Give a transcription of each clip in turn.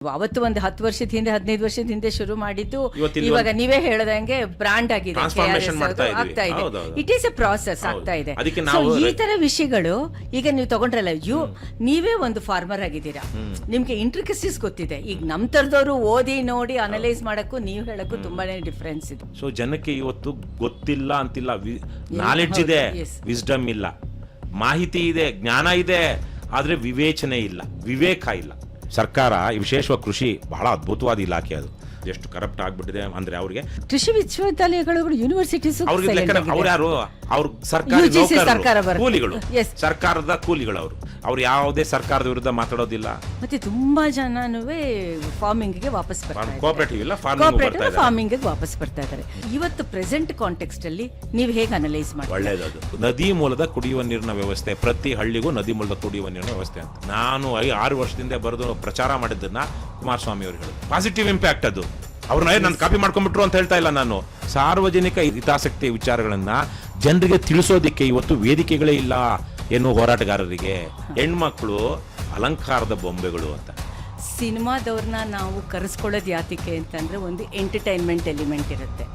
ಅವತ್ತು ಒಂದು 10 ವರ್ಷದ ಹಿಂದೆ 15 ವರ್ಷದ ಹಿಂದೆ ಶುರು ಮಾಡಿದ್ದು ಇವಾಗ ನೀವೇ ಹೇಳದಂಗೆ ಬ್ರಾಂಡ್ ಆಗಿದೆ, ಆಗ್ತಾ ಇದೆ. ಇಟ್ ಈಸ್ ಎ ಪ್ರಾಸೆಸ್, ಆಗ್ತಾ ಇದೆ. ಈ ತರ ವಿಷಯಗಳು ಈಗ ನೀವು ತಗೊಂಡ್ರಲ್ಲ, ನೀವೇ ಒಂದು ಫಾರ್ಮರ್ ಆಗಿದ್ದೀರಾ, ನಿಮ್ಗೆ ಇಂಟ್ರಿಕಸಿಸ್ ಗೊತ್ತಿದೆ. ಈಗ ನಮ್ ತರದವರು ಓದಿ ನೋಡಿ ಅನಲೈಸ್ ಮಾಡಕ್ಕೂ ನೀವು ಹೇಳಕ್ಕೂ ತುಂಬಾನೇ ಡಿಫ್ರೆನ್ಸ್ ಇದೆ. ಸೊ ಜನಕ್ಕೆ ಇವತ್ತು ಗೊತ್ತಿಲ್ಲ ಅಂತಿಲ್ಲ, ನಾಲೆಡ್ಜ್ ಇದೆ, ವಿಸ್ಡಮ್ ಇಲ್ಲ, ಮಾಹಿತಿ ಇದೆ, ಜ್ಞಾನ ಇದೆ, ಆದ್ರೆ ವಿವೇಚನೆ ಇಲ್ಲ, ವಿವೇಕ ಇಲ್ಲ. ಸರ್ಕಾರ ವಿಶೇಷವಾಗಿ ಕೃಷಿ ಬಹಳ ಅದ್ಭುತವಾದ ಇಲಾಖೆ, ಅದು ಎಷ್ಟು ಕರಪ್ಟ್ ಆಗ್ಬಿಟ್ಟಿದೆ ಅಂದ್ರೆ ಅವ್ರಿಗೆ ಕೃಷಿ ವಿಶ್ವವಿದ್ಯಾಲಯಗಳು ಯೂನಿವರ್ಸಿಟೀಸ್ ಅವ್ರು ಯಾರು, ಅವ್ರ ಕೂಲಿಗಳು, ಸರ್ಕಾರದ ಕೂಲಿಗಳು. ಅವ್ರು ಯಾವುದೇ ಸರ್ಕಾರದ ವಿರುದ್ಧ ಮಾತಾಡೋದಿಲ್ಲ. ಮತ್ತೆ ತುಂಬಾ ಜನನೂ ಫಾರ್ಮಿಂಗ್ ಗೆ ವಾಪಸ್ ಬರ್ತಾರೆ, ಕೋಆಪರೇಟಿವ್ ಇಲ್ಲ ಫಾರ್ಮಿಂಗ್ ಗೆ ವಾಪಸ್ ಬರ್ತಾ ಇದ್ದಾರೆ. ಇವತ್ತು ಪ್ರೆಸೆಂಟ್ ಕಾಂಟೆಕ್ಸ್ಟ್ ಅಲ್ಲಿ ನೀವು ಹೇಗೆ ಅನಲೈಸ್ ಮಾಡಿ? ಒಳ್ಳೇದದು ನದಿ ಮೂಲದ ಕುಡಿಯುವ ನೀರಿನ ವ್ಯವಸ್ಥೆ, ಪ್ರತಿ ಹಳ್ಳಿಗೂ ನದಿ ಮೂಲದ ಕುಡಿಯುವ ನೀರಿನ ವ್ಯವಸ್ಥೆ ಅಂತ ನಾನು 6 ವರ್ಷದಿಂದ ಬರೆದು ಪ್ರಚಾರ ಮಾಡಿದ್ದನ್ನ ಕುಮಾರಸ್ವಾಮಿ ಅವರು ಹೇಳೋದು ಪಾಸಿಟಿವ್ ಇಂಪ್ಯಾಕ್ಟ್. ಅದು ಅವ್ರನ್ನ ನಾನು ಕಾಪಿ ಮಾಡ್ಕೊಂಡ್ಬಿಟ್ರು ಅಂತ ಹೇಳ್ತಾ ಇಲ್ಲ ನಾನು. ಸಾರ್ವಜನಿಕ ಹಿತಾಸಕ್ತಿ ವಿಚಾರಗಳನ್ನ ಜನರಿಗೆ ತಿಳಿಸೋದಿಕ್ಕೆ ಇವತ್ತು ವೇದಿಕೆಗಳೇ ಇಲ್ಲ. ಏನು ಹೋರಾಟಗಾರರಿಗೆ ಹೆಣ್ಮಕ್ಳು ಅಲಂಕಾರದ ಬೊಂಬೆಗಳು ಅಂತ. ಸಿನಿಮಾದವ್ರನ್ನ ನಾವು ಕರೆಸ್ಕೊಳ್ಳೋದು ಯಾತಿಕೆ ಅಂತಂದ್ರೆ ಒಂದು ಎಂಟರ್ಟೈನ್ಮೆಂಟ್ ಎಲಿಮೆಂಟ್ ಇರುತ್ತೆ.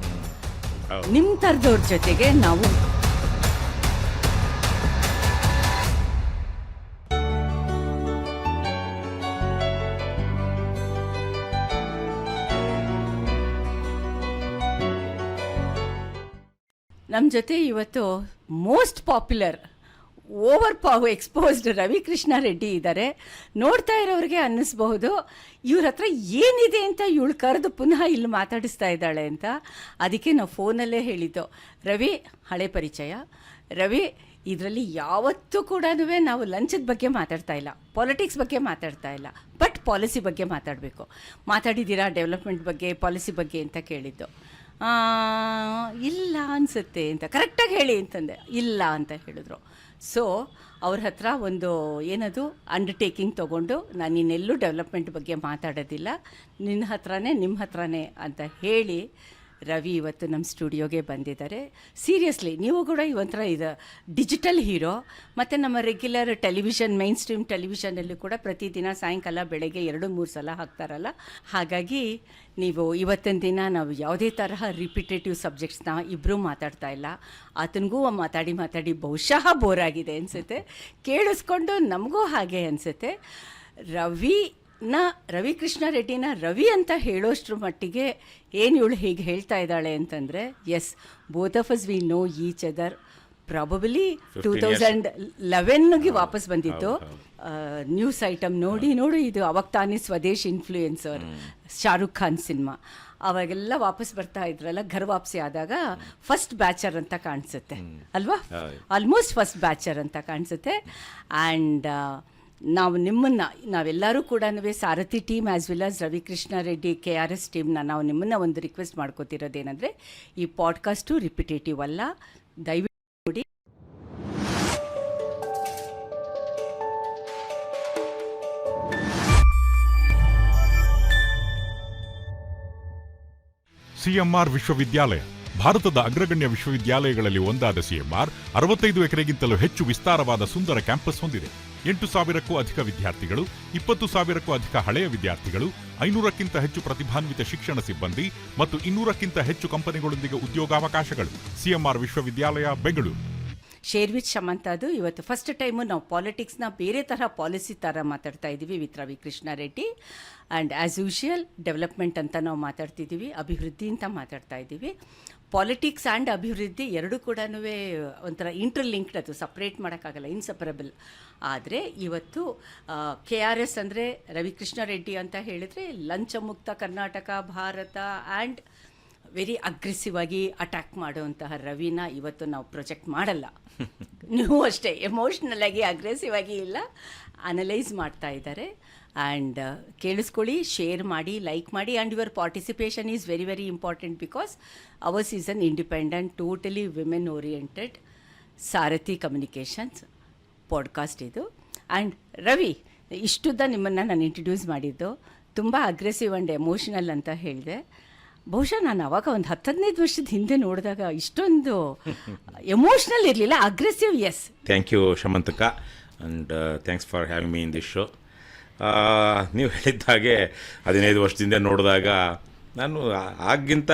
ನಿಮ್ ತರದವ್ರ ಜೊತೆಗೆ ನಾವು ನಮ್ಮ ಜೊತೆ ಇವತ್ತು most popular exposed Ravikrishna Reddy ಇದ್ದಾರೆ. ನೋಡ್ತಾ ಇರೋರಿಗೆ ಅನ್ನಿಸ್ಬಹುದು ಇವ್ರ ಹತ್ರ ಏನಿದೆ ಅಂತ ಇವಳು ಕರೆದು ಪುನಃ ಇಲ್ಲಿ ಮಾತಾಡಿಸ್ತಾ ಇದ್ದಾಳೆ ಅಂತ. ಅದಕ್ಕೆ ನಾವು ಫೋನಲ್ಲೇ ಹೇಳಿದ್ದು, ರವಿ ಹಳೆ ಪರಿಚಯ. ರವಿ, ಇದರಲ್ಲಿ ಯಾವತ್ತೂ ಕೂಡ ನಾವು ಲಂಚದ ಬಗ್ಗೆ ಮಾತಾಡ್ತಾ ಇಲ್ಲ, ಪಾಲಿಟಿಕ್ಸ್ ಬಗ್ಗೆ ಮಾತಾಡ್ತಾ ಇಲ್ಲ, ಬಟ್ ಪಾಲಿಸಿ ಬಗ್ಗೆ ಮಾತಾಡಬೇಕು. ಮಾತಾಡಿದ್ದೀರಾ ಡೆವಲಪ್ಮೆಂಟ್ ಬಗ್ಗೆ, ಪಾಲಿಸಿ ಬಗ್ಗೆ ಅಂತ ಕೇಳಿದ್ದು. ಇಲ್ಲ ಅನಿಸುತ್ತೆ ಅಂತ ಕರೆಕ್ಟಾಗಿ ಹೇಳಿ ಅಂತಂದೆ. ಇಲ್ಲ ಅಂತ ಹೇಳಿದ್ರು. ಸೊ ಅವ್ರ ಹತ್ರ ಒಂದು ಏನದು ಅಂಡರ್ಟೇಕಿಂಗ್ ತೊಗೊಂಡು, ನಾನು ಇನ್ನೆಲ್ಲೂ ಡೆವಲಪ್ಮೆಂಟ್ ಬಗ್ಗೆ ಮಾತಾಡೋದಿಲ್ಲ, ನಿಮ್ಮ ಹತ್ರನೇ ಅಂತ ಹೇಳಿ ರವಿ ಇವತ್ತು ನಮ್ಮ ಸ್ಟುಡಿಯೋಗೆ ಬಂದಿದ್ದಾರೆ. ಸೀರಿಯಸ್ಲಿ ನೀವು ಕೂಡ ಒಂಥರ ಇದು ಡಿಜಿಟಲ್ ಹೀರೋ. ಮತ್ತು ನಮ್ಮ ರೆಗ್ಯುಲರ್ ಟೆಲಿವಿಷನ್, ಮೈನ್ ಸ್ಟ್ರೀಮ್ ಟೆಲಿವಿಷನಲ್ಲೂ ಕೂಡ ಪ್ರತಿದಿನ ಸಾಯಂಕಾಲ ಬೆಳಗ್ಗೆ 2-3 ಸಲ ಹಾಕ್ತಾರಲ್ಲ. ಹಾಗಾಗಿ ನೀವು ಇವತ್ತಿನ ದಿನ ನಾವು ಯಾವುದೇ ತರಹ ರಿಪಿಟೇಟಿವ್ ಸಬ್ಜೆಕ್ಟ್ಸ್ನ ಇಬ್ಬರೂ ಮಾತಾಡ್ತಾ ಇಲ್ಲ. ಆತನಿಗೂ ಮಾತಾಡಿ ಬಹುಶಃ ಬೋರ್ ಆಗಿದೆ ಅನಿಸುತ್ತೆ, ಕೇಳಿಸ್ಕೊಂಡು ನಮಗೂ ಹಾಗೆ ಅನಿಸುತ್ತೆ. ರವಿಕೃಷ್ಣ ರೆಡ್ಡಿನ ರವಿ ಅಂತ ಹೇಳೋಷ್ಟ್ರ ಮಟ್ಟಿಗೆ ಏನು ಇವಳು ಹೀಗೆ ಹೇಳ್ತಾ ಇದ್ದಾಳೆ ಅಂತಂದರೆ, yes, both of us we know each other. Probably 2011ಗೆ ವಾಪಸ್ ಬಂದಿತ್ತು. ನ್ಯೂಸ್ ಐಟಮ್ ನೋಡು ಇದು ಅವಾಗ ತಾನೇ ಸ್ವದೇಶ್ ಇನ್ಫ್ಲೂಯೆನ್ಸರ್ ಶಾರುಖ್ ಖಾನ್ ಸಿನಿಮಾ, ಅವಾಗೆಲ್ಲ ವಾಪಸ್ ಬರ್ತಾ ಇದ್ರಲ್ಲ, ಘರ್ ವಾಪಸಿ ಆದಾಗ ಫಸ್ಟ್ ಬ್ಯಾಚರ್ ಅಂತ ಕಾಣಿಸುತ್ತೆ ಅಲ್ವಾ, ಆಲ್ಮೋಸ್ಟ್ ಫಸ್ಟ್ ಬ್ಯಾಚರ್ ಅಂತ ಕಾಣಿಸುತ್ತೆ. ಆ್ಯಂಡ್ ನಾವೆಲ್ಲರೂ ಕೂಡ Sarathi team as well as Ravikrishna Reddy KRS ಟೀಮ್ನ ನಾವು ನಿಮ್ಮನ್ನು ಒಂದು ರಿಕ್ವೆಸ್ಟ್ ಮಾಡ್ಕೋತಿರೋದೇನೆಂದರೆ, ಈ ಪಾಡ್ಕಾಸ್ಟು ರಿಪಿಟೇಟಿವ್ ಅಲ್ಲ, ದಯವಿಟ್ಟು ನೋಡಿ. CMR ವಿಶ್ವವಿದ್ಯಾಲಯ ಭಾರತದ ಅಗ್ರಗಣ್ಯ ವಿಶ್ವವಿದ್ಯಾಲಯಗಳಲ್ಲಿ ಒಂದಾದ CMR 65 ಎಕರೆಗಿಂತಲೂ ಹೆಚ್ಚು ವಿಸ್ತಾರವಾದ ಸುಂದರ ಕ್ಯಾಂಪಸ್ ಹೊಂದಿದೆ. 8,000ಕ್ಕೂ ಅಧಿಕ ವಿದ್ಯಾರ್ಥಿಗಳು, 20,000ಕ್ಕೂ ಅಧಿಕ ಹಳೆಯ ವಿದ್ಯಾರ್ಥಿಗಳು, 500ಕ್ಕಿಂತ ಹೆಚ್ಚು ಪ್ರತಿಭಾನ್ವಿತ ಶಿಕ್ಷಣ ಸಿಬ್ಬಂದಿ ಮತ್ತು 200ಕ್ಕಿಂತ ಹೆಚ್ಚು ಕಂಪನಿಗಳೊಂದಿಗೆ ಉದ್ಯೋಗಾವಕಾಶಗಳು. CMR ವಿಶ್ವವಿದ್ಯಾಲಯ, ಬೆಂಗಳೂರು. Share with Shamantha. ಅದು ಇವತ್ತು ಫಸ್ಟ್ ಟೈಮು ನಾವು ಪಾಲಿಟಿಕ್ಸ್ನ ಬೇರೆ ತರಹ ಪಾಲಿಸಿ ಥರ ಮಾತಾಡ್ತಾ ಇದ್ದೀವಿ with Ravikrishna Reddy. And as usual development ಅಂತ ನಾವು ಮಾತಾಡ್ತಿದ್ದೀವಿ, ಅಭಿವೃದ್ಧಿ ಅಂತ ಮಾತಾಡ್ತಾ ಇದ್ದೀವಿ. ಪಾಲಿಟಿಕ್ಸ್ ಆ್ಯಂಡ್ ಅಭಿವೃದ್ಧಿ ಎರಡೂ ಕೂಡ ಒಂಥರ ಇಂಟರ್ಲಿಂಕ್ಡ್, ಅದು ಸಪ್ರೇಟ್ ಮಾಡೋಕ್ಕಾಗಲ್ಲ, ಇನ್ಸಪರಬಲ್. ಆದರೆ ಇವತ್ತು KRS ಅಂದರೆ ರವಿಕೃಷ್ಣ ರೆಡ್ಡಿ ಅಂತ ಹೇಳಿದರೆ ಲಂಚಮುಕ್ತ Karnataka Bharat and very aggressive ಆಗಿ ಅಟ್ಯಾಕ್ ಮಾಡುವಂತಹ ರವಿನ ಇವತ್ತು ನಾವು ಪ್ರೊಜೆಕ್ಟ್ ಮಾಡಲ್ಲ. ನೀವು ಅಷ್ಟೇ ಎಮೋಷ್ನಲ್ ಆಗಿ ಅಗ್ರೆಸಿವ್ ಆಗಿ ಇಲ್ಲ, ಅನಲೈಸ್ ಮಾಡ್ತಾ ಇದ್ದಾರೆ. ಆ್ಯಂಡ್ ಕೇಳಿಸ್ಕೊಳ್ಳಿ, ಶೇರ್ ಮಾಡಿ, ಲೈಕ್ ಮಾಡಿ. And your participation is very very important because ours is an independent, totally women oriented Sarathi communications podcast ಇದು. ಆ್ಯಂಡ್ ರವಿ, ಇಷ್ಟುದ್ದ ನಿಮ್ಮನ್ನು ನಾನು ಇಂಟ್ರಡ್ಯೂಸ್ ಮಾಡಿದ್ದು ತುಂಬ ಅಗ್ರೆಸಿವ್ ಆ್ಯಂಡ್ ಎಮೋಷ್ನಲ್ ಅಂತ ಹೇಳಿದೆ. ಬಹುಶಃ ನಾನು ಅವಾಗ ಒಂದು 10-15 ವರ್ಷದ ಹಿಂದೆ ನೋಡಿದಾಗ ಇಷ್ಟೊಂದು ಎಮೋಷ್ನಲ್ ಇರಲಿಲ್ಲ, aggressive. Yes, thank you Shamanthaka, and thanks for having me in this show. ನೀವು ಹೇಳಿದ ಹಾಗೆ 15 ವರ್ಷದಿಂದ ನೋಡಿದಾಗ ನಾನು ಆಗಿಂತ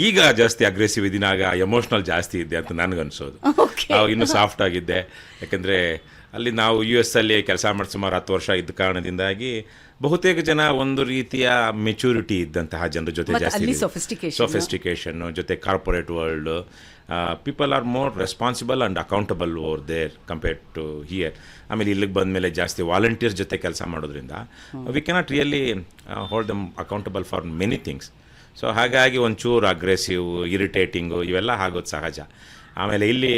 ಈಗ ಜಾಸ್ತಿ ಅಗ್ರೆಸಿವ್ ಇದ್ದೀನಾಗ ಎಮೋಷ್ನಲ್ ಜಾಸ್ತಿ ಇದ್ದೆ ಅಂತ ನನಗನ್ಸೋದು. ನಾವು ಇನ್ನೂ ಸಾಫ್ಟ್ ಆಗಿದ್ದೆ, ಯಾಕೆಂದರೆ ಅಲ್ಲಿ ನಾವು US ಅಲ್ಲಿ ಕೆಲಸ ಮಾಡಿ ಸುಮಾರು 10 ವರ್ಷ ಇದ್ದ ಕಾರಣದಿಂದಾಗಿ ಬಹುತೇಕ ಜನ ಒಂದು ರೀತಿಯ ಮೆಚೂರಿಟಿ ಇದ್ದಂತಹ ಜನರ ಜೊತೆ ಜಾಸ್ತಿ ಸೊಫಿಸ್ಟಿಕೇಶನ್ ಜೊತೆ corporate world people are more responsible and accountable over there compared to here. ಆಮೇಲೆ ಇಲ್ಲಿಗೆ ಬಂದಮೇಲೆ ಜಾಸ್ತಿ ವಾಲಂಟಿಯರ್ಸ್ ಜೊತೆ ಕೆಲಸ ಮಾಡೋದ್ರಿಂದ we cannot really hold them accountable for many things. So ಹಾಗಾಗಿ ಒಂಚೂರು ಅಗ್ರೆಸಿವ್, ಇರಿಟೇಟಿಂಗು ಇವೆಲ್ಲ ಆಗೋದು ಸಹಜ. ಆಮೇಲೆ ಇಲ್ಲಿ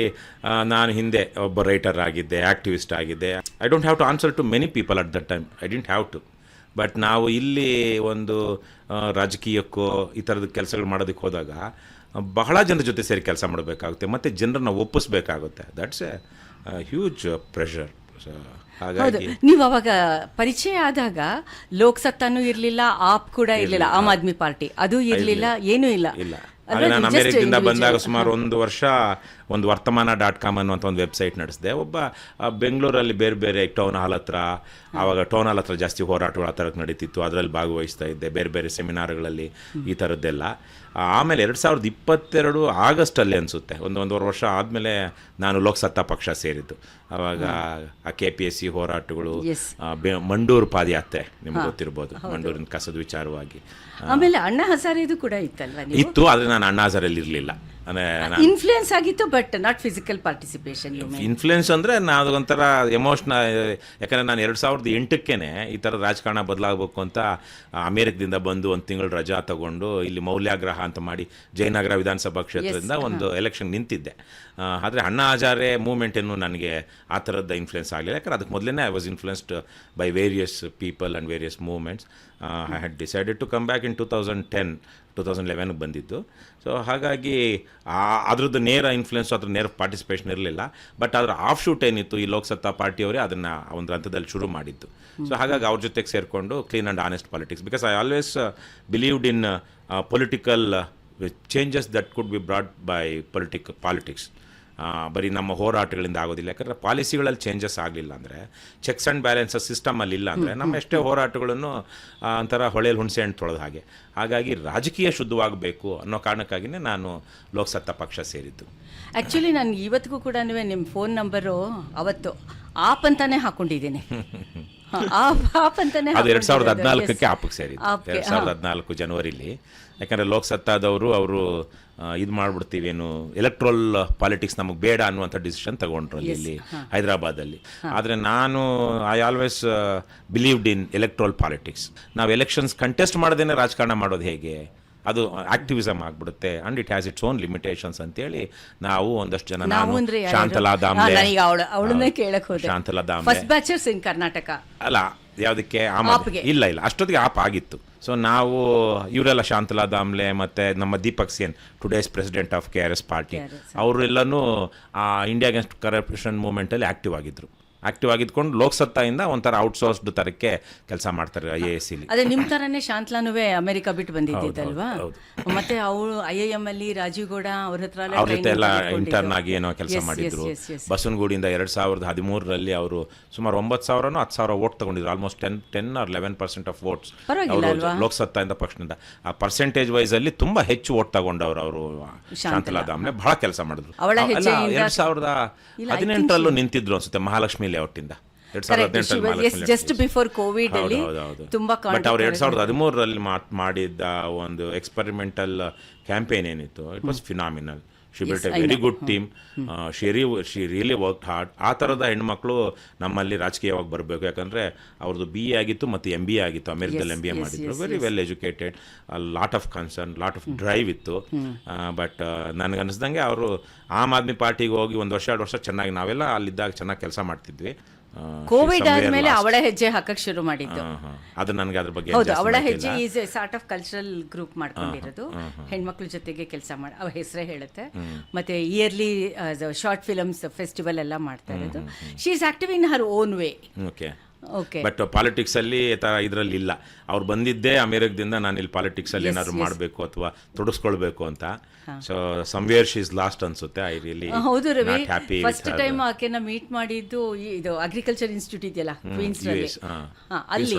ನಾನು ಹಿಂದೆ ಒಬ್ಬ ರೈಟರ್ ಆಗಿದ್ದೆ, ಆ್ಯಕ್ಟಿವಿಸ್ಟ್ ಆಗಿದ್ದೆ. I don't have to answer to many people at that time, I didn't have to. But ನಾವು ಇಲ್ಲಿ ಒಂದು ರಾಜಕೀಯಕ್ಕೋ ಈ ಥರದ ಕೆಲಸಗಳು ಮಾಡೋದಕ್ಕೆ ಹೋದಾಗ ಬಹಳ ಜನರ ಜೊತೆ ಸೇರಿ ಕೆಲಸ ಮಾಡಬೇಕಾಗುತ್ತೆ ಮತ್ತು ಜನರನ್ನ ಒಪ್ಪಿಸ್ಬೇಕಾಗುತ್ತೆ. That's a huge pressure. ಹೌದು, ನೀವು ಅವಾಗ ಪರಿಚಯ ಆದಾಗ ಲೋಕಸತ್ತಾನೂ ಇರಲಿಲ್ಲ, ಆಪ್ ಕೂಡ ಇರಲಿಲ್ಲ, ಆಮ್ ಆದ್ಮಿ ಪಾರ್ಟಿ ಅದು ಇರಲಿಲ್ಲ, ಏನೂ ಇಲ್ಲ. ನಾನು ಅಮೆರಿಕದಿಂದ ಬಂದಾಗ ಸುಮಾರು 1 ವರ್ಷ ಒಂದು ವರ್ತಮಾನ.com ಅನ್ನುವಂಥ ಒಂದು ವೆಬ್ಸೈಟ್ ನಡೆಸಿದೆ. ಒಬ್ಬ ಬೆಂಗಳೂರಲ್ಲಿ ಬೇರೆ ಬೇರೆ ಟೌನ್ ಹಾಲ್ ಹತ್ರ, ಆವಾಗ ಟೌನ್ ಹಾಲ್ ಹತ್ರ ಜಾಸ್ತಿ ಹೋರಾಟಗಳು ಆ ಥರಕ್ಕೆ ನಡೀತಿತ್ತು, ಅದರಲ್ಲಿ ಭಾಗವಹಿಸ್ತಾ ಇದ್ದೆ, ಬೇರೆ ಬೇರೆ ಸೆಮಿನಾರ್ಗಳಲ್ಲಿ ಈ ಥರದ್ದೆಲ್ಲ. ಆಮೇಲೆ 2022 ಆಗಸ್ಟಲ್ಲಿ ಅನಿಸುತ್ತೆ, ಒಂದೂವರೆ ವರ್ಷ ಆದಮೇಲೆ ನಾನು ಲೋಕಸತ್ತಾ ಪಕ್ಷ ಸೇರಿದ್ದು. ಆವಾಗ ಆ KPSC ಹೋರಾಟಗಳು, ಮಂಡೂರು ಪಾದಯಾತ್ರೆ ನಿಮ್ಗೆ ಗೊತ್ತಿರ್ಬೋದು, ಮಂಡೂರಿನ ಕಸದ ವಿಚಾರವಾಗಿ. ಆಮೇಲೆ ಅಣ್ಣಾ ಹಜಾರೆದು ಕೂಡ ಇತ್ತು, ಆದರೆ ನಾನು ಅಣ್ಣಾ ಹಜಾರೆಯಲ್ಲಿ ಇರಲಿಲ್ಲ. ಇನ್ಫ್ಲೂಯೆನ್ಸ್ ಆಗಿತ್ತು, but not physical participation. Influence ಅಂದರೆ ನಾನು ಒಂಥರ ಎಮೋಷ್ನಲ್, ಯಾಕಂದರೆ ನಾನು 2008ಕ್ಕೇ ಈ ಥರ ರಾಜಕಾರಣ ಬದಲಾಗಬೇಕು ಅಂತ ಅಮೇರಿಕದಿಂದ ಬಂದು 1 ತಿಂಗಳು ರಜಾ ತಗೊಂಡು ಇಲ್ಲಿ ಮೌಲ್ಯಾಗ್ರಹ ಅಂತ ಮಾಡಿ ಜಯನಗರ ವಿಧಾನಸಭಾ ಕ್ಷೇತ್ರದಿಂದ ಒಂದು ಎಲೆಕ್ಷನ್ ನಿಂತಿದ್ದೆ. ಆದರೆ ಅಣ್ಣಾ ಹಜಾರೆ ಮೂವ್ಮೆಂಟ್ ಏನು ನನಗೆ ಆ ಥರದ ಇನ್ಫ್ಲೂಯೆನ್ಸ್ ಆಗಲಿಲ್ಲ, ಯಾಕಂದ್ರೆ ಅದಕ್ಕೆ ಮೊದಲೇ I was influenced by various people and various movements. I had decided to come back in 2011 ಬಂದಿದ್ದು. ಸೊ ಹಾಗಾಗಿ ಅದ್ರದ್ದು ನೇರ ಇನ್ಫ್ಲುಯೆನ್ಸ್, ಅದ್ರ ನೇರ ಪಾರ್ಟಿಸಿಪೇಷನ್ ಇರಲಿಲ್ಲ. ಬಟ್ ಅದರ ಆಫ್ ಶೂಟ್ ಏನಿತ್ತು, ಈ ಲೋಕಸತ್ತಾ ಪಾರ್ಟಿಯವರೇ ಅದನ್ನು ಒಂದು ಹಂತದಲ್ಲಿ ಶುರು ಮಾಡಿದ್ದು. ಸೊ ಹಾಗಾಗಿ ಅವ್ರ ಜೊತೆಗೆ ಸೇರಿಕೊಂಡು clean and honest politics, because I always believed in political changes that could be brought by politics. ಬರೀ ನಮ್ಮ ಹೋರಾಟಗಳಿಂದ ಆಗೋದಿಲ್ಲ, ಯಾಕಂದರೆ ಪಾಲಿಸಿಗಳಲ್ಲಿ ಚೇಂಜಸ್ ಆಗಲಿಲ್ಲ ಅಂದರೆ, ಚೆಕ್ಸ್ ಆ್ಯಂಡ್ ಬ್ಯಾಲೆನ್ಸಸ್ ಸಿಸ್ಟಮಲ್ಲಿ ಇಲ್ಲ ಅಂದರೆ ನಮ್ಮ ಎಷ್ಟೇ ಹೋರಾಟಗಳನ್ನು ಒಂಥರ ಹೊಳೆಯಲ್ಲಿ ಹುಣಸೆ ಹಣ್ಣು ತೊಳೆದ ಹಾಗೆ. ಹಾಗಾಗಿ ರಾಜಕೀಯ ಶುದ್ಧವಾಗಬೇಕು ಅನ್ನೋ ಕಾರಣಕ್ಕಾಗಿಯೇ ನಾನು ಲೋಕಸತ್ತಾ ಪಕ್ಷ ಸೇರಿದ್ದು. ಆ್ಯಕ್ಚುಲಿ ನಾನು ಇವತ್ತಿಗೂ ಕೂಡ ನಿಮ್ಮ ಫೋನ್ ನಂಬರು ಅವತ್ತು ಆಪ್ ಅಂತಾನೆ ಹಾಕೊಂಡಿದ್ದೀನಿ. ಅದು 2014ಕ್ಕೆ ಆಪಕ್ಕೆ ಸೇರಿದ್ದು, 2014 ಜನವರಿಲಿ. ಯಾಕಂದರೆ ಲೋಕಸತ್ತಾದವರು ಅವರು ಇದು ಮಾಡಿಬಿಡ್ತೀವೇನು, ಎಲೆಕ್ಟ್ರಲ್ ಪಾಲಿಟಿಕ್ಸ್ ನಮಗೆ ಬೇಡ ಅನ್ನುವಂಥ ಡಿಸಿಷನ್ ತಗೊಂಡ್ರು ಇಲ್ಲಿ ಹೈದರಾಬಾದಲ್ಲಿ. ಆದರೆ ನಾನು I always believed in electoral politics. ನಾವು ಎಲೆಕ್ಷನ್ಸ್ ಕಂಟೆಸ್ಟ್ ಮಾಡದೇನೆ ರಾಜಕಾರಣ ಮಾಡೋದು ಹೇಗೆ, ಅದು ಆಕ್ಟಿವಿಸಮ್ ಆಗಿಬಿಡುತ್ತೆ, and it has its own limitations ಅಂತೇಳಿ ನಾವು ಒಂದಷ್ಟು ಜನ, ನಾನು ಶಾಂತಲಾ ದಾಮ್ಲೆ ಇನ್ ಕರ್ನಾಟಕ ಅಲ್ಲ ಯಾವುದಕ್ಕೆ ಇಲ್ಲ ಅಷ್ಟೊತ್ತಿಗೆ ಆಪ್ ಆಗಿತ್ತು. ಸೊ ನಾವು ಇವರೆಲ್ಲ ಶಾಂತಲಾ ದಾಮ್ಲೆ ಮತ್ತು ನಮ್ಮ Deepak Sen, today's president of KRS party, ಅವರೆಲ್ಲನೂ ಇಂಡಿಯಾ ಅಗೇನ್ಸ್ಟ್ ಕರಪ್ಷನ್ ಮೂವ್ಮೆಂಟಲ್ಲಿ ಆ್ಯಕ್ಟಿವ್ ಆಗಿದ್ಕೊಂಡು ಲೋಕಸತ್ತಾಯಿಂದ ಒಂಥರ ಔಟ್ಸೋರ್ಸ್ಡ್ ಥರಕ್ಕೆ ಕೆಲಸ ಮಾಡ್ತಾರೆ IASಲಿ. ಅದೇ ನಿಮ್ಮ ಥರನೇ ಶಾಂತಲಾನು ಅಮೆರಿಕ ಬಿಟ್ಟು ಬಂದಿದ್ದಲ್ವಾ, ಮತ್ತೆ ಅವಳು IIM ಅಲ್ಲಿ ರಾಜೀವ್ ಗೌಡ ಅವ್ರ ಜೊತೆ ಎಲ್ಲ ಇಂಟರ್ನ್ ಆಗಿ ಏನೋ ಕೆಲಸ ಮಾಡಿದ್ರು. ಬಸವನಗುಡಿಯಿಂದ 2013ರಲ್ಲಿ ಅವರು ಸುಮಾರು 9,000 10,000 ವೋಟ್ ತಗೊಂಡಿದ್ರು, ಆಲ್ಮೋಸ್ಟ್ 10 or 11% ಆಫ್ ವೋಟ್ಸ್ ಲೋಕಸತ್ತಾಯಿಂದ ಪಕ್ಷದಿಂದ. ಆ ಪರ್ಸೆಂಟೇಜ್ ವೈಸ್ ಅಲ್ಲಿ ತುಂಬಾ ಹೆಚ್ಚು ವೋಟ್ ತಗೊಂಡವ್ರು ಅವರು. ಶಾಂತಲಾ ದಾಮ್ಲೆ ಬಹಳ ಕೆಲಸ ಮಾಡಿದ್ರು. 2018ರಲ್ಲೂ ನಿಂತಿದ್ರು ಅನ್ಸುತ್ತೆ ಮಹಾಲಕ್ಷ್ಮಿ ಲೇಔಟಿಂದ. 2013ರಲ್ಲಿ ಮಾಡಿದ್ದ ಒಂದು ಎಕ್ಸ್ಪೆರಿಮೆಂಟಲ್ ಕ್ಯಾಂಪೇನ್ ಏನಿತ್ತು, it was phenomenal. She built A very good team. She really work hard. ಆ ಥರದ ಹೆಣ್ಮಕ್ಳು ನಮ್ಮಲ್ಲಿ ರಾಜಕೀಯವಾಗಿ ಬರಬೇಕು, ಯಾಕಂದರೆ ಅವ್ರದ್ದು BA ಆಗಿತ್ತು ಮತ್ತು MBA ಆಗಿತ್ತು, ಅಮೆರಿಕದಲ್ಲಿ MBA ಮಾಡಿದ್ರು. Very well educated, lot of concern, lot of drive ಇತ್ತು. ಬಟ್ ನನಗನ್ನಿಸ್ದಂಗೆ ಅವರು ಆಮ್ ಆದ್ಮಿ ಪಾರ್ಟಿಗೆ ಹೋಗಿ 1 ವರ್ಷ 2 ವರ್ಷ ಚೆನ್ನಾಗಿ, ನಾವೆಲ್ಲ ಅಲ್ಲಿದ್ದಾಗ ಚೆನ್ನಾಗಿ ಕೆಲಸ ಮಾಡ್ತಿದ್ವಿ. ಕೋವಿಡ್ ಆದ್ಮೇಲೆ ಅವಳ ಹೆಜ್ಜೆ ಹಾಕಕ್ಕೆ ಶುರು ಮಾಡಿದ್ದು. ಅದು ನನಗೆ ಅದ್ರ ಬಗ್ಗೆ ಹೌದು, ಅವಳ ಹೆಜ್ಜೆ is a sort of cultural group ಮಾಡ್ಕೊಂಡಿರೋದು, ಹೆಣ್ಮಕ್ಳ ಜೊತೆಗೆ ಕೆಲಸ ಮಾಡಿ, ಅವ್ರ ಹೆಸರೇ ಹೇಳುತ್ತೆ. ಮತ್ತೆ ಇಯರ್ಲಿ ಶಾರ್ಟ್ ಫಿಲಮ್ಸ್ ಫೆಸ್ಟಿವಲ್ ಎಲ್ಲ ಮಾಡ್ತಾ ಇರೋದು. She is active in Har own way. Okay. But politics ಅಲ್ಲಿ ಇದರಲ್ಲಿ ಇಲ್ಲ. ಅವ್ರು ಬಂದಿದ್ದೇ ಅಮೆರಿಕದಿಂದ, ನಾನು ಇಲ್ಲಿ ಪಾಲಿಟಿಕ್ಸ್ ಅಲ್ಲಿ ಏನಾದ್ರು ಮಾಡಬೇಕು ಅಥವಾ ತೊಡಸ್ಕೊಳ್ಬೇಕು ಅಂತ. So somewhere she is lost ಅನ್ಸುತ್ತೆ. ಐ ರಿಯಲಿ ಹೌದು Ravi, not happy. First time ಆಕೆನ ಮೀಟ್ ಮಾಡಿದ್ದು ಇದು ಅಗ್ರಿಕಲ್ಚರ್ ಇನ್ಸ್ಟಿಟ್ಯೂಟ್ ಇದೆಯಲ್ಲ ಕ್ವೀನ್ಸ್ ಅಲ್ಲಿ. ಅಲ್ಲಿ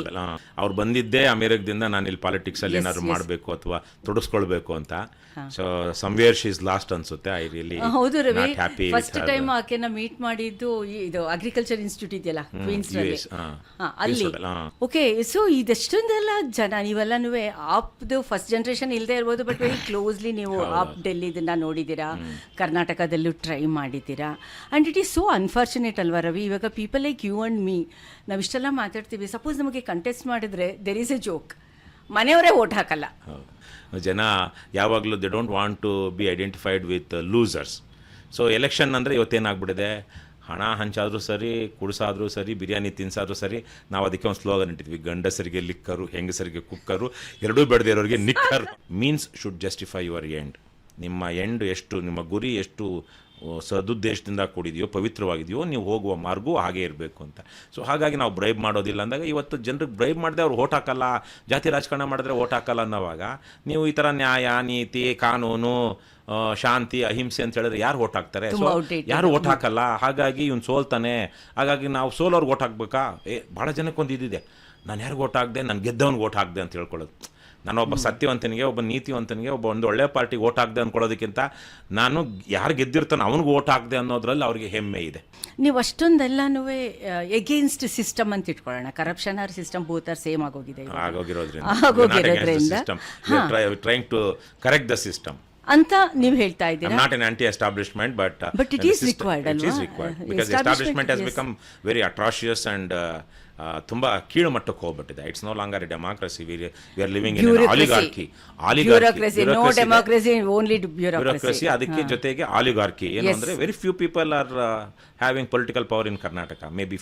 ಅವ್ರು ಬಂದಿದ್ದೇ ಅಮೆರಿಕದಿಂದ, ನಾನು ಇಲ್ಲಿ ಪಾಲಿಟಿಕ್ಸ್ ಅಲ್ಲಿ ಏನಾದ್ರು ಮಾಡಬೇಕು ಅಥವಾ ತೊಡಸ್ಕೊಳ್ಬೇಕು ಅಂತ. So somewhere she is lost ಅನ್ಸುತ್ತೆ. ಐ ರಿಯಲಿ ಹೌದು Ravi, not happy. First time ಆಕೆನ ಮೀಟ್ ಮಾಡಿದ್ದು ಇದು ಅಗ್ರಿಕಲ್ಚರ್ ಇನ್ಸ್ಟಿಟ್ಯೂಟ್ ಇದೆಯಲ್ಲ ಕ್ವೀನ್ಸ್ ಅಲ್ಲಿ. ಅಲ್ಲಿ ಓಕೆ. ಸೊ ಇದೆಷ್ಟೊಂದೆಲ್ಲ ಜನ ನೀವೆಲ್ಲನೂ ಆಪ್ದು ಫಸ್ಟ್ ಜನರೇಷನ್ ಇಲ್ಲದೆ ಇರ್ಬೋದು, ಬಟ್ ವೆರಿ ಕ್ಲೋಸ್ಲಿ ನೀವು ಆಪ್ ಡೆಲ್ಲಿ ಇದನ್ನ ನೋಡಿದ್ದೀರಾ, ಕರ್ನಾಟಕದಲ್ಲೂ ಟ್ರೈ ಮಾಡಿದ್ದೀರಾ. And it is so unfortunate ಅಲ್ವಾ ರವಿ, ಇವಾಗ people like you and me ನಾವಿಷ್ಟೆಲ್ಲ ಮಾತಾಡ್ತೀವಿ, ಸಪೋಸ್ ನಮಗೆ ಕಂಟೆಸ್ಟ್ ಮಾಡಿದ್ರೆ ದೆರ್ ಈಸ್ ಎ ಜೋಕ್, ಮನೆಯವರೇ ಓಟ್ ಹಾಕಲ್ಲ. ಜನ ಯಾವಾಗಲೂ they don't want to be identified with losers. So election ಅಂದರೆ ಇವತ್ತೇನಾಗ್ಬಿಟ್ಟಿದೆ, ಹಣ ಹಂಚಾದರೂ ಸರಿ, ಕುಡಿಸಾದರೂ ಸರಿ, ಬಿರಿಯಾನಿ ತಿನ್ಸಾದರೂ ಸರಿ, ನಾವು ಅದಕ್ಕೆ ಒಂದು ಸ್ಲೋಗನ್ ಇಟ್ಟಿದ್ವಿ, ಗಂಡಸರಿಗೆ ಲಿಕ್ಕರು, ಹೆಂಗಸರಿಗೆ ಕುಕ್ಕರು, ಎರಡೂ ಬೆಳೆದೇ ಇರೋರಿಗೆ knicker. Means should justify your end. ನಿಮ್ಮ ಎಂಡ್ ಎಷ್ಟು, ನಿಮ್ಮ ಗುರಿ ಎಷ್ಟು ಸದುದ್ದೇಶದಿಂದ ಕೂಡಿದೆಯೋ, ಪವಿತ್ರವಾಗಿದೆಯೋ, ನೀವು ಹೋಗುವ ಮಾರ್ಗವೂ ಹಾಗೇ ಇರಬೇಕು ಅಂತ. ಸೊ ಹಾಗಾಗಿ ನಾವು ಬ್ರೈಬ್ ಮಾಡೋದಿಲ್ಲ ಅಂದಾಗ, ಇವತ್ತು ಜನರಿಗೆ ಬ್ರೈಬ್ ಮಾಡಿದೆ ಅವ್ರು ಓಟ್ ಹಾಕಲ್ಲ, ಜಾತಿ ರಾಜಕಾರಣ ಮಾಡಿದ್ರೆ ಓಟ್ ಹಾಕಲ್ಲ ಅನ್ನೋವಾಗ ನೀವು ಈ ಥರ ನ್ಯಾಯ, ನೀತಿ, ಕಾನೂನು, ಶಾಂತಿ, ಅಹಿಂಸೆ ಅಂತ ಹೇಳಿದ್ರೆ ಯಾರು ಓಟ್ ಹಾಕ್ತಾರೆ? ಸೊ ಯಾರು ಓಟ್ ಹಾಕಲ್ಲ. ಹಾಗಾಗಿ ಇವ್ನು ಸೋಲ್ತಾನೆ, ಹಾಗಾಗಿ ನಾವು ಸೋಲೋರ್ಗೆ ಓಟ್ ಹಾಕ್ಬೇಕಾ? ಭಾಳ ಜನಕ್ಕೊಂದು ಇದಿದೆ, ನಾನು ಯಾರಿಗೆ ಓಟ್ ಹಾಕ್ದೆ, ನಾನು ಗೆದ್ದವನಿಗೆ ಓಟ್ ಹಾಕ್ದೆ ಅಂತ ಹೇಳ್ಕೊಳ್ಳೋದು. ನಾನೊಬ್ಬ ಸತ್ಯವಂತನಿಗೆ, ಒಬ್ಬ ನೀತಿವಂತನಿಗೆ, ಒಬ್ಬ ಒಂದು ಒಳ್ಳೆ ಪಾರ್ಟಿಗೆ ಓಟ್ ಹಾಕ್ದೆ ಅಂದ್ಕೊಳ್ಳೋದಕ್ಕಿಂತ ನಾನು ಯಾರು ಗೆದ್ದಿರ್ತಾನೋ ಅವನಿಗೆ ಓಟ್ ಹಾಕ್ದೆ ಅನ್ನೋದ್ರಲ್ಲಿ ಅವ್ರಿಗೆ ಹೆಮ್ಮೆ ಇದೆ. ನೀವು ಅಷ್ಟೊಂದೆಲ್ಲನೂ ಎಗೇನ್ಸ್ಟ್ ಸಿಸ್ಟಮ್ ಅಂತ ಇಟ್ಕೊಳ್ಳೋಣ, corruption or system both are same ಆಗೋಗಿರೋದ್ರಿಂದ trying to correct the system ಅಂತ ನೀವು ಹೇಳ್ತಾ ಇದ್ದೀರಾ. Not an anti establishment, but it is required ಅಲ್ವಾ? Because establishment has become very atrocious and ತುಂಬ ಕೀಳು ಮಟ್ಟಕ್ಕೆ ಹೋಗ್ಬಿಟ್ಟಿದೆ. It's no longer a democracy. We are living in oligarchy. Bureaucracy, ಅದಕ್ಕೆ ಜೊತೆಗೆ ಆಲಿಗಾರ್ಕಿ ಏನು ಅಂದರೆ very few people are having political power in Karnataka, maybe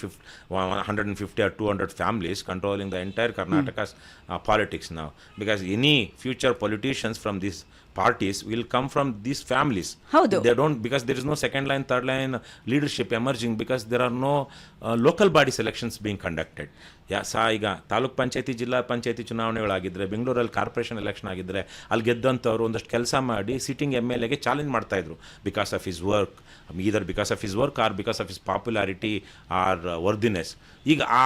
150 or 200 families controlling the entire Karnataka's politics now, because any future politicians from these parties will come from these families. Howdo. They don't, because there is no second line, third line leadership emerging, because there are no local body selections being conducted. ಈಗ ತಾಲೂಕ್ ಪಂಚಾಯತಿ, ಜಿಲ್ಲಾ ಪಂಚಾಯತಿ ಚುನಾವಣೆಗಳಾಗಿದ್ದರೆ, ಬೆಂಗಳೂರಲ್ಲಿ corporation election ಆಗಿದ್ದರೆ, ಅಲ್ಲಿ ಗೆದ್ದಂಥವ್ರು ಒಂದಷ್ಟು ಕೆಲಸ ಮಾಡಿ sitting MLAಗೆ challenge ಮಾಡ್ತಾಯಿದ್ರು, because of his work, either because of his work or because of his popularity or worthiness. ಈಗ ಆ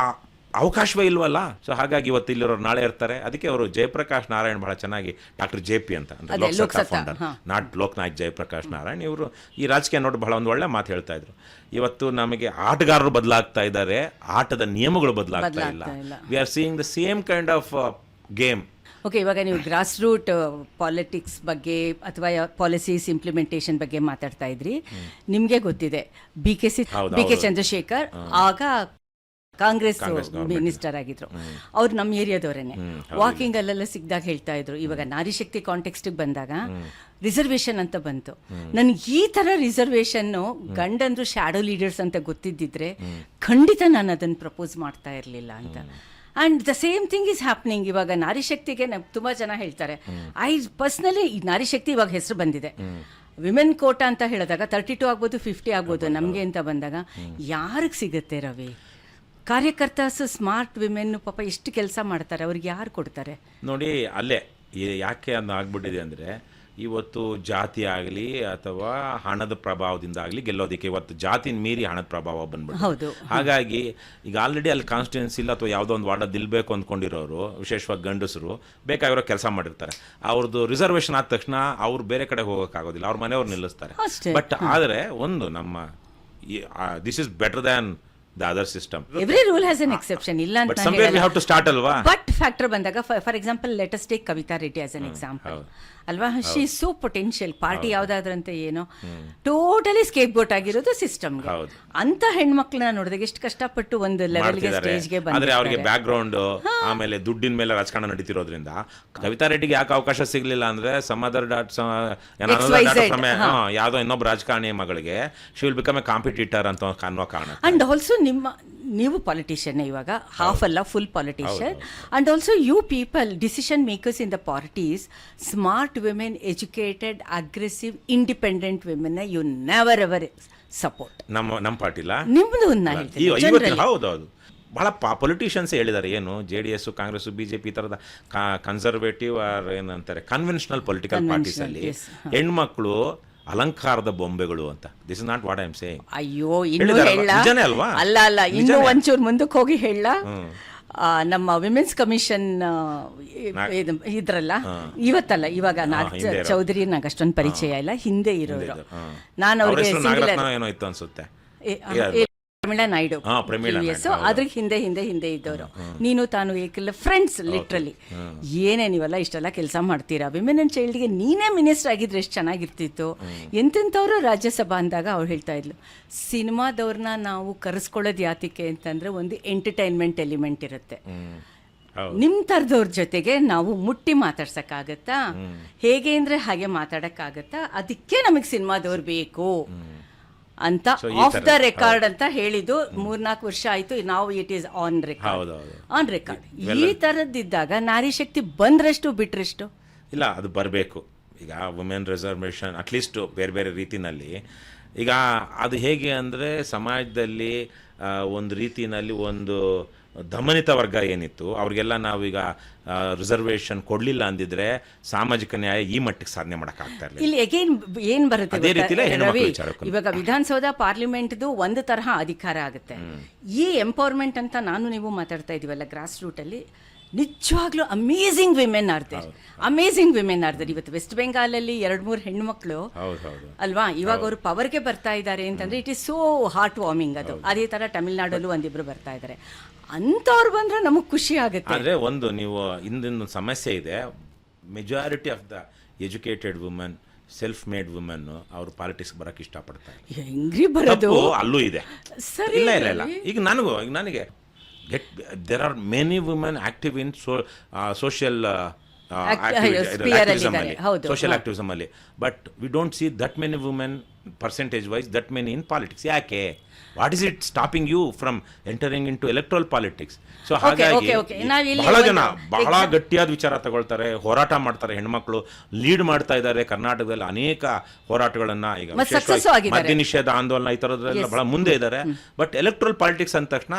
ಅವಕಾಶವೇ ಇಲ್ವಲ್ಲ. ಸೊ ಹಾಗಾಗಿ ಇವತ್ತು ಇಲ್ಲಿರೋರು ನಾಳೆ ಇರ್ತಾರೆ. ಅದಕ್ಕೆ ಅವರು ಜಯಪ್ರಕಾಶ್ ನಾರಾಯಣ್ ಬಹಳ ಚೆನ್ನಾಗಿ ಡಾಕ್ಟರ್ JP ಅಂತ, ಅಂದರೆ ಲೋಕಸತ್ತಾ ಫೌಂಡರ್, ನಾಟ್ ಲೋಕನಾಯಕ್ ಜಯಪ್ರಕಾಶ್ ನಾರಾಯಣ್, ಇವರು ಈ ರಾಜಕೀಯ ನೋಡಿ ಬಹಳ ಒಂದು ಒಳ್ಳೆ ಮಾತು ಹೇಳ್ತಾ ಇದ್ರು. ಇವತ್ತು ನಮಗೆ ಆಟಗಾರರು ಬದಲಾಗ್ತಾ ಇದ್ದಾರೆ, ಆಟದ ನಿಯಮಗಳು ಬದಲಾಗ್ತಾ ಇಲ್ಲ. We are seeing the same kind of game. Okay, ಇವಾಗ ನೀವು ಗ್ರಾಸ್ ರೂಟ್ ಪಾಲಿಟಿಕ್ಸ್ ಬಗ್ಗೆ ಅಥವಾ ಪಾಲಿಸೀಸ್ ಇಂಪ್ಲಿಮೆಂಟೇಷನ್ ಬಗ್ಗೆ ಮಾತಾಡ್ತಾ ಇದ್ರಿ. ನಿಮಗೆ ಗೊತ್ತಿದೆ ಬಿ ಕೆ ಚಂದ್ರಶೇಖರ್ ಆಗ ಕಾಂಗ್ರೆಸ್ ಮಿನಿಸ್ಟರ್ ಆಗಿದ್ರು. ಅವ್ರು ನಮ್ಮ ಏರಿಯಾದವರೇನೆ. ವಾಕಿಂಗ್ ಅಲ್ಲೆಲ್ಲ ಸಿಕ್ಕಿದಾಗ ಹೇಳ್ತಾ ಇದ್ರು, ಇವಾಗ ನಾರಿ ಶಕ್ತಿ ಕಾಂಟೆಕ್ಸ್ಟಿಗೆ ಬಂದಾಗ ರಿಸರ್ವೇಷನ್ ಅಂತ ಬಂತು. ನನ್ಗೆ ಈ ಥರ ರಿಸರ್ವೇಷನ್ನು ಗಂಡಂದ್ರು ಶ್ಯಾಡೋ ಲೀಡರ್ಸ್ ಅಂತ ಗೊತ್ತಿದ್ದಿದ್ರೆ ಖಂಡಿತ ನಾನು ಅದನ್ನು ಪ್ರಪೋಸ್ ಮಾಡ್ತಾ ಇರಲಿಲ್ಲ ಅಂತ. And the same thing is happening. ಇವಾಗ ನಾರಿ ಶಕ್ತಿಗೆ ತುಂಬ ಜನ ಹೇಳ್ತಾರೆ, ಐ ಪರ್ಸ್ನಲಿ ಈ ನಾರಿ ಶಕ್ತಿ ಇವಾಗ ಹೆಸರು ಬಂದಿದೆ, ವಿಮೆನ್ ಕೋಟಾ ಅಂತ ಹೇಳಿದಾಗ 32 ಆಗ್ಬೋದು, 50 ಆಗ್ಬೋದು ನಮಗೆ ಅಂತ ಬಂದಾಗ ಯಾರಿಗೆ ಸಿಗುತ್ತೆ ರವಿ? ಕಾರ್ಯಕರ್ತಾಸು ಸ್ಮಾರ್ಟ್ ವಿಮೆನ್ ಪಾಪ ಎಷ್ಟು ಕೆಲಸ ಮಾಡ್ತಾರೆ, ಅವ್ರಿಗೆ ಯಾರು ಕೊಡ್ತಾರೆ ನೋಡಿ? ಅಲ್ಲೇ ಯಾಕೆ ಅದು ಆಗ್ಬಿಟ್ಟಿದೆ ಅಂದರೆ, ಇವತ್ತು ಜಾತಿ ಆಗಲಿ ಅಥವಾ ಹಣದ ಪ್ರಭಾವದಿಂದ ಆಗಲಿ ಗೆಲ್ಲೋದಕ್ಕೆ ಇವತ್ತು ಜಾತಿನ ಮೀರಿ ಹಣದ ಪ್ರಭಾವ ಬಂದ್ಬಿಟ್ಟು, ಹಾಗಾಗಿ ಈಗ ಆಲ್ರೆಡಿ ಅಲ್ಲಿ ಕಾನ್ಸ್ಟಿಟ್ಯೂನ್ಸಿ ಇಲ್ಲ ಅಥವಾ ಯಾವುದೋ ಒಂದು ವಾರ್ಡಲ್ಲಿ ನಿಲ್ಬೇಕು ಅಂದ್ಕೊಂಡಿರೋರು, ವಿಶೇಷವಾಗಿ ಗಂಡಸರು ಬೇಕಾಗಿರೋ ಕೆಲಸ ಮಾಡಿರ್ತಾರೆ. ಅವ್ರದ್ದು ರಿಸರ್ವೇಷನ್ ಆದ ತಕ್ಷಣ ಅವ್ರು ಬೇರೆ ಕಡೆ ಹೋಗೋಕ್ಕಾಗೋದಿಲ್ಲ, ಅವ್ರ ಮನೆಯವ್ರು ನಿಲ್ಲಿಸ್ತಾರೆ. ಬಟ್ ಆದರೆ ಒಂದು ನಮ್ಮ this is better than the other system. Every rule has an exception, illa anta but somewhere we have to start alva. But factor bandaga, for example, let us take Kavita Reddy as an example. ಅಲ್ವಾ? She is so potential. Party ಯಾವುದಾದ್ರಂತ ಏನೋ totally ಸ್ಕೇಪ್ ಗೋಟ್ ಆಗಿರೋದು ಸಿಸ್ಟಮ್ಗೆ. ಅಂತ ಹೆಣ್ಮಕ್ಳನ್ನ ನೋಡಿದಾಗ ಎಷ್ಟು ಕಷ್ಟಪಟ್ಟು ಒಂದು ಲೆವೆಲ್ಗೆ ಸ್ಟೇಜ್ಗೆ ಬಂದ್ರೆ ಅವ್ರಿಗೆ ಬ್ಯಾಕ್ ಗ್ರೌಂಡ್, ಆಮೇಲೆ ದುಡ್ಡಿನ ಮೇಲೆ ರಾಜಕಾರಣ ನಡೀತಿರೋದ್ರಿಂದ ಕವಿತಾ ರೆಡ್ಡಿಗೆ ಯಾಕೆ ಅವಕಾಶ ಸಿಗ್ಲಿಲ್ಲ ಅಂದ್ರೆ ಸಮದರ್ ಯಾವುದೋ ಇನ್ನೊಬ್ಬ ರಾಜಕಾರಣಿ ಮಗಳಿಗೆ she will become a competitor ಅಂತ ಅನ್ನೋ ಕಾರಣ. ಅಂಡ್ ಆಲ್ಸೋ ನೀವು ಪಾಲಿಟಿಷಿಯನ್, ಇವಾಗ ಹಾಫ್ ಅಲ್ಲ full politician. And also you people decision makers in the parties, smart women, educated, aggressive, independent women you never ever support. ನಮ್ಮ ಪಾರ್ಟಿಲ ನಿಮ್ದು ಹೌದೌದು. ಭಾಳ ಪೊಲಿಟಿಷಿಯನ್ಸ್ ಹೇಳಿದ್ದಾರೆ, ಏನು JDS, ಕಾಂಗ್ರೆಸ್, BJP ಈ ಥರದ ಕನ್ಸರ್ವೇಟಿವ್ ಆರ್ ಏನಂತಾರೆ ಕನ್ವೆನ್ಷನಲ್ ಪೊಲಿಟಿಕಲ್ ಪಾರ್ಟೀಸಲ್ಲಿ ಹೆಣ್ಮಕ್ಳು ಅಲಂಕಾರದ ಬೊಂಬೆಗಳು ಅಂತ. This is not what I am saying. ಅಯ್ಯೋ ಇನ್ನು ಹೇಳ ಅಲ್ವಾ? ಅಲ್ಲ ಇನ್ನು ಒಂಚೂರು ಮುಂದಕ್ಕೆ ಹೋಗಿ ಹೇಳ. ನಮ್ಮ ವಿಮೆನ್ಸ್ ಕಮಿಷನ್ ಇದ್ರಲ್ಲ, ಇವತ್ತಲ್ಲ ಇವಾಗ ನಾಗ್ ಚೌಧರಿ ನಂಗೆ ಅಷ್ಟೊಂದು ಪರಿಚಯ ಇಲ್ಲ, ಹಿಂದೆ ಇರೋರು. ನಾನು ಅವ್ರಿಗೆ ಏನೋ ಇತ್ತು ಅನ್ಸುತ್ತೆ, ಪ್ರಮೀಳಾ ನಾಯ್ಡು, ಅದ್ರ ಹಿಂದೆ ಇದ್ದವರು. ನೀನು ತಾನು ಏಕಿಲ್ಲ ಫ್ರೆಂಡ್ಸ್ ಲಿಟ್ರಲಿ. ಏನೇ ನೀವೆಲ್ಲ ಇಷ್ಟೆಲ್ಲ ಕೆಲಸ ಮಾಡ್ತೀರಾ, ವಿಮೆನ್ ಅಂಡ್ ಚೈಲ್ಡ್ಗೆ ನೀನೇ ಮಿನಿಸ್ಟರ್ ಆಗಿದ್ರೆ ಎಷ್ಟು ಚೆನ್ನಾಗಿರ್ತಿತ್ತು. ಎಂತೆಂಥವ್ರು ರಾಜ್ಯಸಭಾ ಅಂದಾಗ ಅವ್ರು ಹೇಳ್ತಾ ಇದ್ಲು, ಸಿನಿಮಾದವ್ರನ್ನ ನಾವು ಕರೆಸ್ಕೊಳ್ಳೋದು ಯಾತಕ್ಕೆ ಅಂತಂದ್ರೆ ಒಂದು ಎಂಟರ್ಟೈನ್ಮೆಂಟ್ ಎಲಿಮೆಂಟ್ ಇರುತ್ತೆ. ನಿಮ್ ತರದವ್ರ ಜೊತೆಗೆ ನಾವು ಮುಟ್ಟಿ ಮಾತಾಡ್ಸಕ್ಕಾಗತ್ತಾ? ಹೇಗೆ ಅಂದ್ರೆ ಹಾಗೆ ಮಾತಾಡಕ್ಕಾಗತ್ತಾ? ಅದಕ್ಕೆ ನಮಗೆ ಸಿನಿಮಾದವ್ರು ಬೇಕು ಅಂತ ಆಫ್ ದ ರೆಕಾರ್ಡ್ ಅಂತ ಹೇಳಿದ್ದು 3-4 ವರ್ಷ ಆಯ್ತು. ನಾವು ಇಟ್ ಈಸ್ ಆನ್ ರೆಕಾರ್ಡ್. ಈ ತರದ್ದಿದ್ದಾಗ ನಾರಿ ಶಕ್ತಿ ಬಂದ್ರಷ್ಟು ಬಿಟ್ರಷ್ಟು ಇಲ್ಲ, ಅದು ಬರಬೇಕು. ಈಗ ವುಮೆನ್ ರಿಸರ್ವೇಷನ್ ಅಟ್ಲೀಸ್ಟ್ ಬೇರೆ ಬೇರೆ ರೀತಿನಲ್ಲಿ. ಈಗ ಅದು ಹೇಗೆ ಅಂದರೆ ಸಮಾಜದಲ್ಲಿ ಒಂದು ರೀತಿಯಲ್ಲಿ ಒಂದು ದಮನಿತ ವರ್ಗ ಏನಿತ್ತು ಅವ್ರಿಗೆಲ್ಲ ನಾವೀಗ ರಿಸರ್ವೇಷನ್ ಕೊಡಲಿಲ್ಲ ಅಂದಿದ್ರೆ ಸಾಮಾಜಿಕ ನ್ಯಾಯ ಈ ಮಟ್ಟಿಗೆ ಸಾಧನೆ ಮಾಡೋಕ್ಕಾಗ್ತಾ ಇರಲಿಲ್ಲ. ಇಲ್ಲಿ ಅಗೇನ್ ಏನ್ ಬರುತ್ತೆ ರವಿ, ಇವಾಗ ವಿಧಾನಸೌಧ ಪಾರ್ಲಿಮೆಂಟ್ದು ಒಂದು ತರಹ ಅಧಿಕಾರ ಆಗುತ್ತೆ. ಈ ಎಂಪವರ್ಮೆಂಟ್ ಅಂತ ನಾನು ನೀವು ಮಾತಾಡ್ತಾ ಇದೀವಲ್ಲ ಗ್ರಾಸ್ ರೂಟ್ ಅಲ್ಲಿ, ನಿಜವಾಗ್ಲೂ ಅಮೇಝಿಂಗ್ ವಿಮೆನ್ ಆರ್ದೇರ್. ಇವತ್ತು ವೆಸ್ಟ್ ಬೆಂಗಾಲಲ್ಲಿ 2-3 ಹೆಣ್ಮಕ್ಳು ಅಲ್ವಾ ಇವಾಗ ಅವರು ಪವರ್ಗೆ ಬರ್ತಾ ಇದ್ದಾರೆ ಅಂತಂದ್ರೆ it is so heart warming. ಅದು ಅದೇ ತರ ತಮಿಳ್ನಾಡಲ್ಲೂ ಒಂದಿಬ್ರು ಬರ್ತಾ ಇದ್ದಾರೆ. ಅಂಥವ್ರು ಬಂದ್ರೆ ನಮಗೆ ಖುಷಿ ಆಗುತ್ತೆ. ಆದರೆ ಒಂದು ನೀವು ಇಂದಿನ ಸಮಸ್ಯೆ ಇದೆ, majority of the educated women, self made women ಅವರು ಪಾಲಿಟಿಕ್ಸ್ ಬರಕ್ಕೆ ಇಷ್ಟಪಡ್ತಾರೆ. ಹೆಂಗ್ರಿ ಬರೋದು? ಅಲ್ಲೂ ಇದೆ. ಇಲ್ಲ ಈಗ ನನಗೆ there are many women active in social activism ಅಲ್ಲಿ, but we don't see that many women percentage wise that many in politics. ಯಾಕೆ? What is it stopping you from entering into electoral politics? So ಹಾಗಾಗಿ ಬಹಳ ಜನ ಬಹಳ ಗಟ್ಟಿಯಾದ ವಿಚಾರ ತಗೊಳ್ತಾರೆ, ಹೋರಾಟ ಮಾಡ್ತಾರೆ, ಹೆಣ್ಮಕ್ಳು ಲೀಡ್ ಮಾಡ್ತಾ ಇದ್ದಾರೆ ಕರ್ನಾಟಕದಲ್ಲಿ ಅನೇಕ ಹೋರಾಟಗಳನ್ನ. ಈಗ ಮದ್ಯ ನಿಷೇಧ ಆಂದೋಲನ ಈ ಥರದ್ರೆಲ್ಲ ಬಹಳ ಮುಂದೆ ಇದ್ದಾರೆ. ಬಟ್ ಎಲೆಕ್ಟ್ರಲ್ ಪಾಲಿಟಿಕ್ಸ್ ಅಂದ ತಕ್ಷಣ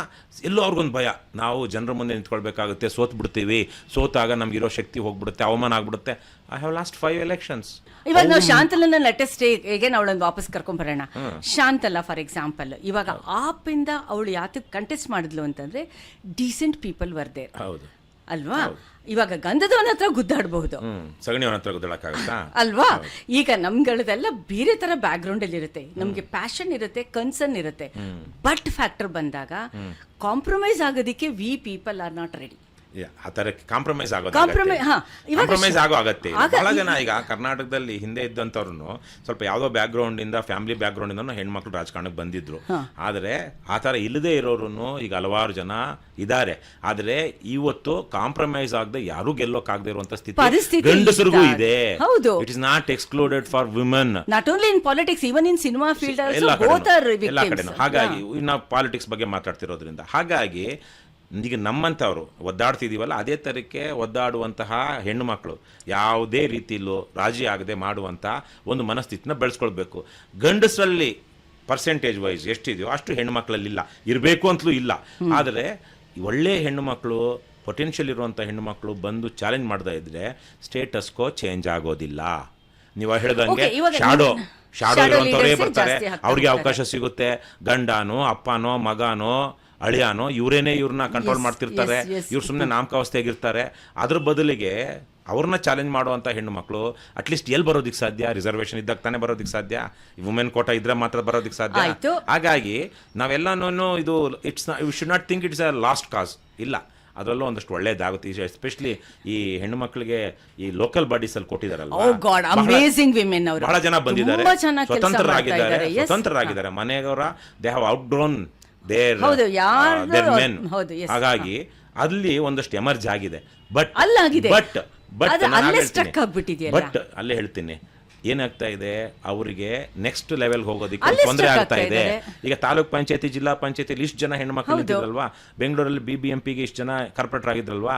ಎಲ್ಲೋ ಅವ್ರಿಗೊಂದು ಭಯ, ನಾವು ಜನರ ಮುಂದೆ ನಿಂತ್ಕೊಳ್ಬೇಕಾಗುತ್ತೆ, ಸೋತ್ ಬಿಡ್ತೀವಿ, ಸೋತಾಗ ನಮ್ಗಿರೋ ಶಕ್ತಿ ಹೋಗ್ಬಿಡುತ್ತೆ, ಅವಮಾನ ಆಗ್ಬಿಡುತ್ತೆ. I have lost 5 elections. ಇವಾಗ ನಾವು ಶಾಂತಲನ್ನ ಲೆಟೆಸ್ಟ್ ಹೇಗೆ ಅವಳನ್ನು ವಾಪಸ್ ಕರ್ಕೊಂಡ್ಬರೋಣ. ಶಾಂತಲ ಫಾರ್ ಎಕ್ಸಾಂಪಲ್, ಇವಾಗ ಆಪಿಂದ ಅವಳು ಯಾತಕ್ಕೆ ಕಂಟೆಸ್ಟ್ ಮಾಡಿದ್ಲು ಅಂತಂದ್ರೆ ಡೀಸೆಂಟ್ ಪೀಪಲ್ ವರ್ ದೇರ್ ಅಲ್ವಾ? ಇವಾಗ ಗಂಧದವನ ಹತ್ರ ಗುದ್ದಾಡಬಹುದು, ಸಗಣಿಯವನ ಹತ್ರ ಗುದ್ದಾಡಕ್ಕಾಗತ್ತಾ ಅಲ್ವಾ? ಈಗ ನಮ್ಗಳದೆಲ್ಲ ಬೇರೆ ತರ ಬ್ಯಾಕ್ ಗ್ರೌಂಡ್ ಅಲ್ಲಿ ಇರುತ್ತೆ, ನಮ್ಗೆ ಪ್ಯಾಷನ್ ಇರುತ್ತೆ, ಕನ್ಸರ್ನ್ ಇರುತ್ತೆ. ಬಟ್ ಫ್ಯಾಕ್ಟರ್ ಬಂದಾಗ ಕಾಂಪ್ರಮೈಸ್ ಆಗೋದಕ್ಕೆ V people are not ready. ಆ ಥರಕ್ಕೆ ಕಾಂಪ್ರಮೈಸ್ ಆಗೋ ಅಗತ್ಯ. ಬಹಳ ಜನ ಈಗ ಕರ್ನಾಟಕದಲ್ಲಿ ಹಿಂದೆ ಇದ್ದಂಥವ್ರು ಸ್ವಲ್ಪ ಯಾವುದೋ ಬ್ಯಾಕ್ಗ್ರೌಂಡಿಂದ, ಫ್ಯಾಮಿಲಿ ಬ್ಯಾಕ್ಗ್ರೌಂಡಿಂದ ಹೆಣ್ಮಕ್ಳು ರಾಜಕಾರಣಕ್ಕೆ ಬಂದಿದ್ರು. ಆದರೆ ಆ ಥರ ಇಲ್ಲದೆ ಇರೋರು ಈಗ ಹಲವಾರು ಜನ ಇದ್ದಾರೆ. ಆದರೆ ಇವತ್ತು ಕಾಂಪ್ರಮೈಸ್ ಆಗದೆ ಯಾರು ಗೆಲ್ಲೋಕ್ಕಾಗದೆ ಇರುವಂತ ಸ್ಥಿತಿ ಗಂಡಸರಿಗೂ ಇದೆ. It is not excluded for women, not only in politics, even in cinema field ಎಲ್ಲ ಕಡೆ. ಹಾಗಾಗಿ ನಾವು ಪಾಲಿಟಿಕ್ಸ್ ಬಗ್ಗೆ ಮಾತಾಡ್ತಿರೋದ್ರಿಂದ ಹಾಗಾಗಿ ಈಗ ನಮ್ಮಂಥವ್ರು ಒದ್ದಾಡ್ತಿದ್ದೀವಲ್ಲ, ಅದೇ ಥರಕ್ಕೆ ಒದ್ದಾಡುವಂತಹ ಹೆಣ್ಣು ಮಕ್ಕಳು ಯಾವುದೇ ರೀತಿಯಲ್ಲೂ ರಾಜಿ ಆಗದೆ ಮಾಡುವಂಥ ಒಂದು ಮನಸ್ಥಿತಿನ ಬೆಳೆಸ್ಕೊಳ್ಬೇಕು. ಗಂಡಸರಲ್ಲಿ ಪರ್ಸೆಂಟೇಜ್ ವೈಸ್ ಎಷ್ಟಿದೆಯೋ ಅಷ್ಟು ಹೆಣ್ಣು ಮಕ್ಕಳಲ್ಲಿ ಇಲ್ಲ, ಇರಬೇಕು ಅಂತಲೂ ಇಲ್ಲ. ಆದರೆ ಒಳ್ಳೆ ಹೆಣ್ಣು ಮಕ್ಕಳು, ಪೊಟೆನ್ಷಿಯಲ್ ಇರುವಂಥ ಹೆಣ್ಣು ಮಕ್ಕಳು ಬಂದು ಚಾಲೆಂಜ್ ಮಾಡ್ತಾ ಇದ್ರೆ ಸ್ಟೇಟಸ್ಕೋ ಚೇಂಜ್ ಆಗೋದಿಲ್ಲ. ನೀವು ಹೇಳ್ದಂಗೆ ಶಾಡೋ ಇರುವಂಥವರೇ ಬರ್ತಾರೆ, ಅವ್ರಿಗೆ ಅವಕಾಶ ಸಿಗುತ್ತೆ. ಗಂಡನೋ ಅಪ್ಪನೋ ಮಗನೋ ಅಳಿಯಾನೋ ಇವರೇನೇ ಇವ್ರನ್ನ ಕಂಟ್ರೋಲ್ ಮಾಡ್ತಿರ್ತಾರೆ, ಇವ್ರು ಸುಮ್ಮನೆ ನಾಮಕಾವಸ್ಥೆಯಾಗಿರ್ತಾರೆ. ಅದ್ರ ಬದಲಿಗೆ ಅವ್ರನ್ನ ಚಾಲೆಂಜ್ ಮಾಡುವಂಥ ಹೆಣ್ಣು ಮಕ್ಕಳು ಅಟ್ಲೀಸ್ಟ್ ಎಲ್ಲಿ ಬರೋದಕ್ಕೆ ಸಾಧ್ಯ? ರಿಸರ್ವೇಷನ್ ಇದ್ದಾಗ ತಾನೇ ಬರೋದಕ್ಕೆ ಸಾಧ್ಯ, ವುಮೆನ್ ಕೋಟಾ ಇದ್ರೆ ಮಾತ್ರ ಬರೋದಕ್ಕೆ ಸಾಧ್ಯ. ಹಾಗಾಗಿ ನಾವೆಲ್ಲನೂ ಇದು we should not think it's a lost cause. ಇಲ್ಲ, ಅದರಲ್ಲೂ ಒಂದಷ್ಟು ಒಳ್ಳೇದಾಗುತ್ತೆ. ಎಸ್ಪೆಷಲಿ ಈ ಹೆಣ್ಣು ಮಕ್ಕಳಿಗೆ ಈ ಲೋಕಲ್ ಬಾಡೀಸ್ ಅಲ್ಲಿ ಕೊಟ್ಟಿದಾರಲ್ಲ, ಬಹಳ ಜನ ಬಂದಿದ್ದಾರೆ, ಸ್ವತಂತ್ರರಾಗಿದ್ದಾರೆ, ಮನೆಯವರ ದೇ ಹ್ಯಾವ್ ಔಟ್ಗ್ರೋನ್ ದೇರ್ ಮೆನ್. ಹಾಗಾಗಿ ಅಲ್ಲಿ ಒಂದಷ್ಟು ಎಮರ್ಜ್ ಆಗಿದೆ. ಬಟ್ ಅಲ್ಲೇ ಹೇಳ್ತೀನಿ, ಏನಾಗ್ತಾ ಇದೆ, ಅವರಿಗೆ ನೆಕ್ಸ್ಟ್ ಲೆವೆಲ್ ಹೋಗೋದಕ್ಕೆ ಅಲ್ಲೇ ತೊಂದರೆ stuck ಆಗ್ತಾ ಆಗ್ತಾ ಇದೆ. ಇದ್ದಾರೆ. ಈಗ ತಾಲೂಕ್ ಪಂಚಾಯತಿ, ಜಿಲ್ಲಾ ಪಂಚಾಯತಿ ಇಷ್ಟು ಜನ ಹೆಣ್ಮಕ್ಳು ಇದ್ರಲ್ವಾ, ಬೆಂಗಳೂರಲ್ಲಿ BBMPಗೆ ಇಷ್ಟು ಜನ ಕಾರ್ಪೊರೇಟರ್ ಆಗಿದ್ರಲ್ವಾ,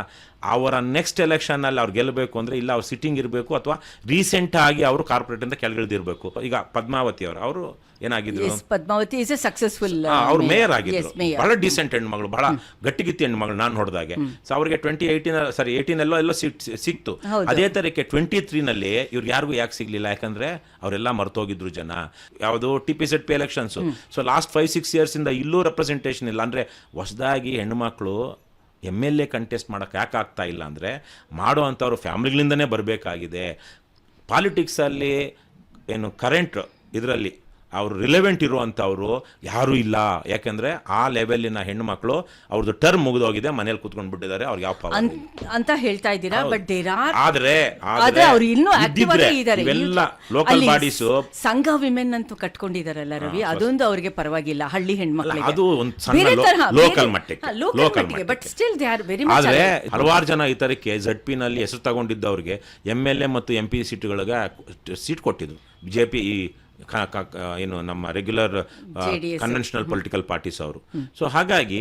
ಅವರ ನೆಕ್ಸ್ಟ್ ಎಲೆಕ್ಷನ್ ಅಲ್ಲಿ ಅವ್ರು ಗೆಲ್ಲಬೇಕು ಅಂದ್ರೆ ಇಲ್ಲ ಅವ್ರು ಸಿಟ್ಟಿಂಗ್ ಇರಬೇಕು ಅಥವಾ ರೀಸೆಂಟ್ ಆಗಿ ಅವರು ಕಾರ್ಪೊರೇಟ್ ಇಂದ ಕೆಳಗಿಳಿದಿರ್ಬೇಕು. ಈಗ ಪದ್ಮಾವತಿ ಅವರು ಏನಾಗಿದ್ರು, ಪದ್ಮಾವತಿ ಇಸ್ ಎ ಸಕ್ಸಸ್ಫುಲ್ ಅವ್ರು ಮೇಯರ್ ಆಗಿದ್ರು, ಬಹಳ ಡೀಸೆಂಟ್ ಹೆಣ್ಮಗಳು, ಬಹಳ ಗಟ್ಟಿಗಿತ್ತಿ ಹೆಣ್ಮಗಳು ನಾನು ನೋಡಿದಾಗೆ. ಸೊ ಅವ್ರಿಗೆ 2018 ಎಲ್ಲೋ ಸಿಕ್ತು. ಅದೇ ತರಕ್ಕೆ 23ನಲ್ಲಿ ಇವ್ರು ಯಾರಿಗೂ ಯಾಕೆ ಸಿಗ್ಲಿಲ್ಲ, ಯಾಕಂದ್ರೆ ಅವರೆಲ್ಲ ಮರ್ತೋಗಿದ್ರು ಜನ. ಯಾವುದು TPZP elections. So last 5-6 years ಇಂದ ಇಲ್ಲೂ ರೆಪ್ರೆಸೆಂಟೇಷನ್ ಇಲ್ಲ. ಅಂದ್ರೆ ಹೊಸದಾಗಿ ಹೆಣ್ಮಕ್ಳು MLA ಕಂಟೆಸ್ಟ್ ಮಾಡೋಕೆ ಯಾಕೆ ಆಗ್ತಾ ಇಲ್ಲ ಅಂದರೆ, ಮಾಡೋ ಅಂಥವ್ರು ಫ್ಯಾಮಿಲಿಗಳಿಂದನೇ ಬರಬೇಕಾಗಿದೆ. ಪಾಲಿಟಿಕ್ಸಲ್ಲಿ ಏನು ಕರೆಂಟ್ ಇದರಲ್ಲಿ ಅವರು ರಿಲೆವೆಂಟ್ ಇರುವಂಥವ್ರು ಯಾರೂ ಇಲ್ಲ. ಯಾಕೆಂದರೆ ಆ ಲೆವೆಲಿನ ಹೆಣ್ಣುಮಕ್ಕಳು ಅವ್ರದ್ದು ಟರ್ಮ್ ಮುಗಿದೋಗಿದೆ, ಮನೇಲಿ ಕೂತ್ಕೊಂಡು ಬಿಟ್ಟಿದ್ದಾರೆ, ಅವ್ರಿಗೆ ಯಾವ ಪವರ್ ಅಂತ ಹೇಳ್ತಾ ಇದ್ದೀರಾ. ಬಟ್ ದೇರ್ ಆರ್ ಆದ್ರೆ ಅವರು ಇನ್ನೂ ಆಕ್ಟಿವ್ ಆಗಿ ಇದ್ದಾರೆ. ಇವೆಲ್ಲ ಲೋಕಲ್ ಬಾಡೀಸ್ ಸಂಘ ವಿಮೆನ್ ಅಂತೂ ಕಟ್ಕೊಂಡಿದಾರಲ್ಲ ರವಿ, ಅದೊಂದು ಅವ್ರಿಗೆ ಪರವಾಗಿಲ್ಲ. ಹಳ್ಳಿ ಹೆಣ್ಮಕ್ಳಿಗೆ ಅದು ಒಂದು ಸಣ್ಣ ಲೋಕಲ್ ಮಟ್ಟಿಗೆ, but still they are very much. ಆದ್ರೆ ಹಲವಾರು ಜನ ಈ ತರಕ್ಕೆ ZP ನಲ್ಲಿ ಹೆಸರು ತಗೊಂಡಿದ್ದವ್ರಿಗೆ MLA ಮತ್ತು MP ಸೀಟ್ಗಳಿಗೆ ಸೀಟ್ ಕೊಟ್ಟಿದ್ರು. JP ಏನು ನಮ್ಮ ರೆಗ್ಯುಲರ್ ಕನ್ವೆನ್ಷನಲ್ ಪೊಲಿಟಿಕಲ್ ಪಾರ್ಟೀಸ್ ಅವರು. ಸೊ ಹಾಗಾಗಿ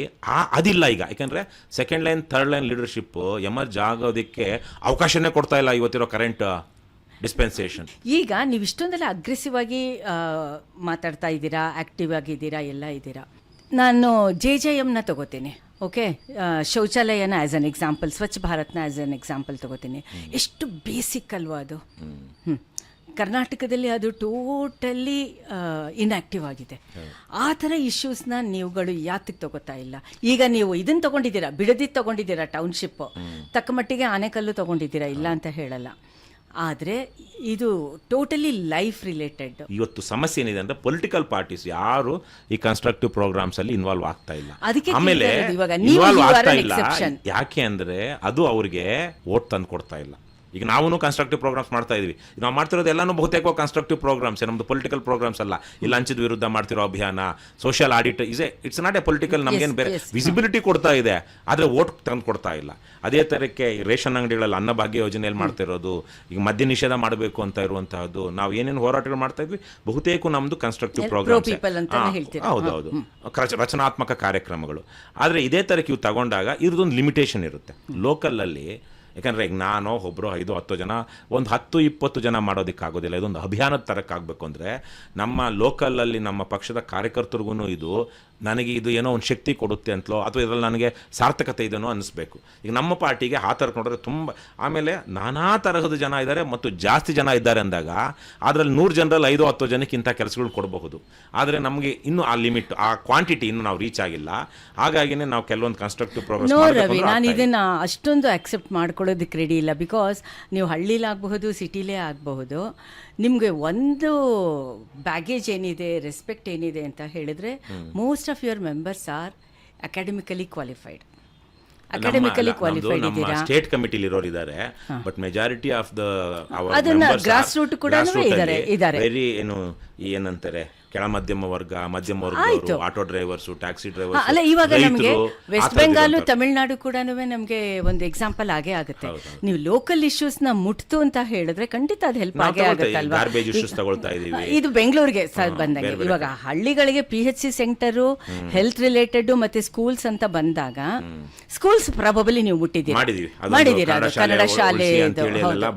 ಅದಿಲ್ಲ ಈಗ. ಯಾಕಂದ್ರೆ second line third line leadership emerge ಆಗೋದಕ್ಕೆ ಅವಕಾಶನೇ ಕೊಡ್ತಾ ಇಲ್ಲ ಇವತ್ತಿರೋ ಕರೆಂಟ್ ಡಿಸ್ಪೆನ್ಸೇಷನ್. ಈಗ ನೀವು ಇಷ್ಟೊಂದೆಲ್ಲ ಅಗ್ರೆಸಿವ್ ಆಗಿ ಮಾತಾಡ್ತಾ ಇದ್ದೀರಾ, ಆಕ್ಟಿವ್ ಆಗಿದ್ದೀರಾ, ಎಲ್ಲ ಇದ್ದೀರಾ. ನಾನು JJMನ ತಗೋತೀನಿ. ಓಕೆ, ಶೌಚಾಲಯನ ಆ್ಯಸ್ ಅನ್ ಎಕ್ಸಾಂಪಲ್, ಸ್ವಚ್ಛ ಭಾರತ್ನ ಆ್ಯಸ್ ಅನ್ ಎಕ್ಸಾಂಪಲ್ ತಗೋತೀನಿ. ಎಷ್ಟು ಬೇಸಿಕ್ ಅಲ್ವಾ ಅದು. ಕರ್ನಾಟಕದಲ್ಲಿ ಅದು ಟೋಟಲಿ ಇನ್ಆಕ್ಟಿವ್ ಆಗಿದೆ. ಆ ಥರ ಇಶ್ಯೂಸ್ನ ನೀವುಗಳು ಯಾತಕ್ಕೆ ತಗೋತಾ ಇಲ್ಲ? ಈಗ ನೀವು ಇದನ್ನು ತಗೊಂಡಿದ್ದೀರಾ, ಬಿಡದಿದ್ದು ತಗೊಂಡಿದ್ದೀರಾ, ಟೌನ್ಶಿಪ್ ತಕ್ಕ ಮಟ್ಟಿಗೆ ಆನೆಕಲ್ಲು ತಗೊಂಡಿದ್ದೀರಾ, ಇಲ್ಲ ಅಂತ ಹೇಳಲ್ಲ. ಆದರೆ ಇದು ಟೋಟಲಿ ಲೈಫ್ ರಿಲೇಟೆಡ್. ಇವತ್ತು ಸಮಸ್ಯೆ ಏನಿದೆ ಅಂದ್ರೆ ಪೊಲಿಟಿಕಲ್ ಪಾರ್ಟೀಸ್ ಯಾರು ಈ ಕನ್ಸ್ಟ್ರಕ್ಟಿವ್ ಪ್ರೋಗ್ರಾಮ್ಸ್ ಅಲ್ಲಿ ಇನ್ವಾಲ್ವ್ ಆಗ್ತಾ ಇಲ್ಲ. ಆಮೇಲೆ ಇನ್ವಾಲ್ವ್ ಆಗ್ತಾ ಇಲ್ಲ ಯಾಕೆ ಅಂದ್ರೆ ಅದು ಅವ್ರಿಗೆ ವೋಟ್ ತಂದು ಕೊಡ್ತಾ ಇಲ್ಲ. ಈಗ ನಾವು ಕನ್ಸ್ಟ್ರಕ್ಟಿವ್ ಪ್ರೋಗ್ರಾಮ್ಸ್ ಮಾಡ್ತಾ ಇದೀವಿ. ನಾವು ಮಾಡ್ತಿರೋದು ಎಲ್ಲಾನು ಬಹುತೇಕ ಕನ್ಸ್ಟ್ರಕ್ಟಿವ್ ಪ್ರೋಗ್ರಾಮ್ಸ್, ನಮ್ದು ಪೊಲಿಟಿಕಲ್ ಪ್ರೋಗ್ರಾಮ್ಸ್ ಅಲ್ಲ. ಈ ಲಂಚದ ವಿರುದ್ಧ ಮಾಡ್ತಿರೋ ಅಭಿಯಾನ, social audit, it's not A political. ನಮ್ಗೇನು ಬೇರೆ ವಿಸಿಬಿಲಿಟಿ ಕೊಡ್ತಾ ಇದೆ, ಆದರೆ ವೋಟ್ ತಂದು ಕೊಡ್ತಾ ಇಲ್ಲ. ಅದೇ ಥರಕ್ಕೆ ರೇಷನ್ ಅಂಗಡಿಗಳಲ್ಲಿ ಅನ್ನಭಾಗ್ಯ ಯೋಜನೆಯಲ್ಲಿ ಮಾಡ್ತಿರೋದು, ಈಗ ಮದ್ಯ ನಿಷೇಧ ಮಾಡಬೇಕು ಅಂತ ಇರುವಂತಹದ್ದು, ನಾವು ಏನೇನು ಹೋರಾಟಗಳು ಮಾಡ್ತಾ ಇದ್ವಿ ಬಹುತೇಕ ನಮ್ದು ಕನ್ಸ್ಟ್ರಕ್ಟಿವ್ ಪ್ರೋಗ್ರಾಮ್ಸ್. ಹೌದೌದು, ರಚನಾತ್ಮಕ ಕಾರ್ಯಕ್ರಮಗಳು. ಆದರೆ ಇದೇ ಥರಕ್ಕೆ ಇವು ತಗೊಂಡಾಗ ಇದ್ರದೊಂದು ಲಿಮಿಟೇಷನ್ ಇರುತ್ತೆ ಲೋಕಲಲ್ಲಿ. ಯಾಕಂದರೆ ಈಗ ನಾನು ಒಬ್ಬರು 5-10 ಜನ, ಒಂದು 10-20 ಜನ ಮಾಡೋದಕ್ಕಾಗೋದಿಲ್ಲ. ಇದೊಂದು ಅಭಿಯಾನದ ಥರಕ್ಕಾಗಬೇಕು ಅಂದರೆ ನಮ್ಮ ಲೋಕಲಲ್ಲಿ ನಮ್ಮ ಪಕ್ಷದ ಕಾರ್ಯಕರ್ತರಿಗೂ ಇದು ನನಗೆ ಇದು ಏನೋ ಒಂದು ಶಕ್ತಿ ಕೊಡುತ್ತೆ ಅಂತಲೋ ಅಥವಾ ಇದರಲ್ಲಿ ನನಗೆ ಸಾರ್ಥಕತೆ ಇದೆನೋ ಅನ್ನಿಸ್ಬೇಕು. ಈಗ ನಮ್ಮ ಪಾರ್ಟಿಗೆ ಆ ಥರ ನೋಡಿದ್ರೆ ತುಂಬ, ಆಮೇಲೆ ನಾನಾ ತರಹದ ಜನ ಇದ್ದಾರೆ ಮತ್ತು ಜಾಸ್ತಿ ಜನ ಇದ್ದಾರೆ ಅಂದಾಗ ಅದರಲ್ಲಿ 100 ಜನರಲ್ಲಿ 5-10 ಜನಕ್ಕೆ ಇಂಥ ಕೆಲಸಗಳು ಕೊಡಬಹುದು. ಆದರೆ ನಮಗೆ ಇನ್ನೂ ಆ ಲಿಮಿಟ್, ಆ ಕ್ವಾಂಟಿಟಿ ಇನ್ನೂ ನಾವು ರೀಚ್ ಆಗಿಲ್ಲ. ಹಾಗಾಗಿನೇ ನಾವು ಕೆಲವೊಂದು ಕನ್ಸ್ಟ್ರಕ್ಟಿವ್ ಪ್ರೋಗ್ರಾಮ್. ರವಿ, ನಾನು ಇದನ್ನು ಅಷ್ಟೊಂದು ಅಕ್ಸೆಪ್ಟ್ ಮಾಡ್ಕೊಳ್ಳೋದಕ್ಕೆ ರೆಡಿ ಇಲ್ಲ. ಬಿಕಾಸ್ ನೀವು ಹಳ್ಳಿಲಾಗಬಹುದು, ಸಿಟಿಲೇ ಆಗಬಹುದು, ನಿಮಗೆ ಒಂದು ಬ್ಯಾಗೇಜ್ ಏನಿದೆ, ರೆಸ್ಪೆಕ್ಟ್ ಏನಿದೆ ಅಂತ ಹೇಳಿದ್ರೆ, most of your members are academically qualified. ಇದ್ದೀರಾ, ಸ್ಟೇಟ್ ಕಮಿಟಿಲಿ ಇರೋರು ಇದ್ದಾರೆ. ಬಟ್ ಮೆಜಾರಿಟಿ ಆಫ್ ದ ಅದನ್ನ ಗ್ರಾಸ್ ರೂಟ್ ಕೂಡ ಇದ್ದಾರೆ. ವೆರಿ ಏನಂತಾರೆ, ಕೆಳ ಮಧ್ಯಮ ವರ್ಗ, ಮಧ್ಯಮ ವರ್ಗ, ಆಟೋ ಡ್ರೈವರ್ಸು, ಟ್ಯಾಕ್ಸಿ ಡ್ರೈವರ್ಸ್. ಅಲ್ಲ, ಇವಾಗ ನಮಗೆ ವೆಸ್ಟ್ ಬೆಂಗಾಲು, ತಮಿಳುನಾಡು ಕೂಡ ನಮಗೆ ಒಂದು ಎಕ್ಸಾಂಪಲ್ ಆಗೇ ಆಗುತ್ತೆ. ನೀವು ಲೋಕಲ್ ಇಶ್ಯೂಸ್ ನ ಮುಟ್ತು ಅಂತ ಹೇಳಿದ್ರೆ ಖಂಡಿತ ಅದು ಹೆಲ್ಪ್ ಆಗೇ ಆಗುತ್ತಲ್ವಾ. ಇದು ಬೆಂಗಳೂರಿಗೆ ಬಂದಂಗೆ ಇವಾಗ ಹಳ್ಳಿಗಳಿಗೆ PHC ಸೆಂಟರು, ಹೆಲ್ತ್ ರಿಲೇಟೆಡ್ ಮತ್ತೆ ಸ್ಕೂಲ್ಸ್ ಅಂತ ಬಂದಾಗ, ಸ್ಕೂಲ್ಸ್ ಪ್ರಾಬಬಲಿ ನೀವು ಮಾಡಿದ್ದೀರಾ. ಕನ್ನಡ ಶಾಲೆ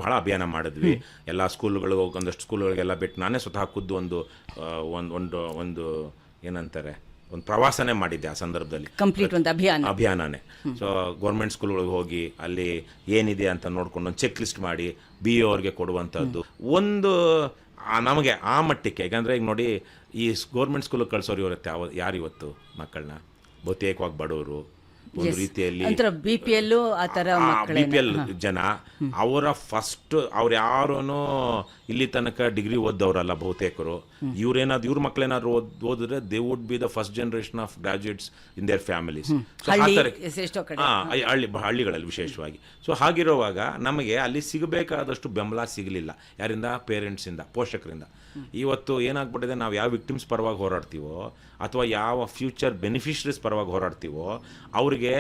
ಬಹಳ ಅಭಿಯಾನ ಮಾಡಿದ್ವಿ. ಎಲ್ಲ ಸ್ಕೂಲ್ಗಳು, ಒಂದಷ್ಟು ಸ್ಕೂಲ್ಗಳಿಗೆಲ್ಲ ಬಿಟ್ಟು ನಾನೇ ಸ್ವತಃ ಖುದ್ದು ಒಂದು ಏನಂತಾರೆ, ಒಂದು ಪ್ರವಾಸನೇ ಮಾಡಿದ್ದೆ ಆ ಸಂದರ್ಭದಲ್ಲಿ. ಕಂಪ್ಲೀಟ್ ಒಂದು ಅಭಿಯಾನನೇ. ಸೊ ಗೌರ್ಮೆಂಟ್ ಸ್ಕೂಲ್ಗಳಿಗೆ ಹೋಗಿ ಅಲ್ಲಿ ಏನಿದೆ ಅಂತ ನೋಡ್ಕೊಂಡು ಒಂದು ಚೆಕ್ ಲಿಸ್ಟ್ ಮಾಡಿ BO ಅವ್ರಿಗೆ ಕೊಡುವಂಥದ್ದು ಒಂದು ನಮಗೆ ಆ ಮಟ್ಟಕ್ಕೆ. ಯಾಕಂದರೆ ಈಗ ನೋಡಿ, ಈ ಗೌರ್ಮೆಂಟ್ ಸ್ಕೂಲಿಗೆ ಕಳ್ಸೋರು ಇವತ್ತು ಯಾರು ಇವತ್ತು ಮಕ್ಕಳನ್ನ ಬಹುತೇಕವಾಗಿ ಬಡವರು, ಒಂದು ರೀತಿಯಲ್ಲಿ BPL ಜನ, ಅವರ ಫಸ್ಟ್ ಅವ್ರು ಯಾರೂ ಇಲ್ಲಿ ತನಕ ಡಿಗ್ರಿ ಓದವ್ರಲ್ಲ ಬಹುತೇಕರು. ಇವ್ರ ಮಕ್ಕಳೇನಾದ್ರು ಓದಿದ್ರೆ they would be the first generation of graduates in their families. ಹಳ್ಳಿಗಳಲ್ಲಿ ವಿಶೇಷವಾಗಿ. ಸೊ ಹಾಗಿರುವಾಗ ನಮಗೆ ಅಲ್ಲಿ ಸಿಗಬೇಕಾದಷ್ಟು ಬೆಂಬಲ ಸಿಗಲಿಲ್ಲ. ಯಾರಿಂದ? ಪೇರೆಂಟ್ಸಿಂದ, ಪೋಷಕರಿಂದ. ಇವತ್ತು ಏನಾಗ್ಬಿಟ್ಟಿದೆ, ನಾವು ಯಾವ ವಿಕ್ಟಿಮ್ಸ್ ಪರವಾಗಿ ಹೋರಾಡ್ತೀವೋ ಅಥವಾ ಯಾವ ಫ್ಯೂಚರ್ ಬೆನಿಫಿಷರೀಸ್ ಪರವಾಗಿ ಹೋರಾಡ್ತೀವೋ ಅವ್ರಿಗೆ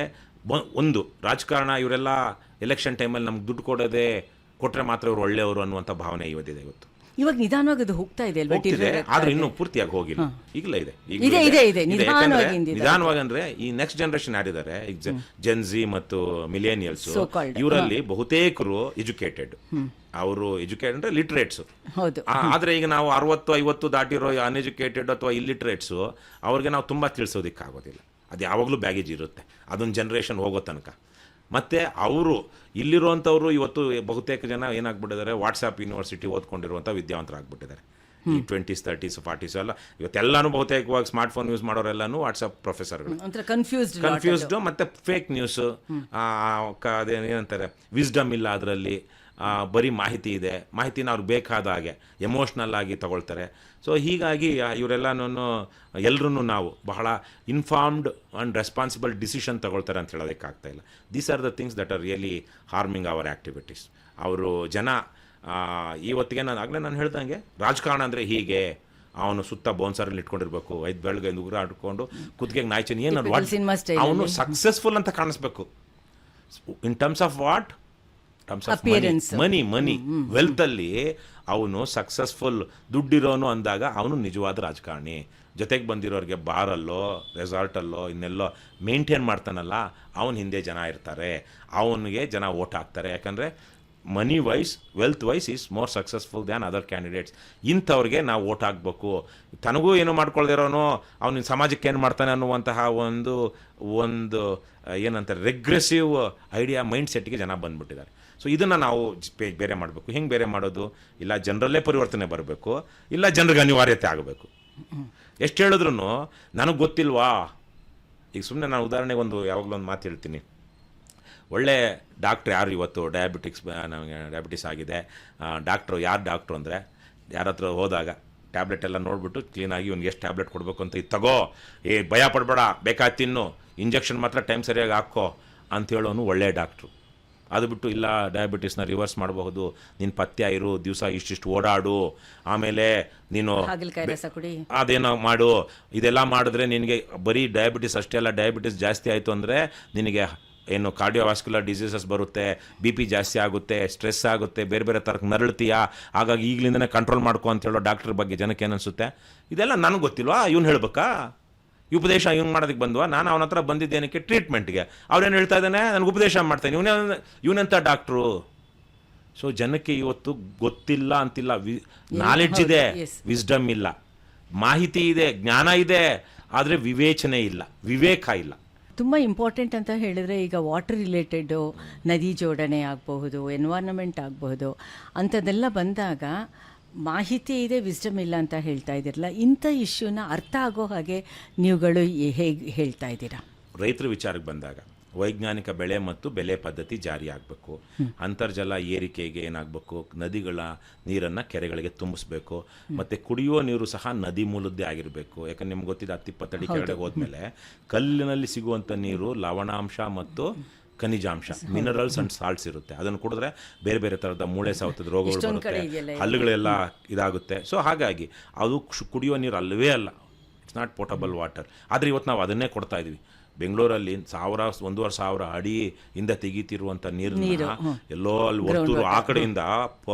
ಒಂದು ರಾಜಕಾರಣ, ಇವರೆಲ್ಲ ಎಲೆಕ್ಷನ್ ಟೈಮಲ್ಲಿ ನಮ್ಗೆ ದುಡ್ಡು ಕೊಟ್ಟರೆ ಮಾತ್ರ ಇವ್ರು ಒಳ್ಳೆಯವರು ಅನ್ನುವಂಥ ಭಾವನೆ ಇವತ್ತಿದೆ ಇವತ್ತು. ಇವಾಗ ನಿಧಾನವಾಗಿ ಅದು ಹೋಗ್ತಾ ಇದೆ ಅಲ್ವಾ? ಹೋಗ್ತಿದೆ, ಆದ್ರೆ ಇನ್ನೂ ಪೂರ್ತಿಯಾಗಿ ಹೋಗಿಲ್ಲ. ಈಗಲೇ ಇದೆ, ಇದೆ, ನಿಧಾನವಾಗಿ ನಿಧಾನವಾಗಿ. ಅಂದ್ರೆ ಈ ನೆಕ್ಸ್ಟ್ ಜನರೇಷನ್ ಯಾರಿದ್ದಾರೆ, ಈಗ ಜೆನ್ಜಿ ಮತ್ತು ಮಿಲೇನಿಯಲ್ಸ್, ಇವರಲ್ಲಿ ಬಹುತೇಕರು ಎಜುಕೇಟೆಡ್. ಅವರು ಎಜುಕೇಟೆಡ್ ಅಂದ್ರೆ ಲಿಟ್ರೇಟ್ಸ್. ಹೌದು. ಆದ್ರೆ ಈಗ ನಾವು 60-50 ದಾಟಿರೋ ಅನ್ಎಜುಕೇಟೆಡ್ ಅಥವಾ ಇಲ್ಲಿಟ್ರೇಟ್ಸ್, ಅವ್ರಿಗೆ ನಾವು ತುಂಬಾ ತಿಳಿಸೋದಿಕ್ಕಾಗೋದಿಲ್ಲ. ಅದು ಯಾವಾಗಲೂ ಬ್ಯಾಗೇಜ್ ಇರುತ್ತೆ ಅದೊಂದು ಜನರೇಷನ್ ಹೋಗೋ ತನಕ. ಮತ್ತು ಅವರು ಇಲ್ಲಿರುವಂಥವ್ರು ಇವತ್ತು ಬಹುತೇಕ ಜನ ಏನಾಗ್ಬಿಟ್ಟಿದ್ದಾರೆ, ವಾಟ್ಸಪ್ ಯೂನಿವರ್ಸಿಟಿ ಓದ್ಕೊಂಡಿರುವಂಥ ವಿದ್ಯಾವಂತರಾಗ್ಬಿಟ್ಟಿದ್ದಾರೆ. ಈ 20s 30s 40s ಎಲ್ಲ ಇವತ್ತೆಲ್ಲಾನು ಬಹುತೇಕವಾಗಿ ಸ್ಮಾರ್ಟ್ಫೋನ್ ಯೂಸ್ ಮಾಡೋರೆಲ್ಲಾನು ವಾಟ್ಸಪ್ ಪ್ರೊಫೆಸರ್ಗಳು. ಕನ್ಫ್ಯೂಸ್ಡ್ ಮತ್ತು ಫೇಕ್ ನ್ಯೂಸ್, ಅದೇನಂತಾರೆ ವಿಸ್ಡಮ್ ಇಲ್ಲ ಅದರಲ್ಲಿ. ಬರೀ ಮಾಹಿತಿ ಇದೆ, ಮಾಹಿತಿನ ಅವ್ರಿಗೆ ಬೇಕಾದ ಹಾಗೆ ಎಮೋಷ್ನಲ್ ಆಗಿ ತಗೊಳ್ತಾರೆ. ಸೊ ಹೀಗಾಗಿ ಎಲ್ಲರೂ ನಾವು ಬಹಳ ಇನ್ಫಾರ್ಮ್ಡ್ ಆ್ಯಂಡ್ ರೆಸ್ಪಾನ್ಸಿಬಲ್ ಡಿಸಿಷನ್ ತಗೊಳ್ತಾರೆ ಅಂತ ಹೇಳೋದಕ್ಕಾಗ್ತಾ ಇಲ್ಲ. These are the things that are really harming our activities. ಅವರು ಜನ ಇವತ್ತಿಗೆ ನಾನು ಹೇಳ್ದಂಗೆ ರಾಜಕಾರಣ ಅಂದರೆ ಹೀಗೆ, ಅವನು ಸುತ್ತ ಬೌನ್ಸರಲ್ಲಿ ಇಟ್ಕೊಂಡಿರ್ಬೇಕು, 5 ಬೆಳಗ್ಗೆ ಉಗುರ ಆಡ್ಕೊಂಡು ಕುತ್ತಿಗೆಗೆ ನಾಯ್ಚನ್ ಏನು ಅವನು ಸಕ್ಸಸ್ಫುಲ್ ಅಂತ ಕಾಣಿಸ್ಬೇಕು. In terms of what? Money wealth ಅಲ್ಲಿ ಅವನು ಸಕ್ಸಸ್ಫುಲ್, ದುಡ್ಡಿರೋನು ಅಂದಾಗ ಅವನು ನಿಜವಾದ ರಾಜಕಾರಣಿ. ಜೊತೆಗೆ ಬಂದಿರೋರಿಗೆ ಬಾರಲ್ಲೋ ರೆಸಾರ್ಟಲ್ಲೋ ಇನ್ನೆಲ್ಲೋ ಮೇಂಟೈನ್ ಮಾಡ್ತಾನಲ್ಲ, ಅವನ ಹಿಂದೆ ಜನ ಇರ್ತಾರೆ, ಅವನಿಗೆ ಜನ ಓಟ್ ಹಾಕ್ತಾರೆ. ಯಾಕಂದರೆ money wise wealth wise is more successful than other candidates. ಇಂಥವ್ರಿಗೆ ನಾವು ಓಟ್ ಹಾಕಬೇಕು. ತನಗೂ ಏನು ಮಾಡ್ಕೊಳ್ದಿರೋನು ಅವನ ಸಮಾಜಕ್ಕೆ ಏನು ಮಾಡ್ತಾನೆ ಅನ್ನುವಂತಹ ಒಂದು ಏನಂತಾರೆ ರೆಗ್ರೆಸಿವ್ ಐಡಿಯಾ ಮೈಂಡ್ ಸೆಟ್ಗೆ ಜನ ಬಂದುಬಿಟ್ಟಿದ್ದಾರೆ. ಸೊ ಇದನ್ನು ನಾವು ಬೇರೆ ಮಾಡಬೇಕು. ಹೆಂಗೆ ಬೇರೆ ಮಾಡೋದು? ಇಲ್ಲ ಜನರಲ್ಲೇ ಪರಿವರ್ತನೆ ಬರಬೇಕು, ಇಲ್ಲ ಜನರಿಗೆ ಅನಿವಾರ್ಯತೆ ಆಗಬೇಕು. ಎಷ್ಟು ಹೇಳಿದ್ರು ನನಗೆ ಗೊತ್ತಿಲ್ವಾ. ಈಗ ಸುಮ್ಮನೆ ನಾನು ಉದಾಹರಣೆಗೆ ಯಾವಾಗಲೂ ಒಂದು ಮಾತು ಹೇಳ್ತೀನಿ. ಒಳ್ಳೆ ಡಾಕ್ಟ್ರ್ ಯಾರು ಇವತ್ತು ನಮಗೆ ಡಯಾಬಿಟಿಸ್ ಆಗಿದೆ, ಡಾಕ್ಟ್ರು ಯಾರು ಡಾಕ್ಟ್ರು ಅಂದರೆ ಯಾರ ಹತ್ರ ಹೋದಾಗ ಟ್ಯಾಬ್ಲೆಟ್ ಎಲ್ಲ ನೋಡಿಬಿಟ್ಟು ಕ್ಲೀನಾಗಿ ಇವ್ನಿಗೆ ಎಷ್ಟು ಟ್ಯಾಬ್ಲೆಟ್ ಕೊಡಬೇಕು ಅಂತ ಇದು ತಗೋ, ಭಯ ಪಡಬೇಡ, ಬೇಕಾದ ತಿನ್ನು, ಇಂಜೆಕ್ಷನ್ ಮಾತ್ರ ಟೈಮ್ ಸರಿಯಾಗಿ ಹಾಕೋ ಅಂತ ಹೇಳೋನು ಒಳ್ಳೆ ಡಾಕ್ಟ್ರು. ಅದು ಬಿಟ್ಟು ಇಲ್ಲ ಡಯಾಬಿಟಿಸ್ನ ರಿವರ್ಸ್ ಮಾಡಬಹುದು, ನೀನು ಪಥ್ಯ ಇರು, ದಿವಸ ಇಷ್ಟಿಷ್ಟು ಓಡಾಡು, ಆಮೇಲೆ ನೀನು ಅದೇನೋ ಮಾಡು, ಇದೆಲ್ಲ ಮಾಡಿದ್ರೆ ನಿನಗೆ ಬರೀ ಡಯಾಬಿಟಿಸ್ ಅಷ್ಟೇ ಅಲ್ಲ, ಡಯಾಬಿಟಿಸ್ ಜಾಸ್ತಿ ಆಯಿತು ಅಂದರೆ ನಿನಗೆ ಏನು ಕಾರ್ಡಿಯೋವಾಸ್ಕ್ಯುಲರ್ ಡಿಸೀಸಸ್ ಬರುತ್ತೆ, BP ಜಾಸ್ತಿ ಆಗುತ್ತೆ, ಸ್ಟ್ರೆಸ್ ಆಗುತ್ತೆ, ಬೇರೆ ಬೇರೆ ಥರಕ್ಕೆ ನರಳ್ತೀಯಾ, ಹಾಗಾಗಿ ಈಗಲಿಂದನೇ ಕಂಟ್ರೋಲ್ ಮಾಡ್ಕೊ ಅಂತ ಹೇಳೋ ಡಾಕ್ಟ್ರ್ ಬಗ್ಗೆ ಜನಕ್ಕೆ ಏನನ್ಸುತ್ತೆ? ಇದೆಲ್ಲ ನನಗೆ ಗೊತ್ತಿಲ್ವಾ, ಇವ್ನು ಹೇಳ್ಬೇಕಾ? ಈ ಉಪದೇಶ ಇವ್ನು ಮಾಡೋದಕ್ಕೆ ಬಂದ್ವಾ? ನಾನು ಅವನ ಹತ್ರ ಬಂದಿದ್ದೇನಕ್ಕೆ ಟ್ರೀಟ್ಮೆಂಟ್ಗೆ. ಅವ್ರೇನು ಹೇಳ್ತಾ ಇದ್ದಾನೆ, ನನಗೆ ಉಪದೇಶ ಮಾಡ್ತಾನೆ, ಇವನೆಂಥ ಡಾಕ್ಟ್ರು. ಸೊ ಜನಕ್ಕೆ ಇವತ್ತು ಗೊತ್ತಿಲ್ಲ ಅಂತಿಲ್ಲ, ನಾಲೆಡ್ಜ್ ಇದೆ, ವಿಸ್ಡಮ್ ಇಲ್ಲ, ಮಾಹಿತಿ ಇದೆ, ಜ್ಞಾನ ಇದೆ, ಆದರೆ ವಿವೇಚನೆ ಇಲ್ಲ, ವಿವೇಕ ಇಲ್ಲ. ತುಂಬ ಇಂಪಾರ್ಟೆಂಟ್ ಅಂತ ಹೇಳಿದರೆ ಈಗ ವಾಟರ್ ರಿಲೇಟೆಡ್ಡು, ನದಿ ಜೋಡಣೆ ಆಗಬಹುದು, ಎನ್ವೈರನ್ಮೆಂಟ್ ಆಗಬಹುದು, ಅಂಥದ್ದೆಲ್ಲ ಬಂದಾಗ ಮಾಹಿತಿ ಇದೆ, ವಿಸ್ಡಮ್ ಇಲ್ಲ ಅಂತ ಹೇಳ್ತಾ ಇದ್ದೀರಲ್ಲ, ಇಂಥ ಇಶ್ಯೂನ ಅರ್ಥ ಆಗೋ ಹಾಗೆ ನೀವುಗಳು ಹೇಗೆ ಹೇಳ್ತಾ ಇದ್ದೀರಾ? ರೈತರ ವಿಚಾರಕ್ಕೆ ಬಂದಾಗ ವೈಜ್ಞಾನಿಕ ಬೆಳೆ ಮತ್ತು ಬೆಲೆ ಪದ್ಧತಿ ಜಾರಿ ಆಗಬೇಕು. ಅಂತರ್ಜಲ ಏರಿಕೆಗೆ ಏನಾಗಬೇಕು, ನದಿಗಳ ನೀರನ್ನು ಕೆರೆಗಳಿಗೆ ತುಂಬಿಸ್ಬೇಕು. ಮತ್ತು ಕುಡಿಯುವ ನೀರು ಸಹ ನದಿ ಮೂಲದ್ದೇ ಆಗಿರಬೇಕು. ಯಾಕಂದ್ರೆ ನಿಮ್ಗೆ ಗೊತ್ತಿದೆ, 10-20 ಅಡಿ ಕೆಳಗೆ ಹೋದ್ಮೇಲೆ ಕಲ್ಲಿನಲ್ಲಿ ಸಿಗುವಂಥ ನೀರು ಲವಣಾಂಶ ಮತ್ತು ಖನಿಜಾಂಶ, ಮಿನರಲ್ಸ್ ಅಂಡ್ ಸಾಲ್ಟ್ಸ್ ಇರುತ್ತೆ. ಅದನ್ನು ಕುಡಿದ್ರೆ ಬೇರೆ ಬೇರೆ ಥರದ ಮೂಳೆ ಸೌತದ ರೋಗಗಳು ಬರುತ್ತೆ, ಹಲ್ಲುಗಳೆಲ್ಲ ಇದಾಗುತ್ತೆ. ಸೊ ಹಾಗಾಗಿ ಅದು ಕುಡಿಯುವ ನೀರು ಅಲ್ಲವೇ ಅಲ್ಲ, ಇಟ್ಸ್ ನಾಟ್ ಪೋರ್ಟಬಲ್ ವಾಟರ್. ಆದರೆ ಇವತ್ತು ನಾವು ಅದನ್ನೇ ಕೊಡ್ತಾ ಇದ್ವಿ. ಬೆಂಗಳೂರಲ್ಲಿ 1,500 ಅಡಿಯಿಂದ ತೆಗೀತಿರುವಂಥ ನೀರನ್ನ ಎಲ್ಲೋ ಅಲ್ಲಿ ವರ್ತೂರು ಆ ಕಡೆಯಿಂದ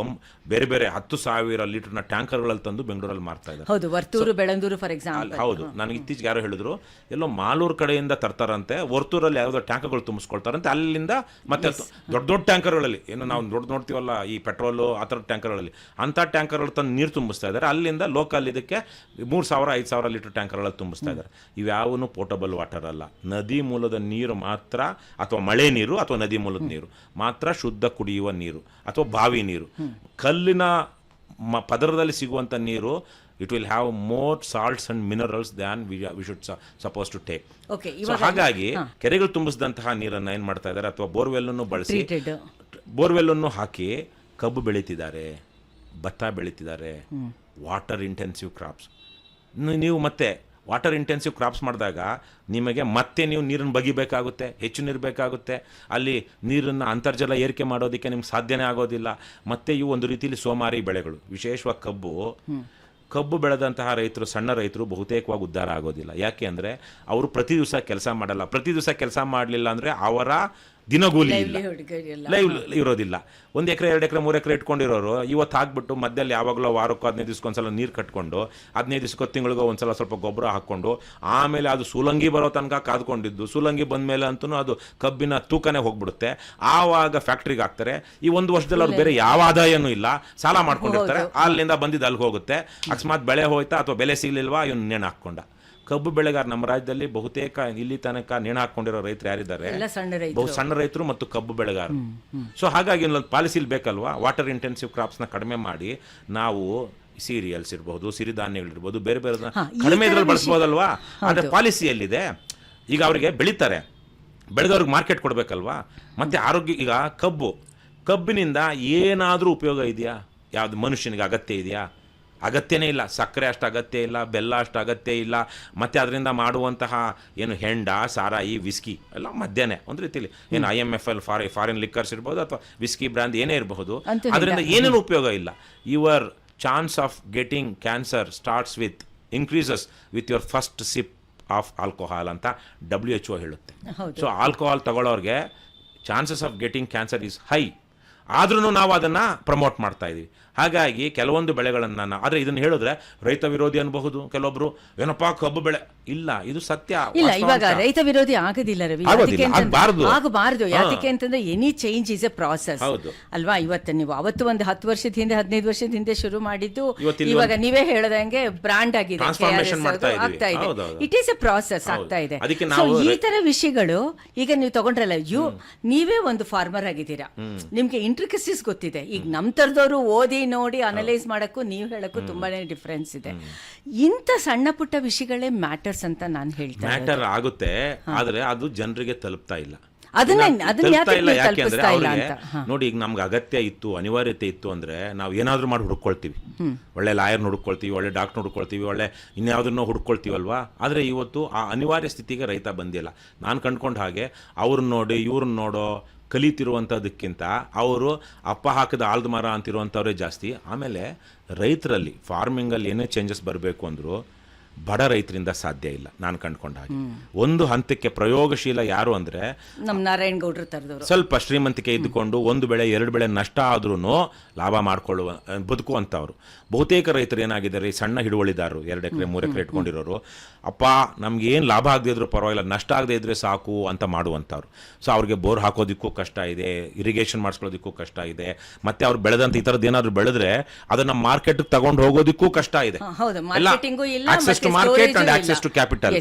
ಬೇರೆ ಬೇರೆ 10,000 ಲೀಟರ್ನ ಟ್ಯಾಂಕರ್ಗಳಲ್ಲಿ ತಂದು ಬೆಂಗಳೂರಲ್ಲಿ ಮಾರ್ತಾ ಇದ್ದಾರೆ. ಹೌದು, ವರ್ತೂರು ಬೆಳಂದೂರು ಫಾರ್ ಎಕ್ಸಾಂಪಲ್. ಹೌದು, ನನಗೆ ಇತ್ತೀಚೆಗೆ ಯಾರೋ ಹೇಳಿದ್ರು, ಎಲ್ಲೋ ಮಾಲೂರು ಕಡೆಯಿಂದ ತರ್ತಾರಂತೆ, ವರ್ತೂರಲ್ಲಿ ಯಾವುದೋ ಟ್ಯಾಂಕರ್ಗಳು ತುಂಬಿಸ್ಕೊಳ್ತಾರಂತೆ. ಅಲ್ಲಿಂದ ಮತ್ತೆ ದೊಡ್ಡ ದೊಡ್ಡ ಟ್ಯಾಂಕರ್ಗಳಲ್ಲಿ, ಏನು ನಾವು ನೋಡ್ತೀವಲ್ಲ ಈ ಪೆಟ್ರೋಲು ಆ ಥರದ ಟ್ಯಾಂಕರ್ಗಳಲ್ಲಿ, ಅಂಥ ಟ್ಯಾಂಕರ್ಗಳು ತಂದು ನೀರು ತುಂಬಿಸ್ತಾ ಇದ್ದಾರೆ. ಅಲ್ಲಿಂದ ಲೋಕಲ್ ಇದಕ್ಕೆ 3,000-5,000 ಲೀಟರ್ ಟ್ಯಾಂಕರ್ಗಳಲ್ಲಿ ತುಂಬಿಸ್ತಾ ಇದ್ದಾರೆ. ಇವ್ಯಾವೂ ಪೋರ್ಟಬಲ್ ವಾಟರ್ ಅಲ್ಲ. ನದಿ ಮೂಲದ ನೀರು ಮಾತ್ರ, ಅಥವಾ ಮಳೆ ನೀರು ಅಥವಾ ನದಿ ಮೂಲದ ನೀರು ಮಾತ್ರ ಶುದ್ಧ ಕುಡಿಯುವ ನೀರು, ಅಥವಾ ಬಾವಿ ನೀರು. ಕಲ್ಲಿನ ಪದರದಲ್ಲಿ ಸಿಗುವಂಥ ನೀರು, it will have more salts and minerals than we should suppose to take. ಹಾಗಾಗಿ ಕೆರೆಗಳು ತುಂಬಿಸಿದಂತಹ ನೀರನ್ನು ಏನು ಮಾಡ್ತಾ ಇದ್ದಾರೆ, ಅಥವಾ ಬೋರ್ವೆಲ್ಲನ್ನು ಬಳಸಿ, ಬೋರ್ವೆಲ್ಲನ್ನು ಹಾಕಿ ಕಬ್ಬು ಬೆಳೀತಿದ್ದಾರೆ, ಭತ್ತ ಬೆಳೀತಿದ್ದಾರೆ, ವಾಟರ್ ಇಂಟೆನ್ಸಿವ್ ಕ್ರಾಪ್ಸ್. ನೀವು ಮತ್ತೆ ವಾಟರ್ ಇಂಟೆನ್ಸಿವ್ ಕ್ರಾಪ್ಸ್ ಮಾಡಿದಾಗ ನಿಮಗೆ ಮತ್ತೆ ನೀವು ನೀರನ್ನು ಬಗಿಬೇಕಾಗುತ್ತೆ, ಹೆಚ್ಚು ನೀರು ಬೇಕಾಗುತ್ತೆ. ಅಲ್ಲಿ ನೀರನ್ನು ಅಂತರ್ಜಲ ಏರಿಕೆ ಮಾಡೋದಕ್ಕೆ ನಿಮ್ಗೆ ಸಾಧ್ಯನೇ ಆಗೋದಿಲ್ಲ. ಮತ್ತು ಇವು ಒಂದು ರೀತಿಯಲ್ಲಿ ಸೋಮಾರಿ ಬೆಳೆಗಳು. ವಿಶೇಷವಾಗಿ ಕಬ್ಬು ಬೆಳೆದಂತಹ ರೈತರು, ಸಣ್ಣ ರೈತರು ಬಹುತೇಕವಾಗಿ ಉದ್ಧಾರ ಆಗೋದಿಲ್ಲ. ಯಾಕೆ ಅಂದರೆ ಅವರು ಪ್ರತಿ ದಿವಸ ಕೆಲಸ ಮಾಡಲ್ಲ. ಪ್ರತಿ ದಿವಸ ಕೆಲಸ ಮಾಡಲಿಲ್ಲ ಅಂದರೆ ಅವರ ದಿನಗೂಲಿ ಇಲ್ಲ, livelihood ಇಲ್ಲ. ಲೈವ್ ಇರೋದಿಲ್ಲ. 1 ಎಕರೆ 2 ಎಕರೆ 3 ಎಕರೆ ಇಟ್ಕೊಂಡಿರೋರು ಇವತ್ತು ಹಾಕ್ಬಿಟ್ಟು ಮಧ್ಯದಲ್ಲಿ ಯಾವಾಗಲೋ ವಾರಕ್ಕೂ 15 ದಿವಸಕ್ಕೊಂದ್ಸಲ ನೀರು ಕಟ್ಕೊಂಡು 15 ದಿವಸಕ್ಕೋ ತಿಂಗಳಿಗೋ ಒಂದ್ಸಲ ಸ್ವಲ್ಪ ಗೊಬ್ಬರ ಹಾಕ್ಕೊಂಡು ಆಮೇಲೆ ಅದು ಸೂಲಂಗಿ ಬರೋ ತನಕ ಕಾದ್ಕೊಂಡಿದ್ದು, ಸೂಲಂಗಿ ಬಂದಮೇಲೆ ಅಂತೂ ಅದು ಕಬ್ಬಿನ ತೂಕನೇ ಹೋಗ್ಬಿಡುತ್ತೆ. ಆವಾಗ ಫ್ಯಾಕ್ಟ್ರಿಗೆ ಹಾಕ್ತಾರೆ. ಈ 1 ವರ್ಷದಲ್ಲಿ ಅವ್ರು ಬೇರೆ ಯಾವ ಆದಾಯನೂ ಇಲ್ಲ, ಸಾಲ ಮಾಡ್ಕೊಂಡಿರ್ತಾರೆ. ಅಲ್ಲಿಂದ ಬಂದಿದ್ದು ಅಲ್ಲಿಗೆ ಹೋಗುತ್ತೆ. ಅಕಸ್ಮಾತ್ ಬೆಳೆ ಹೋಯ್ತಾ ಅಥವಾ ಬೆಲೆ ಸಿಗ್ಲಿಲ್ವಾ, ಇವನು ನೇಣು ಹಾಕ್ಕೊಂಡ. ಕಬ್ಬು ಬೆಳೆಗಾರ ನಮ್ಮ ರಾಜ್ಯದಲ್ಲಿ ಬಹುತೇಕ ಇಲ್ಲಿ ತನಕ ನೇಣು ಹಾಕೊಂಡಿರೋ ರೈತರು ಯಾರಿದ್ದಾರೆ? ಬಹು ಸಣ್ಣ ರೈತರು ಮತ್ತು ಕಬ್ಬು ಬೆಳೆಗಾರರು. ಸೊ ಹಾಗಾಗಿ ಒಂದು ಪಾಲಿಸಿಲಿ ಬೇಕಲ್ವಾ, ವಾಟರ್ ಇಂಟೆನ್ಸಿವ್ ಕ್ರಾಪ್ಸ್ನ ಕಡಿಮೆ ಮಾಡಿ ನಾವು ಸೀರಿಯಲ್ಸ್ ಇರ್ಬೋದು, ಸಿರಿಧಾನ್ಯಗಳಿರ್ಬೋದು, ಬೇರೆ ಬೇರೆ ಕಡಿಮೆ ಇದ್ರಲ್ಲಿ ಬಳಸ್ಬೋದಲ್ವಾ. ಆದರೆ ಪಾಲಿಸಿಯಲ್ಲಿದೆ. ಈಗ ಅವರಿಗೆ ಬೆಳೀತಾರೆ, ಬೆಳೆದವ್ರಿಗೆ ಮಾರ್ಕೆಟ್ ಕೊಡಬೇಕಲ್ವಾ. ಮತ್ತೆ ಆರೋಗ್ಯ, ಈಗ ಕಬ್ಬಿನಿಂದ ಏನಾದರೂ ಉಪಯೋಗ ಇದೆಯಾ? ಯಾವುದು ಮನುಷ್ಯನಿಗೆ ಅಗತ್ಯ ಇದೆಯಾ? ಅಗತ್ಯನೇ ಇಲ್ಲ. ಸಕ್ಕರೆ ಅಷ್ಟು ಅಗತ್ಯ ಇಲ್ಲ, ಬೆಲ್ಲ ಅಷ್ಟು ಅಗತ್ಯ ಇಲ್ಲ. ಮತ್ತು ಅದರಿಂದ ಮಾಡುವಂತಹ ಏನು ಹೆಂಡ, ಸಾರಾಯಿ, ವಿಸ್ಕಿ ಎಲ್ಲ ಮಧ್ಯಾಹ್ನ ಒಂದು ರೀತಿಯಲ್ಲಿ ಏನು IMFL ಫಾರಿನ್ ಲಿಕ್ಕರ್ಸ್ ಇರ್ಬೋದು ಅಥವಾ ವಿಸ್ಕಿ ಬ್ರ್ಯಾಂಡ್ ಏನೇ ಇರಬಹುದು, ಅದರಿಂದ ಏನೇನು ಉಪಯೋಗ ಇಲ್ಲ. Your chance of getting cancer starts with increases with your first sip of alcohol ಅಂತ WHO ಹೇಳುತ್ತೆ. ಸೊ ಆಲ್ಕೋಹಾಲ್ ತಗೊಳ್ಳೋರಿಗೆ chances of getting cancer is high. ಆದ್ರೂ ನಾವು ಅದನ್ನು ಪ್ರಮೋಟ್ ಮಾಡ್ತಾ ಇದ್ದೀವಿ. ಹಾಗಾಗಿ ಕೆಲವೊಂದು ಬೆಳೆಗಳನ್ನು, ಆದರೆ ಇದನ್ನು ಹೇಳಿದ್ರೆ ರೈತ ವಿರೋಧಿ ಅನ್ಬಹುದು ಕೆಲವೊಬ್ರು, ಏನಪ್ಪಾ ಕಬ್ಬು ಬೆಳೆ ಇಲ್ಲ, ಇದು ಸತ್ಯ ಇಲ್ಲ. ಇವಾಗ ರೈತ ವಿರೋಧಿ ಆಗೋದಿಲ್ಲ ರವಿ, ಆಗಬಾರದು. ಯಾಕೆ ಅಂತಂದ್ರೆ any change is A process ಅಲ್ವಾ. ಇವತ್ತು ನೀವು ಅವತ್ತು ಒಂದು 10 ವರ್ಷದ ಹಿಂದೆ 15 ವರ್ಷದ ಹಿಂದೆ ಶುರು ಮಾಡಿದ್ದು ಇವಾಗ ನೀವೇ ಹೇಳದಂಗೆ ಬ್ರಾಂಡ್ ಆಗಿದೆ, ಆಗ್ತಾ ಇದೆ. ಇಟ್ ಈಸ್ ಎ ಪ್ರಾಸೆಸ್, ಆಗ್ತಾ ಇದೆ. ಈ ತರ ವಿಷಯಗಳು ಈಗ ನೀವು ತಗೊಂಡ್ರಲ್ಲ, ನೀವೇ ಒಂದು ಫಾರ್ಮರ್ ಆಗಿದ್ದೀರಾ, ನಿಮ್ಗೆ ಇಂಟ್ರಿಕಸಿಸ್ ಗೊತ್ತಿದೆ. ಈಗ ನಮ್ ತರದವರು ಓದಿ ನೋಡಿ ಅನಲೈಸ್ ಮಾಡಕ್ಕೂ ನೀವು ಹೇಳಕ್ಕೂ ತುಂಬಾನೇ ಡಿಫ್ರೆನ್ಸ್ ಇದೆ. ಇಂಥ ಸಣ್ಣ ಪುಟ್ಟ ವಿಷಯಗಳೇ ಮ್ಯಾಟರ್ಸ್ ಅಂತ ನಾನು ಹೇಳ್ತೇನೆ. ಮ್ಯಾಟರ್ ಆಗುತ್ತೆ, ಆದ್ರೆ ಅದು ಜನರಿಗೆ ತಲುಪ್ತಾ ಇಲ್ಲ. ಯಾಕೆಂದ್ರೆ ನೋಡಿ, ಈಗ ನಮ್ಗೆ ಅಗತ್ಯ ಇತ್ತು, ಅನಿವಾರ್ಯತೆ ಇತ್ತು ಅಂದ್ರೆ ನಾವು ಏನಾದ್ರೂ ಮಾಡಿ ಹುಡುಕೊಳ್ತೀವಿ. ಒಳ್ಳೆ ಲಾಯರ್ ಹುಡುಕೊಳ್ತೀವಿ, ಒಳ್ಳೆ ಡಾಕ್ಟರ್ ಹುಡುಕೊಳ್ತೀವಿ, ಒಳ್ಳೆ ಇನ್ಯಾವುದನ್ನೋ ಹುಡುಕೊಳ್ತೀವಲ್ವಾ. ಆದ್ರೆ ಇವತ್ತು ಆ ಅನಿವಾರ್ಯ ಸ್ಥಿತಿಗೆ ರೈತ ಬಂದಿಲ್ಲ. ನಾನು ಕಂಡ್ಕೊಂಡ ಹಾಗೆ ಅವ್ರನ್ನ ನೋಡಿ ಇವ್ರನ್ನ ನೋಡೋ ಕಲಿತಿರುವಂಥದ್ದಕ್ಕಿಂತ ಅವರು ಅಪ್ಪ ಹಾಕಿದ ಆಲ್ದ ಮರ ಅಂತಿರುವಂಥವ್ರೇ ಜಾಸ್ತಿ. ಆಮೇಲೆ ರೈತರಲ್ಲಿ ಫಾರ್ಮಿಂಗಲ್ಲಿ ಏನೇ ಚೇಂಜಸ್ ಬರಬೇಕು ಅಂದರೂ ಬಡ ರೈತರಿಂದ ಸಾಧ್ಯ ಇಲ್ಲ. ನಾನು ಕಂಡ್ಕೊಂಡ ಹಾಗೆ ಒಂದು ಹಂತಕ್ಕೆ ಪ್ರಯೋಗಶೀಲ ಯಾರು ಅಂದ್ರೆ ನಮ್ಮ ನಾರಾಯಣ್ ಗೌಡ್ರು ತರದವರು, ಸ್ವಲ್ಪ ಶ್ರೀಮಂತಿಕೆ ಇದ್ದುಕೊಂಡು 1 ಬೆಳೆ 2 ಬೆಳೆ ನಷ್ಟ ಆದ್ರೂ ಲಾಭ ಮಾಡ್ಕೊಳ್ಳುವ ಬದುಕುವಂಥವ್ರು. ಬಹುತೇಕ ರೈತರು ಏನಾಗಿದ್ದಾರೆ, ಸಣ್ಣ ಹಿಡುವಳಿದಾರರು 2 ಎಕರೆ 3 ಎಕರೆ ಇಟ್ಕೊಂಡಿರೋರು, ಅಪ್ಪ ನಮ್ಗೆ ಏನು ಲಾಭ ಆಗದೆ ಇದ್ರೂ ಪರವಾಗಿಲ್ಲ, ನಷ್ಟ ಆಗದೆ ಇದ್ರೆ ಸಾಕು ಅಂತ ಮಾಡುವಂಥವ್ರು. ಸೊ ಅವ್ರಿಗೆ ಬೋರ್ ಹಾಕೋದಕ್ಕೂ ಕಷ್ಟ ಇದೆ, ಇರಿಗೇಷನ್ ಮಾಡಿಸ್ಕೊಳ್ಳೋದಕ್ಕೂ ಕಷ್ಟ ಇದೆ. ಮತ್ತೆ ಅವ್ರು ಬೆಳೆದಂತ ಈ ಥರದ್ದು ಏನಾದ್ರು ಬೆಳೆದ್ರೆ ಅದನ್ನ ಮಾರ್ಕೆಟ್ಗೆ ತಗೊಂಡು ಹೋಗೋದಕ್ಕೂ ಕಷ್ಟ ಇದೆ. Access to market and access to capital,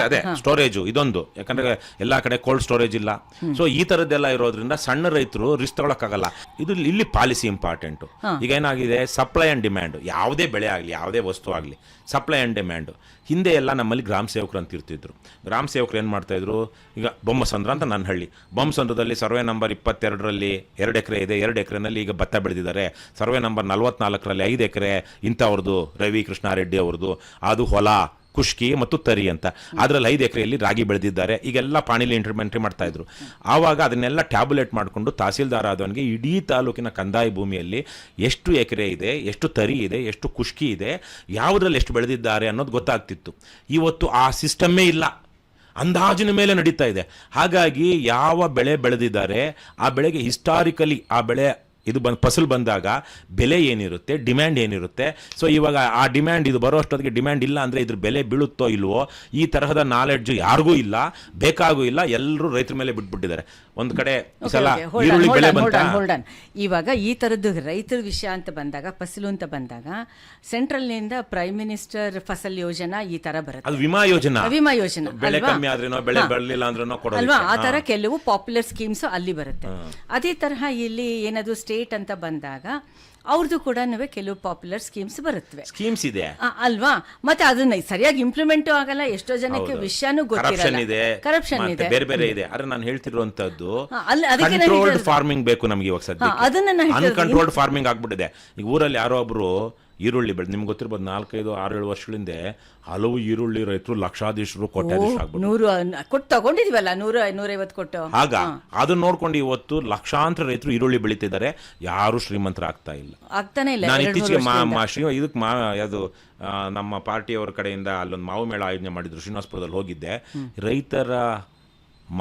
ಅದೇ ಸ್ಟೋರೇಜು ಇದೊಂದು. ಯಾಕಂದ್ರೆ ಎಲ್ಲಾ ಕಡೆ ಕೋಲ್ಡ್ ಸ್ಟೋರೇಜ್ ಇಲ್ಲ. ಸೊ ಈ ತರದ್ದೆಲ್ಲ ಇರೋದ್ರಿಂದ ಸಣ್ಣ ರೈತರು ರಿಸ್ಕ್ ತಗೊಳಕ್ಕಾಗಲ್ಲ. ಇದು ಇಲ್ಲಿ ಪಾಲಿಸಿ ಇಂಪಾರ್ಟೆಂಟ್. ಈಗ ಏನಾಗಿದೆ, ಸಪ್ಲೈ ಅಂಡ್ ಡಿಮ್ಯಾಂಡ್, ಯಾವುದೇ ಬೆಳೆ ಆಗಲಿ ಯಾವುದೇ ವಸ್ತು ಆಗಲಿ, ಸಪ್ಲೈ ಅಂಡ್ ಡಿಮ್ಯಾಂಡ್. ಹಿಂದೆ ಎಲ್ಲ ನಮ್ಮಲ್ಲಿ ಗ್ರಾಮ ಸೇವಕರು ಅಂತ ಇರ್ತಿದ್ರು. ಗ್ರಾಮ ಸೇವಕರು ಏನು ಮಾಡ್ತಾ ಇದ್ರು, ಈಗ ಬೊಮ್ಮಸಂದ್ರ ಅಂತ ನನ್ನ ಹಳ್ಳಿ, ಬೊಮ್ಮಸಂದ್ರದಲ್ಲಿ ಸರ್ವೆ ನಂಬರ್ 22ರಲ್ಲಿ 2 ಎಕರೆ ಇದೆ, 2 ಎಕರೆನಲ್ಲಿ ಈಗ ಭತ್ತ ಬೆಳೆದಿದ್ದಾರೆ. ಸರ್ವೆ ನಂಬರ್ 44ರಲ್ಲಿ 5 ಎಕರೆ ಇಂಥವ್ರದ್ದು, ರವಿ ಕೃಷ್ಣಾರೆಡ್ಡಿ ಅವ್ರದ್ದು, ಅದು ಹೊಲ ಕುಷ್ಕಿ ಮತ್ತು ತರಿ ಅಂತ. ಅದರಲ್ಲಿ 5 ಎಕರೆಯಲ್ಲಿ ರಾಗಿ ಬೆಳೆದಿದ್ದಾರೆ. ಈಗೆಲ್ಲ ಪಾಣಿಲಿ ಎಂಟ್ರಿ ಮಾಡ್ತಾ ಇದ್ರು. ಆವಾಗ ಅದನ್ನೆಲ್ಲ ಟ್ಯಾಬ್ಯುಲೇಟ್ ಮಾಡಿಕೊಂಡು ತಹಸೀಲ್ದಾರ್ ಆದವನಿಗೆ ಇಡೀ ತಾಲೂಕಿನ ಕಂದಾಯ ಭೂಮಿಯಲ್ಲಿ ಎಷ್ಟು ಎಕರೆ ಇದೆ, ಎಷ್ಟು ತರಿ ಇದೆ, ಎಷ್ಟು ಕುಷ್ಕಿ ಇದೆ, ಯಾವುದ್ರಲ್ಲಿ ಎಷ್ಟು ಬೆಳೆದಿದ್ದಾರೆ ಅನ್ನೋದು ಗೊತ್ತಾಗ್ತಿತ್ತು. ಇವತ್ತು ಆ ಸಿಸ್ಟಮ್ಮೇ ಇಲ್ಲ, ಅಂದಾಜಿನ ಮೇಲೆ ನಡೀತಾ ಇದೆ. ಹಾಗಾಗಿ ಯಾವ ಬೆಳೆ ಬೆಳೆದಿದ್ದಾರೆ ಆ ಬೆಳೆಗೆ ಹಿಸ್ಟಾರಿಕಲಿ ಆ ಬೆಳೆ ಇದು ಫಸಲು ಬಂದಾಗ ಬೆಲೆ ಏನಿರುತ್ತೆ, ಡಿಮ್ಯಾಂಡ್ ಏನಿರುತ್ತೆ. ಸೊ ಇವಾಗ ಆ ಡಿಮ್ಯಾಂಡ್ ಇದು ಬರೋ ಅಷ್ಟೊತ್ತಿಗೆ ಡಿಮ್ಯಾಂಡ್ ಇಲ್ಲ ಅಂದರೆ ಇದ್ರ ಬೆಲೆ ಬೀಳುತ್ತೋ ಇಲ್ವೋ ಈ ತರಹದ ನಾಲೆಡ್ಜ್ ಯಾರಿಗೂ ಇಲ್ಲ, ಬೇಕಾಗೂ ಇಲ್ಲ. ಎಲ್ಲರೂ ರೈತರ ಮೇಲೆ ಬಿಟ್ಬಿಟ್ಟಿದ್ದಾರೆ. ಒಂದು ಕಡೆ ಈರುಳ್ಳಿ ಬೆಲೆ ಇವಾಗ ಈ ತರದ್ದು ರೈತರ ವಿಷಯ ಅಂತ ಬಂದಾಗ, ಫಸಲು ಅಂತ ಬಂದಾಗ, ಸೆಂಟ್ರಲ್ನಿಂದ ಪ್ರೈಮ್ ಮಿನಿಸ್ಟರ್ ಫಸಲ್ ಯೋಜನಾ ಈ ತರ ಬರುತ್ತೆ. ಅದು ವಿಮಾ ಯೋಜನಾ ಬೆಳೆ ಕಮ್ಮಿ ಆದ್ರೇನೋ ಬೆಳೆ ಬೆಳಲಿಲ್ಲ ಅಂದ್ರೂ ಅಲ್ವಾ. ಆ ತರ ಕೆಲವು ಪಾಪ್ಯುಲರ್ ಸ್ಕೀಮ್ಸ್ ಅಲ್ಲಿ ಬರುತ್ತೆ. ಅದೇ ತರಹ ಇಲ್ಲಿ ಏನಾದ್ರು ಸ್ಟೇಟ್ ಅಂತ ಬಂದಾಗ ಅವ್ರದ್ದು ಕೂಡ ಕೆಲವು ಪಾಪ್ಯುಲರ್ ಸ್ಕೀಮ್ಸ್ ಬರುತ್ತವೆ, ಸ್ಕೀಮ್ಸ್ ಇದೆ ಅಲ್ವಾ. ಮತ್ತೆ ಅದನ್ನ ಸರಿಯಾಗಿ ಇಂಪ್ಲಿಮೆಂಟ್ ಆಗಲ್ಲ, ಎಷ್ಟೋ ಜನಕ್ಕೆ ವಿಷಯನೂ ಗೊತ್ತಿರಲ್ಲ, ಕರಪ್ಷನ್ ಇದೆ, ಬೇರೆ ಬೇರೆ ಇದೆ. ಆದ್ರೆ ನಾನು ಹೇಳ್ತಿರುವಂತದ್ದು ಕಂಟ್ರೋಲ್ಡ್ ಫಾರ್ಮಿಂಗ್ ಬೇಕು ನಮ್ಗೆ ಇವಾಗ ಸದ್ಯ. ಅನ್ಕಂಟ್ರೋಲ್ಡ್ ಫಾರ್ಮಿಂಗ್ ಆಗ್ಬಿಟ್ಟಿದೆ. ಈಗ ಊರಲ್ಲಿ ಯಾರೋ ಒಬ್ರು ಈರುಳ್ಳಿ ಬೆಳೆ, ನಿಮ್ಗೆ ಗೊತ್ತಿರ್ಬೋದು, 4, 5, 6, 7 ವರ್ಷಗಳಿಂದ ಹಲವು ಈರುಳ್ಳಿ ರೈತರು ಲಕ್ಷಾಧೀಶರು ಕೊಟ್ಟು ತಗೊಂಡಿದೀವಲ್ಲ, 100-150 ಕೊಟ್ಟು. ಆಗ ಅದನ್ನ ನೋಡ್ಕೊಂಡು ಇವತ್ತು ಲಕ್ಷಾಂತರ ರೈತರು ಈರುಳ್ಳಿ ಬೆಳೀತಿದ್ದಾರೆ, ಯಾರು ಶ್ರೀಮಂತರ ಆಗ್ತಾನೆ ಇಲ್ಲ. ನಾನು ಇತ್ತೀಚೆಗೆ ಇದಕ್ಕೆ ಅದು ನಮ್ಮ ಪಾರ್ಟಿಯವರ ಕಡೆಯಿಂದ ಅಲ್ಲೊಂದು ಮಾವು ಮೇಳ ಆಯೋಜನೆ ಮಾಡಿದ್ರು, ಶ್ರೀನಿವಾಸಪುರದಲ್ಲಿ ಹೋಗಿದ್ದೆ. ರೈತರ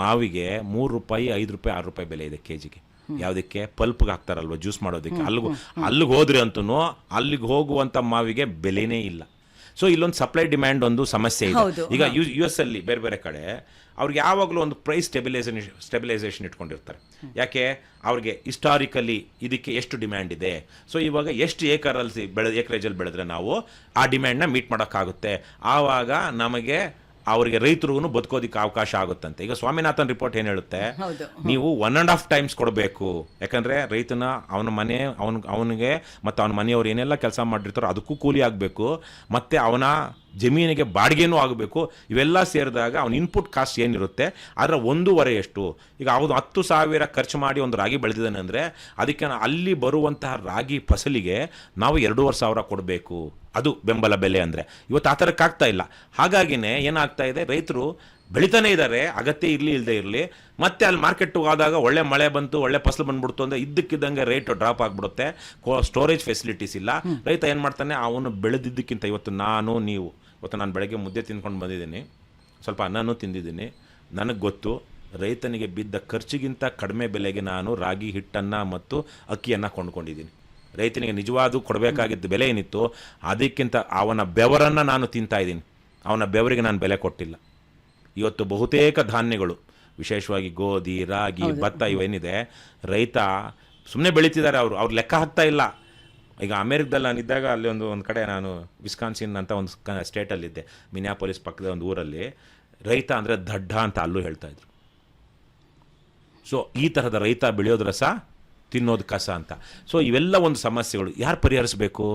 ಮಾವಿಗೆ ₹3 ₹5 ₹6 ಬೆಲೆ ಇದೆ ಕೆಜಿಗೆ. ಯಾವುದಕ್ಕೆ? ಪಲ್ಪ್ಗೆ ಹಾಕ್ತಾರಲ್ವ, ಜ್ಯೂಸ್ ಮಾಡೋದಕ್ಕೆ. ಅಲ್ಲಿಗೆ ಹೋದ್ರೆ ಅಂತೂ ಅಲ್ಲಿಗೆ ಹೋಗುವಂಥ ಮಾವಿಗೆ ಬೆಲೆನೇ ಇಲ್ಲ. ಸೊ ಇಲ್ಲೊಂದು ಸಪ್ಲೈ ಡಿಮ್ಯಾಂಡ್ ಒಂದು ಸಮಸ್ಯೆ ಇದೆ. ಈಗ US ಅಲ್ಲಿ ಬೇರೆ ಬೇರೆ ಕಡೆ ಅವ್ರಿಗೆ ಯಾವಾಗಲೂ ಒಂದು ಪ್ರೈಸ್ ಸ್ಟೆಬಿಲೈಸೇಷನ್ ಇಟ್ಕೊಂಡಿರ್ತಾರೆ. ಯಾಕೆ? ಅವ್ರಿಗೆ ಹಿಸ್ಟಾರಿಕಲಿ ಇದಕ್ಕೆ ಎಷ್ಟು ಡಿಮ್ಯಾಂಡ್ ಇದೆ, ಸೊ ಇವಾಗ ಎಷ್ಟು ಏಕರೇಜಲ್ಲಿ ಬೆಳೆದ್ರೆ ನಾವು ಆ ಡಿಮ್ಯಾಂಡ್ನ ಮೀಟ್ ಮಾಡೋಕ್ಕಾಗುತ್ತೆ, ಆವಾಗ ನಮಗೆ ಅವರಿಗೆ ರೈತರಿಗೂ ಬದುಕೋದಕ್ಕೆ ಅವಕಾಶ ಆಗುತ್ತಂತೆ. ಈಗ ಸ್ವಾಮಿನಾಥನ್ ರಿಪೋರ್ಟ್ ಏನು ಹೇಳುತ್ತೆ? ನೀವು 1.5 ಟೈಮ್ಸ್ ಕೊಡಬೇಕು. ಯಾಕಂದರೆ ರೈತನ ಅವನ ಮನೆ ಅವನಿಗೆ ಮತ್ತು ಅವನ ಮನೆಯವ್ರು ಏನೆಲ್ಲ ಕೆಲಸ ಮಾಡಿರ್ತಾರೋ ಅದಕ್ಕೂ ಕೂಲಿ ಆಗಬೇಕು, ಮತ್ತು ಅವನ ಜಮೀನಿಗೆ ಬಾಡಿಗೆನೂ ಆಗಬೇಕು. ಇವೆಲ್ಲ ಸೇರಿದಾಗ ಅವನ ಇನ್ಪುಟ್ ಕಾಸ್ಟ್ ಏನಿರುತ್ತೆ ಅದರ 1.5 ಎಷ್ಟು. ಈಗ ಅವನು 10,000 ಖರ್ಚು ಮಾಡಿ ಒಂದು ರಾಗಿ ಬೆಳೆದಿದ್ದಾನೆ ಅಂದರೆ ಅದಕ್ಕೆ ಅಲ್ಲಿ ಬರುವಂತಹ ರಾಗಿ ಫಸಲಿಗೆ ನಾವು 2,500 ಕೊಡಬೇಕು. ಅದು ಬೆಂಬಲ ಬೆಲೆ ಅಂದರೆ. ಇವತ್ತು ಆ ಥರಕ್ಕಾಗ್ತಾ ಇಲ್ಲ. ಹಾಗಾಗಿನೇ ಏನಾಗ್ತಾ ಇದೆ, ರೈತರು ಬೆಳಿತಾನೆ ಇದ್ದಾರೆ, ಅಗತ್ಯ ಇರಲಿ ಇಲ್ಲದೆ ಇರಲಿ, ಮತ್ತೆ ಅಲ್ಲಿ ಮಾರ್ಕೆಟ್ಗೆ ಹೋದಾಗ ಒಳ್ಳೆ ಮಳೆ ಬಂತು, ಒಳ್ಳೆ ಫಸಲು ಬಂದ್ಬಿಡ್ತು ಅಂದರೆ ಇದ್ದಕ್ಕಿದ್ದಂಗೆ ರೇಟ್ ಡ್ರಾಪ್ ಆಗಿಬಿಡುತ್ತೆ. ಸ್ಟೋರೇಜ್ ಫೆಸಿಲಿಟೀಸ್ ಇಲ್ಲ. ರೈತ ಏನು ಮಾಡ್ತಾನೆ, ಅವನು ಬೆಳೆದಿದ್ದಕ್ಕಿಂತ ಇವತ್ತು ನಾನು ಬೆಳಗ್ಗೆ ಮುದ್ದೆ ತಿಂದ್ಕೊಂಡು ಬಂದಿದ್ದೀನಿ, ಸ್ವಲ್ಪ ಅನ್ನನೂ ತಿಂದಿದ್ದೀನಿ. ನನಗೆ ಗೊತ್ತು ರೈತನಿಗೆ ಬಿದ್ದ ಖರ್ಚಿಗಿಂತ ಕಡಿಮೆ ಬೆಲೆಗೆ ನಾನು ರಾಗಿ ಹಿಟ್ಟನ್ನು ಮತ್ತು ಅಕ್ಕಿಯನ್ನು ಕೊಂಡ್ಕೊಂಡಿದ್ದೀನಿ. ರೈತನಿಗೆ ನಿಜವಾದ ಕೊಡಬೇಕಾಗಿದ್ದ ಬೆಲೆ ಏನಿತ್ತು ಅದಕ್ಕಿಂತ ಅವನ ಬೆವರನ್ನು ನಾನು ತಿಂತಾ ಇದ್ದೀನಿ. ಅವನ ಬೆವರಿಗೆ ನಾನು ಬೆಲೆ ಕೊಟ್ಟಿಲ್ಲ. ಇವತ್ತು ಬಹುತೇಕ ಧಾನ್ಯಗಳು, ವಿಶೇಷವಾಗಿ ಗೋಧಿ, ರಾಗಿ, ಭತ್ತ ಇವೇನಿದೆ, ರೈತ ಸುಮ್ಮನೆ ಬೆಳೀತಿದ್ದಾರೆ. ಅವ್ರು ಲೆಕ್ಕ ಹಾಕ್ತಾ ಇಲ್ಲ. ಈಗ ಅಮೇರಿಕದಲ್ಲಿ ನಾನು ಇದ್ದಾಗ ಅಲ್ಲಿ ಒಂದು ಕಡೆ ನಾನು ವಿಸ್ಕಾನ್ಸಿನ್ ಅಂತ ಒಂದು ಸ್ಟೇಟಲ್ಲಿದ್ದೆ, ಮಿನಿಯಾಪೋಲಿಸ್ ಪಕ್ಕದ ಒಂದು ಊರಲ್ಲಿ. ರೈತ ಅಂದರೆ ದಡ್ಡ ಅಂತ ಅಲ್ಲೂ ಹೇಳ್ತಾಯಿದ್ರು. ಸೊ ಈ ಥರದ ರೈತ ಬೆಳೆಯೋದು ರಸ, ತಿನ್ನೋದು ಕಸ ಅಂತ. ಸೊ ಇವೆಲ್ಲ ಒಂದು ಸಮಸ್ಯೆಗಳು ಯಾರು ಪರಿಹರಿಸಬೇಕು?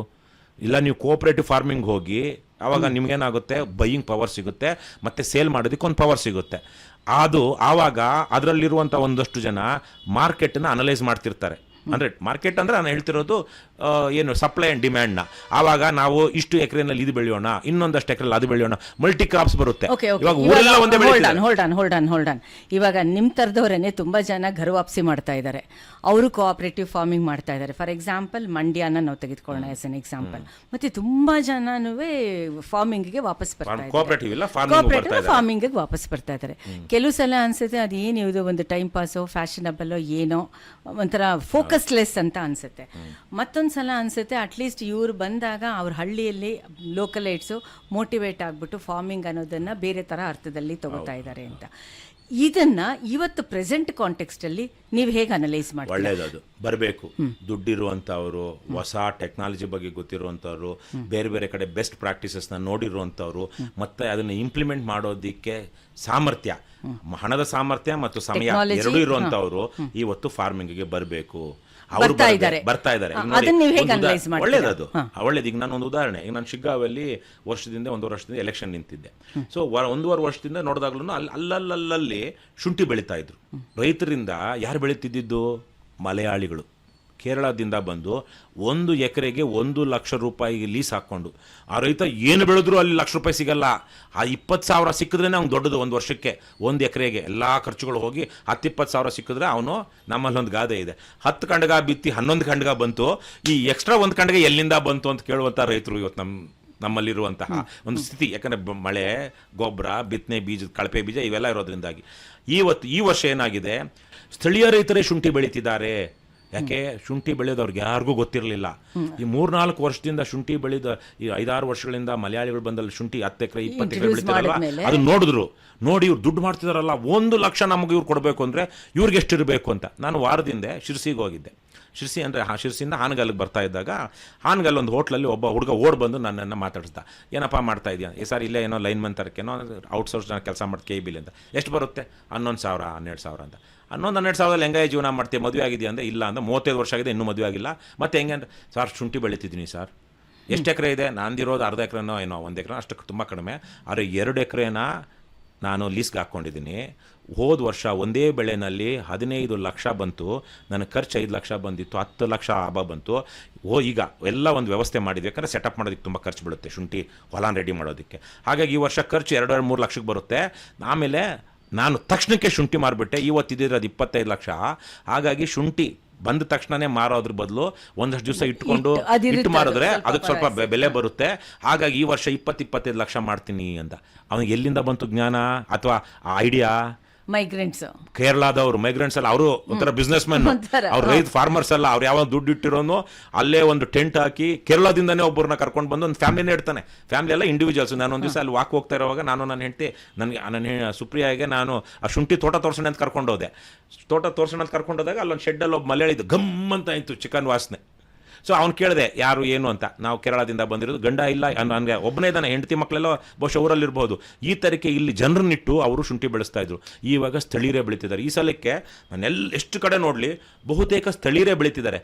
ಇಲ್ಲ ನೀವು ಕೋಆಪರೇಟಿವ್ ಫಾರ್ಮಿಂಗ್ ಹೋಗಿ, ಆವಾಗ ನಿಮ್ಗೇನಾಗುತ್ತೆ, ಬೈಯಿಂಗ್ ಪವರ್ ಸಿಗುತ್ತೆ, ಮತ್ತು ಸೇಲ್ ಮಾಡೋದಕ್ಕೆ ಒಂದು ಪವರ್ ಸಿಗುತ್ತೆ. ಆವಾಗ ಅದರಲ್ಲಿರುವಂಥ ಒಂದಷ್ಟು ಜನ ಮಾರ್ಕೆಟನ್ನು ಅನಲೈಸ್ ಮಾಡ್ತಿರ್ತಾರೆ. ಅಂದರೆ ಮಾರ್ಕೆಟ್ ಅಂದರೆ ನಾನು ಹೇಳ್ತಿರೋದು ಏನು ಸಪ್ಲೈ ಆ್ಯಂಡ್ ಡಿಮ್ಯಾಂಡ್ನ. ಆವಾಗ ನಾವು ಇಷ್ಟು ಎಕರೆನಲ್ಲಿ ಇದು ಬೆಳೆಯೋಣ, ಇನ್ನೊಂದಷ್ಟು ಎಕರೆಯಲ್ಲಿ ಅದು ಬೆಳೆಯೋಣ, ಮಲ್ಟಿ ಕ್ರಾಪ್ಸ್ ಬರುತ್ತೆ. ಇವಾಗ ಊರೆಲ್ಲ ಒಂದೇ ಹೋಲ್ಡ್ ಆನ್. ಇವಾಗ ನಿಮ್ಮ ಥರದವರೇ ತುಂಬ ಜನ ಘರವಾಪಸಿ ಮಾಡ್ತಾ ಇದ್ದಾರೆ. ಅವರು ಕೋಆಪರೇಟಿವ್ ಫಾರ್ಮಿಂಗ್ ಮಾಡ್ತಾ ಇದ್ದಾರೆ. ಫಾರ್ ಎಕ್ಸಾಂಪಲ್ ಮಂಡ್ಯನ ನಾವು ತೆಗೆದುಕೊಳ್ಳೋಣ ಆಸ್ ಎನ್ ಎಕ್ಸಾಂಪಲ್. ಮತ್ತು ತುಂಬ ಜನನೂ ಫಾರ್ಮಿಂಗಿಗೆ ವಾಪಸ್ ಬರ್ತಾ ಇದ್ದಾರೆ, ಕೋಆಪರೇಟಿವ್ ಫಾರ್ಮಿಂಗಿಗೆ ವಾಪಸ್ ಬರ್ತಾ ಇದ್ದಾರೆ. ಕೆಲವು ಸಲ ಅನ್ಸುತ್ತೆ ಅದೇನು ಇದು ಒಂದು ಟೈಮ್ ಪಾಸೋ ಫ್ಯಾಷನಬಲ್ಲೋ ಏನೋ ಒಂಥರ ಫೋಕಸ್ಲೆಸ್ ಅಂತ ಅನಿಸುತ್ತೆ. ಮತ್ತೊಂದು ಸಲ ಅನಿಸುತ್ತೆ ಅಟ್ಲೀಸ್ಟ್ ಇವ್ರು ಬಂದಾಗ ಅವ್ರ ಹಳ್ಳಿಯಲ್ಲಿ ಲೋಕಲೈಟ್ಸು ಮೋಟಿವೇಟ್ ಆಗಿಬಿಟ್ಟು ಫಾರ್ಮಿಂಗ್ ಅನ್ನೋದನ್ನು ಬೇರೆ ಥರ ಅರ್ಥದಲ್ಲಿ ತಗೋತಾ ಇದ್ದಾರೆ ಅಂತ. ಇದನ್ನು ಇವತ್ತು ಪ್ರೆಸೆಂಟ್ ಕಾಂಟೆಕ್ಸ್ಟಲ್ಲಿ ನೀವು ಹೇಗೆ ಅನಲೈಸ್ ಮಾಡಿ? ಒಳ್ಳೇದದು ಬರಬೇಕು. ದುಡ್ಡಿರುವಂಥವ್ರು, ಹೊಸ ಟೆಕ್ನಾಲಜಿ ಬಗ್ಗೆ ಗೊತ್ತಿರುವಂಥವ್ರು, ಬೇರೆ ಬೇರೆ ಕಡೆ ಬೆಸ್ಟ್ ಪ್ರಾಕ್ಟೀಸಸ್ನ ನೋಡಿರುವಂಥವ್ರು, ಮತ್ತು ಅದನ್ನು ಇಂಪ್ಲಿಮೆಂಟ್ ಮಾಡೋದಕ್ಕೆ ಸಾಮರ್ಥ್ಯ, ಹಣದ ಸಾಮರ್ಥ್ಯ ಮತ್ತು ಸಮಯ ಎರಡೂ ಇರುವಂಥವ್ರು ಇವತ್ತು ಫಾರ್ಮಿಂಗಿಗೆ ಬರಬೇಕು. ಅವರು ಬರ್ತಾ ಇದ್ದಾರೆ. ಒಳ್ಳೇದದು, ಒಳ್ಳೇದು. ಈಗ ನಾನು ಒಂದು ಉದಾಹರಣೆ, ಈಗ ನಾನು ಶಿಗ್ಗಾವಲ್ಲಿ ಒಂದೂವರೆ ವರ್ಷದಿಂದ ಎಲೆಕ್ಷನ್ ನಿಂತಿದ್ದೆ. ಸೊ 1.5 ವರ್ಷದಿಂದ ನೋಡಿದಾಗ್ಲೂ ಅಲ್ಲಲ್ಲಿ ಶುಂಠಿ ಬೆಳೀತಾ ಇದ್ರು. ರೈತರಿಂದ ಯಾರು ಬೆಳೀತಿದ್ದು? ಮಲಯಾಳಿಗಳು ಕೇರಳದಿಂದ ಬಂದು 1 ಎಕರೆಗೆ 1 ಲಕ್ಷ ರೂಪಾಯಿಗೆ ಲೀಸ್ ಹಾಕ್ಕೊಂಡು, ಆ ರೈತ ಏನು ಬೆಳೆದ್ರು ಅಲ್ಲಿ ₹1,00,000 ಸಿಗಲ್ಲ. ಆ 20,000 ಸಿಕ್ಕಿದ್ರೇ ಅವ್ನು ದೊಡ್ಡದು. 1 ವರ್ಷಕ್ಕೆ 1 ಎಕರೆಗೆ ಎಲ್ಲ ಖರ್ಚುಗಳು ಹೋಗಿ 10-20,000 ಸಿಕ್ಕಿದ್ರೆ ಅವನು, ನಮ್ಮಲ್ಲೊಂದು ಗಾದೆ ಇದೆ, 10 ಕಂಡಗ ಬಿತ್ತಿ 11 ಕಂಡಗ ಬಂತು, ಈ ಎಕ್ಸ್ಟ್ರಾ 1 ಕಂಡಗ ಎಲ್ಲಿಂದ ಬಂತು ಅಂತ ಕೇಳುವಂಥ ರೈತರು ಇವತ್ತು ನಮ್ಮಲ್ಲಿರುವಂತಹ ಒಂದು ಸ್ಥಿತಿ. ಯಾಕಂದರೆ ಮಳೆ, ಗೊಬ್ಬರ, ಬಿತ್ತನೆ ಬೀಜ, ಕಳಪೆ ಬೀಜ ಇವೆಲ್ಲ ಇರೋದ್ರಿಂದಾಗಿ ಈ ವರ್ಷ ಏನಾಗಿದೆ, ಸ್ಥಳೀಯ ರೈತರೇ ಶುಂಠಿ ಬೆಳೀತಿದ್ದಾರೆ. ಯಾಕೆ? ಶುಂಠಿ ಬೆಳೆಯೋದವ್ರಿಗೆ ಯಾರಿಗೂ ಗೊತ್ತಿರಲಿಲ್ಲ. ಈ 3-4 ವರ್ಷದಿಂದ ಶುಂಠಿ ಬೆಳೆದ, ಈ 5-6 ವರ್ಷಗಳಿಂದ ಮಲಯಾಳಿಗಳು ಬಂದಲ್ಲಿ ಶುಂಠಿ 10 ಎಕರೆ 20 ಎಕರೆ ಬೆಳೀತಾರಲ್ಲ, ಅದು ನೋಡಿ ಇವ್ರು ದುಡ್ಡು ಮಾಡ್ತಿದಾರಲ್ಲ, 1 ಲಕ್ಷ ನಮಗೆ ಇವ್ರು ಕೊಡಬೇಕು ಅಂದರೆ ಇವ್ರಿಗೆ ಎಷ್ಟಿರಬೇಕು ಅಂತ. ನಾನು ವಾರದಿಂದ ಶಿರ್ಸಿಗೆ ಹೋಗಿದ್ದೆ. ಶಿರ್ಸಿ ಅಂದರೆ ಶಿರ್ಸಿಯಿಂದ ಹಾನಗಲ್ಗೆ ಬರ್ತಾ ಇದ್ದಾಗ, ಹಾನಗಲ್ ಒಂದು ಹೋಟ್ಲಲ್ಲಿ ಒಬ್ಬ ಹುಡುಗ ಓಡ್ ಬಂದು ನನ್ನನ್ನು ಮಾತಾಡ್ತಾ, ಏನಪ್ಪ ಮಾಡ್ತಾ ಇದೆಯಾ? ಸರ್ ಇಲ್ಲೇ ಏನೋ ಲೈನ್ಮನ್ ತರಕ್ಕೇನೋ ಔಟ್ಸೋರ್ಸ್ ಕೆಲಸ ಮಾಡ್ತೀವಿ, KBL ಅಂತ. ಎಷ್ಟು ಬರುತ್ತೆ? 11,000 12,000 ಅಂತ. 11,000-12,000 ಹೆಂಗೆ ಜೀವನ ಮಾಡ್ತೀವಿ? ಮದುವೆ ಆಗಿದೆಯಾ ಅಂದರೆ ಇಲ್ಲ ಅಂದ. 35 ವರ್ಷ ಆಗಿದೆ, ಇನ್ನೂ ಮದುವೆ ಆಗಿಲ್ಲ. ಮತ್ತೆ ಹೆಂಗೆ ಅಂದ್ರೆ, ಸರ್ ಶುಂಠಿ ಬೆಳೀತಿದ್ದೀನಿ ಸರ್. ಎಷ್ಟು ಎಕರೆ ಇದೆ? ನಂದಿರೋದು ಅರ್ಧ ಎಕರೆನೋ ಏನೋ 1 ಎಕರೆ, ಅಷ್ಟು ತುಂಬ ಕಡಿಮೆ. ಆದರೆ 2 ಎಕರೆನ ನಾನು ಲೀಸ್ಗೆ ಹಾಕ್ಕೊಂಡಿದ್ದೀನಿ. ಹೋದ ವರ್ಷ ಒಂದೇ ಬೆಳೆನಲ್ಲಿ 15 ಲಕ್ಷ ಬಂತು, ನನ್ನ ಖರ್ಚು 5 ಲಕ್ಷ ಬಂದಿತ್ತು, 10 ಲಕ್ಷ ಲಾಭ ಬಂತು. ಈಗ ಎಲ್ಲ ಒಂದು ವ್ಯವಸ್ಥೆ ಮಾಡಿದ್ವಿ. ಯಾಕಂದರೆ ಸೆಟಪ್ ಮಾಡೋದಕ್ಕೆ ತುಂಬ ಖರ್ಚು ಬೀಳುತ್ತೆ, ಶುಂಠಿ ಹೊಲ ರೆಡಿ ಮಾಡೋದಕ್ಕೆ. ಹಾಗಾಗಿ ಈ ವರ್ಷ ಖರ್ಚು 2-3 ಲಕ್ಷಕ್ಕೆ ಬರುತ್ತೆ. ಆಮೇಲೆ ನಾನು ತಕ್ಷಣಕ್ಕೆ ಶುಂಠಿ ಮಾರಿಬಿಟ್ಟೆ. ಇವತ್ತಿದ್ದರೆ ಅದು 25 ಲಕ್ಷ. ಹಾಗಾಗಿ ಶುಂಠಿ ಬಂದ ತಕ್ಷಣನೇ ಮಾರೋದ್ರ ಬದಲು ಒಂದಷ್ಟು ದಿವಸ ಇಟ್ಟು ಮಾರಿದ್ರೆ ಅದಕ್ಕೆ ಸ್ವಲ್ಪ ಬೆಲೆ ಬರುತ್ತೆ. ಹಾಗಾಗಿ ಈ ವರ್ಷ 20-25 ಲಕ್ಷ ಮಾಡ್ತೀನಿ ಅಂತ. ಅವನಿಗೆ ಎಲ್ಲಿಂದ ಬಂತು ಜ್ಞಾನ ಅಥವಾ ಐಡಿಯಾ? ಮೈಗ್ರೆಂಟ್ಸ್ ಕೇರಳದವರು ಮೈಗ್ರೆಂಟ್ಸ್ ಎಲ್ಲ ಅವರು ಒಂಥರ ಬಿಸ್ನೆಸ್ ಮ್ಯಾನ್, ಅವ್ರು ರೈತ ಫಾರ್ಮರ್ಸ್ ಅಲ್ಲ, ಅವ್ರು ಯಾವ ದುಡ್ಡು ಇಟ್ಟಿರೋನು ಅಲ್ಲೇ ಒಂದು ಟೆಂಟ್ ಹಾಕಿ ಕೇರಳದಿಂದನೇ ಒಬ್ಬರನ್ನ ಕರ್ಕೊಂಡು ಬಂದು ಒಂದು ಫ್ಯಾಮಿಲಿನೇ ಇಡ್ತಾನೆ. ಫ್ಯಾಮಿಲಿ ಎಲ್ಲ ಇಂಡಿವಿಜುವಲ್ಸ್. ನಾನು ಒಂದು ದಿವಸ ಅಲ್ಲಿ ವಾಕ್ ಹೋಗ್ತಾ ಇರುವಾಗ ನಾನು ನನ್ನ ಹೆಂಡತಿ ನನ್ನ ಸುಪ್ರಿಯಾಗೆ ನಾನು ಆ ಶುಂಠಿ ತೋಟ ತೋರ್ಸೋಣ ಅಂತ ಕರ್ಕೊಂಡು ಹೋದೆ. ತೋಟ ತೋರ್ಸೋಣ ಅಂತ ಕರ್ಕೊಂಡು ಹೋದಾಗ ಅಲ್ಲೊಂದು ಶೆಡ್ಡಲ್ಲಿ ಒಬ್ಬ ಮಲಯಾಳಿದ್ದು ಗಮ್ ಅಂತ ಆಯಿತು ಚಿಕನ್ ವಾಸನೆ. ಸೊ ಅವ್ನು ಕೇಳಿದೆ ಯಾರು ಏನು ಅಂತ. ನಾವು ಕೇರಳದಿಂದ ಬಂದಿರೋದು, ಗಂಡ ಇಲ್ಲ ನನಗೆ ಒಬ್ಬನೇ ಇದ್ದಾನೆ, ಹೆಂಡತಿ ಮಕ್ಕಳೆಲ್ಲ ಬಹುಶಃ ಊರಲ್ಲಿರ್ಬೋದು. ಈ ತರಕ್ಕೆ ಇಲ್ಲಿ ಜನರನ್ನಿಟ್ಟು ಅವರು ಶುಂಠಿ ಬೆಳೆಸ್ತಾ ಇದ್ರು. ಇವಾಗ ಸ್ಥಳೀಯರೇ ಬೆಳೀತಿದ್ದಾರೆ. ಈ ಸಲಕ್ಕೆ ಎಷ್ಟು ಕಡೆ ನೋಡಲಿ ಬಹುತೇಕ ಸ್ಥಳೀಯರೇ ಬೆಳೀತಿದ್ದಾರೆ.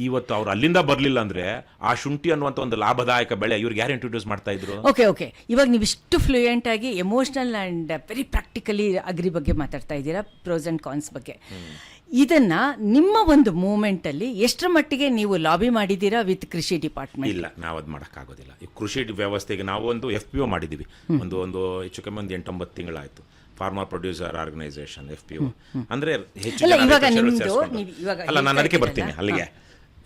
ಇವತ್ತು ಅವ್ರು ಅಲ್ಲಿಂದ ಬರಲಿಲ್ಲ ಅಂದರೆ ಆ ಶುಂಠಿ ಅನ್ನುವಂಥ ಒಂದು ಲಾಭದಾಯಕ ಬೆಳೆ ಇವ್ರಿಗೆ ಯಾರು ಇಂಟ್ರೊಡ್ಯೂಸ್ ಮಾಡ್ತಾ ಇದ್ರು? ಓಕೆ ಇವಾಗ ನೀವು ಇಷ್ಟು ಫ್ಲೂಯೆಂಟ್ ಆಗಿ emotional and very practically agri ಬಗ್ಗೆ ಮಾತಾಡ್ತಾ ಇದ್ದೀರಾ, ಪ್ರೋಸ್ ಆ್ಯಂಡ್ ಕಾನ್ಸ್ ಬಗ್ಗೆ. ಇದನ್ನ ನಿಮ್ಮ ಒಂದು ಮೂಮೆಂಟಲ್ಲಿ ಎಷ್ಟರ ಮಟ್ಟಿಗೆ ನೀವು ಲಾಬಿ ಮಾಡಿದ್ದೀರಾ ವಿತ್ ಕೃಷಿ ಡಿಪಾರ್ಟ್ಮೆಂಟ್? ಇಲ್ಲ, ನಾವು ಅದು ಮಾಡೋಕ್ಕಾಗೋದಿಲ್ಲ. ಈ ಕೃಷಿ ವ್ಯವಸ್ಥೆಗೆ ನಾವು ಒಂದು FPO ಮಾಡಿದ್ದೀವಿ. ಒಂದು ಹೆಚ್ಚು ಕಮ್ಮಿ ಒಂದು 8-9 ತಿಂಗಳಾಯಿತು. Farmer producer organisation, FPO. ಅಂದರೆ ಹೆಚ್ಚು ಅಲ್ಲ, ನಾನು ಅದಕ್ಕೆ ಬರ್ತೀನಿ ಅಲ್ಲಿಗೆ.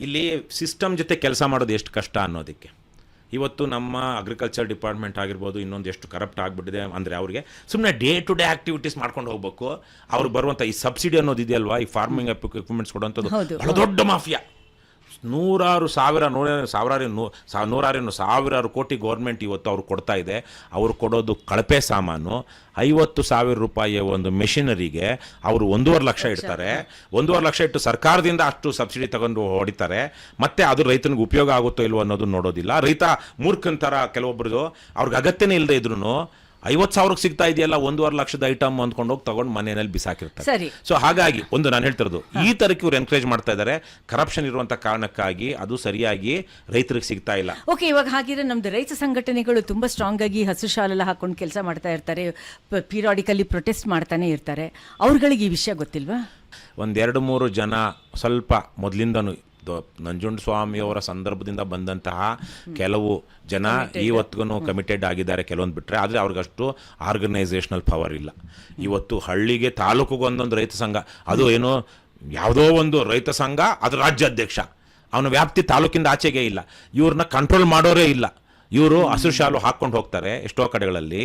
ಇಲ್ಲಿ ಸಿಸ್ಟಮ್ ಜೊತೆ ಕೆಲಸ ಮಾಡೋದು ಎಷ್ಟು ಕಷ್ಟ ಅನ್ನೋದಕ್ಕೆ. ಇವತ್ತು ನಮ್ಮ ಅಗ್ರಿಕಲ್ಚರ್ ಡಿಪಾರ್ಟ್ಮೆಂಟ್ ಆಗಿರ್ಬೋದು, ಇನ್ನೊಂದು ಎಷ್ಟು ಕರಪ್ಟ್ ಆಗಿಬಿಟ್ಟಿದೆ ಅಂದರೆ ಅವ್ರಿಗೆ ಸುಮ್ಮನೆ ಡೇ ಟು ಡೇ ಆಕ್ಟಿವಿಟೀಸ್ ಮಾಡ್ಕೊಂಡು ಹೋಗ್ಬೇಕು. ಅವ್ರಿಗೆ ಬರುವಂಥ ಈ ಸಬ್ಸಿಡಿ ಅನ್ನೋದು ಇದೆಯಲ್ವಾ, ಈ ಫಾರ್ಮಿಂಗ್ ಎಕ್ವಿಪ್ಮೆಂಟ್ಸ್ ಕೊಡುವಂಥದ್ದು ಬಹಳ ದೊಡ್ಡ ಮಾಫಿಯಾ. ನೂರಾರು ಸಾವಿರಾರು ಕೋಟಿ ಗೌರ್ಮೆಂಟ್ ಇವತ್ತು ಅವ್ರು ಕೊಡ್ತಾ ಇದೆ. ಅವ್ರು ಕೊಡೋದು ಕಳಪೆ ಸಾಮಾನು. 50,000 ರೂಪಾಯಿಯ ಒಂದು ಮೆಷಿನರಿಗೆ ಅವರು 1.5 ಲಕ್ಷ ಇಡ್ತಾರೆ. 1.5 ಲಕ್ಷ ಇಟ್ಟು ಸರ್ಕಾರದಿಂದ ಅಷ್ಟು ಸಬ್ಸಿಡಿ ತಗೊಂಡು ಹೊಡಿತಾರೆ. ಮತ್ತೆ ಅದು ರೈತನಿಗೆ ಉಪಯೋಗ ಆಗುತ್ತೋ ಇಲ್ವೋ ಅನ್ನೋದು ನೋಡೋದಿಲ್ಲ. ರೈತ ಮೂರ್ಖಂತರ ಕೆಲವೊಬ್ಬರದು ಅವ್ರಿಗೆ ಅಗತ್ಯನೇ ಇಲ್ಲದೆ ಇದ್ರು 50,000ಕ್ಕೆ ಸಿಗ್ತಾ ಇದೆಯಲ್ಲ 1.5 ಲಕ್ಷದ ಐಟಮ್ ಅಂದ್ಕೊಂಡು ಹೋಗಿ ತಗೊಂಡು ಮನೆಯಲ್ಲಿ ಬಿಸಾಕಿರ್ತಾರೆ. ಸೊ ಹಾಗಾಗಿ ನಾನು ಹೇಳ್ತಿರೋದು ಈ ತರಕ್ಕೆ ಇವ್ರು ಎನ್ಕರೇಜ್ ಮಾಡ್ತಾ ಇದ್ದಾರೆ. ಕರಪ್ಷನ್ ಇರುವಂತ ಕಾರಣಕ್ಕಾಗಿ ಅದು ಸರಿಯಾಗಿ ರೈತರಿಗೆ ಸಿಗ್ತಾ ಇಲ್ಲ. ಓಕೆ, ಇವಾಗ ಹಾಗಿದ್ರೆ ನಮ್ದು ರೈತ ಸಂಘಟನೆಗಳು ತುಂಬಾ ಸ್ಟ್ರಾಂಗ್ ಆಗಿ ಹಸು ಶಾಲೆಲ್ಲ ಹಾಕೊಂಡು ಕೆಲಸ ಮಾಡ್ತಾ ಇರ್ತಾರೆ, ಪೀರಿಯಾಡಿಕಲಿ ಪ್ರೊಟೆಸ್ಟ್ ಮಾಡ್ತಾನೆ ಇರ್ತಾರೆ. ಅವ್ರಗಳಿಗೆ ಈ ವಿಷಯ ಗೊತ್ತಿಲ್ವಾ? 1-2-3 ಜನ ಸ್ವಲ್ಪ ಮೊದಲಿಂದನೂ ನಂಜುಂಡಸ್ವಾಮಿಯವರ ಸಂದರ್ಭದಿಂದ ಬಂದಂತಹ ಕೆಲವು ಜನ ಇವತ್ತಿಗೂ ಕಮಿಟೆಡ್ ಆಗಿದ್ದಾರೆ, ಕೆಲವೊಂದು ಬಿಟ್ಟರೆ. ಆದರೆ ಅವ್ರಿಗಷ್ಟು ಆರ್ಗನೈಸೇಷನಲ್ ಪವರ್ ಇಲ್ಲ. ಇವತ್ತು ಹಳ್ಳಿಗೆ ತಾಲೂಕಿಗೆ ಒಂದೊಂದು ರೈತ ಸಂಘ, ಅದು ಏನೋ ಯಾವುದೋ ಒಂದು ರೈತ ಸಂಘ, ಅದು ರಾಜ್ಯಾಧ್ಯಕ್ಷ, ಅವನ ವ್ಯಾಪ್ತಿ ತಾಲೂಕಿಂದ ಆಚೆಗೆ ಇಲ್ಲ. ಇವ್ರನ್ನ ಕಂಟ್ರೋಲ್ ಮಾಡೋರೇ ಇಲ್ಲ. ಇವರು ಹಸಿರು ಶಾಲು ಹಾಕ್ಕೊಂಡು ಹೋಗ್ತಾರೆ. ಎಷ್ಟೋ ಕಡೆಗಳಲ್ಲಿ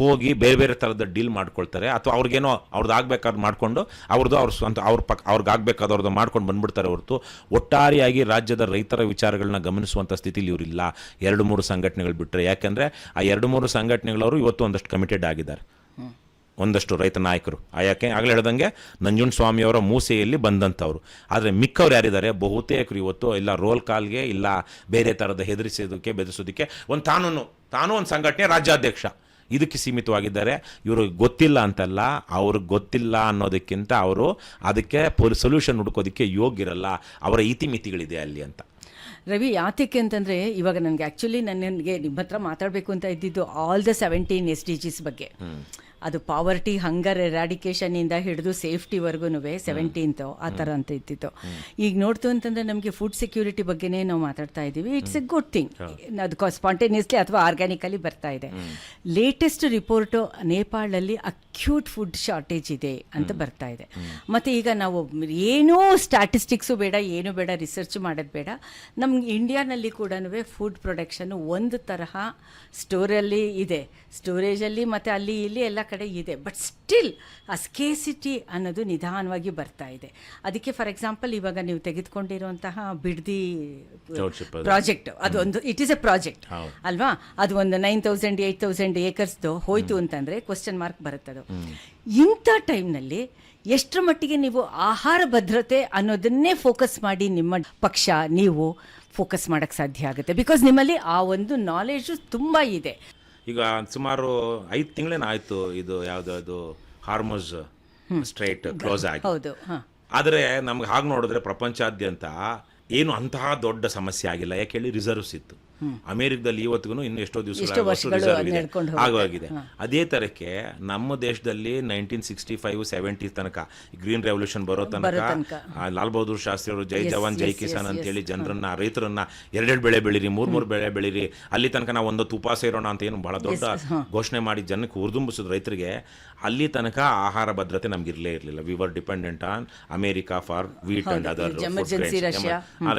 ಹೋಗಿ ಬೇರೆ ಬೇರೆ ಥರದ ಡೀಲ್ ಮಾಡ್ಕೊಳ್ತಾರೆ. ಅಥವಾ ಅವ್ರಿಗೇನೋ ಅವ್ರದ್ದು ಆಗ್ಬೇಕಾದ್ರೆ ಮಾಡಿಕೊಂಡು ಅವ್ರಿಗೆ ಆಗ್ಬೇಕಾದವ್ರದ್ದು ಮಾಡ್ಕೊಂಡು ಬಂದ್ಬಿಡ್ತಾರೆ ಹೊರತು ಒಟ್ಟಾರೆಯಾಗಿ ರಾಜ್ಯದ ರೈತರ ವಿಚಾರಗಳನ್ನ ಗಮನಿಸುವಂಥ ಸ್ಥಿತಿಲಿ ಇವರಿಲ್ಲ. 2-3 ಸಂಘಟನೆಗಳು ಬಿಟ್ಟರೆ. ಯಾಕೆಂದರೆ ಆ 2-3 ಸಂಘಟನೆಗಳವರು ಇವತ್ತು ಒಂದಷ್ಟು ಕಮಿಟೆಡ್ ಆಗಿದ್ದಾರೆ, ಒಂದಷ್ಟು ರೈತ ನಾಯಕರು. ಯಾಕೆ ಆಗಲೇ ಹೇಳ್ದಂಗೆ ನಂಜುಂಡಸ್ವಾಮಿಯವರ ಮೂಸೆಯಲ್ಲಿ ಬಂದಂಥವ್ರು. ಆದರೆ ಮಿಕ್ಕವ್ರು ಯಾರಿದ್ದಾರೆ ಬಹುತೇಕರು ಇವತ್ತು ಇಲ್ಲ ರೋಲ್ ಕಾಲ್ಗೆ, ಇಲ್ಲ ಬೇರೆ ಥರದ ಹೆದರಿಸೋದಕ್ಕೆ ಬೆದರಿಸೋದಕ್ಕೆ ತಾನು ಒಂದು ಸಂಘಟನೆ ರಾಜ್ಯಾಧ್ಯಕ್ಷ, ಇದಕ್ಕೆ ಸೀಮಿತವಾಗಿದ್ದಾರೆ. ಇವ್ರಿಗೆ ಗೊತ್ತಿಲ್ಲ ಅಂತಲ್ಲ, ಅವ್ರಿಗೆ ಗೊತ್ತಿಲ್ಲ ಅನ್ನೋದಕ್ಕಿಂತ ಅವರು ಅದಕ್ಕೆ ಸೊಲ್ಯೂಷನ್ ಹುಡುಕೋದಕ್ಕೆ ಯೋಗ್ಯರಲ್ಲ. ಅವರ ಇತಿಮಿತಿಗಳಿದೆ ಅಲ್ಲಿ ಅಂತ. ರವಿ, ಯಾತಕ್ಕೆ ಅಂತಂದರೆ ಇವಾಗ ನನಗೆ ಆ್ಯಕ್ಚುಲಿ ನನಗೆ ನಿಮ್ಮ ಹತ್ರ ಮಾತಾಡಬೇಕು ಅಂತ ಇದ್ದಿದ್ದು ಆಲ್ ದ 17 SDGs ಬಗ್ಗೆ. ಅದು ಪಾವರ್ಟಿ, ಹಂಗರ್ ಎರಾಡಿಕೇಷನಿಂದ ಹಿಡಿದು ಸೇಫ್ಟಿವರೆಗೂ 17th ಆ ಥರ ಅಂತ ಇದ್ದಿತ್ತು. ಈಗ ನೋಡ್ತು ಅಂತಂದರೆ ನಮಗೆ ಫುಡ್ ಸೆಕ್ಯೂರಿಟಿ ಬಗ್ಗೆನೇ ನಾವು ಮಾತಾಡ್ತಾ ಇದ್ದೀವಿ. It's a good thing. ಅದು ಸ್ಪಾಂಟೇನಿಯಸ್ಲಿ ಅಥವಾ ಆರ್ಗ್ಯಾನಿಕಲಿ ಬರ್ತಾ ಇದೆ. ಲೇಟೆಸ್ಟ್ ರಿಪೋರ್ಟು ನೇಪಾಳಲ್ಲಿ ಅಕ್ಯೂಟ್ ಫುಡ್ ಶಾರ್ಟೇಜ್ ಇದೆ ಅಂತ ಬರ್ತಾ ಇದೆ. ಮತ್ತು ಈಗ ನಾವು ಏನೂ ಸ್ಟ್ಯಾಟಿಸ್ಟಿಕ್ಸು ಬೇಡ, ಏನು ಬೇಡ, ರಿಸರ್ಚ್ ಮಾಡೋದು ಬೇಡ. ನಮ್ಮ ಇಂಡಿಯಾನಲ್ಲಿ ಕೂಡ ಫುಡ್ ಪ್ರೊಡಕ್ಷನ್ನು ಒಂದು ತರಹ ಸ್ಟೋರಲ್ಲಿ ಇದೆ, ಸ್ಟೋರೇಜಲ್ಲಿ ಮತ್ತು ಅಲ್ಲಿ ಇಲ್ಲಿ ಎಲ್ಲ ಕಡೆ ಇದೆ. ಬಟ್ ಸ್ಟಿಲ್ ಆ ಸ್ಕೇಸಿಟಿ ಅನ್ನೋದು ನಿಧಾನವಾಗಿ ಬರ್ತಾ ಇದೆ. ಅದಕ್ಕೆ ಫಾರ್ ಎಕ್ಸಾಂಪಲ್ ಇವಾಗ ನೀವು ತೆಗೆದುಕೊಂಡಿರುವಂತಹ ಬಿಡ್ದಿ ಪ್ರಾಜೆಕ್ಟ್, ಅದೊಂದು ಇಟ್ ಈಸ್ ಎ ಪ್ರಾಜೆಕ್ಟ್ ಅಲ್ವಾ? ಅದು ಒಂದು 9,000 8,000 ಏಕರ್ಸ್ದು ಹೋಯ್ತು ಅಂತಂದರೆ ಕ್ವಶನ್ ಮಾರ್ಕ್ ಬರುತ್ತದು. ಇಂಥ ಟೈಮ್ನಲ್ಲಿ ಎಷ್ಟರ ಮಟ್ಟಿಗೆ ನೀವು ಆಹಾರ ಭದ್ರತೆ ಅನ್ನೋದನ್ನೇ ಫೋಕಸ್ ಮಾಡಿ ನಿಮ್ಮ ಪಕ್ಷ ನೀವು ಫೋಕಸ್ ಮಾಡೋಕ್ಕೆ ಸಾಧ್ಯ ಆಗುತ್ತೆ? ಬಿಕಾಸ್ ನಿಮ್ಮಲ್ಲಿ ಆ ಒಂದು ನಾಲೆಜು ತುಂಬ ಇದೆ. ಈಗ ಸುಮಾರು 5 ತಿಂಗಳೇನೋ ಆಯಿತು ಇದು ಯಾವುದಾದ್ರು ಹಾರ್ಮೋಸ್ ಸ್ಟ್ರೈಟ್ ಕ್ಲೋಸ್ ಆಗಿ. ಹೌದು. ಆದರೆ ನಮ್ಗೆ ಹಾಗೆ ನೋಡಿದ್ರೆ ಪ್ರಪಂಚಾದ್ಯಂತ ಏನು ಅಂತಹ ದೊಡ್ಡ ಸಮಸ್ಯೆ ಆಗಿಲ್ಲ. ಯಾಕೆ ಹೇಳಿ, ರಿಸರ್ವ್ಸ್ ಇತ್ತು. ಅಮೆರಿಕದಲ್ಲಿ ಇವತ್ತಿಗೂ ಇನ್ನು ಎಷ್ಟೋ ದಿವಸ ಆಗಿದೆ. ಅದೇ ತರಕ್ಕೆ ನಮ್ಮ ದೇಶದಲ್ಲಿ 1965 70 ತನಕ ಗ್ರೀನ್ ರೆವಲ್ಯೂಷನ್ ಬರೋ ತನಕ ಲಾಲ್ ಬಹದ್ದೂರ್ ಶಾಸ್ತ್ರಿ ಅವರು ಜೈ ಜವಾನ್ ಜೈ ಕಿಸಾನ್ ಅಂತೇಳಿ ಜನರನ್ನ, ರೈತರನ್ನ 2 ಬೆಳೆ ಬೆಳೀರಿ, 3 ಬೆಳೆ ಬೆಳೀರಿ, ಅಲ್ಲಿ ತನಕ ನಾವು ಒಂದು ಉಪವಾಸ ಇರೋಣ ಅಂತ ಏನು ಬಹಳ ದೊಡ್ಡ ಘೋಷಣೆ ಮಾಡಿ ಜನಕ್ಕೆ ಹುರಿದುಂಬಿಸಿದ್ರು ರೈತರಿಗೆ. ಅಲ್ಲಿ ತನಕ ಆಹಾರ ಭದ್ರತೆ ನಮ್ಗೆ ಇರಲಿಲ್ಲ. We were dependent on America for wheat and other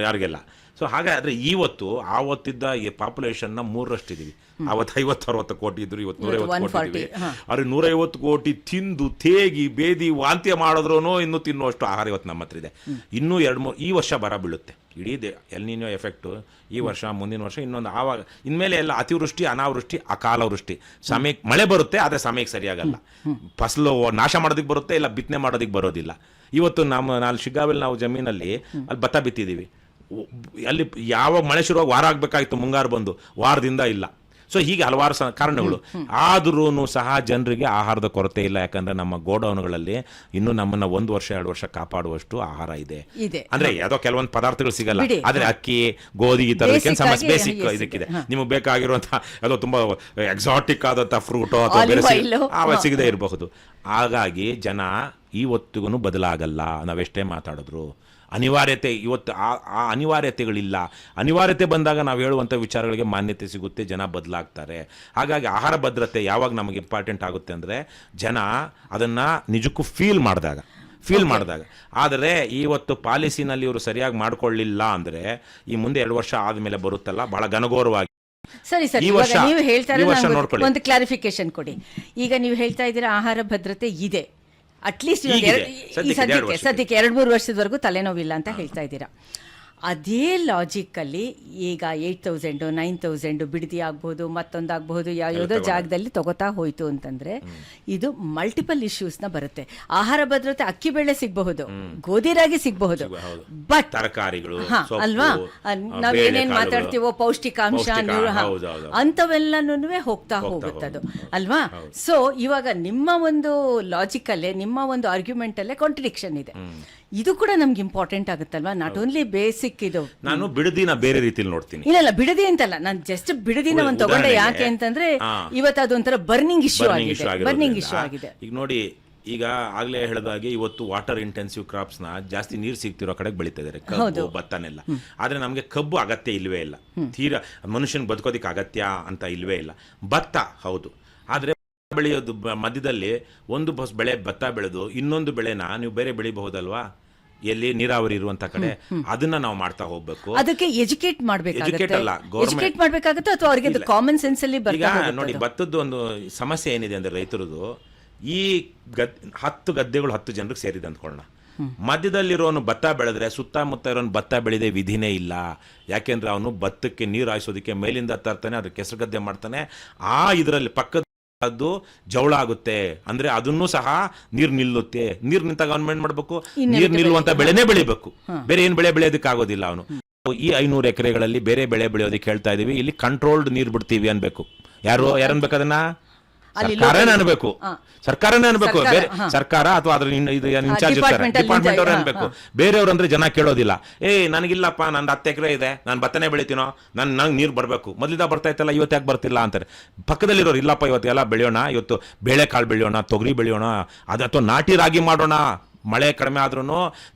ಯಾರಿಗೆಲ್ಲ. ಸೊ ಹಾಗಾದ್ರೆ ಇವತ್ತು ಆವತ್ತಿದ್ದ ಪಾಪ್ಯುಲೇಷನ್ನ 3ರಷ್ಟು ಇದೀವಿ. ಅವತ್ತು 50-60 ಕೋಟಿ ಇದ್ರು, ಇವತ್ತು 150 ಕೋಟಿ ಇದ್ದೀವಿ. ಅವ್ರಿಗೆ 150 ಕೋಟಿ ತಿಂದು ತೇಗಿ ಬೇದಿ ವಾಂತಿ ಮಾಡಿದ್ರು ಇನ್ನೂ ತಿನ್ನುವಷ್ಟು ಆಹಾರ ಇವತ್ತು ನಮ್ಮ ಹತ್ರ ಇದೆ. ಇನ್ನೂ 2-3 ಈ ವರ್ಷ ಬರ ಬೀಳುತ್ತೆ. ಇಡೀ ಎಲ್ ನಿನೋ ಎಫೆಕ್ಟು ಈ ವರ್ಷ, ಮುಂದಿನ ವರ್ಷ, ಇನ್ನೊಂದು ಆವಾಗ ಇನ್ಮೇಲೆ ಎಲ್ಲ ಅತಿವೃಷ್ಟಿ, ಅನಾವೃಷ್ಟಿ, ಅಕಾಲ ವೃಷ್ಟಿ. ಸಮಯಕ್ಕೆ ಮಳೆ ಬರುತ್ತೆ, ಆದರೆ ಸಮಯಕ್ಕೆ ಸರಿಯಾಗಲ್ಲ. ಫಸಲು ನಾಶ ಮಾಡೋದಕ್ಕೆ ಬರುತ್ತೆ, ಇಲ್ಲ ಬಿತ್ತನೆ ಮಾಡೋದಕ್ಕೆ ಬರೋದಿಲ್ಲ. ಇವತ್ತು ನಾನು ಶಿಗ್ಗಾವಿಲ್ ನಾವು ಜಮೀನಲ್ಲಿ ಅಲ್ಲಿ ಭತ್ತ ಬಿತ್ತಿದ್ದೀವಿ. ಅಲ್ಲಿ ಯಾವಾಗ ಮಳೆ ಶುರುವಾಗಿ ವಾರ ಆಗಬೇಕಾಗಿತ್ತು, ಮುಂಗಾರು ಬಂದು ವಾರದಿಂದ ಇಲ್ಲ. ಸೊ ಹೀಗೆ ಹಲವಾರು ಕಾರಣಗಳು. ಆದ್ರೂ ಸಹ ಜನರಿಗೆ ಆಹಾರದ ಕೊರತೆ ಇಲ್ಲ. ಯಾಕಂದ್ರೆ ನಮ್ಮ ಗೋಡೌನ್ಗಳಲ್ಲಿ ಇನ್ನೂ ನಮ್ಮನ್ನ 1 ವರ್ಷ 2 ವರ್ಷ ಕಾಪಾಡುವಷ್ಟು ಆಹಾರ ಇದೆ. ಅಂದ್ರೆ ಯಾವುದೋ ಕೆಲವೊಂದು ಪದಾರ್ಥಗಳು ಸಿಗಲ್ಲ, ಆದ್ರೆ ಅಕ್ಕಿ, ಗೋಧಿ ಈ ತರದಕ್ಕೆ ಸಮಸ್ಯೆ ಬೇಸಿಕ್ ಇದಕ್ಕಿದೆ. ನಿಮಗೆ ಬೇಕಾಗಿರುವಂತಹ ಯಾವುದೋ ತುಂಬಾ ಎಕ್ಸಾಟಿಕ್ ಆದಂತಹ ಫ್ರೂಟೋ ಅಥವಾ ಬೇರೆ ಸಿಗದೆ ಇರಬಹುದು. ಹಾಗಾಗಿ ಜನ ಇವತ್ತಿಗೂ ಬದಲಾಗಲ್ಲ, ನಾವೆಷ್ಟೇ ಮಾತಾಡಿದ್ರು. ಅನಿವಾರ್ಯತೆ ಇವತ್ತು ಆ ಅನಿವಾರ್ಯತೆಗಳಿಲ್ಲ. ಅನಿವಾರ್ಯತೆ ಬಂದಾಗ ನಾವು ಹೇಳುವಂಥ ವಿಚಾರಗಳಿಗೆ ಮಾನ್ಯತೆ ಸಿಗುತ್ತೆ, ಜನ ಬದಲಾಗ್ತಾರೆ. ಹಾಗಾಗಿ ಆಹಾರ ಭದ್ರತೆ ಯಾವಾಗ ನಮಗೆ ಇಂಪಾರ್ಟೆಂಟ್ ಆಗುತ್ತೆ ಅಂದರೆ ಜನ ಅದನ್ನು ನಿಜಕ್ಕೂ ಫೀಲ್ ಮಾಡಿದಾಗ. ಆದರೆ ಇವತ್ತು ಪಾಲಿಸಿನಲ್ಲಿ ಇವರು ಸರಿಯಾಗಿ ಮಾಡ್ಕೊಳ್ಳಿಲ್ಲ ಅಂದರೆ ಈ ಮುಂದೆ 2 ವರ್ಷ ಆದಮೇಲೆ ಬರುತ್ತಲ್ಲ, ಬಹಳ ಘನಘೋರವಾಗಿ. ಸರಿ ಸರಿ, ನೀವು ಹೇಳ್ತಾ ಇರೋದು ಒಂದು ಕ್ಲಾರಿಫಿಕೇಶನ್ ಕೊಡಿ. ಈಗ ನೀವು ಹೇಳ್ತಾ ಇದ್ದೀರಾ ಆಹಾರ ಭದ್ರತೆ ಇದೆ, ಅಟ್ಲೀಸ್ಟ್ ಸದ್ಯಕ್ಕೆ 2-3 ವರ್ಷದವರೆಗೂ ತಲೆನೋವಿಲ್ಲ ಅಂತ ಹೇಳ್ತಾ ಇದ್ದೀರಾ. ಅದೇ ಲಾಜಿಕ್ಕಲ್ಲಿ ಈಗ 8,000 9,000 ಬಿಡದಿ ಆಗ್ಬೋದು, ಮತ್ತೊಂದಾಗಬಹುದು, ಯಾವುದೋ ಜಾಗದಲ್ಲಿ ತಗೋತಾ ಹೋಯ್ತು ಅಂತಂದ್ರೆ ಇದು ಮಲ್ಟಿಪಲ್ ಇಶ್ಯೂಸ್ನ ಬರುತ್ತೆ. ಆಹಾರ ಭದ್ರತೆ ಅಕ್ಕಿ ಬೆಳೆ ಸಿಗಬಹುದು, ಗೋಧಿ ರಾಗಿ ಸಿಗಬಹುದು, ಬಟ್ ತರಕಾರಿಗಳು ಅಲ್ವಾ, ನಾವೇನೇನ್ ಮಾತಾಡ್ತೀವೋ ಪೌಷ್ಟಿಕಾಂಶ ಅಂತವೆಲ್ಲನೂ ಹೋಗ್ತಾ ಹೋಗುತ್ತದು ಅಲ್ವಾ. ಸೊ ಇವಾಗ ನಿಮ್ಮ ಒಂದು ಲಾಜಿಕಲ್ಲೇ, ನಿಮ್ಮ ಒಂದು ಆರ್ಗ್ಯುಮೆಂಟ್ ಅಲ್ಲೇ ಕಾಂಟ್ರಡಿಕ್ಷನ್ ಇದೆ. ಇದು ಕೂಡ ನಮ್ಗೆ ಇಂಪಾರ್ಟೆಂಟ್ ಆಗುತ್ತಲ್ವಾ, ನಾಟ್ ಓನ್ಲಿ ಬೇಸಿಕ್. ಇದು ನಾನು ಬಿಡದಿನ ಬೇರೆ ರೀತಿಯಲ್ಲಿ ನೋಡ್ತೀನಿ. ಇಲ್ಲ ಬಿಡದಿ ಅಂತಲ್ಲ, ನಾನು ಜಸ್ಟ್ ಬಿಡದಿನ ಒಂದು ತಗೊಂಡೆ. ಯಾಕೆ ಅಂತಂದ್ರೆ ಇವತ್ತು ಅದೊಂಥರ ಬರ್ನಿಂಗ್ ಇಶ್ಯೂ ಆಗಿದೆ. ಈಗ ನೋಡಿ, ಈಗ ಆಗ್ಲೇ ಹೇಳಿದಾಗೆ ಇವತ್ತು ವಾಟರ್ ಇಂಟೆನ್ಸಿವ್ ಕ್ರಾಪ್ಸ್ ನ ಜಾಸ್ತಿ ನೀರು ಸಿಗ್ತಿರೋ ಕಡೆಗೆ ಬೆಳೀತಾ ಇದಾರೆ, ಕಬ್ಬು, ಭತ್ತನೆಲ್ಲ. ಆದ್ರೆ ನಮ್ಗೆ ಕಬ್ಬು ಅಗತ್ಯ ಇಲ್ವೇ ಇಲ್ಲ, ತೀರಾ ಮನುಷ್ಯನ್ ಬದುಕೋದಿಕ್ಕೆ ಅಗತ್ಯ ಅಂತ ಇಲ್ವೇ ಇಲ್ಲ. ಭತ್ತ ಹೌದು, ಆದ್ರೆ ಬೆಳೆಯೋದು ಮಧ್ಯದಲ್ಲಿ ಒಂದು ಬೆಳೆ ಭತ್ತ ಬೆಳೆದು ಇನ್ನೊಂದು ಬೆಳೆನ ನೀವು ಬೇರೆ ಬೆಳಿಬಹುದಲ್ವಾ, ಎಲ್ಲಿ ನೀರಾವರಿ ಇರುವಂತ ಕಡೆ. ಅದನ್ನ ನಾವು ಮಾಡ್ತಾ ಹೋಗ್ಬೇಕು. ಅದಕ್ಕೆ ಎಜುಕೇಟ್ ಮಾಡ್ಬೇಕಾಗುತ್ತೆ ಅಥವಾ ಅವರಿಗೆ ಕಾಮನ್ ಸೆನ್ಸ್ ಅಲ್ಲಿ. ಈಗ ನೋಡಿ, ಭತ್ತದ ಒಂದು ಸಮಸ್ಯೆ ಏನಿದೆ ಅಂದ್ರೆ ರೈತರದು, ಈ 10 ಗದ್ದೆಗಳು 10 ಜನರಿಗೆ ಸೇರಿದೆ ಅಂದ್ಕೊಳ್ಳೋಣ. ಮಧ್ಯದಲ್ಲಿರೋನು ಭತ್ತ ಬೆಳೆದ್ರೆ ಸುತ್ತಮುತ್ತ ಇರೋನು ಭತ್ತ ಬೆಳೆದೇ ವಿಧಿನೇ ಇಲ್ಲ. ಯಾಕೆಂದ್ರೆ ಅವನು ಭತ್ತಕ್ಕೆ ನೀರು ಹಾಯಿಸೋದಕ್ಕೆ ಮೇಲಿಂದ ತರ್ತಾನೆ, ಅದ್ರ ಕೆಸರು ಗದ್ದೆ ಮಾಡ್ತಾನೆ. ಆ ಇದರಲ್ಲಿ ಪಕ್ಕದ ಅದು ಜವಳ ಆಗುತ್ತೆ, ಅಂದ್ರೆ ಅದನ್ನು ಸಹ ನೀರು ನಿಲ್ಲುತ್ತೆ. ನೀರು ನಿಂತಾಗ ಅವನು ಏನ್ ಮಾಡ್ಬೇಕು, ನೀರು ನಿಲ್ಲುವಂತ ಬೆಳೆನೇ ಬೆಳಿಬೇಕು, ಬೇರೆ ಏನ್ ಬೆಳೆ ಬೆಳೆಯೋದಕ್ಕೆ ಆಗೋದಿಲ್ಲ. ಅವನು ಈ 500 ಎಕರೆಗಳಲ್ಲಿ ಬೇರೆ ಬೆಳೆ ಬೆಳೆಯೋದಕ್ಕೆ ಹೇಳ್ತಾ ಇದೀವಿ, ಇಲ್ಲಿ ಕಂಟ್ರೋಲ್ಡ್ ನೀರು ಬಿಡ್ತೀವಿ ಅನ್ಬೇಕು. ಯಾರು ಅನ್ಬೇಕು ಅದನ್ನ? ಸರ್ಕಾರನೇ ಅನ್ಬೇಕು, ಬೇರೆ ಸರ್ಕಾರ ಅಥವಾ ಅದ್ರ ಇನ್ಚಾರ್ಜ್ ಇರ್ತಾರೆ, ಡಿಪಾರ್ಟ್ಮೆಂಟ್ ಅವ್ರು ಅನ್ಬೇಕು. ಬೇರೆಯವ್ರು ಅಂದ್ರೆ ಜನ ಕೇಳೋದಿಲ್ಲ. ನನಗಿಲ್ಲಪ್ಪ, ನಂದು 10 ಎಕರೆ ಇದೆ, ನಾನು ಭತ್ತನೇ ಬೆಳಿತೀನೋ, ನಂಗೆ ನೀರು ಬರಬೇಕು, ಮೊದಲಿಂದ ಬರ್ತಾ ಇತ್ತಲ್ಲ, ಇವತ್ತು ಯಾಕೆ ಬರ್ತಿಲ್ಲ ಅಂತಾರೆ. ಪಕ್ಕದಲ್ಲಿರೋರು ಇಲ್ಲಪ್ಪ, ಇವತ್ತು ಎಲ್ಲ ಬೆಳೆಯೋಣ, ಇವತ್ತು ಬೇಳೆಕಾಳು ಬೆಳೆಯೋಣ, ತೊಗರಿ ಬೆಳೆಯೋಣ, ಅಥವಾ ನಾಟಿ ರಾಗಿ ಮಾಡೋಣ. ಮಳೆ ಕಡಿಮೆ ಆದ್ರೂ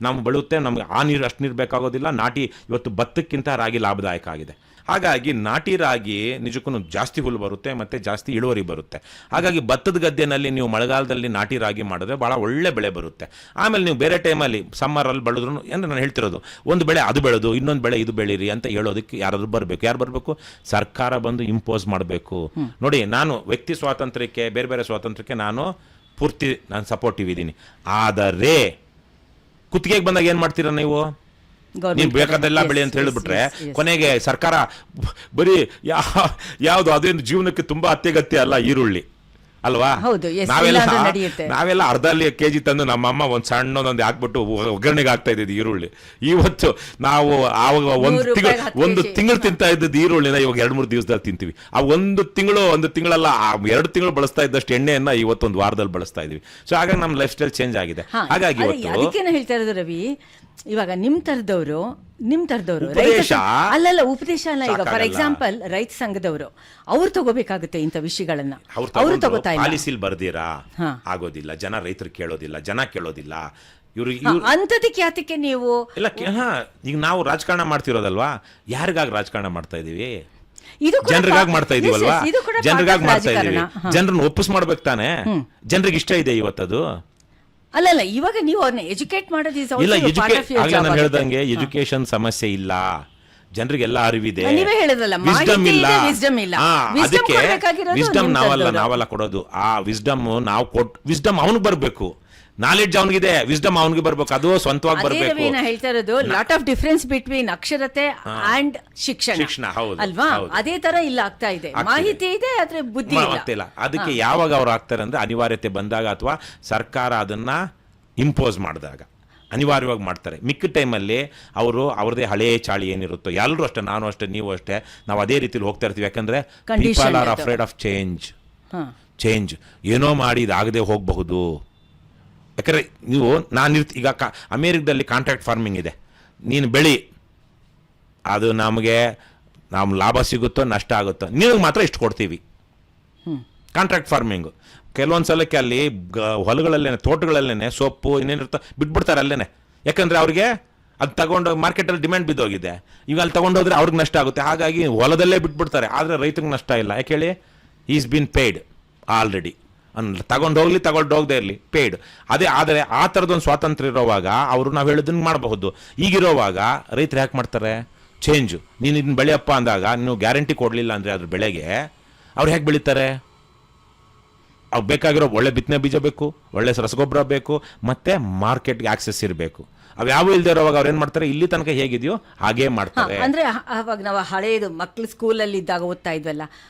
ನಮ್ಗೆ ಬೆಳುತ್ತೆ, ನಮ್ಗೆ ಆ ನೀರು ಅಷ್ಟು ನೀರು ಬೇಕಾಗೋದಿಲ್ಲ. ನಾಟಿ ಇವತ್ತು ಭತ್ತಕ್ಕಿಂತ ರಾಗಿ ಲಾಭದಾಯಕ ಆಗಿದೆ. ಹಾಗಾಗಿ ನಾಟಿ ರಾಗಿ ನಿಜಕ್ಕೂ ಜಾಸ್ತಿ ಹುಲ್ಲು ಬರುತ್ತೆ ಮತ್ತು ಜಾಸ್ತಿ ಇಳುವರಿ ಬರುತ್ತೆ. ಹಾಗಾಗಿ ಭತ್ತದ ಗದ್ದೆನಲ್ಲಿ ನೀವು ಮಳೆಗಾಲದಲ್ಲಿ ನಾಟಿ ರಾಗಿ ಮಾಡಿದ್ರೆ ಭಾಳ ಒಳ್ಳೆ ಬೆಳೆ ಬರುತ್ತೆ. ಆಮೇಲೆ ನೀವು ಬೇರೆ ಟೈಮಲ್ಲಿ ಸಮ್ಮರಲ್ಲಿ ಬೆಳೆದ್ರು, ಅಂದರೆ ನಾನು ಹೇಳ್ತಿರೋದು, ಒಂದು ಬೆಳೆ ಅದು ಬೆಳೆದು ಇನ್ನೊಂದು ಬೆಳೆ ಇದು ಬೆಳೀರಿ ಅಂತ ಹೇಳೋದಕ್ಕೆ ಯಾರು ಬರಬೇಕು? ಸರ್ಕಾರ ಬಂದು ಇಂಪೋಸ್ ಮಾಡಬೇಕು. ನೋಡಿ, ನಾನು ವ್ಯಕ್ತಿ ಸ್ವಾತಂತ್ರ್ಯಕ್ಕೆ, ಬೇರೆ ಬೇರೆ ಸ್ವಾತಂತ್ರ್ಯಕ್ಕೆ ನಾನು ಸಪೋರ್ಟಿವ್ ಇದ್ದೀನಿ. ಆದರೆ ಕುತ್ತಿಗೆಗೆ ಬಂದಾಗ ಏನು ಮಾಡ್ತೀರಾ ನೀವು? ನೀವು ಬೇಕಾದೆಲ್ಲ ಬೆಳೆ ಅಂತ ಹೇಳಿಬಿಟ್ರೆ ಕೊನೆಗೆ ಸರ್ಕಾರ ಬರೀ ಯಾವುದು ಅದೇನು ಜೀವನಕ್ಕೆ ತುಂಬಾ ಅತ್ಯಗತ್ಯ ಅಲ್ಲ, ಈರುಳ್ಳಿ ಅಲ್ವಾ? ನಾವೆಲ್ಲ ಅರ್ಧ ಕೆಜಿ ತಂದು ನಮ್ಮಮ್ಮ ಒಂದ್ ಸಣ್ಣದೊಂದು ಹಾಕ್ಬಿಟ್ಟು ಒಗ್ಗರಣೆಗೆ ಹಾಕ್ತಾ ಇದ್ದಿದ್ದು ಈರುಳ್ಳಿ. ಇವತ್ತು ನಾವು ಆವಾಗ ಒಂದು ತಿಂಗಳು ತಿಂತಾ ಇದ್ದದ್ದು ಈರುಳ್ಳಿನ ಇವಾಗ 2-3 ದಿವಸದಲ್ಲಿ ತಿಂತೀವಿ. ಆ ಒಂದು ತಿಂಗಳಲ್ಲ, 2 ತಿಂಗಳು ಬಳಸ್ತಾ ಇದ್ದಷ್ಟು ಎಣ್ಣೆಯನ್ನ ಇವತ್ತೊಂದು ವಾರದಲ್ಲಿ ಬಳಸ್ತಾ ಇದೀವಿ. ಸೊ ಹಾಗಾಗಿ ನಮ್ಮ ಲೈಫ್ ಸ್ಟೈಲ್ ಚೇಂಜ್ ಆಗಿದೆ. ಹಾಗಾಗಿ ಅದಕ್ಕೇನು ಹೇಳ್ತಾ ಇರೋದು ರವಿ, ಇವಾಗ ನಿಮ್ ತರದವರು ಉಪದೇಶ ಅಲ್ಲ. ಈಗ ಫಾರ್ ಎಕ್ಸಾಂಪಲ್ ರೈತ ಸಂಘದವರು ಅವ್ರು ತಗೋಬೇಕಾಗುತ್ತೆ ಇಂಥ ವಿಷಯಗಳನ್ನ. ಅವ್ರು ತಗೋತಾ ಇಲ್ಲ, ಪಾಲಿಸಿಲ್ ಬರ್ದಿರಾ ಆಗೋದಿಲ್ಲ. ಜನ ರೈತರು ಕೇಳೋದಿಲ್ಲ, ಜನ ಕೇಳೋದಿಲ್ಲ. ಅಂತದಕ್ಕೆ ಯಾತಕ್ಕೆ ನೀವು ಇಲ್ಲ? ಈಗ ನಾವು ರಾಜಕಾರಣ ಮಾಡ್ತಿರೋದಲ್ವಾ, ಯಾರಿಗಾಗಿ ರಾಜಕಾರಣ ಮಾಡ್ತಾ ಇದೀವಿ? ಜನರಿಗಾಗಿ ಮಾಡ್ತಾ ಇದೀವಲ್ವಾ? ಜನರಿಗಾಗಿ ಮಾಡ್ತಾ ಇದೀವಿ. ಜನರನ್ನ ಒಪ್ಪಿಸ್ ಮಾಡ್ಬೇಕು ತಾನೆ. ಜನರಿಗೆ ಇಷ್ಟ ಇದೆ ಇವತ್ತದು. ಅಲ್ಲಲ್ಲ, ಇವಾಗ ನೀವು ಅವ್ರನ್ನ ಎಜುಕೇಟ್ ಮಾಡೋದು ಇಲ್ಲ. ನಾನು ಹೇಳ್ದಂಗೆ ಎಜುಕೇಶನ್ ಸಮಸ್ಯೆ ಇಲ್ಲ. ಜನರಿಗೆಲ್ಲ ಅರಿವಿದೆ, ನೀವೇ ಹೇಳಿದ್ರಲ್ಲ, ವಿಸ್ಡಮ್ ಮಾಹಿತಿ ಇಲ್ಲ. ಇದೆ, wisdom ಇಲ್ಲ. Wisdom ಅದಕ್ಕೆ ಕೊಡ್ಬೇಕಾಗಿರೋದು ವಿಸ್ಡಮ್ ನಿಮ್ದವ್ರು. ನಾವಲ್ಲ ಕೊಡೋದು. ಆ ವಿಸ್ಡಮ್ ನಾವು ವಿಸ್ಡಮ್ ಅವನಿಗೆ ಬರ್ಬೇಕು, ನಾಲೆಡ್ಜ್ ಅವನಿಗಿದೆ, ವಿಸ್ಡಮ್ ಅವನಿಗೆ ಬರ್ಬೇಕು, ಅದು ಸ್ವಂತವಾಗಿ ಅದೇ ಬರ್ಬೇಕು. ರವಿ ನಾ ಹೇಳ್ತಾ ಇರೋದು, ಲಾಟ್ ಆಫ್ ಡಿಫರೆನ್ಸ್ ಬಿಟ್ವೀನ್ ಅಕ್ಷರತೆ ಅಂಡ್ ಶಿಕ್ಷಣ, ಹೌದು, ಅಲ್ವಾ? ಹೌದು. ಅದೇ ತರ ಇಲ್ಲ ಆಗ್ತಾ ಇದೆ. ಮಾಹಿತಿ ಇದೆ ಆದ್ರೆ ಬುದ್ಧಿ ಗೊತ್ತಿಲ್ಲ. ಅದಕ್ಕೆ ಯಾವಾಗ ಅವ್ರು ಆಗ್ತಾರೆ ಅಂದ್ರೆ ಅನಿವಾರ್ಯತೆ ಬಂದಾಗ ಅಥವಾ ಸರ್ಕಾರ ಅದನ್ನ ಇಂಪೋಸ್ ಮಾಡಿದಾಗ ಅನಿವಾರ್ಯವಾಗಿ ಮಾಡ್ತಾರೆ. ಮಿಕ್ಕ ಟೈಮಲ್ಲಿ ಅವರು ಅವ್ರದೇ ಹಳೇ ಚಾಳಿ ಏನಿರುತ್ತೋ, ಎಲ್ಲರೂ ಅಷ್ಟೇ, ನಾನು ಅಷ್ಟೇ, ನೀವು ಅಷ್ಟೇ, ನಾವು ಅದೇ ರೀತಿಲಿ ಹೋಗ್ತಾ ಇರ್ತೀವಿ. ಯಾಕಂದ್ರೆ people are afraid of change. ಏನೋ ಮಾಡಿ ಇದಾಗದೆ ಹೋಗಬಹುದು. ಯಾಕಂದ್ರೆ ನೀವು ಈಗ ಅಮೇರಿಕದಲ್ಲಿ ಕಾಂಟ್ರಾಕ್ಟ್ ಫಾರ್ಮಿಂಗ್ ಇದೆ. ನೀನು ಬೆಳಿ, ಅದು ನಮಗೆ ಲಾಭ ಸಿಗುತ್ತೋ ನಷ್ಟ ಆಗುತ್ತೋ, ನಿನಗೆ ಮಾತ್ರ ಇಷ್ಟು ಕೊಡ್ತೀವಿ. ಕಾಂಟ್ರಾಕ್ಟ್ ಫಾರ್ಮಿಂಗು ಕೆಲವೊಂದು ಸಲಕ್ಕೆ ಅಲ್ಲಿ ಹೊಲಗಳಲ್ಲೇನೆ, ತೋಟಗಳಲ್ಲೇನೆ ಸೊಪ್ಪು ಇನ್ನೇನಿರುತ್ತೋ ಬಿಟ್ಬಿಡ್ತಾರೆ ಅಲ್ಲೇನೆ. ಯಾಕಂದ್ರೆ ಅವ್ರಿಗೆ ಅದು ತಗೊಂಡು ಮಾರ್ಕೆಟಲ್ಲಿ ಡಿಮ್ಯಾಂಡ್ ಬಿದ್ದೋಗಿದೆ. ಈಗ ಅಲ್ಲಿ ತಗೊಂಡೋದ್ರೆ ಅವ್ರಿಗೆ ನಷ್ಟ ಆಗುತ್ತೆ, ಹಾಗಾಗಿ ಹೊಲದಲ್ಲೇ ಬಿಟ್ಬಿಡ್ತಾರೆ. ಆದರೆ ರೈತರಿಗೆ ನಷ್ಟ ಇಲ್ಲ. ಯಾಕೆ ಹೇಳಿ? Is been paid already. ತಗೊಂಡೋಗದೆ ಇರಲಿ, ಪೇಯ್ಡ್. ಆದರೆ ಆ ಥರದೊಂದು ಸ್ವಾತಂತ್ರ್ಯ ಇರೋವಾಗ ಅವರು ನಾವು ಹೇಳಿದ್ದನ್ನು ಮಾಡಬಹುದು. ಈಗಿರೋವಾಗ ರೈತರು ಯಾಕೆ ಮಾಡ್ತಾರೆ? ಚೇಂಜು. ನೀನು ಇದನ್ನ ಬೆಳೆಯಪ್ಪ ಅಂದಾಗ ನೀವು ಗ್ಯಾರಂಟಿ ಕೊಡಲಿಲ್ಲ ಅಂದರೆ ಅದ್ರ ಬೆಳೆಗೆ ಅವ್ರು ಹೇಗೆ ಬೆಳೀತಾರೆ? ಅವ್ರು ಬೇಕಾಗಿರೋ ಒಳ್ಳೆ ಬಿತ್ತನೆ ಬೀಜ ಬೇಕು, ಒಳ್ಳೆ ರಸಗೊಬ್ಬರ ಬೇಕು, ಮತ್ತೆ ಮಾರ್ಕೆಟ್ಗೆ ಆಕ್ಸೆಸ್ ಇರಬೇಕು. ಅವ್ಯಾವು ಇಲ್ಲದೆ ಇರೋವಾಗ ಅವ್ರು ಏನು ಮಾಡ್ತಾರೆ? ಇಲ್ಲಿ ತನಕ ಹೇಗಿದೆಯೋ ಹಾಗೇ ಮಾಡ್ತಾರೆ. ಅಂದ್ರೆ ಅವಾಗ ನಾವು ಹಳೆಯದು ಮಕ್ಕಳು ಸ್ಕೂಲಲ್ಲಿ ಇದ್ದಾಗ ಓದ್ತಾ ಇದ್ವಲ್ಲ,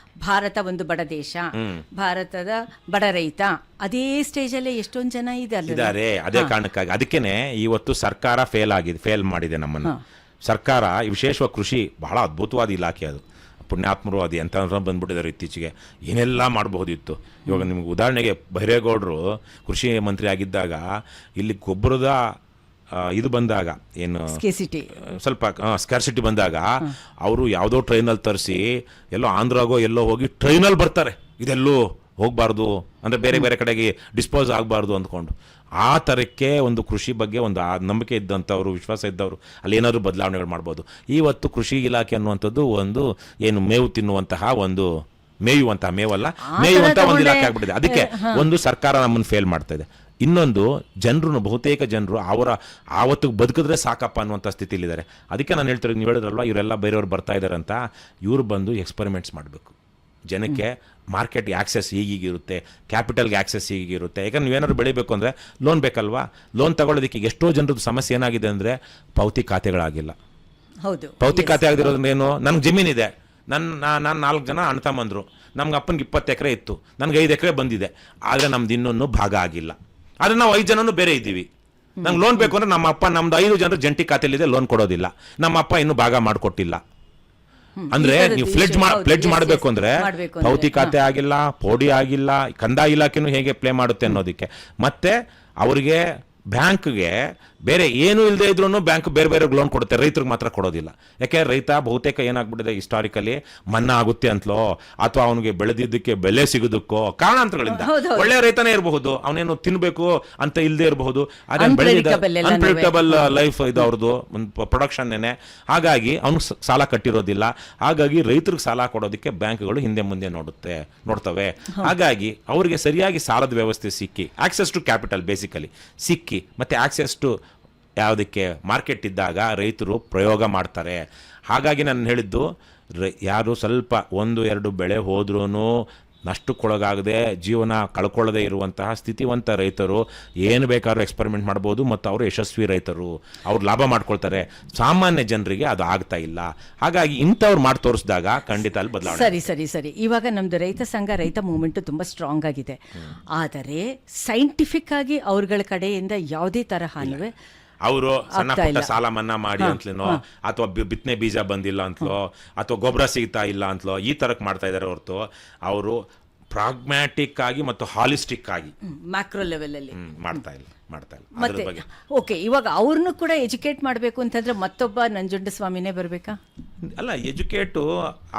ಭಾರತ ಒಂದು ಬಡ ದೇಶ, ಭಾರತದ ಬಡ ರೈತ, ಅದೇ ಸ್ಟೇಜಲ್ಲೇ ಎಷ್ಟೊಂದು ಜನ ಇದ್ದಾರೆ. ಅದೇ ಕಾರಣಕ್ಕಾಗಿ ಅದಕ್ಕೇನೆ ಇವತ್ತು ಸರ್ಕಾರ ಫೇಲ್ ಮಾಡಿದೆ ನಮ್ಮನ್ನು. ಸರ್ಕಾರ ವಿಶೇಷವಾಗಿ ಕೃಷಿ ಬಹಳ ಅದ್ಭುತವಾದ ಇಲಾಖೆ, ಅದು ಪುಣ್ಯಾತ್ಮರು, ಅದು ಎಂತ ಬಂದ್ಬಿಟ್ಟಿದ್ದಾರೆ ಇತ್ತೀಚೆಗೆ. ಏನೆಲ್ಲ ಮಾಡಬಹುದಿತ್ತು. ಇವಾಗ ನಿಮ್ಗೆ ಉದಾಹರಣೆಗೆ ಬೈರೇಗೌಡರು ಕೃಷಿ ಮಂತ್ರಿ ಆಗಿದ್ದಾಗ ಇಲ್ಲಿ ಗೊಬ್ಬರದ ಇದು ಬಂದಾಗ, ಏನು ಸ್ವಲ್ಪ ಸ್ಕ್ಯಾರ್ಸಿಟಿ ಬಂದಾಗ ಅವರು ಯಾವುದೋ ಟ್ರೈನಲ್ಲಿ ತರಿಸಿ ಎಲ್ಲೋ ಆಂಧ್ರಾಗೋ ಎಲ್ಲೋ ಹೋಗಿ ಟ್ರೈನಲ್ಲಿ ಬರ್ತಾರೆ. ಇದೆಲ್ಲೂ ಹೋಗಬಾರ್ದು ಅಂದರೆ ಬೇರೆ ಬೇರೆ ಕಡೆಗೆ ಡಿಸ್ಪೋಸ್ ಆಗಬಾರ್ದು ಅಂದ್ಕೊಂಡು. ಆ ಥರಕ್ಕೆ ಒಂದು ಕೃಷಿ ಬಗ್ಗೆ ಒಂದು ನಂಬಿಕೆ ಇದ್ದಂಥವ್ರು, ವಿಶ್ವಾಸ ಇದ್ದವರು ಅಲ್ಲಿ ಏನಾದರೂ ಬದಲಾವಣೆಗಳು ಮಾಡ್ಬೋದು. ಇವತ್ತು ಕೃಷಿ ಇಲಾಖೆ ಅನ್ನುವಂಥದ್ದು ಒಂದು ಏನು ಮೇವು ತಿನ್ನುವಂತಹ ಒಂದು ಮೇಯುವಂತಹ ಮೇವಲ್ಲ, ಮೇಯುವಂಥ ಒಂದು ಇಲಾಖೆ ಆಗ್ಬಿಟ್ಟಿದೆ. ಅದಕ್ಕೆ ಒಂದು ಸರ್ಕಾರ ನಮ್ಮನ್ನು ಫೇಲ್ ಮಾಡ್ತಾ ಇದೆ. ಇನ್ನೊಂದು ಬಹುತೇಕ ಜನರು ಆವತ್ತಿಗೆ ಬದುಕಿದ್ರೆ ಸಾಕಪ್ಪ ಅನ್ನುವಂಥ ಸ್ಥಿತಿಲಿದ್ದಾರೆ. ಅದಕ್ಕೆ ನಾನು ಹೇಳ್ತಾರೆ, ನೀವು ಹೇಳಿದ್ರಲ್ವ ಇವರೆಲ್ಲ ಬೇರೆಯವ್ರು ಬರ್ತಾ ಇದ್ದಾರೆ ಅಂತ, ಇವರು ಬಂದು ಎಕ್ಸ್ಪೆರಿಮೆಂಟ್ಸ್ ಮಾಡಬೇಕು. ಜನಕ್ಕೆ ಮಾರ್ಕೆಟ್ಗೆ ಆಕ್ಸೆಸ್ ಹೀಗಿರುತ್ತೆ, ಕ್ಯಾಪಿಟಲ್ಗೆ ಆಕ್ಸೆಸ್ ಹೀಗಿರುತ್ತೆ. ಯಾಕಂದ್ರೆ ನೀವೇನಾದ್ರು ಬೆಳಿಬೇಕು ಅಂದರೆ ಲೋನ್ ಬೇಕಲ್ವಾ? ಲೋನ್ ತಗೊಳ್ಳೋದಕ್ಕೆ ಎಷ್ಟೋ ಜನರದ್ದು ಸಮಸ್ಯೆ ಏನಾಗಿದೆ ಅಂದರೆ ಪೌತಿ ಖಾತೆಗಳಾಗಿಲ್ಲ. ಪೌತಿ ಖಾತೆ ಆಗದಿರೋದ್ರಿಂದ ಏನು? ನನಗೆ ಜಮೀನಿದೆ, ನಾನು 4 ಜನ ಅಣ್ಣ ತಮ್ಮಂದ್ರು, ನಮ್ಗೆ ಅಪ್ಪನಿಗೆ 20 ಎಕರೆ ಇತ್ತು, ನನಗೆ 5 ಎಕರೆ ಬಂದಿದೆ, ಆದರೆ ನಮ್ದು ಇನ್ನೊಂದು ಭಾಗ ಆಗಿಲ್ಲ. ಆದರೆ ನಾವು 5 ಜನನು ಬೇರೆ ಇದ್ದೀವಿ. ನಂಗೆ ಲೋನ್ ಬೇಕು ಅಂದರೆ ನಮ್ದು 5 ಜನರು ಜಂಟಿ ಖಾತೆಯಲ್ಲಿದೆ, ಲೋನ್ ಕೊಡೋದಿಲ್ಲ. ನಮ್ಮ ಅಪ್ಪ ಇನ್ನೂ ಭಾಗ ಮಾಡಿಕೊಟ್ಟಿಲ್ಲ. ಅಂದ್ರೆ ನೀವು ಪ್ಲೆಡ್ಜ್ ಮಾಡಬೇಕು ಅಂದ್ರೆ ಭೌತಿ ಖಾತೆ ಆಗಿಲ್ಲ, ಪೋಡಿ ಆಗಿಲ್ಲ, ಕಂದಾಯ ಇಲಾಖೆನೂ ಹೇಗೆ ಪ್ಲೇ ಮಾಡುತ್ತೆ ಅನ್ನೋದಕ್ಕೆ. ಮತ್ತೆ ಅವರಿಗೆ ಬ್ಯಾಂಕ್ಗೆ ಬೇರೆ ಏನೂ ಇಲ್ಲದೆ ಇದ್ರೂ ಬ್ಯಾಂಕ್ ಬೇರೆ ಬೇರೆ ಲೋನ್ ಕೊಡುತ್ತೆ, ರೈತರಿಗೆ ಮಾತ್ರ ಕೊಡೋದಿಲ್ಲ. ಯಾಕೆ? ರೈತ ಬಹುತೇಕ ಏನಾಗ್ಬಿಟ್ಟಿದೆ ಹಿಸ್ಟಾರಿಕಲಿ, ಮನ್ನಾ ಆಗುತ್ತೆ ಅಂತಲೋ ಅಥವಾ ಅವನಿಗೆ ಬೆಳೆದಿದ್ದಕ್ಕೆ ಬೆಲೆ ಸಿಗೋದಕ್ಕೋ ಕಾರಣಾಂತರಗಳಿಂದ. ಒಳ್ಳೆ ರೈತನೇ ಇರಬಹುದು, ಅವನೇನು ತಿನ್ಬೇಕು ಅಂತ ಇಲ್ಲದೆ ಇರಬಹುದು, ಅನ್ಪ್ರೆಡಿಕ್ಟಬಲ್ ಲೈಫ್ ಇದು ಅವ್ರದ್ದು, ಒಂದು ಪ್ರೊಡಕ್ಷನ್ನೇನೆ. ಹಾಗಾಗಿ ಅವನು ಸಾಲ ಕಟ್ಟಿರೋದಿಲ್ಲ. ಹಾಗಾಗಿ ರೈತರಿಗೆ ಸಾಲ ಕೊಡೋದಕ್ಕೆ ಬ್ಯಾಂಕ್ಗಳು ಹಿಂದೆ ಮುಂದೆ ನೋಡ್ತವೆ. ಹಾಗಾಗಿ ಅವರಿಗೆ ಸರಿಯಾಗಿ ಸಾಲದ ವ್ಯವಸ್ಥೆ ಸಿಕ್ಕಿ, ಆಕ್ಸೆಸ್ ಟು ಕ್ಯಾಪಿಟಲ್ ಬೇಸಿಕಲಿ ಸಿಕ್ಕಿ, ಮತ್ತೆ ಆಕ್ಸೆಸ್ ಟು ಯಾವುದಕ್ಕೆ ಮಾರ್ಕೆಟ್ ಇದ್ದಾಗ ರೈತರು ಪ್ರಯೋಗ ಮಾಡ್ತಾರೆ. ಹಾಗಾಗಿ ನಾನು ಹೇಳಿದ್ದು, ಯಾರು ಸ್ವಲ್ಪ 1-2 ಬೆಳೆ ಹೋದ್ರೂ ನಷ್ಟಕ್ಕೊಳಗಾಗದೆ ಜೀವನ ಕಳ್ಕೊಳ್ಳದೆ ಇರುವಂತಹ ಸ್ಥಿತಿವಂತ ರೈತರು ಏನು ಬೇಕಾದ್ರೂ ಎಕ್ಸ್ಪೆರಿಮೆಂಟ್ ಮಾಡ್ಬೋದು, ಮತ್ತು ಅವರು ಯಶಸ್ವಿ ರೈತರು, ಅವ್ರು ಲಾಭ ಮಾಡ್ಕೊಳ್ತಾರೆ. ಸಾಮಾನ್ಯ ಜನರಿಗೆ ಅದು ಆಗ್ತಾ ಇಲ್ಲ. ಹಾಗಾಗಿ ಇಂಥವ್ರು ಮಾಡಿ ತೋರಿಸಿದಾಗ ಖಂಡಿತ ಅಲ್ಲಿ ಬದಲಾವಣೆ. ಸರಿ. ಇವಾಗ ನಮ್ದು ರೈತ ಸಂಘ, ರೈತ ಮೂವ್ಮೆಂಟ್ ತುಂಬಾ ಸ್ಟ್ರಾಂಗ್ ಆಗಿದೆ. ಆದರೆ ಸೈಂಟಿಫಿಕ್ ಆಗಿ ಅವ್ರಗಳ ಕಡೆಯಿಂದ ಯಾವುದೇ ತರಹ ಅವರು ಸಣ್ಣ ಪುಟ್ಟ ಸಾಲ ಮನ್ನಾ ಮಾಡಿ ಅಂತಲೋ, ಅಥವಾ ಬಿತ್ತನೆ ಬೀಜ ಬಂದಿಲ್ಲ ಅಂತಲೋ, ಅಥವಾ ಗೊಬ್ಬರ ಸಿಗ್ತಾ ಇಲ್ಲ ಅಂತಲೋ ಈ ತರಕ್ಕೆ ಮಾಡ್ತಾ ಇದ್ದಾರೆ ಹೊರತು ಅವರು ಪ್ರಾಗ್ಮ್ಯಾಟಿಕ್ ಆಗಿ ಮತ್ತು ಹಾಲಿಸ್ಟಿಕ್ ಆಗಿ ಮ್ಯಾಕ್ರೋ ಲೆವೆಲ್ ಅಲ್ಲಿ ಮಾಡ್ತಾ ಇಲ್ಲ. ಮತ್ತೆ ಓಕೆ, ಇವಾಗ ಅವ್ರನ್ನು ಕೂಡ ಎಜುಕೇಟ್ ಮಾಡಬೇಕು ಅಂತಂದ್ರೆ ಮತ್ತೊಬ್ಬ ನಂಜುಂಡಸ್ವಾಮಿನೇ ಬರಬೇಕಾ? ಅಲ್ಲ,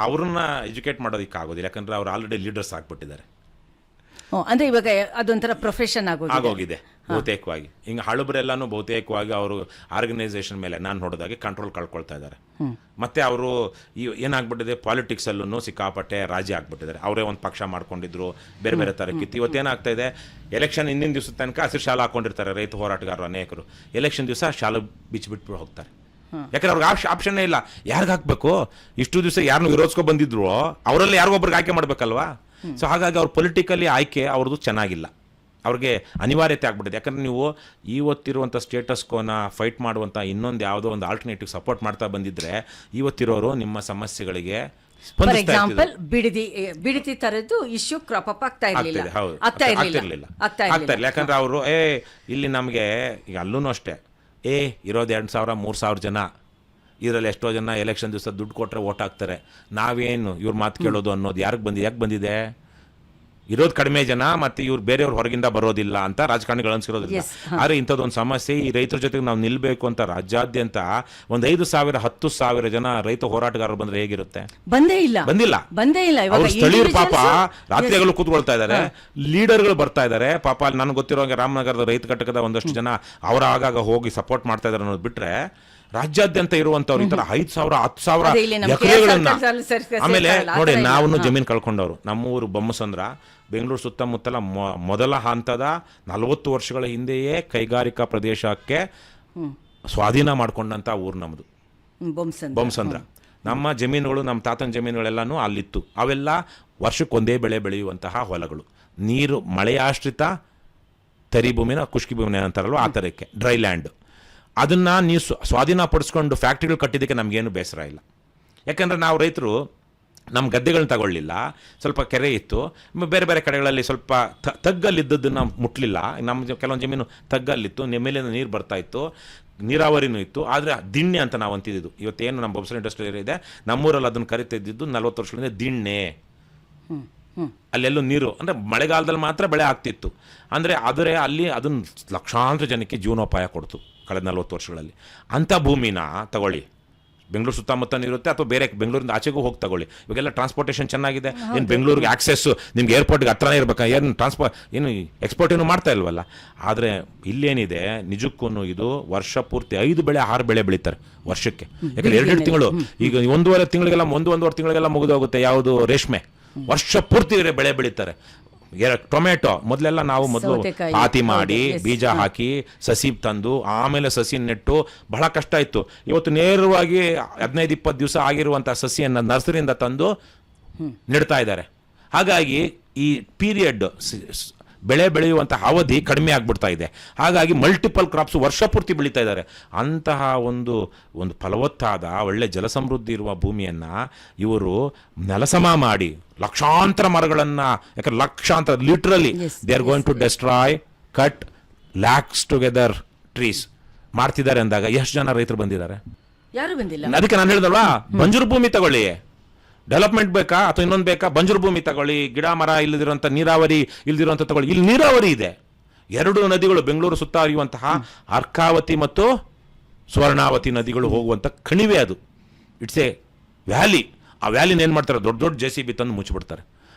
ಅವ್ರನ್ನ ಎಜುಕೇಟ್ ಮಾಡೋದಕ್ಕೆ ಆಗೋದಿಲ್ಲ. ಯಾಕಂದ್ರೆ ಅವ್ರು ಆಲ್ರೆಡಿ ಲೀಡರ್ಸ್ ಆಗ್ಬಿಟ್ಟಿದ್ದಾರೆ. ಅಂದ್ರೆ ಇವಾಗ ಅದೊಂಥರ ಪ್ರೊಫೆಷನ್ ಆಗೋಗಿದೆ ಬಹುತೇಕವಾಗಿ. ಹಿಂಗೆ ಹಳಬರೆಲ್ಲಾನು ಬಹುತೇಕವಾಗಿ ಅವರು ಆರ್ಗನೈಸೇಷನ್ ಮೇಲೆ ನಾನು ನೋಡೋದಾಗೆ ಕಂಟ್ರೋಲ್ ಕಳ್ಕೊಳ್ತಾ ಇದ್ದಾರೆ. ಮತ್ತೆ ಅವರು ಏನಾಗ್ಬಿಟ್ಟಿದೆ, ಪಾಲಿಟಿಕ್ಸ್ ಅಲ್ಲೂ ಸಿಕ್ಕಾಪಟ್ಟೆ ರಾಜಿ ಆಗ್ಬಿಟ್ಟಿದ್ದಾರೆ. ಅವರೇ ಒಂದು ಪಕ್ಷ ಮಾಡ್ಕೊಂಡಿದ್ರು, ಬೇರೆ ಬೇರೆ ಥರಕ್ಕಿತ್ತು. ಇವತ್ತೇನಾಗ್ತಾ ಇದೆ, ಎಲೆಕ್ಷನ್ ಹಿಂದಿನ ದಿವಸದ ತನಕ ಹಸಿರು ಶಾಲೆ ಹಾಕೊಂಡಿರ್ತಾರೆ ರೈತ ಹೋರಾಟಗಾರರು ಅನೇಕರು. ಎಲೆಕ್ಷನ್ ದಿವಸ ಶಾಲೆ ಬಿಚ್ಚಿಬಿಟ್ಟು ಹೋಗ್ತಾರೆ. ಯಾಕಂದ್ರೆ ಅವ್ರಿಗೆ ಆಪ್ಷನ್ನೇ ಇಲ್ಲ. ಯಾರಿಗೆ ಹಾಕ್ಬೇಕು? ಇಷ್ಟು ದಿವಸ ಯಾರನ್ನು ವಿರೋಧಿಸ್ಕೊ ಬಂದಿದ್ರು ಅವರಲ್ಲಿ ಯಾರಿಗೊಬ್ರಿಗೆ ಆಯ್ಕೆ ಮಾಡ್ಬೇಕಲ್ವಾ? ಸೊ ಹಾಗಾಗಿ ಅವ್ರ ಪೊಲಿಟಿಕಲಿ ಆಯ್ಕೆ ಅವ್ರದ್ದು ಚೆನ್ನಾಗಿಲ್ಲ, ಅವ್ರಿಗೆ ಅನಿವಾರ್ಯತೆ ಆಗ್ಬಿಟ್ಟಿದೆ. ಯಾಕಂದ್ರೆ ನೀವು ಇವತ್ತಿರುವಂಥ ಸ್ಟೇಟಸ್ ಕೋನ ಫೈಟ್ ಮಾಡುವಂಥ ಇನ್ನೊಂದು ಯಾವುದೋ ಒಂದು ಆಲ್ಟರ್ನೇಟಿವ್ ಸಪೋರ್ಟ್ ಮಾಡ್ತಾ ಬಂದಿದ್ರೆ ಇವತ್ತಿರೋರು ನಿಮ್ಮ ಸಮಸ್ಯೆಗಳಿಗೆ ಫಾರ್ ಎಕ್ಸಾಂಪಲ್ ಬಿಡದಿ ತರದ್ದು ಇಶ್ಯೂ ಕ್ರಾಪ್ ಅಪ್ ಆಗ್ತಾ ಇರಲಿಲ್ಲ. ಯಾಕಂದ್ರೆ ಅವರು ಇಲ್ಲಿ ನಮಗೆ ಈಗ ಅಲ್ಲೂ ಅಷ್ಟೇ ಇರೋದು 2,000 3,000 ಜನ, ಇದರಲ್ಲಿ ಎಷ್ಟೋ ಜನ ಎಲೆಕ್ಷನ್ ದಿವಸ ದುಡ್ಡು ಕೊಟ್ಟರೆ ಓಟ್ ಹಾಕ್ತಾರೆ. ನಾವೇನು ಇವ್ರ ಮಾತು ಕೇಳೋದು ಅನ್ನೋದು ಯಾಕೆ ಬಂದಿದೆ? ಇರೋದು ಕಡಿಮೆ ಜನ, ಮತ್ತೆ ಇವ್ರು ಬೇರೆಯವ್ರ ಹೊರಗಿಂದ ಬರೋದಿಲ್ಲ ಅಂತ ರಾಜಕಾರಣಿಗಳು ಅನ್ಸಿರೋದಿಲ್ಲ. ಆದರೆ ಇಂಥದ್ದೊಂದು ಸಮಸ್ಯೆ, ಈ ರೈತರ ಜೊತೆಗೆ ನಾವು ನಿಲ್ಬೇಕು ಅಂತ ರಾಜ್ಯಾದ್ಯಂತ ಒಂದು 5,000 10,000 ಜನ ರೈತ ಹೋರಾಟಗಾರರು ಬಂದ್ರೆ ಹೇಗಿರುತ್ತೆ? ಬಂದಿಲ್ಲ. ಅವ್ರು ಸ್ಥಳೀಯರು ಪಾಪ ರಾತ್ರಿಗಳು ಕೂತ್ಕೊಳ್ತಾ ಇದ್ದಾರೆ, ಲೀಡರ್ಗಳು ಬರ್ತಾ ಇದ್ದಾರೆ ಪಾಪ. ಅಲ್ಲಿ ನನಗೆ ಗೊತ್ತಿರೋ ರಾಮನಗರದ ರೈತ ಘಟಕದ ಒಂದಷ್ಟು ಜನ ಅವರ ಆಗಾಗ ಹೋಗಿ ಸಪೋರ್ಟ್ ಮಾಡ್ತಾ ಇದ್ದಾರೆ ಅನ್ನೋದು ಬಿಟ್ರೆ, ರಾಜ್ಯಾದ್ಯಂತ ಇರುವಂತವ್ರು ಈ ತರ 5,000 10,000 ಎಕರೆಗಳನ್ನ. ಆಮೇಲೆ ನೋಡಿ, ನಾವು ಜಮೀನು ಕಳ್ಕೊಂಡವ್ರು. ನಮ್ಮೂರು ಬೊಮ್ಮಸಂದ್ರ, ಬೆಂಗಳೂರು ಸುತ್ತಮುತ್ತಲ ಮೊದಲ ಹಂತದ 40 ವರ್ಷಗಳ ಹಿಂದೆಯೇ ಕೈಗಾರಿಕಾ ಪ್ರದೇಶಕ್ಕೆ ಸ್ವಾಧೀನ ಮಾಡ್ಕೊಂಡಂತ ಊರು ನಮ್ಮದು ಬೊಮ್ಮಸಂದ್ರ. ನಮ್ಮ ಜಮೀನುಗಳು, ನಮ್ಮ ತಾತನ ಜಮೀನುಗಳೆಲ್ಲನೂ ಅಲ್ಲಿತ್ತು. ಅವೆಲ್ಲ ವರ್ಷಕ್ಕೊಂದೇ ಬೆಳೆ ಬೆಳೆಯುವಂತಹ ಹೊಲಗಳು, ನೀರು ಮಳೆಯಾಶ್ರಿತ ತರಿ ಭೂಮಿನ ಖುಷ್ಕಿ ಭೂಮಿನ ಅಂತಾರಲ್ವ ಆ ಥರಕ್ಕೆ, ಡ್ರೈ ಲ್ಯಾಂಡ್. ಅದನ್ನು ನೀವು ಸ್ವಾಧೀನ ಪಡಿಸ್ಕೊಂಡು ಫ್ಯಾಕ್ಟ್ರಿಗಳು ಕಟ್ಟಿದ್ದಕ್ಕೆ ನಮಗೇನು ಬೇಸರ ಇಲ್ಲ. ಯಾಕಂದರೆ ನಾವು ರೈತರು ನಮ್ಮ ಗದ್ದೆಗಳನ್ನ ತಗೊಳ್ಳಿಲ್ಲ, ಸ್ವಲ್ಪ ಕೆರೆ ಇತ್ತು, ಬೇರೆ ಬೇರೆ ಕಡೆಗಳಲ್ಲಿ ಸ್ವಲ್ಪ ತಗ್ಗಲ್ಲಿದ್ದದ್ದನ್ನು ಮುಟ್ಲಿಲ್ಲ. ನಮ್ಮ ಕೆಲವೊಂದು ಜಮೀನು ತಗ್ಗಲ್ಲಿತ್ತು, ಮೇಲಿಂದ ನೀರು ಬರ್ತಾ ಇತ್ತು, ನೀರಾವರಿನೂ ಇತ್ತು. ಆದರೆ ದಿಣ್ಣೆ ಅಂತ ನಾವು ಅಂತಿದ್ದು, ಇವತ್ತೇನು ನಮ್ಮ ಬೊಮ್ಮಸಂದ್ರ ಇಂಡಸ್ಟ್ರಿಯಲ್ ಏರಿಯಾ ಇದೆ, ನಮ್ಮೂರಲ್ಲಿ ಅದನ್ನು ಕರಿತಿದ್ದು 40 ವರ್ಷಗಳಿಂದ ದಿಣ್ಣೆ. ಅಲ್ಲೆಲ್ಲೂ ನೀರು ಅಂದರೆ ಮಳೆಗಾಲದಲ್ಲಿ ಮಾತ್ರ ಬೆಳೆ ಆಗ್ತಿತ್ತು. ಆದರೆ ಅಲ್ಲಿ ಅದನ್ನು ಲಕ್ಷಾಂತರ ಜನಕ್ಕೆ ಜೀವನೋಪಾಯ ಕೊಡ್ತು ಕಳೆದ 40 ವರ್ಷಗಳಲ್ಲಿ. ಅಂಥ ಭೂಮಿನ ತಗೊಳ್ಳಿ, ಬೆಂಗಳೂರು ಸುತ್ತಮುತ್ತ ಇರುತ್ತೆ ಅಥವಾ ಬೇರೆ ಬೆಂಗಳೂರಿಂದ ಆಚೆಗೂ ಹೋಗಿ ತಗೊಳ್ಳಿ. ಇವಾಗೆಲ್ಲ ಟ್ರಾನ್ಸ್ಪೋರ್ಟೇಷನ್ ಚೆನ್ನಾಗಿದೆ, ಏನು ಬೆಂಗಳೂರಿಗೆ ಆಕ್ಸೆಸ್ ನಿಮ್ಗೆ ಏರ್ಪೋರ್ಟ್ಗೆ ಹತ್ರನೇ ಇರಬೇಕಾ? ಏನು ಎಕ್ಸ್ಪೋರ್ಟ್ ಏನು ಮಾಡ್ತಾ ಇಲ್ವಲ್ಲ. ಆದರೆ ಇಲ್ಲೇನಿದೆ ನಿಜಕ್ಕೂ ಇದು ವರ್ಷ ಪೂರ್ತಿ 5 ಬೆಳೆ 6 ಬೆಳೆ ಬೆಳೀತಾರೆ ವರ್ಷಕ್ಕೆ. ಯಾಕಂದ್ರೆ 2 ತಿಂಗಳು, ಈಗ 1.5 ತಿಂಗಳಿಗೆಲ್ಲ 1.5 ತಿಂಗಳಿಗೆಲ್ಲ ಮುಗಿದು ಹೋಗುತ್ತೆ. ಯಾವುದು ರೇಷ್ಮೆ ವರ್ಷ ಪೂರ್ತಿ ಬೆಳೆ ಬೆಳೀತಾರೆ. ಟೊಮೆಟೊ ಮೊದಲೆಲ್ಲ ನಾವು ಪಾತಿ ಮಾಡಿ ಬೀಜ ಹಾಕಿ ಸಸಿ ತಂದು ಆಮೇಲೆ ಸಸಿ ನೆಟ್ಟು ಬಹಳ ಕಷ್ಟ ಇತ್ತು. ಇವತ್ತು ನೇರವಾಗಿ 15-20 ದಿವಸ ಆಗಿರುವಂಥ ಸಸಿಯನ್ನು ನರ್ಸರಿಯಿಂದ ತಂದು ನೆಡ್ತಾ ಇದ್ದಾರೆ. ಹಾಗಾಗಿ ಈ ಪೀರಿಯಡ್ ಬೆಳೆ ಬೆಳೆಯುವಂತಹ ಅವಧಿ ಕಡಿಮೆ ಆಗ್ಬಿಡ್ತಾ ಇದೆ. ಹಾಗಾಗಿ ಮಲ್ಟಿಪಲ್ ಕ್ರಾಪ್ಸ್ ವರ್ಷ ಪೂರ್ತಿ ಬೆಳೀತಾ ಇದ್ದಾರೆ. ಅಂತಹ ಒಂದು ಫಲವತ್ತಾದ ಒಳ್ಳೆ ಜಲಸಮೃದ್ಧಿ ಇರುವ ಭೂಮಿಯನ್ನು ಇವರು ನೆಲಸಮ ಮಾಡಿ ಲಕ್ಷಾಂತರ ಮರಗಳನ್ನು, ಯಾಕಂದ್ರೆ ಲಕ್ಷಾಂತರ literally they are going to destroy cut lakhs together trees ಮಾಡ್ತಿದ್ದಾರೆ ಅಂದಾಗ ಎಷ್ಟು ಜನ ರೈತರು ಬಂದಿದ್ದಾರೆ? ಯಾರು ಬಂದಿಲ್ಲ. ಅದಕ್ಕೆ ನಾನು ಹೇಳಿದಲ್ವಾ, ಬಂಜರು ಭೂಮಿ ತಗೊಳ್ಳಿ, ಡೆವಲಪ್ಮೆಂಟ್ ಬೇಕಾ ಅಥವಾ ಇನ್ನೊಂದು ಬೇಕಾ? ಬಂಜರು ಭೂಮಿ ತಗೊಳ್ಳಿ, ಗಿಡ ಮರ ಇಲ್ಲದಿರುವಂಥ, ನೀರಾವರಿ ಇಲ್ದಿರುವಂಥ ತಗೊಳ್ಳಿ. ಇಲ್ಲಿ ನೀರಾವರಿ ಇದೆ, 2 ನದಿಗಳು ಬೆಂಗಳೂರು ಸುತ್ತ ಹರಿಯುವಂತಹ ಅರ್ಕಾವತಿ ಮತ್ತು ಸ್ವರ್ಣಾವತಿ ನದಿಗಳು ಹೋಗುವಂಥ ಕಣಿವೆ ಅದು. It's A valley. ಆ ವ್ಯಾಲಿನ ಏನು ಮಾಡ್ತಾರೆ? ದೊಡ್ಡ ದೊಡ್ಡ JCB ತಂದು ಮುಚ್ಚಿಬಿಡ್ತಾರೆ.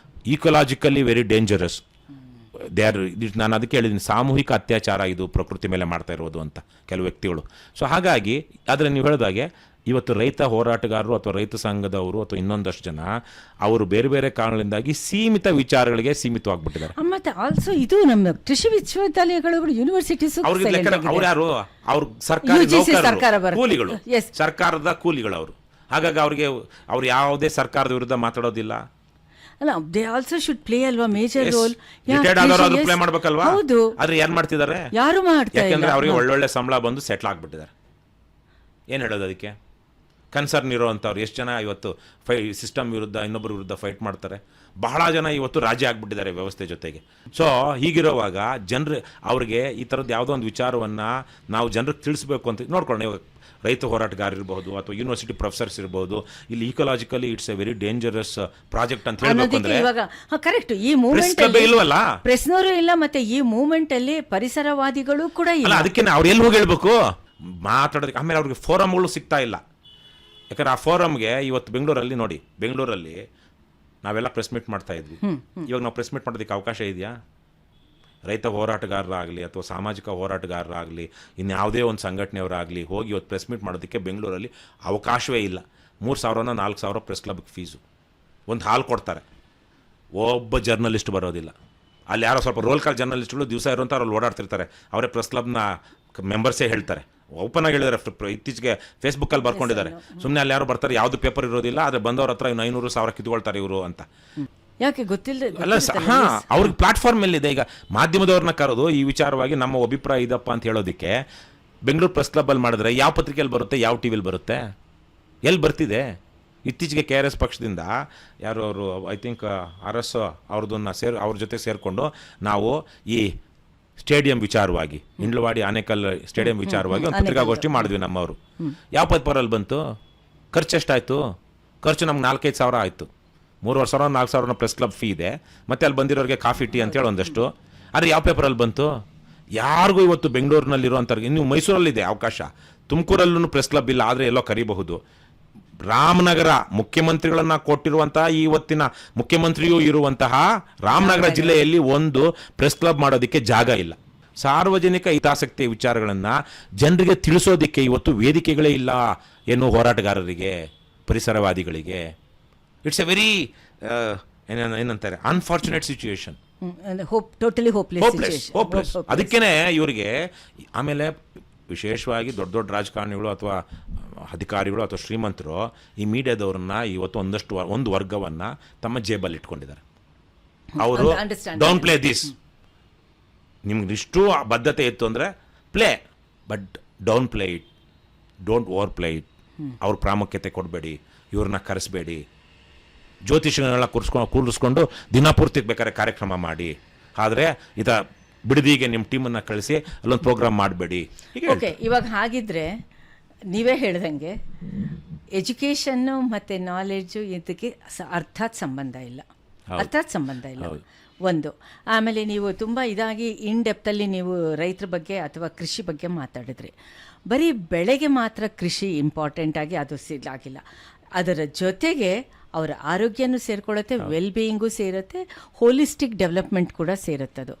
ಈಕೊಲಾಜಿಕಲಿ ವೆರಿ ಡೇಂಜರಸ್. ನಾನು ಅದಕ್ಕೆ ಹೇಳಿದ್ದೀನಿ, ಸಾಮೂಹಿಕ ಅತ್ಯಾಚಾರ ಇದು ಪ್ರಕೃತಿ ಮೇಲೆ ಮಾಡ್ತಾ ಇರೋದು ಅಂತ ಕೆಲವು ವ್ಯಕ್ತಿಗಳು. ಸೊ ಹಾಗಾಗಿ ಆದರೆ ನೀವು ಹೇಳಿದಾಗೆ ಇವತ್ತು ರೈತ ಹೋರಾಟಗಾರರು ಅಥವಾ ರೈತ ಸಂಘದವರು ಅಥವಾ ಇನ್ನೊಂದಷ್ಟು ಜನ ಅವರು ಬೇರೆ ಬೇರೆ ಕಾರಣಗಳಿಂದಾಗಿ ಸೀಮಿತ ವಿಚಾರಗಳಿಗೆ ಸೀಮಿತವಾಗ್ಬಿಟ್ಟಿದ್ದಾರೆ. ಮತ್ತೆ ಆಲ್ಸೋ ಇದು ನಮ್ಮ ಕೃಷಿ ವಿಶ್ವವಿದ್ಯಾಲಯಗಳು, ಯೂನಿವರ್ಸಿಟೀಸ್, ಅವ್ರು ಯಾರು? ಅವ್ರ ಕೂಲಿಗಳು, ಸರ್ಕಾರದ ಕೂಲಿಗಳು ಅವರು. ಹಾಗಾಗಿ ಅವ್ರು ಯಾವುದೇ ಸರ್ಕಾರದ ವಿರುದ್ಧ ಮಾತಾಡೋದಿಲ್ಲ. ಅಲ್ಲ, ದೇ ಆಲ್ಸೋ ಶುಡ್ ಪ್ಲೇ ಅಲ್ವಾ ಮೇಜರ್ ರೋಲ್. ರಿಟೈರ್ಡ್ ಆದವರು ಪ್ಲೇ ಮಾಡ್ಬೇಕಲ್ವಾ? ಹೌದು. ಆದ್ರೆ ಏನ್ ಮಾಡ್ತಿದ್ದಾರೆ? ಯಾರು ಮಾಡ್ತಾ ಇಲ್ಲ. ಯಾಕಂದ್ರೆ ಅವರಿಗೆ ಒಳ್ಳೊಳ್ಳೆ ಸಂಬಳ ಬಂದು ಸೆಟ್ಲ್ ಆಗ್ಬಿಟ್ಟಿದ್ದಾರೆ. ಏನ್ ಹೇಳೋದು ಅದಕ್ಕೆ? ಕನ್ಸರ್ನ್ ಇರೋವಂಥವ್ರು ಎಷ್ಟು ಜನ ಇವತ್ತು ಸಿಸ್ಟಮ್ ವಿರುದ್ಧ ಇನ್ನೊಬ್ಬರ ವಿರುದ್ಧ ಫೈಟ್ ಮಾಡ್ತಾರೆ? ಬಹಳ ಜನ ಇವತ್ತು ರಾಜಿ ಆಗಿಬಿಟ್ಟಿದ್ದಾರೆ ವ್ಯವಸ್ಥೆ ಜೊತೆಗೆ. ಸೊ ಹೀಗಿರುವಾಗ ಅವ್ರಿಗೆ ಈ ಥರದ್ದು ಯಾವುದೋ ಒಂದು ವಿಚಾರವನ್ನು ನಾವು ಜನರಿಗೆ ತಿಳಿಸ್ಬೇಕು ಅಂತ ನೋಡ್ಕೊಳ್ಳೋಣ. ಇವಾಗ ರೈತ ಹೋರಾಟಗಾರ ಇರಬಹುದು ಅಥವಾ ಯೂನಿವರ್ಸಿಟಿ ಪ್ರೊಫೆಸರ್ಸ್ ಇರಬಹುದು, ಇಲ್ಲಿ ecologically it's a very dangerous project ಅಂತ ಹೇಳಬೇಕು. ಇವಾಗ ಕರೆಕ್ಟ್, ಈ ಮೂವ್ಮೆಂಟ್ ಇಲ್ವಲ್ಲ, ಪ್ರೆಸ್ನವರು ಇಲ್ಲ, ಮತ್ತೆ ಈ ಮೂವ್ಮೆಂಟ್ ಅಲ್ಲಿ ಪರಿಸರವಾದಿಗಳು ಕೂಡ ಇಲ್ಲ. ಅದಕ್ಕೆ ಅವ್ರು ಎಲ್ಲಿ ಹೋಗಿ ಹೇಳ್ಬೇಕು ಮಾತಾಡೋದಕ್ಕೆ? ಆಮೇಲೆ ಅವ್ರಿಗೆ ಫೋರಮ್ಗಳು ಸಿಗ್ತಾ ಇಲ್ಲ. ಯಾಕಂದ್ರೆ ಆ ಫೋರಮ್ಗೆ ಇವತ್ತು ಬೆಂಗಳೂರಲ್ಲಿ ನೋಡಿ, ಬೆಂಗಳೂರಲ್ಲಿ ನಾವೆಲ್ಲ ಪ್ರೆಸ್ ಮೀಟ್ ಮಾಡ್ತಾ ಇದ್ವಿ. ಇವಾಗ ನಾವು ಪ್ರೆಸ್ ಮೀಟ್ ಮಾಡೋದಕ್ಕೆ ಅವಕಾಶ ಇದೆಯಾ? ರೈತ ಹೋರಾಟಗಾರರಾಗಲಿ ಅಥವಾ ಸಾಮಾಜಿಕ ಹೋರಾಟಗಾರರಾಗಲಿ ಇನ್ಯಾವುದೇ ಒಂದು ಸಂಘಟನೆಯವರಾಗಲಿ ಹೋಗಿ ಇವತ್ತು ಪ್ರೆಸ್ ಮೀಟ್ ಮಾಡೋದಕ್ಕೆ ಬೆಂಗಳೂರಲ್ಲಿ ಅವಕಾಶವೇ ಇಲ್ಲ. 3,000 4,000 ಪ್ರೆಸ್ ಕ್ಲಬ್ಗೆ ಫೀಸು. ಒಂದು ಹಾಲ್ ಕೊಡ್ತಾರೆ, ಒಬ್ಬ ಜರ್ನಲಿಸ್ಟ್ ಬರೋದಿಲ್ಲ. ಅಲ್ಲಿ ಯಾರೋ ಸ್ವಲ್ಪ ರೋಲ್ ಕಾಲ್ ಜರ್ನಲಿಸ್ಟ್ಗಳು ದಿವಸ ಇರುವಂಥ ಅವ್ರಲ್ಲಿ ಓಡಾಡ್ತಿರ್ತಾರೆ, ಅವರೇ ಪ್ರೆಸ್ ಕ್ಲಬ್ನ ಮೆಂಬರ್ಸೇ ಹೇಳ್ತಾರೆ ಓಪನ್ ಆಗಿ ಹೇಳಿದಾರೆ. ಇತ್ತೀಚೆಗೆ ಫೇಸ್ಬುಕ್ ಅಲ್ಲಿ ಬರ್ಕೊಂಡಿದ್ದಾರೆ, ಸುಮ್ಮನೆ ಅಲ್ಲಿ ಯಾರು ಬರ್ತಾರೆ, ಯಾವ್ದು ಪೇಪರ್ ಇರೋದಿಲ್ಲ, ಆದ್ರೆ ಬಂದವ್ರ ಹತ್ರ 500,000 ಕಿತ್ಕೊಳ್ತಾರೆ ಇವರು ಅಂತ. ಯಾಕೆ ಗೊತ್ತಿಲ್ಲ ಅಲ್ಲ ಹಾ, ಅವ್ರಿಗೆ ಪ್ಲಾಟ್ಫಾರ್ಮ್ ಎಲ್ಲಿದೆ? ಈಗ ಮಾಧ್ಯಮದವ್ರನ್ನ ಕರೆದು ಈ ವಿಚಾರವಾಗಿ ನಮ್ಮ ಅಭಿಪ್ರಾಯ ಇದಪ್ಪ ಅಂತ ಹೇಳೋದಕ್ಕೆ ಬೆಂಗಳೂರು ಪ್ರೆಸ್ ಕ್ಲಬ್ ಅಲ್ಲಿ ಮಾಡಿದ್ರೆ ಯಾವ ಪತ್ರಿಕೆಯಲ್ಲಿ ಬರುತ್ತೆ, ಯಾವ ಟಿವಿಲಿ ಬರುತ್ತೆ, ಎಲ್ಲಿ ಬರ್ತಿದೆ? ಇತ್ತೀಚೆಗೆ KRS ಪಕ್ಷದಿಂದ ಯಾರು ಅವರು ಐ ಥಿಂಕ್ RS ಅವ್ರದನ್ನ ಅವ್ರ ಜೊತೆ ಸೇರಿಕೊಂಡು ನಾವು ಈ ಸ್ಟೇಡಿಯಂ ವಿಚಾರವಾಗಿ, ಇಂಡ್ಲವಾಡಿ ಆನೇಕಲ್ ಸ್ಟೇಡಿಯಂ ವಿಚಾರವಾಗಿ ಒಂದು ಪತ್ರಿಕಾಗೋಷ್ಠಿ ಮಾಡಿದ್ವಿ ನಮ್ಮವರು. ಯಾವ ಪೇಪರಲ್ಲಿ ಬಂತು? ಖರ್ಚು ಎಷ್ಟಾಯಿತು? ಖರ್ಚು ನಮ್ಗೆ 4-5 ಸಾವಿರ ಆಯಿತು. 3,500 4,000 ಪ್ರೆಸ್ ಕ್ಲಬ್ ಫೀ ಇದೆ, ಮತ್ತೆ ಅಲ್ಲಿ ಬಂದಿರೋರಿಗೆ ಕಾಫಿ ಟೀ ಅಂತೇಳಿ ಒಂದಷ್ಟು. ಆದರೆ ಯಾವ ಪೇಪರಲ್ಲಿ ಬಂತು? ಯಾರಿಗೂ ಇವತ್ತು ಬೆಂಗಳೂರಿನಲ್ಲಿರುವಂಥವ್ರಿಗೆ, ನೀವು ಮೈಸೂರಲ್ಲಿದೆ ಅವಕಾಶ, ತುಮಕೂರಲ್ಲೂ ಪ್ರೆಸ್ ಕ್ಲಬ್ ಇಲ್ಲ, ಆದರೆ ಎಲ್ಲೋ ಕರಿಬಹುದು. ರಾಮನಗರ ಮುಖ್ಯಮಂತ್ರಿಗಳನ್ನ ಕೊಟ್ಟಿರುವಂತಹ, ಇವತ್ತಿನ ಮುಖ್ಯಮಂತ್ರಿಯೂ ಇರುವಂತಹ ರಾಮನಗರ ಜಿಲ್ಲೆಯಲ್ಲಿ ಒಂದು ಪ್ರೆಸ್ ಕ್ಲಬ್ ಮಾಡೋದಕ್ಕೆ ಜಾಗ ಇಲ್ಲ. ಸಾರ್ವಜನಿಕ ಹಿತಾಸಕ್ತಿಯ ವಿಚಾರಗಳನ್ನು ಜನರಿಗೆ ತಿಳಿಸೋದಕ್ಕೆ ಇವತ್ತು ವೇದಿಕೆಗಳೇ ಇಲ್ಲ. ಏನು ಹೋರಾಟಗಾರರಿಗೆ, ಪರಿಸರವಾದಿಗಳಿಗೆ. ಇಟ್ಸ್ ಎ ವೆರಿ ಏನಂತಾರೆ, ಅನ್ಫಾರ್ಚುನೇಟ್ ಸಿಚುಯೇಷನ್. Totally hopeless. ಅದಕ್ಕೇನೆ ಇವರಿಗೆ ಆಮೇಲೆ ವಿಶೇಷವಾಗಿ ದೊಡ್ಡ ದೊಡ್ಡ ರಾಜಕಾರಣಿಗಳು ಅಥವಾ ಅಧಿಕಾರಿಗಳು ಅಥವಾ ಶ್ರೀಮಂತರು ಈ ಮೀಡಿಯಾದವ್ರನ್ನ ಇವತ್ತು ಒಂದು ವರ್ಗವನ್ನ ತಮ್ಮ ಜೇಬಲ್ಲಿ ಇಟ್ಕೊಂಡಿದ್ದಾರೆ. ಅವರು ಡೌನ್ ಪ್ಲೇ ದಿಸ್, ನಿಮ್ಗೆ ಇಷ್ಟು ಬದ್ಧತೆ ಇತ್ತು ಅಂದರೆ play, but down play it, don't over play it. ಅವ್ರ ಪ್ರಾಮುಖ್ಯತೆ ಕೊಡಬೇಡಿ, ಇವ್ರನ್ನ ಕರೆಸಬೇಡಿ. ಜ್ಯೋತಿಷಗಳನ್ನೆಲ್ಲ ಕೂರಿಸ್ಕೊಂಡು ದಿನಪೂರ್ತಿ ಬೇಕಾದ್ರೆ ಕಾರ್ಯಕ್ರಮ ಮಾಡಿ, ಆದರೆ ಬಿಡದಿಗೆ ನಿಮ್ಮ ಟೀಮನ್ನು ಕಳಿಸಿ ಅಲ್ಲೊಂದು ಪ್ರೋಗ್ರಾಮ್ ಮಾಡಬೇಡಿ. ಓಕೆ, ಇವಾಗ ಹಾಗಿದ್ರೆ ನೀವೇ ಹೇಳ್ದಂಗೆ ಎಜುಕೇಷನ್ನು ಮತ್ತು ನಾಲೆಡ್ಜು ಇದಕ್ಕೆ ಅರ್ಥಾತ್ ಸಂಬಂಧ ಇಲ್ಲ. ಒಂದು. ಆಮೇಲೆ ನೀವು ತುಂಬ ಇದಾಗಿ ಇನ್ ಡೆಪ್ತಲ್ಲಿ ನೀವು ರೈತರ ಬಗ್ಗೆ ಅಥವಾ ಕೃಷಿ ಬಗ್ಗೆ ಮಾತಾಡಿದ್ರಿ. ಬರೀ ಬೆಳೆಗೆ ಮಾತ್ರ ಕೃಷಿ ಇಂಪಾರ್ಟೆಂಟ್ ಆಗಿ ಅದು ಇದಾಗಿಲ್ಲ, ಅದರ ಜೊತೆಗೆ ಅವರ ಆರೋಗ್ಯನೂ ಸೇರ್ಕೊಳ್ಳುತ್ತೆ, ವೆಲ್ ಬೀಯಿಂಗು ಸೇರುತ್ತೆ, ಹೋಲಿಸ್ಟಿಕ್ ಡೆವಲಪ್ಮೆಂಟ್ ಕೂಡ ಸೇರುತ್ತದು.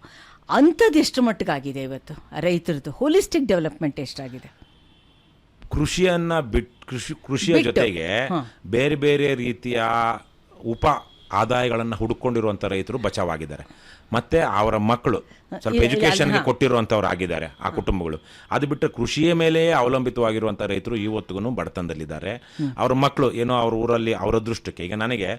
ಅಂಥದ್ದು ಎಷ್ಟು ಮಟ್ಟಿಗಾಗಿದೆ ಇವತ್ತು ರೈತರದ್ದು ಹೋಲಿಸ್ಟಿಕ್ ಡೆವಲಪ್ಮೆಂಟ್ ಎಷ್ಟಾಗಿದೆ? ಕೃಷಿಯನ್ನ ಕೃಷಿಯ ಜೊತೆಗೆ ಬೇರೆ ಬೇರೆ ರೀತಿಯ ಉಪ ಆದಾಯಗಳನ್ನು ಹುಡುಕೊಂಡಿರುವಂಥ ರೈತರು ಬಚಾವಾಗಿದ್ದಾರೆ. ಮತ್ತೆ ಅವರ ಮಕ್ಕಳು ಸ್ವಲ್ಪ ಎಜುಕೇಷನ್ಗೆ ಕೊಟ್ಟಿರುವಂಥವ್ರು ಆಗಿದ್ದಾರೆ ಆ ಕುಟುಂಬಗಳು. ಅದು ಬಿಟ್ಟರೆ ಕೃಷಿಯ ಮೇಲೆ ಅವಲಂಬಿತವಾಗಿರುವಂಥ ರೈತರು ಇವತ್ತಿಗೂ ಬಡತನದಲ್ಲಿದ್ದಾರೆ. ಅವ್ರ ಮಕ್ಕಳು ಏನೋ ಅವ್ರ ಊರಲ್ಲಿ ಅವರ ಅದೃಷ್ಟಕ್ಕೆ, ಈಗ ನನಗೆ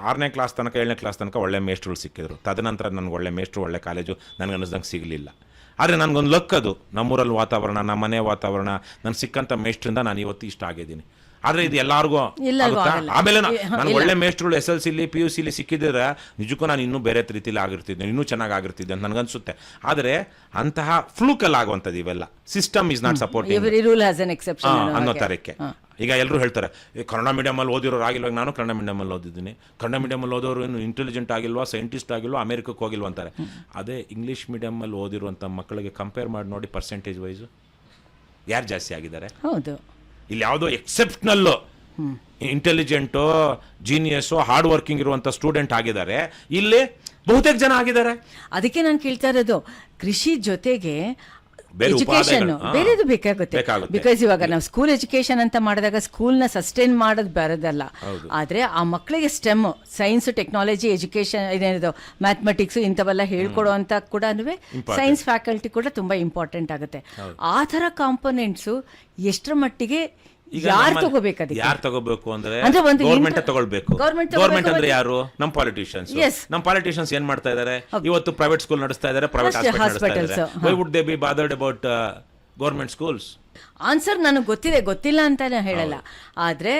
6ನೇ ಕ್ಲಾಸ್ ತನಕ 7ನೇ ಕ್ಲಾಸ್ ತನಕ ಒಳ್ಳೆ ಮೇಸ್ಟ್ರುಗಳು ಸಿಕ್ಕಿದ್ರು. ತದನಂತರ ನನಗೆ ಒಳ್ಳೆ ಮೇಸ್ಟ್ರು, ಒಳ್ಳೆ ಕಾಲೇಜು ನನಗೆ ಅನ್ನಿಸ್ದಂಗೆ ಸಿಗಲಿಲ್ಲ. ಆದರೆ ನನಗೊಂದು ಲಕ್, ಅದು ನಮ್ಮೂರಲ್ಲಿ ವಾತಾವರಣ, ನಮ್ಮ ಮನೆ ವಾತಾವರಣ, ನನಗೆ ಸಿಕ್ಕಂಥ ಮೇಸ್ಟ್ರಿಂದ ನಾನು ಇವತ್ತು ಇಷ್ಟ ಆಗಿದ್ದೀನಿ. ಆದರೆ ಇದು ಎಲ್ಲರಿಗೂ ಆಮೇಲೆ ನನಗೆ ಒಳ್ಳೆ ಮೇಸ್ಟ್ರುಗಳು SLCಲಿ PUCಲಿ ಸಿಕ್ಕಿದ್ರೆ ನಿಜಕ್ಕೂ ನಾನು ಇನ್ನೂ ಬೇರೆ ರೀತಿಯಲ್ಲಿ ಆಗಿರ್ತಿದ್ದೆ, ಇನ್ನೂ ಚೆನ್ನಾಗಿ ಆಗಿರ್ತಿದ್ದೆ ಅಂತ ನನಗನ್ಸುತ್ತೆ. ಆದರೆ ಅಂತಹ ಫ್ಲೂಕಲ್ಲಿ ಆಗುವಂಥದ್ದು ಇವೆಲ್ಲ, ಸಿಸ್ಟಮ್ ಇಸ್ ನಾಟ್ ಸಪೋರ್ಟಿಂಗ್ ಅನ್ನೋ ತರಕ್ಕೆ. ಈಗ ಎಲ್ಲರೂ ಹೇಳ್ತಾರೆ ಕನ್ನಡ ಮೀಡಿಯಮಲ್ಲಿ ಓದಿರೋರು ಆಗಿಲ್ವಾಗ, ನಾನು ಕನ್ನಡ ಮೀಡಿಯಮಲ್ಲಿ ಓದಿದ್ದೀನಿ. ಕನ್ನಡ ಮೀಡಿಯಮಲ್ಲಿ ಓದೋರು ಏನು ಇಂಟೆಲಿಜೆಂಟ್ ಆಗಿಲ್ವಾ, ಸೈಂಟಿಸ್ಟ್ ಆಗಿಲ್ವಾ, ಅಮೆರಿಕಕ್ಕೆ ಹೋಗಿಲ್ವ ಅಂತಾರೆ. ಅದೇ ಇಂಗ್ಲೀಷ್ ಮೀಡಿಯಮಲ್ಲಿ ಓದಿರುವಂಥ ಮಕ್ಕಳಿಗೆ ಕಂಪೇರ್ ಮಾಡಿ ನೋಡಿ, ಪರ್ಸೆಂಟೇಜ್ ವೈಸು ಯಾರು ಜಾಸ್ತಿ ಆಗಿದ್ದಾರೆ? ಹೌದು. ಇಲ್ಲಿ ಯಾವುದೋ ಎಕ್ಸೆಪ್ಷನಲ್ಲು ಇಂಟೆಲಿಜೆಂಟು, ಜೀನಿಯಸ್ಸು, ಹಾರ್ಡ್ ವರ್ಕಿಂಗ್ ಇರುವಂಥ ಸ್ಟೂಡೆಂಟ್ ಆಗಿದ್ದಾರೆ, ಇಲ್ಲಿ ಬಹುತೇಕ ಜನ ಆಗಿದ್ದಾರೆ. ಅದಕ್ಕೆ ನಾನು ಕೇಳ್ತಾ ಇರೋದು, ಕೃಷಿ ಜೊತೆಗೆ ಎಜುಕೇಶನ್ ಬೇರೆದು ಬೇಕಾಗುತ್ತೆ. ಬಿಕಾಸ್ ಇವಾಗ ನಾವು ಸ್ಕೂಲ್ ಎಜುಕೇಶನ್ ಅಂತ ಮಾಡಿದಾಗ ಸ್ಕೂಲ್ನ ಸಸ್ಟೈನ್ ಮಾಡೋದು ಬರೋದಲ್ಲ, ಆದರೆ ಆ ಮಕ್ಕಳಿಗೆ ಸ್ಟೆಮ್, ಸೈನ್ಸ್, ಟೆಕ್ನಾಲಜಿ, ಎಜುಕೇಶನ್, ಇದೇನಿದು ಮ್ಯಾಥಮೆಟಿಕ್ಸ್ ಇಂಥವೆಲ್ಲ ಹೇಳ್ಕೊಡುವಂಥ ಕೂಡ ಸೈನ್ಸ್ ಫ್ಯಾಕಲ್ಟಿ ಕೂಡ ತುಂಬ ಇಂಪಾರ್ಟೆಂಟ್ ಆಗುತ್ತೆ. ಆ ಥರ ಕಾಂಪೊನೆಂಟ್ಸು ಎಷ್ಟರ ಮಟ್ಟಿಗೆ ಯಾರು ತಗೋಬೇಕು ಅಂದ್ರೆ ಗೌರ್ಮೆಂಟ್ ತಗೊಳ್ಬೇಕು. ಗೌರ್ಮೆಂಟ್ ಅಂದ್ರೆ ಯಾರು? ನಮ್ಮ ಪಾಲಿಟಿಷಿಯನ್ಸ್. ನಮ್ಮ ಪಾಲಿಟಿಷಿಯನ್ಸ್ ಏನ್ ಮಾಡ್ತಾ ಇದಾರೆ ಇವತ್ತು? ಪ್ರೈವೇಟ್ ಸ್ಕೂಲ್ ನಡೆಸ್ತಾ ಇದಾರೆ, private hospitals. Why would they B bothered about government schools? Answer ನನಗೆ ಗೊತ್ತಿಲ್ಲ ಅಂತ ಹೇಳಲ್ಲ, ಆದ್ರೆ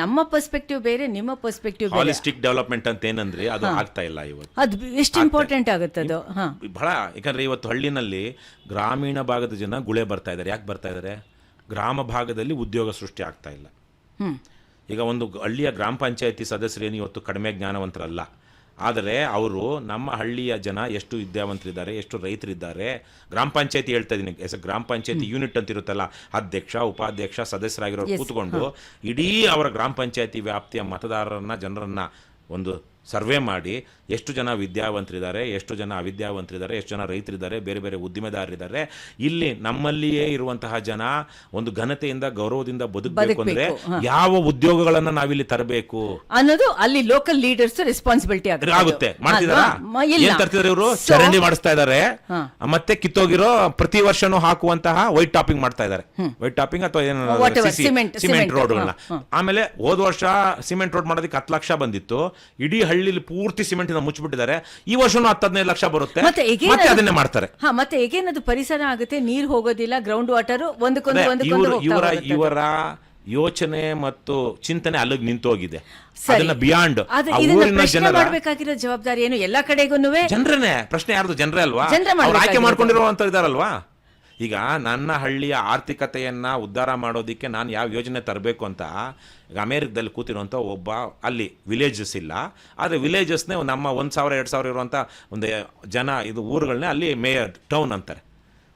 ನಮ್ಮ ಪರ್ಸ್ಪೆಕ್ಟಿವ್ ಬೇರೆ, ನಿಮ್ಮ ಪರ್ಸ್ಪೆಕ್ಟಿವ್ ಬೇರೆ. ಹಾಲಿಸ್ಟಿಕ್ ಡೆವಲಪ್ಮೆಂಟ್ ಅಂತ ಏನಂದ್ರೆ ಅದು ಆಗ್ತಾ ಇಲ್ಲ ಇವತ್ತು. ಅದು ಎಷ್ಟು ಇಂಪಾರ್ಟೆಂಟ್ ಆಗುತ್ತೆ ಅದು ಬಹಳ. ಯಾಕಂದ್ರೆ ಇವತ್ತು ಹಳ್ಳಿನಲ್ಲಿ ಗ್ರಾಮೀಣ ಭಾಗದ ಜನ ಗುಳೆ ಬರ್ತಾ ಇದಾರೆ. ಯಾಕೆ ಬರ್ತಾ ಇದಾರೆ? ಗ್ರಾಮ ಭಾಗದಲ್ಲಿ ಉದ್ಯೋಗ ಸೃಷ್ಟಿ ಆಗ್ತಾ ಇಲ್ಲ. ಈಗ ಒಂದು ಹಳ್ಳಿಯ ಗ್ರಾಮ ಪಂಚಾಯತಿ ಸದಸ್ಯರೇನು ಇವತ್ತು ಕಡಿಮೆ ಜ್ಞಾನವಂತರಲ್ಲ, ಆದರೆ ಅವರು ನಮ್ಮ ಹಳ್ಳಿಯ ಜನ ಎಷ್ಟು ವಿದ್ಯಾವಂತರಿದ್ದಾರೆ, ಎಷ್ಟು ರೈತರಿದ್ದಾರೆ. ಗ್ರಾಮ ಪಂಚಾಯತಿ ಹೇಳ್ತಾ ಇದ್ದೀನಿ, ಗ್ರಾಮ ಪಂಚಾಯತಿ ಯೂನಿಟ್ ಅಂತ ಇರುತ್ತಲ್ಲ, ಅಧ್ಯಕ್ಷ, ಉಪಾಧ್ಯಕ್ಷ, ಸದಸ್ಯರಾಗಿರೋರು ಕೂತ್ಕೊಂಡು ಇಡೀ ಅವರ ಗ್ರಾಮ ಪಂಚಾಯತಿ ವ್ಯಾಪ್ತಿಯ ಮತದಾರರನ್ನ, ಜನರನ್ನ ಒಂದು ಸರ್ವೆ ಮಾಡಿ ಎಷ್ಟು ಜನ ವಿದ್ಯಾವಂತರಿದ್ದಾರೆ, ಎಷ್ಟು ಜನ ಅವಿದ್ಯಾವಂತರಿದ್ದಾರೆ, ಎಷ್ಟು ಜನ ರೈತರಿದ್ದಾರೆ, ಬೇರೆ ಬೇರೆ ಉದ್ದಿಮೆದಾರರಿದ್ದಾರೆ, ಇಲ್ಲಿ ನಮ್ಮಲ್ಲಿಯೇ ಇರುವಂತಹ ಜನ ಒಂದು ಘನತೆಯಿಂದ ಗೌರವದಿಂದ ಬದುಕಬೇಕು ಅಂದ್ರೆ ಯಾವ ಉದ್ಯೋಗಗಳನ್ನ ನಾವಿಲ್ಲಿ ತರಬೇಕು ಅನ್ನೋದು ಅಲ್ಲಿ ಲೋಕಲ್ ಲೀಡರ್ಸ್ ರೆಸ್ಪಾನ್ಸಿಬಿಲಿಟಿ ಆಗುತ್ತೆ. ಮಾಡ್ತಿದಾರ ಏನ್ ತರ್ತಿದಾರೆ ಇವರು? ಚರಂಡಿ ಮಾಡಿಸ್ತಾ ಇದಾರೆ, ಮತ್ತೆ ಕಿತ್ತೋಗಿರೋ ಪ್ರತಿ ವರ್ಷನೂ ಹಾಕುವಂತಹ ವೈಟ್ ಟಾಪಿಂಗ್ ಮಾಡ್ತಾ ಇದಾರೆ. ವೈಟ್ ಟಾಪಿಂಗ್ ಅಥವಾ ಸಿಮೆಂಟ್ ರೋಡ್. ಆಮೇಲೆ ಹೋದ ವರ್ಷ ಸಿಮೆಂಟ್ ರೋಡ್ ಮಾಡೋದಕ್ಕೆ 10 ಲಕ್ಷ ಬಂದಿತ್ತು, ಇಡೀ ಹಳ್ಳಿಲಿ ಪೂರ್ತಿ ಸಿಮೆಂಟ್ ಇಂದ ಮುಚ್ಚಿಬಿಟ್ಟಿದ್ದಾರೆ. ಈ ವರ್ಷನೂ 10-15 ಲಕ್ಷ ಬರುತ್ತೆ, ಮತ್ತೆ ಅದನ್ನೇ ಮಾಡ್ತಾರೆ. ಮತ್ತೆ ಹೇಗೇನದು ಪರಿಸರ ಆಗುತ್ತೆ, ನೀರ್ ಹೋಗೋದಿಲ್ಲ, ಗ್ರೌಂಡ್ ವಾಟರ್ ಇವರ ಯೋಚನೆ ಮತ್ತು ಚಿಂತನೆ ಅಲ್ಲಿಗೆ ನಿಂತೋಗಿದೆ. ಅದನ್ನ ಬಿಯಾಂಡ್ ಮಾಡಬೇಕಾಗಿರೋ ಜವಾಬ್ದಾರಿ ಏನು? ಎಲ್ಲಾ ಕಡೆಗೂ ಜನರನ್ನೇ ಪ್ರಶ್ನೆ. ಯಾರ್ದು? ಜನರೇ ಅಲ್ವಾ? ಅವ್ರು ಆಯ್ಕೆ ಮಾಡ್ಕೊಂಡಿರುವಂತ ಇದಾರಲ್ವಾ? ಈಗ ನನ್ನ ಹಳ್ಳಿಯ ಆರ್ಥಿಕತೆಯನ್ನ ಉದ್ಧಾರ ಮಾಡೋದಿಕ್ಕೆ ನಾನು ಯಾವ ಯೋಜನೆ ತರಬೇಕು ಅಂತ ಈಗ ಅಮೇರಿಕದಲ್ಲಿ ಕೂತಿರುವಂಥ ಒಬ್ಬ, ಅಲ್ಲಿ ವಿಲೇಜಸ್ ಇಲ್ಲ, ಆದರೆ ವಿಲೇಜಸ್ನೇ ನಮ್ಮ 1,000-2,000 ಇರುವಂಥ ಒಂದು ಜನ ಇದು ಊರುಗಳನ್ನೇ ಅಲ್ಲಿ ಮೇಯರ್ ಟೌನ್ ಅಂತಾರೆ.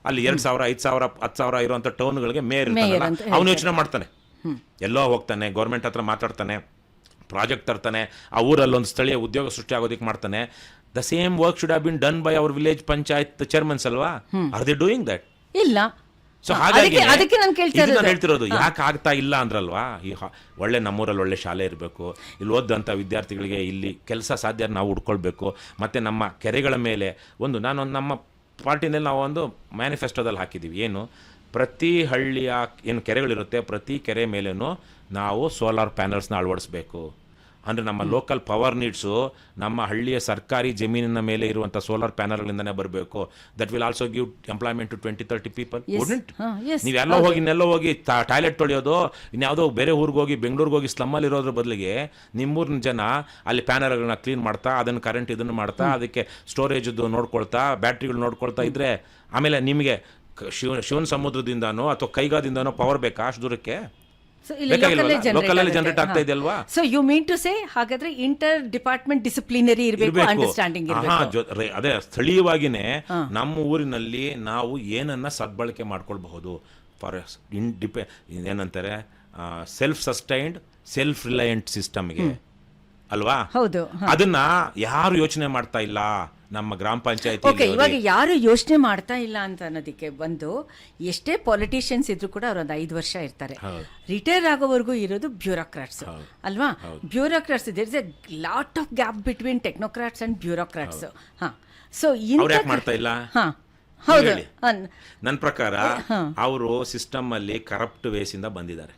ಅಲ್ಲಿ 2,000, 5,000, 10,000 ಇರುವಂಥ ಟೌನ್ಗಳಿಗೆ ಮೇಯರ್ ಇರ್ತಾನಲ್ಲ, ಅವನು ಯೋಚನೆ ಮಾಡ್ತಾನೆ. ಎಲ್ಲೋ ಹೋಗ್ತಾನೆ, ಗೌರ್ಮೆಂಟ್ ಹತ್ರ ಮಾತಾಡ್ತಾನೆ, ಪ್ರಾಜೆಕ್ಟ್ ತರ್ತಾನೆ, ಆ ಊರಲ್ಲಿ ಒಂದು ಸ್ಥಳೀಯ ಉದ್ಯೋಗ ಸೃಷ್ಟಿ ಆಗೋದಕ್ಕೆ ಮಾಡ್ತಾನೆ. The same work should have been done by our village panchayat chairmans ಅಲ್ವಾ? Are they doing that? ಇಲ್ಲ. ಸೊ ಹಾಗಾಗಿ ನಾನು ಹೇಳ್ತಿರೋದು ಯಾಕೆ ಆಗ್ತಾ ಇಲ್ಲ ಅಂದ್ರಲ್ವಾ, ಈ ಒಳ್ಳೆ ನಮ್ಮೂರಲ್ಲಿ ಒಳ್ಳೆ ಶಾಲೆ ಇರಬೇಕು, ಇಲ್ಲಿ ಓದಂಥ ವಿದ್ಯಾರ್ಥಿಗಳಿಗೆ ಇಲ್ಲಿ ಕೆಲಸ ಸಾಧ್ಯ ನಾವು ಹುಡ್ಕೊಳ್ಬೇಕು. ಮತ್ತು ನಮ್ಮ ಕೆರೆಗಳ ಮೇಲೆ ನಮ್ಮ ಪಾರ್ಟಿನಲ್ಲಿ ನಾವು ಒಂದು ಮ್ಯಾನಿಫೆಸ್ಟೋದಲ್ಲಿ ಹಾಕಿದ್ದೀವಿ. ಏನು? ಪ್ರತಿ ಹಳ್ಳಿಯ ಏನು ಕೆರೆಗಳಿರುತ್ತೆ, ಪ್ರತಿ ಕೆರೆ ಮೇಲೇನು ನಾವು ಸೋಲಾರ್ ಪ್ಯಾನಲ್ಸ್ನ ಅಳವಡಿಸ್ಬೇಕು. ಅಂದರೆ ನಮ್ಮ ಲೋಕಲ್ ಪವರ್ ನೀಡ್ಸು ನಮ್ಮ ಹಳ್ಳಿಯ ಸರ್ಕಾರಿ ಜಮೀನಿನ ಮೇಲೆ ಇರುವಂಥ ಸೋಲಾರ್ ಪ್ಯಾನಲ್ಗಳಿಂದನೇ ಬರಬೇಕು. That will also give employment to 20-30 people. ನೀವೆಲ್ಲ ಹೋಗಿ ಇನ್ನೆಲ್ಲೋ ಹೋಗಿ ಟಾಯ್ಲೆಟ್ ತೊಳೆಯೋದು, ಇನ್ಯಾವುದೋ ಬೇರೆ ಊರಿಗೆ ಹೋಗಿ ಬೆಂಗಳೂರಿಗೆ ಹೋಗಿ ಸ್ಲಮ್ಮಲ್ಲಿ ಇರೋದ್ರ ಬದಲಿಗೆ ನಿಮ್ಮೂರಿನ ಜನ ಅಲ್ಲಿ ಪ್ಯಾನಲ್ಗಳನ್ನ ಕ್ಲೀನ್ ಮಾಡ್ತಾ, ಅದನ್ನು ಕರೆಂಟ್ ಇದನ್ನು ಮಾಡ್ತಾ, ಅದಕ್ಕೆ ಸ್ಟೋರೇಜದ್ದು ನೋಡ್ಕೊಳ್ತಾ, ಬ್ಯಾಟ್ರಿಗಳು ನೋಡ್ಕೊಳ್ತಾ ಇದ್ರೆ ಆಮೇಲೆ ನಿಮಗೆ ಶಿವನ ಸಮುದ್ರದಿಂದನೋ ಅಥವಾ ಕೈಗಾದಿಂದನೋ ಪವರ್ ಬೇಕಾ ಅಷ್ಟು ದೂರಕ್ಕೆ? ಜನರೇಟ್ ಆಗ್ತಾ ಇದೆ ಅಲ್ವಾ? So you mean to say ಹಾಗಾದ್ರೆ ಇಂಟರ್ ಡಿಪಾರ್ಟ್ಮೆಂಟ್ ಡಿಸಿಪ್ಲಿನರಿ ಇರಬೇಕು, ಅಂಡರ್ಸ್ಟ್ಯಾಂಡಿಂಗ್ ಇರಬೇಕು. ಅದೇ ಸ್ಥಳೀಯವಾಗಿನೇ ನಮ್ಮ ಊರಿನಲ್ಲಿ ನಾವು ಏನನ್ನ ಸದ್ಬಳಕೆ ಮಾಡ್ಕೊಳ್ಬಹುದು ಫಾರ್ ಏನಂತಾರೆ ಸೆಲ್ಫ್ ಸಸ್ಟೈನ್ಡ್ ಸೆಲ್ಫ್ ರಿಲಯಂಟ್ ಸಿಸ್ಟಮ್ಗೆ ಅಲ್ವಾ? ಹೌದು. ಅದನ್ನ ಯಾರು ಯೋಚನೆ ಮಾಡ್ತಾ ಇಲ್ಲ ನಮ್ಮ ಗ್ರಾಮ ಪಂಚಾಯತಿ. ಇವಾಗ ಯಾರು ಯೋಚನೆ ಮಾಡ್ತಾ ಇಲ್ಲ ಅಂತ ಅನ್ನೋದಕ್ಕೆ ಬಂದು, ಎಷ್ಟೇ ಪಾಲಿಟಿಷಿಯನ್ಸ್ ಇದ್ರು ಕೂಡ ಅವ್ರು ಒಂದು 5 ವರ್ಷ ಇರ್ತಾರೆ, ರಿಟೈರ್ ಆಗೋವರೆಗೂ ಇರೋದು ಬ್ಯೂರೋಕ್ರಾಟ್ಸ್ ಅಲ್ವಾ? Bureaucrats there is a lot of gap between technocrats and bureaucrats. So ಮಾಡ್ತಾ ಇಲ್ಲ. ಹೌದು. ನನ್ನ ಪ್ರಕಾರ ಅವರು ಸಿಸ್ಟಮ್ ಅಲ್ಲಿ ಕರಪ್ಟ್ ವೇಸ್ ಇಂದ ಬಂದಿದ್ದಾರೆ.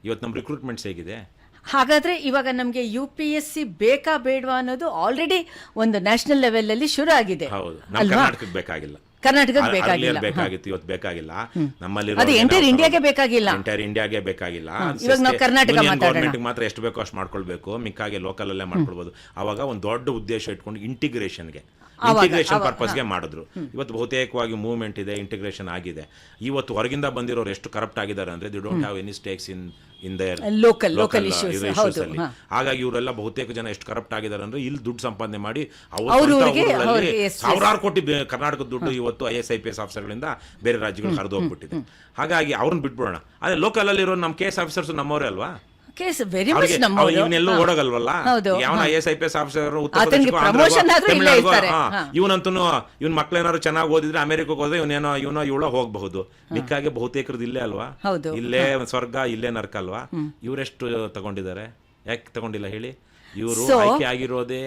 ಇವತ್ತು ನಮ್ಮ ರಿಕ್ರೂಟ್ಮೆಂಟ್ಸ್ ಹೇಗಿದೆ? ಹಾಗಾದ್ರೆ ಇವಾಗ ನಮಗೆ UPSC ಬೇಕಾ ಬೇಡವಾ ಅನ್ನೋದು ಆಲ್ರೆಡಿ ಒಂದು ನ್ಯಾಷನಲ್ ಲೆವೆಲ್ ಅಲ್ಲಿ ಶುರು ಆಗಿದೆ. ಕರ್ನಾಟಕಕ್ಕೆ ಬೇಕಾಗಿಲ್ಲ, ಕರ್ನಾಟಕಕ್ಕೆ ಬೇಕಾಗಿತ್ತು, ಇವತ್ತು ಬೇಕಾಗಿಲ್ಲ. ನಮ್ಮಲ್ಲಿ ಎಂಟೈರ್ ಇಂಡಿಯಾಗೆ ಬೇಕಾಗಿಲ್ಲ, ಎಂಟೈರ್ ಇಂಡಿಯಾಗೆ ಬೇಕಾಗಿಲ್ಲ. ಇವಾಗ ನಾವು ಕರ್ನಾಟಕ ಗೌರ್ಮೆಂಟ್ ಮಾತ್ರ ಎಷ್ಟು ಬೇಕೋ ಅಷ್ಟು ಮಾಡ್ಕೊಳ್ಬೇಕು, ಮಿಕ್ಕಾಗೆ ಲೋಕಲ್ ಅಲ್ಲೇ ಮಾಡ್ಕೊಳ್ಬಹುದು. ಅವಾಗ ಒಂದು ದೊಡ್ಡ ಉದ್ದೇಶ ಇಟ್ಕೊಂಡು ಇಂಟಿಗ್ರೇಷನ್ ಪರ್ಪಸ್ಗೆ ಮಾಡಿದ್ರು. ಇವತ್ತು ಬಹುತೇಕವಾಗಿ ಮೂವ್ಮೆಂಟ್ ಇದೆ, ಇಂಟಿಗ್ರೇಷನ್ ಆಗಿದೆ. ಇವತ್ತು ಹೊರಗಿಂದ ಬಂದಿರೋರು ಎಷ್ಟು ಕರಪ್ಟ್ ಆಗಿದ್ದಾರೆ ಅಂದ್ರೆ they don't have any stakes in their local issues ಅಲ್ಲಿ. ಹಾಗಾಗಿ ಇವರೆಲ್ಲ ಬಹುತೇಕ ಜನ ಎಷ್ಟು ಕರಪ್ಟ್ ಆಗಿದ್ದಾರೆ ಅಂದ್ರೆ ಇಲ್ಲಿ ದುಡ್ಡು ಸಂಪಾದನೆ ಮಾಡಿ ಸಾವಿರಾರು ಕೋಟಿ ಕರ್ನಾಟಕದ ದುಡ್ಡು ಇವತ್ತು IAS-IPS ಆಫೀಸರ್ಗಳಿಂದ ಬೇರೆ ರಾಜ್ಯಗಳು ಹರಿದು ಹೋಗ್ಬಿಟ್ಟಿದೆ. ಹಾಗಾಗಿ ಅವ್ರನ್ನ ಬಿಟ್ಬಿಡೋಣ. ಅದೇ ಲೋಕಲ್ ಅಲ್ಲಿ ಇರೋ ನಮ್ಮ KS ಆಫೀಸರ್ಸ್ ನಮ್ಮವರೇ ಅಲ್ವಾ? ಇವನೆಲ್ಲೂ ಓಡೋಗಲ್ವಲ್ಲ. ಯಾವ IAS-IPS ಆಫೀಸರ್ ಇವನಂತೂ ಇವನ್ ಮಕ್ಳೇನಾದ್ರು ಚೆನ್ನಾಗಿ ಓದಿದ್ರೆ ಅಮೆರಿಕಕ್ಕೆ ಹೋದ್ರೆ ಇವಳ ಹೋಗಬಹುದು. ಮಿಕ್ಕಾಗೆ ಬಹುತೇಕರದ್ದು ಇಲ್ಲೇ ಅಲ್ವಾ? ಇಲ್ಲೇ ಸ್ವರ್ಗ, ಇಲ್ಲೇ ನರ್ಕ ಅಲ್ವಾ? ಇವರೆಷ್ಟು ತಗೊಂಡಿದ್ದಾರೆ? ಯಾಕೆ ತಗೊಂಡಿಲ್ಲ ಹೇಳಿ? ಇವರು ಆಯ್ಕೆ ಆಗಿರೋದೇ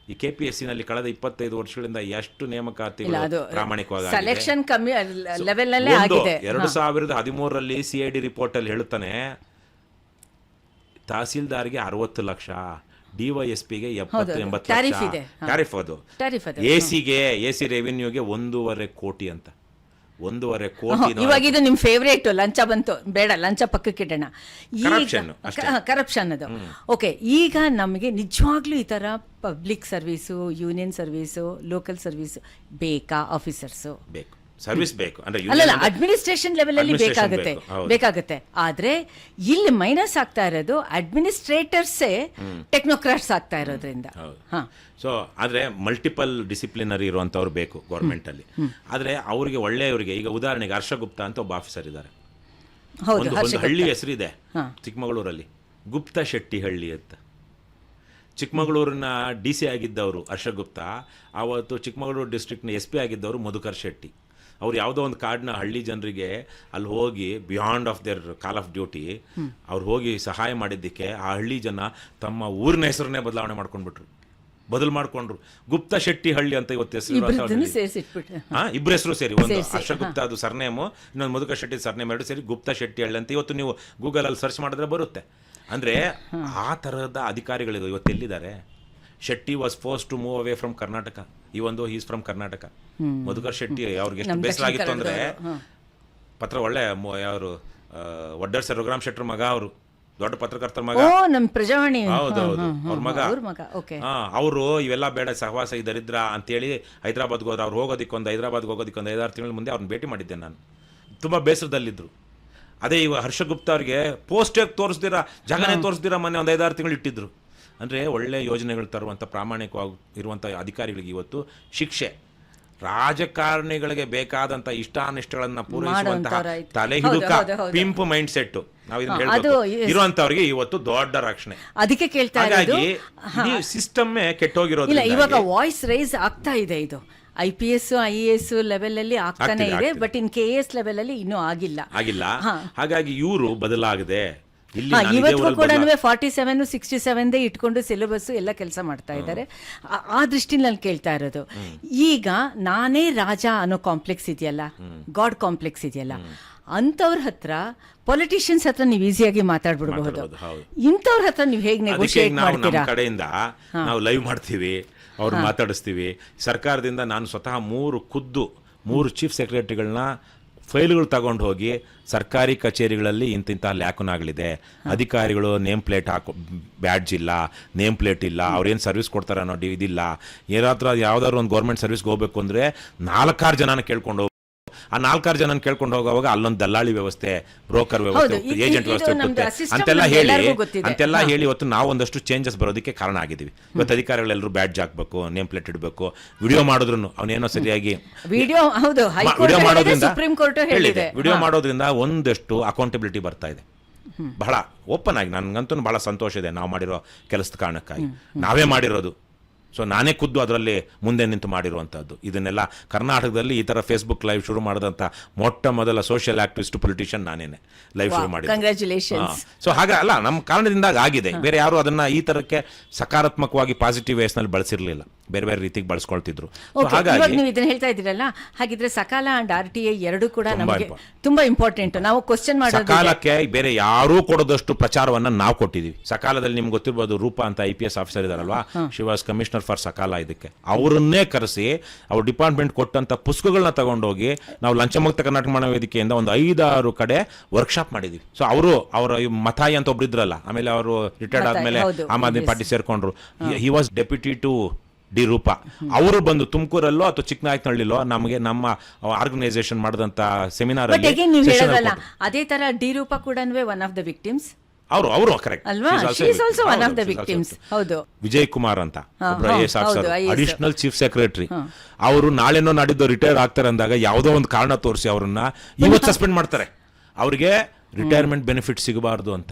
ಈ KPSC ನಲ್ಲಿ ಕಳೆದ 25 ವರ್ಷಗಳಿಂದ ಎಷ್ಟು ನೇಮಕಾತಿಗಳು ಪ್ರಾಮಾಣಿಕವಾಗಿ 2013ರಲ್ಲಿ CID ರಿಪೋರ್ಟ್ ಅಲ್ಲಿ ಹೇಳುತ್ತಾನೆ, ತಹಸೀಲ್ದಾರ್ಗೆ 60 ಲಕ್ಷ, DYSPಗೆ 70-80 ಲಕ್ಷ ಟ್ಯಾರಿಫ್. ಅದು AC ರೆವಿನ್ಯೂಗೆ 1.5 ಕೋಟಿ ಅಂತ. 1.5 ಕೋಟಿ. ಇವಾಗ ಇದು ನಿಮ್ ಫೇವ್ರೇಟ್ ಲಂಚ ಬಂತು, ಬೇಡ ಲಂಚ ಪಕ್ಕಕ್ಕಿಡೋಣ. ಕರಪ್ಷನ್ ಅದು ಓಕೆ. ಈಗ ನಮಗೆ ನಿಜವಾಗ್ಲೂ ಈ ತರ public service, union service, local service ಬೇಕಾ? ಆಫೀಸರ್ಸು ಬೇಕು, ಸರ್ವಿಸ್ ಬೇಕು ಅಂದ್ರೆ ಅಡ್ಮಿನಿಸ್ಟ್ರೇಷನ್ ಲೆವೆಲ್ ಅಲ್ಲಿ ಬೇಕಾಗುತ್ತೆ. ಆದ್ರೆ ಇಲ್ಲಿ ಮೈನಸ್ ಆಗ್ತಾ ಇರೋದು ಅಡ್ಮಿನಿಸ್ಟ್ರೇಟರ್ಸೇ ಟೆಕ್ನೋಕ್ರಾಟ್ಸ್ ಆಗ್ತಾ ಇರೋದ್ರಿಂದ. ಸೊ ಆದ್ರೆ ಮಲ್ಟಿಪಲ್ ಡಿಸಿಪ್ಲಿನರಿ ಇರುವಂತವ್ರು ಬೇಕು ಗೌರ್ಮೆಂಟ್ ಅಲ್ಲಿ. ಆದ್ರೆ ಅವರಿಗೆ ಒಳ್ಳೆಯವರಿಗೆ, ಈಗ ಉದಾಹರಣೆಗೆ ಹರ್ಷಗುಪ್ತಾ ಅಂತ ಒಬ್ಬ ಆಫೀಸರ್ ಇದ್ದಾರೆ. ಒಂದು ಹಳ್ಳಿ ಹೆಸರಿದೆ ಚಿಕ್ಕಮಗಳೂರಲ್ಲಿ, ಗುಪ್ತಾ ಶೆಟ್ಟಿ ಹಳ್ಳಿ ಅಂತ. ಚಿಕ್ಕಮಗಳೂರಿನ ಡಿ ಸಿ ಆಗಿದ್ದವರು ಹರ್ಷಗುಪ್ತಾ, ಆವತ್ತು ಚಿಕ್ಕಮಗಳೂರು ಡಿಸ್ಟ್ರಿಕ್ಟ್ನ SP ಆಗಿದ್ದವರು ಮಧುಕರ್ ಶೆಟ್ಟಿ. ಅವ್ರು ಯಾವುದೋ ಒಂದು ಕಾಡಿನ ಹಳ್ಳಿ ಜನರಿಗೆ ಅಲ್ಲಿ ಹೋಗಿ beyond of their Call of duty ಅವ್ರು ಹೋಗಿ ಸಹಾಯ ಮಾಡಿದ್ದಕ್ಕೆ ಆ ಹಳ್ಳಿ ಜನ ತಮ್ಮ ಊರಿನ ಹೆಸರನ್ನೇ ಬದಲಾವಣೆ ಮಾಡ್ಕೊಂಡ್ಬಿಟ್ರು, ಮಾಡ್ಕೊಂಡ್ರು. ಗುಪ್ತಾ ಶೆಟ್ಟಿ ಹಳ್ಳಿ ಅಂತ ಇವತ್ತು ಹೆಸರು. ಇಬ್ಬರ ಹೆಸರು ಸೇರಿ, ಒಂದು ಹರ್ಷಗುಪ್ತಾ ಅದು ಸರ್ನೇಮು, ಇನ್ನೊಂದು ಮಧುಕರ್ ಶೆಟ್ಟಿ ಸರ್ನೇಮ್, ಎರಡು ಸೇರಿ ಗುಪ್ತಾ ಶೆಟ್ಟಿ ಹಳ್ಳಿ ಅಂತ ಇವತ್ತು ನೀವು ಗೂಗಲಲ್ಲಿ ಸರ್ಚ್ ಮಾಡಿದ್ರೆ ಬರುತ್ತೆ. ಅಂದರೆ ಆ ಥರದ ಅಧಿಕಾರಿಗಳು ಇವತ್ತು ಎಲ್ಲಿದ್ದಾರೆ? Shetty was force to move away from Karnataka, ಇವೊಂದು ಈಸ್ ಫ್ರಮ್ ಕರ್ನಾಟಕ. ಮಧುಕರ್ ಶೆಟ್ಟಿ ಅವ್ರಿಗೆ ಎಷ್ಟು ಬೇಸರ ಆಗಿತ್ತು ಅಂದರೆ, ಪತ್ರ ಒಳ್ಳೆ ಯಾರು ವಡ್ಡರ್ ಸರ್ ರಘುರಾಮ್ ಶೆಟ್ಟರ್ ಮಗ, ಅವರು ದೊಡ್ಡ ಪತ್ರಕರ್ತರ ಮಗ, ನಮ್ಮ ಪ್ರಜಾವಾಣಿ. ಹೌದೌದು, ಅವ್ರ ಮಗ. ಅವರು ಇವೆಲ್ಲ ಬೇಡ ಸಹವಾಸ ಈ ದರಿದ್ರ ಅಂತೇಳಿ ಹೈದರಾಬಾದ್ಗೆ ಹೋದ್ರು. ಅವ್ರು ಹೈದರಾಬಾದ್ಗೆ ಹೋಗೋದಕ್ಕೊಂದು 5-6 ತಿಂಗಳ ಮುಂದೆ ಅವ್ರನ್ನ ಭೇಟಿ ಮಾಡಿದ್ದೆ ನಾನು. ತುಂಬ ಬೇಸರದಲ್ಲಿದ್ದರು. ಅದೇ ಇವ ಹರ್ಷಗುಪ್ತಾ ಅವ್ರಿಗೆ ಪೋಸ್ಟೇ ತೋರಿಸ್ದಿರ, ಜಾಗನೇ ತೋರಿಸ್ದಿರ ಮೊನ್ನೆ ಒಂದು 5-6 ತಿಂಗಳು ಇಟ್ಟಿದ್ರು. ಅಂದರೆ ಒಳ್ಳೆ ಯೋಜನೆಗಳು ತರುವಂಥ ಪ್ರಾಮಾಣಿಕವಾಗಿ ಇರುವಂಥ ಅಧಿಕಾರಿಗಳಿಗೆ ಇವತ್ತು ಶಿಕ್ಷೆ. ರಾಜಕಾರಣಿಗಳಿಗೆ ಬೇಕಾದಂಥ ಇಷ್ಟಾನಿಷ್ಟಗಳನ್ನು ಪೂರೈಸುವಂತಹ ತಲೆ ಹಿಡುಕ ಪಿಂಪ್ ಮೈಂಡ್ ಸೆಟ್ ನಾವು ಇದನ್ನ ಹೇಳ್ಬೇಕು ಇರುವಂತವ್ರಿಗೆ ಇವತ್ತು ದೊಡ್ಡ ರಕ್ಷಣೆ. ಅದಕ್ಕೆ ಕೇಳ್ತಾ ಇರೋದು, ಸಿಸ್ಟಮ್ಮೇ ಕೆಟ್ಟೋಗಿರೋದು. ಇವಾಗ ವಾಯ್ಸ್ ರೈಸ್ ಆಗ್ತಾ ಇದೆ. ಇದು IPS IAS ಲೆವೆಲ್ ಅಲ್ಲಿ ಆಗ್ತಾನೆ ಇದೆ, ಬಟ್ ಇನ್ KS ಲೆವೆಲ್ ಅಲ್ಲಿ ಇನ್ನೂ ಆಗಿಲ್ಲ. ಹಾಗಾಗಿ ಇವರು ಬದಲಾಗದೆ ಇವತ್ತು ಕೂಡ 47 67 ಇಟ್ಕೊಂಡು ಸಿಲೆಬಸ್ ಎಲ್ಲ ಕೆಲಸ ಮಾಡ್ತಾ ಇದ್ದಾರೆ. ಆ ದೃಷ್ಟಿನಲ್ಲಿ ನಾನು ಕೇಳ್ತಾ ಇರೋದು, ಈಗ ನಾನೇ ರಾಜ ಅನ್ನೋ ಕಾಂಪ್ಲೆಕ್ಸ್ ಇದೆಯಲ್ಲ, ಗಾಡ್ ಕಾಂಪ್ಲೆಕ್ಸ್ ಇದೆಯಲ್ಲ, ಅಂಥವ್ರ ಹತ್ರ ಪೊಲಿಟಿಷಿಯನ್ಸ್ ಹತ್ರ ನೀವು ಈಸಿಯಾಗಿ ಮಾತಾಡ್ಬಿಡಬಹುದು. ಇಂಥವ್ರ ಹತ್ರ ನೀವು ಹೇಗೆ ನೆಗೋಷಿಯೇಟ್ ಮಾಡ್ತೀರಾ? ಕಡೆಯಿಂದ ನಾವು ಲೈವ್ ಮಾಡ್ತೀವಿ, ಅವ್ರು ಮಾತಾಡಿಸ್ತೀವಿ. ಸರ್ಕಾರದಿಂದ ನಾನು ಸ್ವತಃ 3 ಚೀಫ್ ಸೆಕ್ರೆಟರಿಗಳನ್ನ ಫೈಲ್ಗಳು ತಗೊಂಡು ಹೋಗಿ ಸರ್ಕಾರಿ ಕಚೇರಿಗಳಲ್ಲಿ ಇಂತಿಂಥ ಲ್ಯಾಕುನಾಗಳಿದೆ, ಅಧಿಕಾರಿಗಳು ನೇಮ್ ಪ್ಲೇಟ್ ಬ್ಯಾಡ್ಜ್ ಇಲ್ಲ, ನೇಮ್ ಪ್ಲೇಟ್ ಇಲ್ಲ, ಅವ್ರೇನು ಸರ್ವಿಸ್ ಕೊಡ್ತಾರೆ ಅನ್ನೋ ಇದಿಲ್ಲ. ಏನಾದ್ರೂ ಯಾವ್ದಾದ್ರು ಒಂದು ಗೌರ್ಮೆಂಟ್ ಸರ್ವಿಸ್ಗೆ ಹೋಗ್ಬೇಕು ಅಂದರೆ 4-6 ಜನನ ಕೇಳ್ಕೊಂಡು ಆ 4-6 ಜನನ ಕೇಳ್ಕೊಂಡು ಹೋಗುವಾಗ ಅಲ್ಲೊಂದು ದಲ್ಲಾಳಿ ವ್ಯವಸ್ಥೆ, ಬ್ರೋಕರ್ ವ್ಯವಸ್ಥೆ, ಏಜೆಂಟ್ ವ್ಯವಸ್ಥೆ ಅಂತೆಲ್ಲ ಹೇಳಿ ಇವತ್ತು ನಾವು ಒಂದಷ್ಟು ಚೇಂಜಸ್ ಬರೋದಕ್ಕೆ ಕಾರಣ ಆಗಿದ್ದೀವಿ. ಇವತ್ತು ಅಧಿಕಾರಿಗಳೆಲ್ಲರೂ ಬ್ಯಾಡ್ಜ್ ಹಾಕ್ಬೇಕು, ನೇಮ್ ಪ್ಲೇಟ್ ಇಡಬೇಕು. ವಿಡಿಯೋ ಮಾಡಿದ್ರು ಅವನೇನೋ ಸರಿಯಾಗಿ ವಿಡಿಯೋ ಮಾಡೋದ್ರಿಂದ ಒಂದಷ್ಟು ಅಕೌಂಟಬಿಲಿಟಿ ಬರ್ತಾ ಇದೆ. ಬಹಳ ಓಪನ್ ಆಗಿ ನನಗಂತೂ ಬಹಳ ಸಂತೋಷ ಇದೆ ನಾವು ಮಾಡಿರೋ ಕೆಲಸದ ಕಾರಣಕ್ಕಾಗಿ. ನಾವೇ ಮಾಡಿರೋದು, ಸೊ ನಾನೇ ಖುದ್ದು ಅದರಲ್ಲಿ ಮುಂದೆ ನಿಂತು ಮಾಡಿರುವಂಥದ್ದು. ಇದನ್ನೆಲ್ಲ ಕರ್ನಾಟಕದಲ್ಲಿ ಈ ಥರ ಫೇಸ್ಬುಕ್ ಲೈವ್ ಶುರು ಮಾಡಿದಂಥ ಮೊಟ್ಟ ಮೊದಲ ಸೋಷಿಯಲ್ ಆಕ್ಟಿವಿಸ್ಟ್ ಪೊಲಿಟಿಷಿಯನ್ ನಾನೇನೆ ಲೈವ್ ಶುರು ಮಾಡಿದ್ದೆ. ಸೊ ಹಾಗೆ ಅಲ್ಲ, ನಮ್ಮ ಕಾರಣದಿಂದಾಗ ಆಗಿದೆ. ಬೇರೆ ಯಾರು ಅದನ್ನ ಈ ಥರಕ್ಕೆ ಸಕಾರಾತ್ಮಕವಾಗಿ ಪಾಸಿಟಿವ್ ವೇಸ್ನಲ್ಲಿ ಬಳಸಿರ್ಲಿಲ್ಲ, ಬೇರೆ ಬೇರೆ ರೀತಿಗೆ ಬಳಸ್ಕೊಳ್ತಿದ್ರು. ಹಾಗಾಗಿ ನೀವು ಇದನ್ನ ಹೇಳ್ತಾ ಇದ್ದೀರಲ್ಲ, ಹಾಗಿದ್ರೆ ಸಕಾಲ ಅಂಡ್ RTI ಎರಡು ಕೂಡ ನಮಗೆ ತುಂಬಾ ಇಂಪಾರ್ಟೆಂಟ್. ನಾವು ಕ್ವಶನ್ ಮಾಡೋದು, ಸಕಾಲಕ್ಕೆ ಬೇರೆ ಯಾರೂ ಕೊಡೋದಷ್ಟು ಪ್ರಚಾರವನ್ನ ನಾವು ಕೊಟ್ಟಿದ್ದೀವಿ. ಸಕಾಲದಲ್ಲಿ ನಿಮ್ಗೆ ಗೊತ್ತಿರ್ಬೋದು, ರೂಪಾ ಅಂತ IPS ಆಫೀಸರ್ ಇದಾರಲ್ವಾ, she was commissioner for Sakala. ಇದಕ್ಕೆ ಅವರನ್ನೇ ಕರೆಸಿ ಅವ್ರ ಡಿಪಾರ್ಟ್ಮೆಂಟ್ ಕೊಟ್ಟಂತ ಪುಸ್ತಕಗಳನ್ನ ತಗೊಂಡೋಗಿ ನಾವು ಲಂಚಮುಕ್ತ ಕರ್ನಾಟಕ ಮಾಡೋ ವೇದಿಕೆಯಿಂದ ಒಂದು 5-6 ಕಡೆ ವರ್ಕ್ಶಾಪ್ ಮಾಡಿದ್ವಿ. ಸೊ ಅವರ ಮಥಾಯಿ ಅಂತ ಒಬ್ರು ಇದ್ರಲ್ಲ, ಆಮೇಲೆ ಅವರು ರಿಟೈರ್ಡ್ ಆದ್ಮೇಲೆ ಆಮ್ ಆದ್ಮಿ ಪಾರ್ಟಿ ಸೇರ್ಕೊಂಡ್ರು. He was deputy to D Roopa. ಅವರು ಬಂದು ತುಮಕೂರಲ್ಲೋ ಅಥವಾ ಚಿಕ್ಕನಾಯಕನಹಳ್ಳಿಲೋ ನಮಗೆ ನಮ್ಮ ಆರ್ಗನೈಸೇಷನ್ ಮಾಡಿದಂತ ಸೆಮಿನಾರ್ ಅದೇ ತರ ಡಿ ರೂಪಾ ಕೂಡ ಒನ್ ಆಫ್ ದ ವಿಕ್ಟಿಮ್ಸ್. ಅವರು ಕರೆಕ್ಟ್ ಅಲ್ವಾ? She is also one of the victims. ಹೌದು. ವಿಜಯ್ ಕುಮಾರ್ ಅಂತ ಅಡಿಷನಲ್ ಚೀಫ್ ಸೆಕ್ರೆಟರಿ, ಅವರು ನಾಳೆನೋ ನಾಡಿದ್ದು ರಿಟೈರ್ ಆಗ್ತಾರೆ ಅಂದಾಗ ಯಾವುದೋ ಒಂದು ಕಾರಣ ತೋರಿಸಿ ಅವರನ್ನ ಇವತ್ತು ಸಸ್ಪೆಂಡ್ ಮಾಡ್ತಾರೆ. ಅವ್ರಿಗೆ ರಿಟೈರ್ಮೆಂಟ್ ಬೆನಿಫಿಟ್ ಸಿಗಬಾರ್ದು ಅಂತ.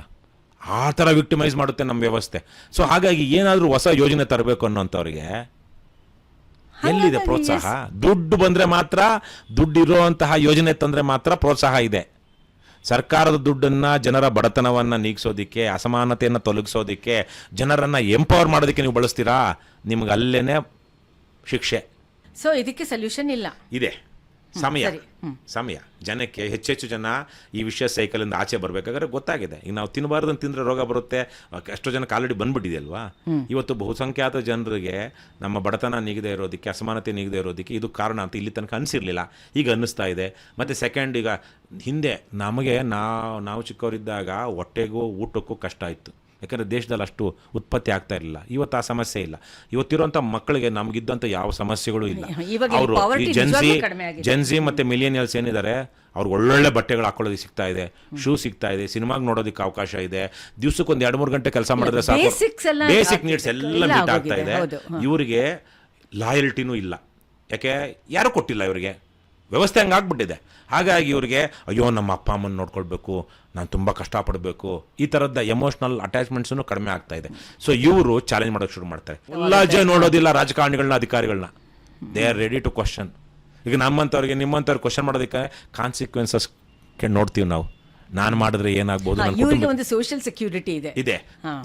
ಆ ಥರ ವಿಕ್ಟಿಮೈಸ್ ಮಾಡುತ್ತೆ ನಮ್ಮ ವ್ಯವಸ್ಥೆ. ಸೊ ಹಾಗಾಗಿ ಏನಾದರೂ ಹೊಸ ಯೋಜನೆ ತರಬೇಕು ಅನ್ನೋಂಥವ್ರಿಗೆ ಎಲ್ಲಿದೆ ಪ್ರೋತ್ಸಾಹ? ದುಡ್ಡು ಬಂದರೆ ಮಾತ್ರ, ದುಡ್ಡು ಇರುವಂತಹ ಯೋಜನೆ ತಂದರೆ ಮಾತ್ರ ಪ್ರೋತ್ಸಾಹ ಇದೆ. ಸರ್ಕಾರದ ದುಡ್ಡನ್ನು ಜನರ ಬಡತನವನ್ನು ನೀಗಿಸೋದಿಕ್ಕೆ, ಅಸಮಾನತೆಯನ್ನು ತೊಲಗಿಸೋದಿಕ್ಕೆ, ಜನರನ್ನು ಎಂಪವರ್ ಮಾಡೋದಕ್ಕೆ ನೀವು ಬಳಸ್ತೀರಾ, ನಿಮ್ಗೆ ಅಲ್ಲೇನೆ ಶಿಕ್ಷೆ. ಸೊ ಇದಕ್ಕೆ ಸೊಲ್ಯೂಷನ್ ಇಲ್ಲ. ಇದೆ ಸಮಯ ಜನಕ್ಕೆ ಹೆಚ್ಚೆಚ್ಚು ಜನ ಈ ವಿಷಯ ಸೈಕಲಿಂದ ಆಚೆ ಬರಬೇಕಾದ್ರೆ ಗೊತ್ತಾಗಿದೆ. ಈಗ ನಾವು ತಿನ್ನಬಾರ್ದು ತಿಂದರೆ ರೋಗ ಬರುತ್ತೆ, ಎಷ್ಟೋ ಜನಕ್ಕೆ ಆಲ್ರೆಡಿ ಬಂದ್ಬಿಟ್ಟಿದೆ ಅಲ್ವಾ. ಇವತ್ತು ಬಹುಸಂಖ್ಯಾತ ಜನರಿಗೆ ನಮ್ಮ ಬಡತನ ನೀಗದೆ ಇರೋದಕ್ಕೆ, ಅಸಮಾನತೆ ನೀಗದೆ ಇರೋದಕ್ಕೆ ಇದು ಕಾರಣ ಅಂತ ಇಲ್ಲಿ ತನಕ ಅನಿಸಿರ್ಲಿಲ್ಲ, ಈಗ ಅನ್ನಿಸ್ತಾ ಇದೆ. ಮತ್ತು ಸೆಕೆಂಡ್, ಈಗ ಹಿಂದೆ ನಮಗೆ ನಾವು ಚಿಕ್ಕವರಿದ್ದಾಗ ಹೊಟ್ಟೆಗೂ ಊಟಕ್ಕೂ ಕಷ್ಟ ಇತ್ತು, ಯಾಕಂದರೆ ದೇಶದಲ್ಲಿ ಅಷ್ಟು ಉತ್ಪತ್ತಿ ಆಗ್ತಾ ಇರಲಿಲ್ಲ. ಇವತ್ತು ಆ ಸಮಸ್ಯೆ ಇಲ್ಲ. ಇವತ್ತಿರುವಂಥ ಮಕ್ಕಳಿಗೆ ನಮಗಿದ್ದಂಥ ಯಾವ ಸಮಸ್ಯೆಗಳು ಇಲ್ಲ. ಅವರು ಈ ಜೆನ್ಸಿ ಮತ್ತು ಮಿಲಿಯನಿಯಲ್ಸ್ ಏನಿದ್ದಾರೆ, ಅವ್ರಿಗೆ ಒಳ್ಳೊಳ್ಳೆ ಬಟ್ಟೆಗಳು ಹಾಕೊಳ್ಳೋದಕ್ಕೆ ಸಿಗ್ತಾ ಇದೆ, ಶೂ ಸಿಗ್ತಾ ಇದೆ, ಸಿನಿಮಾಗೆ ನೋಡೋದಕ್ಕೆ ಅವಕಾಶ ಇದೆ, ದಿವ್ಸಕ್ಕೆ 2-3 ಗಂಟೆ ಕೆಲಸ ಮಾಡಿದ್ರೆ ಸಾಕು, ಬೇಸಿಕ್ ನೀಡ್ಸ್ ಎಲ್ಲ ಮೀಟ್ ಆಗ್ತಾ ಇದೆ. ಇವರಿಗೆ ಲಾಯಲ್ಟಿನೂ ಇಲ್ಲ, ಯಾಕೆ ಯಾರು ಕೊಟ್ಟಿಲ್ಲ ಇವರಿಗೆ. ವ್ಯವಸ್ಥೆ ಹಂಗಾಗ್ಬಿಟ್ಟಿದೆ. ಹಾಗಾಗಿ ಇವ್ರಿಗೆ ಅಯ್ಯೋ ನಮ್ಮ ಅಪ್ಪ ಅಮ್ಮನ ನೋಡ್ಕೊಳ್ಬೇಕು, ನಾನು ತುಂಬ ಕಷ್ಟಪಡಬೇಕು, ಈ ಥರದ ಎಮೋಷ್ನಲ್ ಅಟ್ಯಾಚ್ಮೆಂಟ್ಸನ್ನು ಕಡಿಮೆ ಆಗ್ತಾ ಇದೆ. ಸೊ ಇವರು ಚಾಲೆಂಜ್ ಮಾಡೋಕ್ಕೆ ಶುರು ಮಾಡ್ತಾರೆ. ಮುಲಾಜೆ ನೋಡೋದಿಲ್ಲ ರಾಜಕಾರಣಿಗಳನ್ನ, ಅಧಿಕಾರಿಗಳನ್ನ. They are ready to question. ಈಗ ನಮ್ಮಂಥವ್ರಿಗೆ ನಿಮ್ಮಂಥವ್ರು ಕ್ವಶನ್ ಮಾಡೋದಕ್ಕೆ ಕಾನ್ಸಿಕ್ವೆನ್ಸಸ್ ನೋಡ್ತೀವಿ ನಾವು. ನಾನು ಮಾಡಿದ್ರೆ ಏನಾಗ್ಬೋದು, ಇವರಿಗೆ ಒಂದು ಸೋಷಿಯಲ್ ಸೆಕ್ಯೂರಿಟಿ ಇದೆ.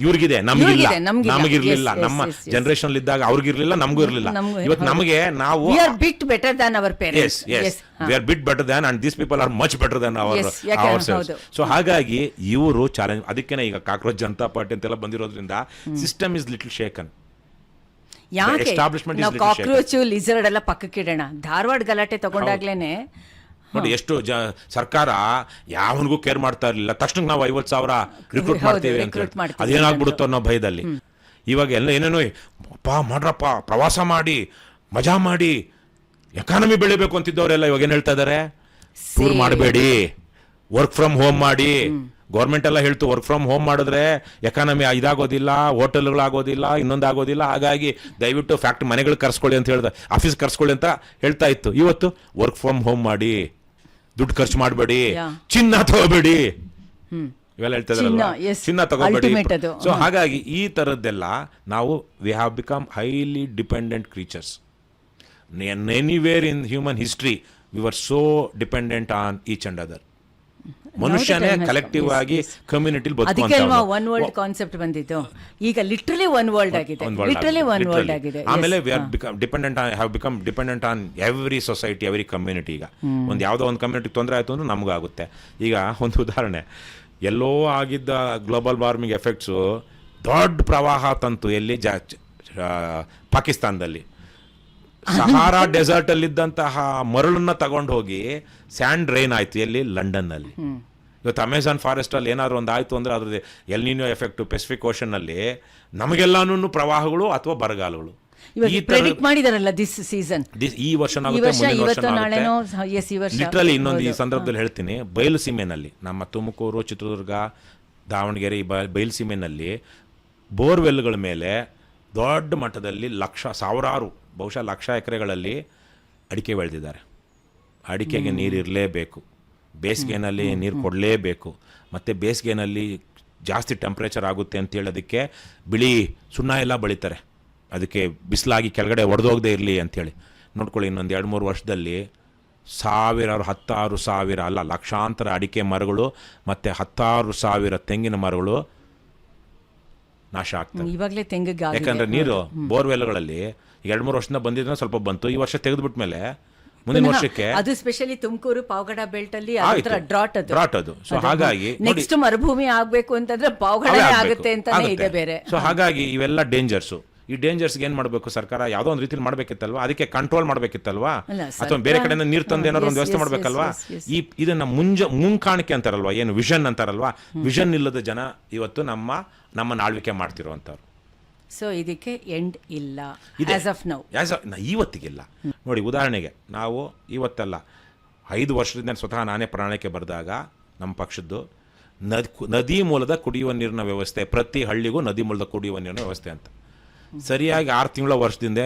ಇವ್ರಿಗಿದೆ, ನಮಗಿಲ್ಲ. ನಮಗಿರ್ಲಿಲ್ಲ, ನಮ್ಮ ಜನರೇಷನ್ ಇದ್ದಾಗ ಅವ್ರಿಗಿರ್ಲಿಲ್ಲ, ನಮಗೂ ಇರ್ಲಿಲ್ಲ. ಇವತ್ತು ನಮಗೆ ನಾವು we are bit better than our parents. Yes, we are bit better than, and these people are much better than ourselves. So ಹಾಗಾಗಿ ಇವರು ಚಾಲೆಂಜ್. ಅದಕ್ಕೇನೆ ಈಗ ಕಾಕ್ರೋಚ್ ಜನತಾ ಪಾರ್ಟಿ ಅಂತೆಲ್ಲ ಬಂದಿರೋದ್ರಿಂದ ಸಿಸ್ಟಮ್ ಇಸ್ ಲಿಟಲ್ ಶೇಕನ್. ಯಾಕೆ ನಾವು ಕಾಕ್ರೋಚ್ ಲಿಸರ್ಡ್ ಎಲ್ಲ ಪಕ್ಕಕ್ಕೆ ಇಡೋಣ. ಧಾರವಾಡ ಗಲಾಟೆ ತಗೊಂಡಾಗ್ಲೇನೆ ನೋಡಿ ಎಷ್ಟು ಸರ್ಕಾರ ಯಾವನಿಗೂ ಕೇರ್ ಮಾಡ್ತಾ ಇರಲಿಲ್ಲ. ತಕ್ಷಣ ನಾವು 50,000 ರಿಕ್ರೂಟ್ ಮಾಡ್ತೀವಿ ಅಂತ ಹೇಳಿ ಅದೇನಾಗ್ಬಿಡುತ್ತೋ ಅನ್ನೋ ಭಯದಲ್ಲಿ. ಇವಾಗ ಎಲ್ಲ ಏನೇನೋ ಮಾಡ್ರಪ್ಪ, ಪ್ರವಾಸ ಮಾಡಿ ಮಜಾ ಮಾಡಿ ಎಕಾನಮಿ ಬೆಳಿಬೇಕು ಅಂತಿದ್ದವರೆಲ್ಲ ಇವಾಗ ಏನ್ ಹೇಳ್ತಾ ಇದಾರೆ, ಟೂರ್ ಮಾಡಬೇಡಿ, ವರ್ಕ್ ಫ್ರಮ್ ಹೋಮ್ ಮಾಡಿ. ಗೌರ್ಮೆಂಟ್ ಎಲ್ಲ ಹೇಳ್ತು ವರ್ಕ್ ಫ್ರಮ್ ಹೋಮ್ ಮಾಡಿದ್ರೆ ಎಕಾನಮಿ ಇದಾಗೋದಿಲ್ಲ, ಹೋಟೆಲ್ಗಳಾಗೋದಿಲ್ಲ, ಇನ್ನೊಂದಾಗೋದಿಲ್ಲ. ಹಾಗಾಗಿ ದಯವಿಟ್ಟು ಫ್ಯಾಕ್ಟ್ರಿ ಮನೆಗಳು ಕರ್ಸ್ಕೊಳ್ಳಿ ಅಂತ ಹೇಳ್ದ, ಆಫೀಸ್ ಕರ್ಸ್ಕೊಳ್ಳಿ ಅಂತ ಹೇಳ್ತಾ ಇತ್ತು. ಇವತ್ತು ವರ್ಕ್ ಫ್ರಮ್ ಹೋಮ್ ಮಾಡಿ, ದುಡ್ಡು ಖರ್ಚು ಮಾಡಬೇಡಿ, ಚಿನ್ನ ತಗೋಬೇಡಿ, ಇವೆಲ್ಲ ಹೇಳ್ತಾ ಇದಾರಲ್ಲ, ಚಿನ್ನ ತಗೋಬೇಡಿ. ಸೊ ಹಾಗಾಗಿ ಈ ತರದ್ದೆಲ್ಲ ನಾವು we have become highly dependent creatures. Anywhere in human history we were so dependent on each and other. ಮನುಷ್ಯನೇ ಕಲೆಕ್ಟಿವ್ ಆಗಿ ಕಮ್ಯುನಿಟಿಲಿ ಬದುಕುವಂತ ಒನ್ ವರ್ಲ್ಡ್ ಕಾನ್ಸೆಪ್ಟ್ ಬಂದಿತ್ತು. ಈಗ ಲಿಟರಲಿ ಒನ್ ವರ್ಲ್ಡ್ ಆಗಿದೆ. ಆಮೇಲೆ we are dependent on, have become dependent on every society, every community. ಈಗ ಒಂದು ಯಾವುದೋ ಒಂದು ಕಮ್ಯುನಿಟಿ ತೊಂದರೆ ಆಯಿತು ಅಂದ್ರೆ ನಮಗೂ ಆಗುತ್ತೆ. ಈಗ ಒಂದು ಉದಾಹರಣೆ, ಎಲ್ಲೋ ಆಗಿದ್ದ ಗ್ಲೋಬಲ್ ವಾರ್ಮಿಂಗ್ ಎಫೆಕ್ಟ್ಸು ದೊಡ್ಡ ಪ್ರವಾಹ ತಂತು ಎಲ್ಲಿ ಪಾಕಿಸ್ತಾನದಲ್ಲಿ. ಸಹಾರಾ ಡೆಸರ್ಟ್ ಅಲ್ಲಿದ್ದಂತಹ ಮರಳನ್ನ ತಗೊಂಡು ಹೋಗಿ ಸ್ಯಾಂಡ್ ರೈನ್ ಆಯ್ತು ಎಲ್ಲಿ, ಲಂಡನ್ ನಲ್ಲಿ. ಇವತ್ತು ಅಮೆಜಾನ್ ಫಾರೆಸ್ಟ್ ಅಲ್ಲಿ ಏನಾದ್ರು ಒಂದು ಆಯ್ತು ಅಂದ್ರೆ ಅದ್ರದ್ದು ಎಲ್ ನಿನೋ ಎಫೆಕ್ಟ್ ಪೆಸಿಫಿಕ್ ಓಷನ್ ಅಲ್ಲಿ ನಮಗೆಲ್ಲಾನು ಪ್ರವಾಹಗಳು ಅಥವಾ ಬರಗಾಲಗಳು ಮಾಡಿದಾರಲ್ಲ ದಿಸ್ ಸೀಸನ್. ಈ ವರ್ಷ ಲಿಟ್ರಲಿ ಇನ್ನೊಂದು ಈ ಸಂದರ್ಭದಲ್ಲಿ ಹೇಳ್ತೀನಿ, ಬಯಲು ಸೀಮೆನಲ್ಲಿ ನಮ್ಮ ತುಮಕೂರು, ಚಿತ್ರದುರ್ಗ, ದಾವಣಗೆರೆ ಈ ಬಯಲು ಸೀಮೆನಲ್ಲಿ ಬೋರ್ವೆಲ್ಗಳ ಮೇಲೆ ದೊಡ್ಡ ಮಟ್ಟದಲ್ಲಿ ಸಾವಿರಾರು ಬಹುಶಃ ಲಕ್ಷ ಎಕರೆಗಳಲ್ಲಿ ಅಡಿಕೆ ಬೆಳೆದಿದ್ದಾರೆ. ಅಡಿಕೆಗೆ ನೀರು ಇರಲೇಬೇಕು, ಬೇಸಿಗೆನಲ್ಲಿ ನೀರು ಕೊಡಲೇಬೇಕು. ಮತ್ತು ಬೇಸಿಗೆನಲ್ಲಿ ಜಾಸ್ತಿ ಟೆಂಪ್ರೇಚರ್ ಆಗುತ್ತೆ ಅಂತ ಹೇಳೋದಕ್ಕೆ ಬಿಳಿ ಸುಣ್ಣ ಎಲ್ಲ ಬಳಿತಾರೆ, ಅದಕ್ಕೆ ಬಿಸಿಲಾಗಿ ಕೆಳಗಡೆ ಒಡೆದೋಗದೆ ಇರಲಿ ಅಂಥೇಳಿ. ನೋಡ್ಕೊಳ್ಳಿ, ಇನ್ನೊಂದು 2-3 ವರ್ಷದಲ್ಲಿ ಸಾವಿರಾರು, 10,000 ಅಲ್ಲ ಲಕ್ಷಾಂತರ ಅಡಿಕೆ ಮರಗಳು ಮತ್ತು 10,000 ತೆಂಗಿನ ಮರಗಳು ನಾಶ ಆಗ್ತದೆ. ಇವಾಗಲೇ ತೆಂಗಿಗೆ ಯಾಕಂದ್ರೆ ನೀರು ಬೋರ್ವೆಲ್ಗಳಲ್ಲಿ 2-3 ವರ್ಷದಿಂದ ಬಂದಿದ್ರೆ ಸ್ವಲ್ಪ ಬಂತು, ಈ ವರ್ಷ ತೆಗೆದುಬಿಟ್ಮೇಲೆ ಮುಂದಿನ ವರ್ಷಕ್ಕೆ ಅದು ಸ್ಪೆಷಲಿ ತುಮಕೂರು ಪಾವಗಡ ಬೆಲ್ಟ್ ಅಲ್ಲಿ ಡ್ರಾಟ್ ಅದು. ಸೊ ಹಾಗಾಗಿ ನೆಕ್ಸ್ಟ್ ಮರುಭೂಮಿ ಆಗ್ಬೇಕು ಅಂತಂದ್ರೆ ಪಾವಗಡ ಆಗುತ್ತೆ ಅಂತಾನೆ ಇದೆ ಬೇರೆ. ಸೊ ಹಾಗಾಗಿ ಇವೆಲ್ಲ ಡೇಂಜರ್ಸು. ಈ ಡೇಂಜರ್ಸ್ಗೆ ಏನ್ ಮಾಡಬೇಕು ಸರ್ಕಾರ, ಯಾವುದೋ ಒಂದು ರೀತಿಲಿ ಮಾಡ್ಬೇಕಿತ್ತಲ್ವಾ, ಅದಕ್ಕೆ ಕಂಟ್ರೋಲ್ ಮಾಡ್ಬೇಕಿತ್ತಲ್ವಾ, ಅಥವಾ ಬೇರೆ ಕಡೆಯಿಂದ ನೀರು ತಂದು ಏನಾದ್ರು ಒಂದು ವ್ಯವಸ್ಥೆ ಮಾಡ್ಬೇಕಲ್ವಾ. ಇದನ್ನ ಮುಂಕಾಣಿಕೆ ಅಂತಾರಲ್ವಾ, ಏನು ವಿಷನ್ ಅಂತಾರಲ್ವಾ, ವಿಷನ್ ಇಲ್ಲದ ಜನ ಇವತ್ತು ನಮ್ಮನ್ನ ಆಳ್ವಿಕೆ ಮಾಡ್ತಿರುವಂತವ್ರು. ಸೊ ಇದಕ್ಕೆ ಎಂಡ್ ಇಲ್ಲ ಇವತ್ತಿಗಿಲ್ಲ. ನೋಡಿ ಉದಾಹರಣೆಗೆ ನಾವು ಇವತ್ತೆಲ್ಲ 5 ವರ್ಷದಿಂದ ಸ್ವತಃ ನಾನೇ ಪ್ರಣಾಳಿಕೆ ಬರೆದಾಗ ನಮ್ಮ ಪಕ್ಷದ್ದು ನದಿ ಮೂಲದ ಕುಡಿಯುವ ನೀರಿನ ವ್ಯವಸ್ಥೆ, ಪ್ರತಿ ಹಳ್ಳಿಗೂ ನದಿ ಮೂಲದ ಕುಡಿಯುವ ನೀರಿನ ವ್ಯವಸ್ಥೆ ಅಂತ. ಸರಿಯಾಗಿ 6 ತಿಂಗಳ ವರ್ಷದಿಂದ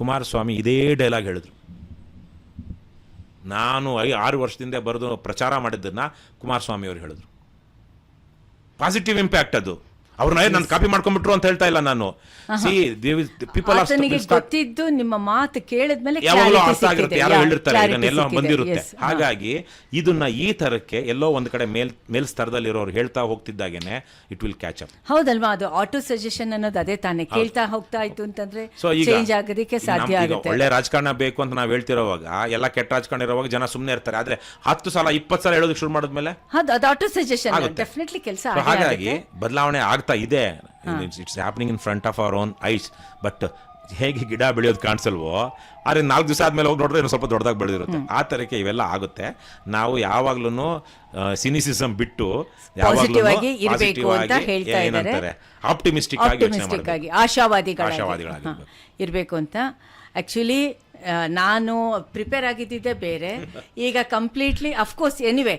ಕುಮಾರಸ್ವಾಮಿ ಇದೇ ಡೈಲಾಗ್ ಹೇಳಿದ್ರು. ನಾನು 6 ವರ್ಷದಿಂದ ಬರೆದು ಪ್ರಚಾರ ಮಾಡಿದ್ದನ್ನ ಕುಮಾರಸ್ವಾಮಿ ಅವರು ಹೇಳಿದ್ರು. ಪಾಸಿಟಿವ್ ಇಂಪ್ಯಾಕ್ಟ್ ಅದು. ಅವ್ರನ್ನ ನಾನು ಕಾಪಿ ಮಾಡ್ಕೊಂಡ್ಬಿಟ್ರು ಅಂತ ಹೇಳ್ತಾ ಇಲ್ಲ ನಾನು. ಗೊತ್ತಿದ್ದು ನಿಮ್ಮ ಮಾತು ಕೇಳಿದ್ಮೇಲೆ ಯಾವಾಗಲೂ ಅರ್ಥ ಆಗಿರುತ್ತೆ, ಯಾರೋ ಹೇಳಿರ್ತಾರೆ, ಎಲ್ಲ ಬಂದಿರುತ್ತೆ. ಹಾಗಾಗಿ ಇದನ್ನ ಈ ತರಕ್ಕೆ ಎಲ್ಲೋ ಒಂದ್ ಕಡೆ ಮೇಲ್ ಸ್ತರದಲ್ಲಿರೋರು ಹೇಳ್ತಾ ಹೋಗ್ತಿದ್ದಾಗೇನೆ ಇಟ್ ವಿಲ್ ಕ್ಯಾಚ್ ಅಪ್. ಹೌದಲ್ವಾ, ಅದು ಆಟೋ ಸಜೆಷನ್ ಅನ್ನೋದು ಅದೇ ತಾನೇ. ಕೇಳ್ತಾ ಹೋಗ್ತಾ ಇತ್ತು ಅಂತಂದ್ರೆ ಚೇಂಜ್ ಆಗೋದಕ್ಕೆ ಸಾಧ್ಯ ಆಗುತ್ತೆ. ಒಳ್ಳೆ ರಾಜಕಾರಣ ಬೇಕು ಅಂತ ನಾವ್ ಹೇಳ್ತಿರೋವಾಗ, ಎಲ್ಲ ಕೆಟ್ಟ ರಾಜಕಾರಣ ಇರೋವಾಗ ಜನ ಸುಮ್ಮನೆ ಇರ್ತಾರೆ. ಆದ್ರೆ 10 ಸಲ 20 ಸಲ ಹೇಳೋದಕ್ಕೆ ಶುರು ಮಾಡಿದ್ಮೇಲೆ ಅದು ಆಟೋ ಸಜೆಷನ್ ಡೆಫಿನೆಟ್ಲಿ ಕೆಲಸ. ಹಾಗಾಗಿ ಬದಲಾವಣೆ ಆಗ್ತಾ ಇದೆ. It's happening in front of our own ice. But ಹೇಗೆ ಗಿಡ ಬೆಳೆಯೋದು ಕಾಣಿಸಲ್ವೋ, ಆದ್ರೆ 4 ದಿವಸ ಆದ್ಮೇಲೆ ಹೋಗಿ ನೋಡಿದ್ರೆ ಸ್ವಲ್ಪ ದೊಡ್ಡದಾಗಿ ಬೆಳೆದಿರುತ್ತೆ. ಆ ತರಕ್ಕೆ ಇವೆಲ್ಲ ಆಗುತ್ತೆ. ನಾವು ಯಾವಾಗ್ಲೂ ಸಿನಿಸಿಸಮ್ ಬಿಟ್ಟು ಆಪ್ಟಿಮಿಸ್ಟಿಕ್ ಆಗಿ ಆಶಾವಾದಿಗಳಾಗಿ ಇರಬೇಕು ಅಂತ. ಆಕ್ಚುಲಿ ನಾನು ಪ್ರಿಪೇರ್ ಆಗಿದ್ದಿದ್ದೆ ಬೇರೆ. ಈಗ completely of course anyway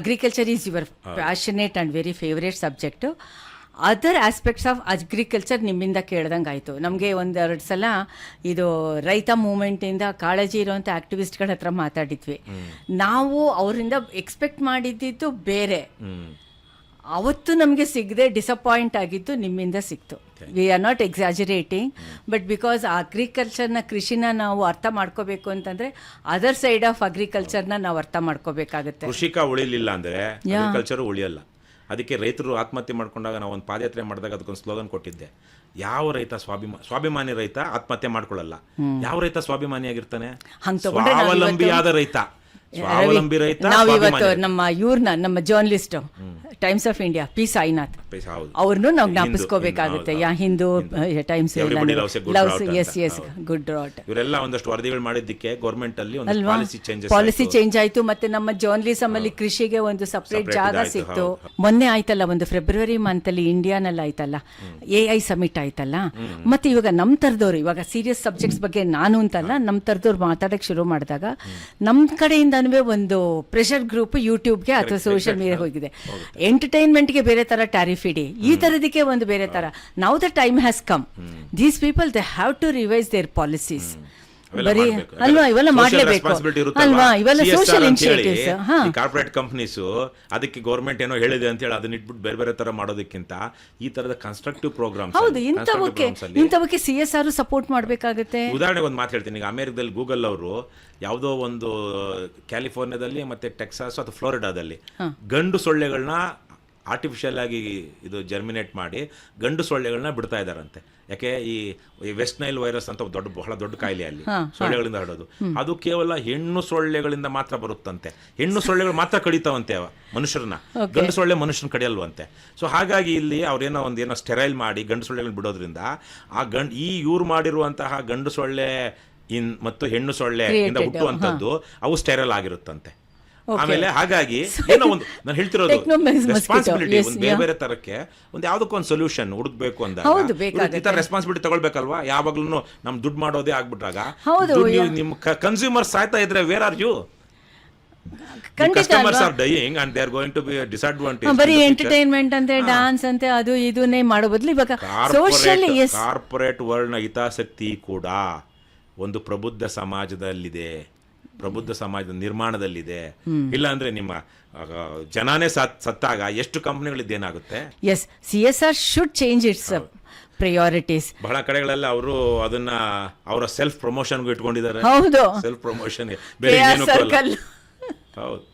agriculture is your passionate and very favourite subject. Other aspects of agriculture ನಿಮ್ಮಿಂದ ಕೇಳ್ದಂಗೆ ಆಯಿತು. ನಮಗೆ ಒಂದೆರಡು ಸಲ ಇದು ರೈತ ಮೂಮೆಂಟಿಂದ ಕಾಳಜಿ ಇರುವಂಥ ಆ್ಯಕ್ಟಿವಿಸ್ಟ್ಗಳ ಹತ್ರ ಮಾತಾಡಿದ್ವಿ. ನಾವು ಅವರಿಂದ ಎಕ್ಸ್ಪೆಕ್ಟ್ ಮಾಡಿದ್ದು ಬೇರೆ, ಅವತ್ತು ನಮಗೆ ಸಿಗದೆ ಡಿಸಪಾಯಿಂಟ್ ಆಗಿದ್ದು ನಿಮ್ಮಿಂದ ಸಿಕ್ತು. We are not exaggerating, but because ಅಗ್ರಿಕಲ್ಚರ್ನ ಕೃಷಿನ ನಾವು ಅರ್ಥ ಮಾಡ್ಕೋಬೇಕು ಅಂತಂದರೆ ಅದರ್ ಸೈಡ್ ಆಫ್ ಅಗ್ರಿಕಲ್ಚರ್ನ ನಾವು ಅರ್ಥ ಮಾಡ್ಕೋಬೇಕಾಗುತ್ತೆ. ಕೃಷಿಕ ಉಳಿಲಿಲ್ಲ ಅಂದರೆ ಅಗ್ರಿಕಲ್ಚರ್ ಉಳಿಯಲ್ಲ. ಅದಕ್ಕೆ ರೈತರು ಆತ್ಮಹತ್ಯೆ ಮಾಡ್ಕೊಂಡಾಗ ನಾವು ಒಂದು ಪಾದಯಾತ್ರೆ ಮಾಡಿದಾಗ ಅದಕ್ಕೊಂದು ಸ್ಲೋಗನ್ ಕೊಟ್ಟಿದ್ದೆ, ಯಾವ ರೈತ ಸ್ವಾಭಿಮಾನಿ ರೈತ ಆತ್ಮಹತ್ಯೆ ಮಾಡ್ಕೊಳ್ಳಲ್ಲ, ಯಾವ ರೈತ ಸ್ವಾಭಿಮಾನಿಯಾಗಿರ್ತಾನೆ? ಸ್ವಾವಲಂಬಿಯಾದ ರೈತ, ಸ್ವಾವಲಂಬಿ ರೈತ. ನಾವು ಇವತ್ತು ನಮ್ಮ journalist times of India P Sainath ಅವ್ರನ್ನು ನಾವು ಜ್ಞಾಪಿಸ್ಕೋಬೇಕಾಗುತ್ತೆ. ಹಿಂದೂ ಟೈಮ್ಸ್ ಗುಡ್ ರಾಟ್ ಇವರೆಲ್ಲ ಒಂದಷ್ಟು ವರದಿಗಳು ಮಾಡಿದ್ದಕ್ಕೆ ಗೌರ್ಮೆಂಟ್ ಅಲ್ಲಿ ಪಾಲಿಸಿ ಚೇಂಜ್ ಆಯ್ತು. ಮತ್ತೆ ನಮ್ಮ ಜರ್ನಲಿಸಮ್ ಅಲ್ಲಿ ಕೃಷಿಗೆ ಒಂದು ಸಪರೇಟ್ ಜಾಗ ಸಿಕ್ತು. ಮೊನ್ನೆ ಆಯ್ತಲ್ಲ, ಒಂದು ಫೆಬ್ರವರಿ ಮಂತ್ ಅಲ್ಲಿ ಇಂಡಿಯಾನಲ್ಲಿ ಆಯ್ತಲ್ಲ AI ಸಮಿಟ್ ಆಯ್ತಲ್ಲ. ಮತ್ತೆ ಇವಾಗ ನಮ್ಮ ತರದವ್ರು, ಇವಾಗ ಸೀರಿಯಸ್ ಸಬ್ಜೆಕ್ಟ್ಸ್ ಬಗ್ಗೆ ನಾನು ಅಂತಲ್ಲ, ನಮ್ಮ ತರದವ್ರು ಮಾತಾಡಕ್ ಶುರು ಮಾಡಿದಾಗ ನಮ್ಮ ಕಡೆಯಿಂದನೂ ಒಂದು ಪ್ರೆಷರ್ ಗ್ರೂಪ್ ಯೂಟ್ಯೂಬ್ಗೆ ಅಥವಾ ಸೋಷಿಯಲ್ ಮೀಡಿಯಾ ಹೋಗಿದೆ. ಎಂಟರ್ಟೈನ್ಮೆಂಟ್ಗೆ ಬೇರೆ ತರ ಟ್ಯಾರಿಫ್ ಇಡಿ, ಈ ತರದಕ್ಕೆ ಒಂದು ಬೇರೆ ತರ. Now the time has come, these people they have to revise their policies. ಬರೀ ಅಲ್ವಾ, ಇವೆಲ್ಲ ಮಾಡಲೇಬೇಕು ಅಲ್ವಾ, ಇವೆಲ್ಲ ಸೋಷಿಯಲ್ ಇನಿಷಿಯೇಟಿವ್ಸ್. ಕಾರ್ಪೊರೇಟ್ ಕಂಪನೀಸ್ ಅದಕ್ಕೆ ಗೌರ್ಮೆಂಟ್ ಏನೋ ಹೇಳಿದೆ ಅಂತ ಹೇಳಿ ಅದನ್ನ ಇಟ್ಬಿಟ್ಟು ಬೇರೆ ಬೇರೆ ತರ ಮಾಡೋದಕ್ಕಿಂತ ಈ ತರದ ಕನ್ಸ್ಟ್ರಕ್ಟಿವ್ ಪ್ರೋಗ್ರಾಮ್, ಹೌದು, ಇಂಥವಕ್ಕೆ CSR ಸಪೋರ್ಟ್ ಮಾಡಬೇಕಾಗುತ್ತೆ. ಉದಾಹರಣೆಗೆ ಒಂದು ಮಾತು ಹೇಳ್ತೀನಿ. ಈಗ ಅಮೆರಿಕದಲ್ಲಿ ಗೂಗಲ್ ಅವರು ಯಾವುದೋ ಒಂದು ಕ್ಯಾಲಿಫೋರ್ನಿಯಾದಲ್ಲಿ ಮತ್ತೆ ಟೆಕ್ಸಾಸ್ ಅಥವಾ ಫ್ಲೋರಿಡಾದಲ್ಲಿ ಗಂಡು ಸೊಳ್ಳೆಗಳನ್ನ ಆರ್ಟಿಫಿಷಿಯಲ್ ಆಗಿ ಇದು ಜರ್ಮಿನೇಟ್ ಮಾಡಿ ಗಂಡು ಸೊಳ್ಳೆಗಳನ್ನ ಬಿಡ್ತಾ ಇದ್ದಾರಂತೆ. ಯಾಕೆ ಈ ವೆಸ್ಟ್ ನೈಲ್ ವೈರಸ್ ಅಂತ ಬಹಳ ದೊಡ್ಡ ಕಾಯಿಲೆ ಅಲ್ಲಿ ಸೊಳ್ಳೆಗಳಿಂದ ಹರಡೋದು, ಅದು ಕೇವಲ ಹೆಣ್ಣು ಸೊಳ್ಳೆಗಳಿಂದ ಮಾತ್ರ ಬರುತ್ತಂತೆ. ಹೆಣ್ಣು ಸೊಳ್ಳೆಗಳು ಮಾತ್ರ ಕಡಿತಾವಂತೆ ಮನುಷ್ಯರನ್ನ, ಗಂಡು ಸೊಳ್ಳೆ ಮನುಷ್ಯನ ಕಡಿಯಲ್ವಂತೆ. ಸೊ ಹಾಗಾಗಿ ಇಲ್ಲಿ ಅವ್ರೇನೋ ಒಂದೇನೋ ಸ್ಟೆರೈಲ್ ಮಾಡಿ ಗಂಡು ಸೊಳ್ಳೆಗಳನ್ನ ಬಿಡೋದ್ರಿಂದ ಈ ಇವ್ರು ಮಾಡಿರುವಂತಹ ಗಂಡು ಸೊಳ್ಳೆ ಮತ್ತು ಹೆಣ್ಣು ಸೊಳ್ಳೆ ಇಂದ ಹುಟ್ಟುವಂಥದ್ದು ಅವು ಸ್ಟೆರಲ್ ಆಗಿರುತ್ತಂತೆ. ಆಮೇಲೆ ಹಾಗಾಗಿ ಏನೋ ಒಂದು ನಾನು ಹೇಳ್ತಿರೋದು ರೆಸ್ಪಾನ್ಸಿಬಿಲಿಟಿ, ಒಂದು ಬೇರೆ ಬೇರೆ ತರಕ್ಕೆ ಒಂದು ಯಾವ್ದಕ್ಕೊಂದು ಸೊಲ್ಯೂಷನ್ ಹುಡುಕ್ಬೇಕು ಅಂದಾಗ ಈ ತರ ರೆಸ್ಪಾನ್ಸಿಬಿಲಿಟಿ ತಗೊಳ್ಬೇಕಲ್ವಾ? ಯಾವಾಗ್ಲೂ ನಮ್ ದುಡ್ಡು ಮಾಡೋದೇ ಆಗ್ಬಿಟ್ಟಾಗ ನಿಮ್ ಕನ್ಸ್ಯೂಮರ್ಸ್ ಆಯ್ತಾ ಇದ್ರೆ where are you? Customers are dying and they are going to be disadvantage. ಬರೀ ಎಂಟರ್ಟೈನ್ಮೆಂಟ್ ಅಂತೆ, ಡಾನ್ಸ್ ಅಂತೆ, ಅದು ಇದನ್ನೇ ಮಾಡೋ ಬದಲು ಇವಾಗ ಕಾರ್ಪೊರೇಟ್ ವರ್ಲ್ಡ್ ನ ಹಿತಾಸಕ್ತಿ ಕೂಡ ಒಂದು ಪ್ರಬುದ್ಧ ಸಮಾಜದಲ್ಲಿದೆ, ಪ್ರಬುದ್ಧ ಸಮಾಜದ ನಿರ್ಮಾಣದಲ್ಲಿದೆ. ಇಲ್ಲ ಅಂದ್ರೆ ನಿಮ್ಮ ಜನಾನೇ ಸತ್ತಾಗ ಎಷ್ಟು ಕಂಪನಿಗಳಿದ್ದೇನಾಗುತ್ತೆ? Yes, CSR should change its priorities. ಬಹಳ ಕಡೆಗಳೆಲ್ಲ ಅವರು ಅದನ್ನ ಅವರ ಸೆಲ್ಫ್ ಪ್ರಮೋಷನ್ಗೂ ಇಟ್ಕೊಂಡಿದ್ದಾರೆ. ಹೌದು, ಸೆಲ್ಫ್ ಪ್ರಮೋಷನ್ ಬೇರೆ ಹೌದು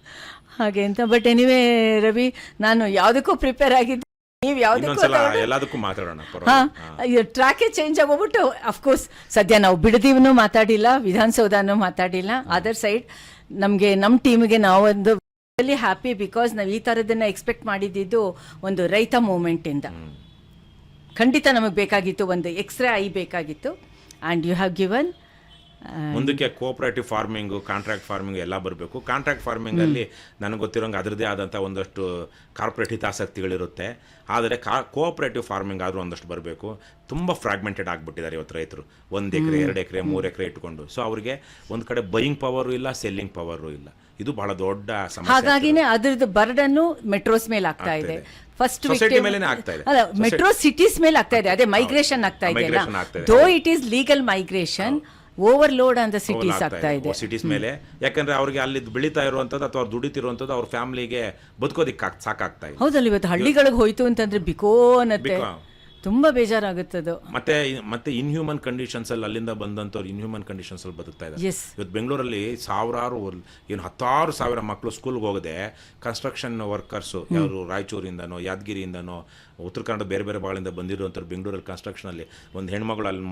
ಹಾಗೆ ಅಂತ. ಬಟ್ ಎನಿವೇ ರವಿ, ನಾನು ಯಾವುದಕ್ಕೂ ಪ್ರಿಪೇರ್ ಆಗಿದ್ದೆ, ನೀವು ಎಲ್ಲದಕ್ಕೂ ಮಾತಾಡೋಣ. ಟ್ರ್ಯಾಕೇ ಚೇಂಜ್ ಆಗೋಗ್ಬಿಟ್ಟು ಅಫ್ಕೋರ್ಸ್ ಸದ್ಯ ನಾವು ಬಿಡದಿವನು ಮಾತಾಡಿಲ್ಲ, ವಿಧಾನಸೌಧನೂ ಮಾತಾಡಿಲ್ಲ. ಅದರ್ ಸೈಡ್ ನಮಗೆ ನಮ್ಮ ಟೀಮ್ಗೆ ನಾವೊಂದು ರಿಯಲಿ ಹ್ಯಾಪಿ, ಬಿಕಾಸ್ ನಾವು ಈ ಥರದನ್ನ ಎಕ್ಸ್ಪೆಕ್ಟ್ ಮಾಡಿದ್ದು ಒಂದು ರೈತ ಮೂಮೆಂಟಿಂದ. ಖಂಡಿತ ನಮಗೆ ಬೇಕಾಗಿತ್ತು, ಒಂದು ಎಕ್ಸ್ರೇ ಐ ಬೇಕಾಗಿತ್ತು. And you have given. ಮುಂದಕ್ಕೆ ಕೋಆಪರೇಟಿವ್ ಫಾರ್ಮಿಂಗ್, ಕಾಂಟ್ರಾಕ್ಟ್ ಫಾರ್ಮಿಂಗ್ ಎಲ್ಲ ಬರಬೇಕು. ಕಾಂಟ್ರಾಕ್ಟ್ ಫಾರ್ಮಿಂಗ್ ಅಲ್ಲಿ ನನಗೆ ಗೊತ್ತಿರೋಂಗೆ ಅದರದೇ ಆದಂಥ ಒಂದಷ್ಟು ಕಾರ್ಪೊರೇಟ್ ಹಿತಾಸಕ್ತಿಗಳಿರುತ್ತೆ. ಆದರೆ ಕೋಆಪರೇಟಿವ್ ಫಾರ್ಮಿಂಗ್ ಆದರೂ ಒಂದಷ್ಟು ಬರಬೇಕು. ತುಂಬ ಫ್ರಾಗ್ಮೆಂಟೆಡ್ ಆಗಿಬಿಟ್ಟಿದ್ದಾರೆ ಇವತ್ತು ರೈತರು, 1 ಎಕರೆ 2 ಎಕರೆ 3 ಎಕರೆ ಇಟ್ಕೊಂಡು. ಸೊ ಅವರಿಗೆ ಒಂದು ಕಡೆ ಬೈಯಿಂಗ್ ಪವರು ಇಲ್ಲ, ಸೆಲ್ಲಿಂಗ್ ಪವರು ಇಲ್ಲ. ಇದು ಬಹಳ ದೊಡ್ಡ ಸಮಸ್ಯೆ. ಹಾಗಾಗಿನೇ ಅದ್ರದ್ದು ಬರ್ಡನ್ನು ಮೆಟ್ರೋಸ್ ಮೇಲೆ ಆಗ್ತಾ ಇದೆ. ಫಸ್ಟ್ ಅಲ್ಲ, ಮೆಟ್ರೋ ಸಿಟೀಸ್ ಮೇಲೆ ಆಗ್ತಾ ಇದೆ. ಅದೇ ಮೈಗ್ರೇಷನ್ ಆಗ್ತಾ ಇದೆ, though it is legal migration. Overload ಅಂತ ಸಿಟೀಸ್ ಆಗ್ತಾ ಇದೆ, ಸಿಟೀಸ್ ಮೇಲೆ. ಯಾಕಂದ್ರೆ ಅವ್ರಿಗೆ ಅಲ್ಲಿ ಬೆಳೀತಾ ಇರುವಂತದ್ದು ಅಥವಾ ದುಡಿತಿರುವಂತದ್ದು ಅವ್ರ ಫ್ಯಾಮಿಲಿಗೆ ಬದುಕೋದಿಕ್ಕೆ ಸಾಕಾಗ್ತಾ ಇದೆ. ಹೌದಲ್ಲ, ಇವತ್ತು ಹಳ್ಳಿಗಳಿಗೆ ಹೋಯ್ತು ಅಂತಂದ್ರೆ ಬಿಕೋ ಅನ್ನತ್ತೆ, ತುಂಬಾ ಬೇಜಾರಾಗುತ್ತದು. ಮತ್ತೆ ಇನ್ಹ್ಯೂಮನ್ ಕಂಡೀಷನ್ಸ್ ಅಲ್ಲಿ ಅಲ್ಲಿಂದ ಬಂದಂತವ್ರು ಇನ್ಹ್ಯೂಮನ್ ಕಂಡೀಷನ್ಸ್ ಅಲ್ಲಿ ಬದುಕ್ತಾ ಇದ್ದಾರೆ. ಇವತ್ತು ಬೆಂಗಳೂರಲ್ಲಿ ಹತ್ತಾರು ಸಾವಿರ ಮಕ್ಕಳು ಸ್ಕೂಲ್ಗೆ ಹೋಗದೆ ಕನ್ಸ್ಟ್ರಕ್ಷನ್ ವರ್ಕರ್ಸ್ ಯಾರು ರಾಯಚೂರಿಂದನೋ ಯಾದಗಿರಿಯಿಂದನೋ ಉತ್ತರ ಕನ್ನಡ ಬೇರೆ ಬೇರೆ ಭಾಗಗಳಿಂದ ಬಂದಿರುವಂಥವ್ರು ಬೆಂಗಳೂರಲ್ಲಿ ಕನ್ಸ್ಟ್ರಕ್ಷನ್ ಅಲ್ಲಿ ಒಂದು ಹೆಣ್ಮಗಳು ಅಲ್ಲಿ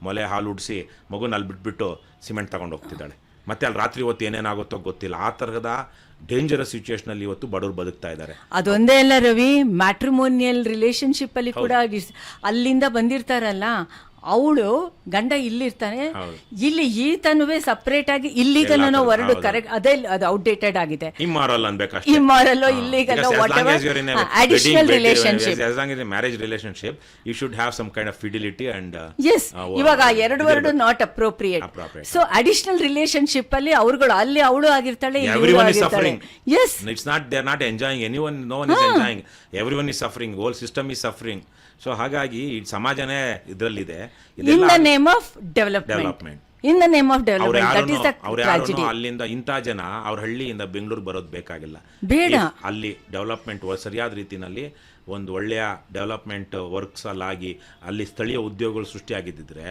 ಮೊಲೆ ಹಾಲು ಉಡಿಸಿ ಮಗುನ ಅಲ್ಲಿ ಬಿಟ್ಬಿಟ್ಟು ಸಿಮೆಂಟ್ ತಗೊಂಡು ಹೋಗ್ತಿದ್ದಾಳೆ. ಮತ್ತೆ ಅಲ್ಲಿ ರಾತ್ರಿ ಹೊತ್ತು ಏನೇನಾಗುತ್ತೋ ಗೊತ್ತಿಲ್ಲ. ಆ ತರಹದ ಡೇಂಜರಸ್ ಸಿಚುಯೇಷನ್ ಅಲ್ಲಿ ಇವತ್ತು ಬಡವರು ಬದುಕ್ತಾ ಇದ್ದಾರೆ. ಅದೊಂದೇ ಅಲ್ಲ ರವಿ, ಮ್ಯಾಟ್ರಿಮೋನಿಯಲ್ ರಿಲೇಶನ್ಶಿಪ್ ಅಲ್ಲಿ ಕೂಡ ಅಲ್ಲಿಂದ ಬಂದಿರ್ತಾರಲ್ಲ ಅವಳು ಗಂಡ ಇಲ್ಲಿರ್ತಾನೆ, ಹೌದು. ಇಲ್ಲಿ ಈತನುವೆ ಸಪ್ರೇಟ್ ಆಗಿ ಇಲ್ಲಿಗನೋ ಎಲ್ಲ ವರ್ಡ್ ಹೌದು. ಕರೆಕ್ಟ್, ಅದೇ ಅದು ಔಟ್ಡೇಟೆಡ್ ಆಗಿದೆ. ಇಮ್ಮಾರಲ್ ಅನ್ಬೇಕು ಇಮ್ಮಾರಲ್ಲೋ ಇಲ್ಲಿಗಲ್ಲೋ additional relationship. Marriage relationship you should have some kind of fidelity and yes, ಇವಾಗ ಎರಡು word not appropriate. So additional relationship ಅಲ್ಲಿ ಅವ್ರುಗಳು ಅಲ್ಲಿ ಅವಳು ಆಗಿರ್ತಾಳೆ, ಇಲ್ಲಿ ಇವ್ಳು everyone is ಆಗಿರ್ತಾಳೆ. suffering. Yes, It's not, they're not enjoying, anyone, no one is enjoying, everyone is suffering, whole system is suffering. So ಹಾಗಾಗಿ ಈ ಸಮಾಜನೇ ಇದರಲ್ಲಿದೆ. In the name of development, in the name of development, that is the tragedy. ಅಲ್ಲಿಂದ ಇಂಥ ಜನ ಅವ್ರ ಹಳ್ಳಿಯಿಂದ ಬೆಂಗಳೂರು ಬರೋದು ಬೇಕಾಗಿಲ್ಲ. ಬೇಡ. If ಅಲ್ಲಿ ಡೆವಲಪ್ಮೆಂಟ್ ಸರಿಯಾದ ರೀತಿನಲ್ಲಿ ಒಂದು ಒಳ್ಳೆಯ ಡೆವಲಪ್ಮೆಂಟ್ ವರ್ಕ್ಸ್ ಅಲ್ಲಾಗಿ ಅಲ್ಲಿ ಸ್ಥಳೀಯ ಉದ್ಯೋಗಗಳು ಸೃಷ್ಟಿಯಾಗಿದ್ದಿದ್ರೆ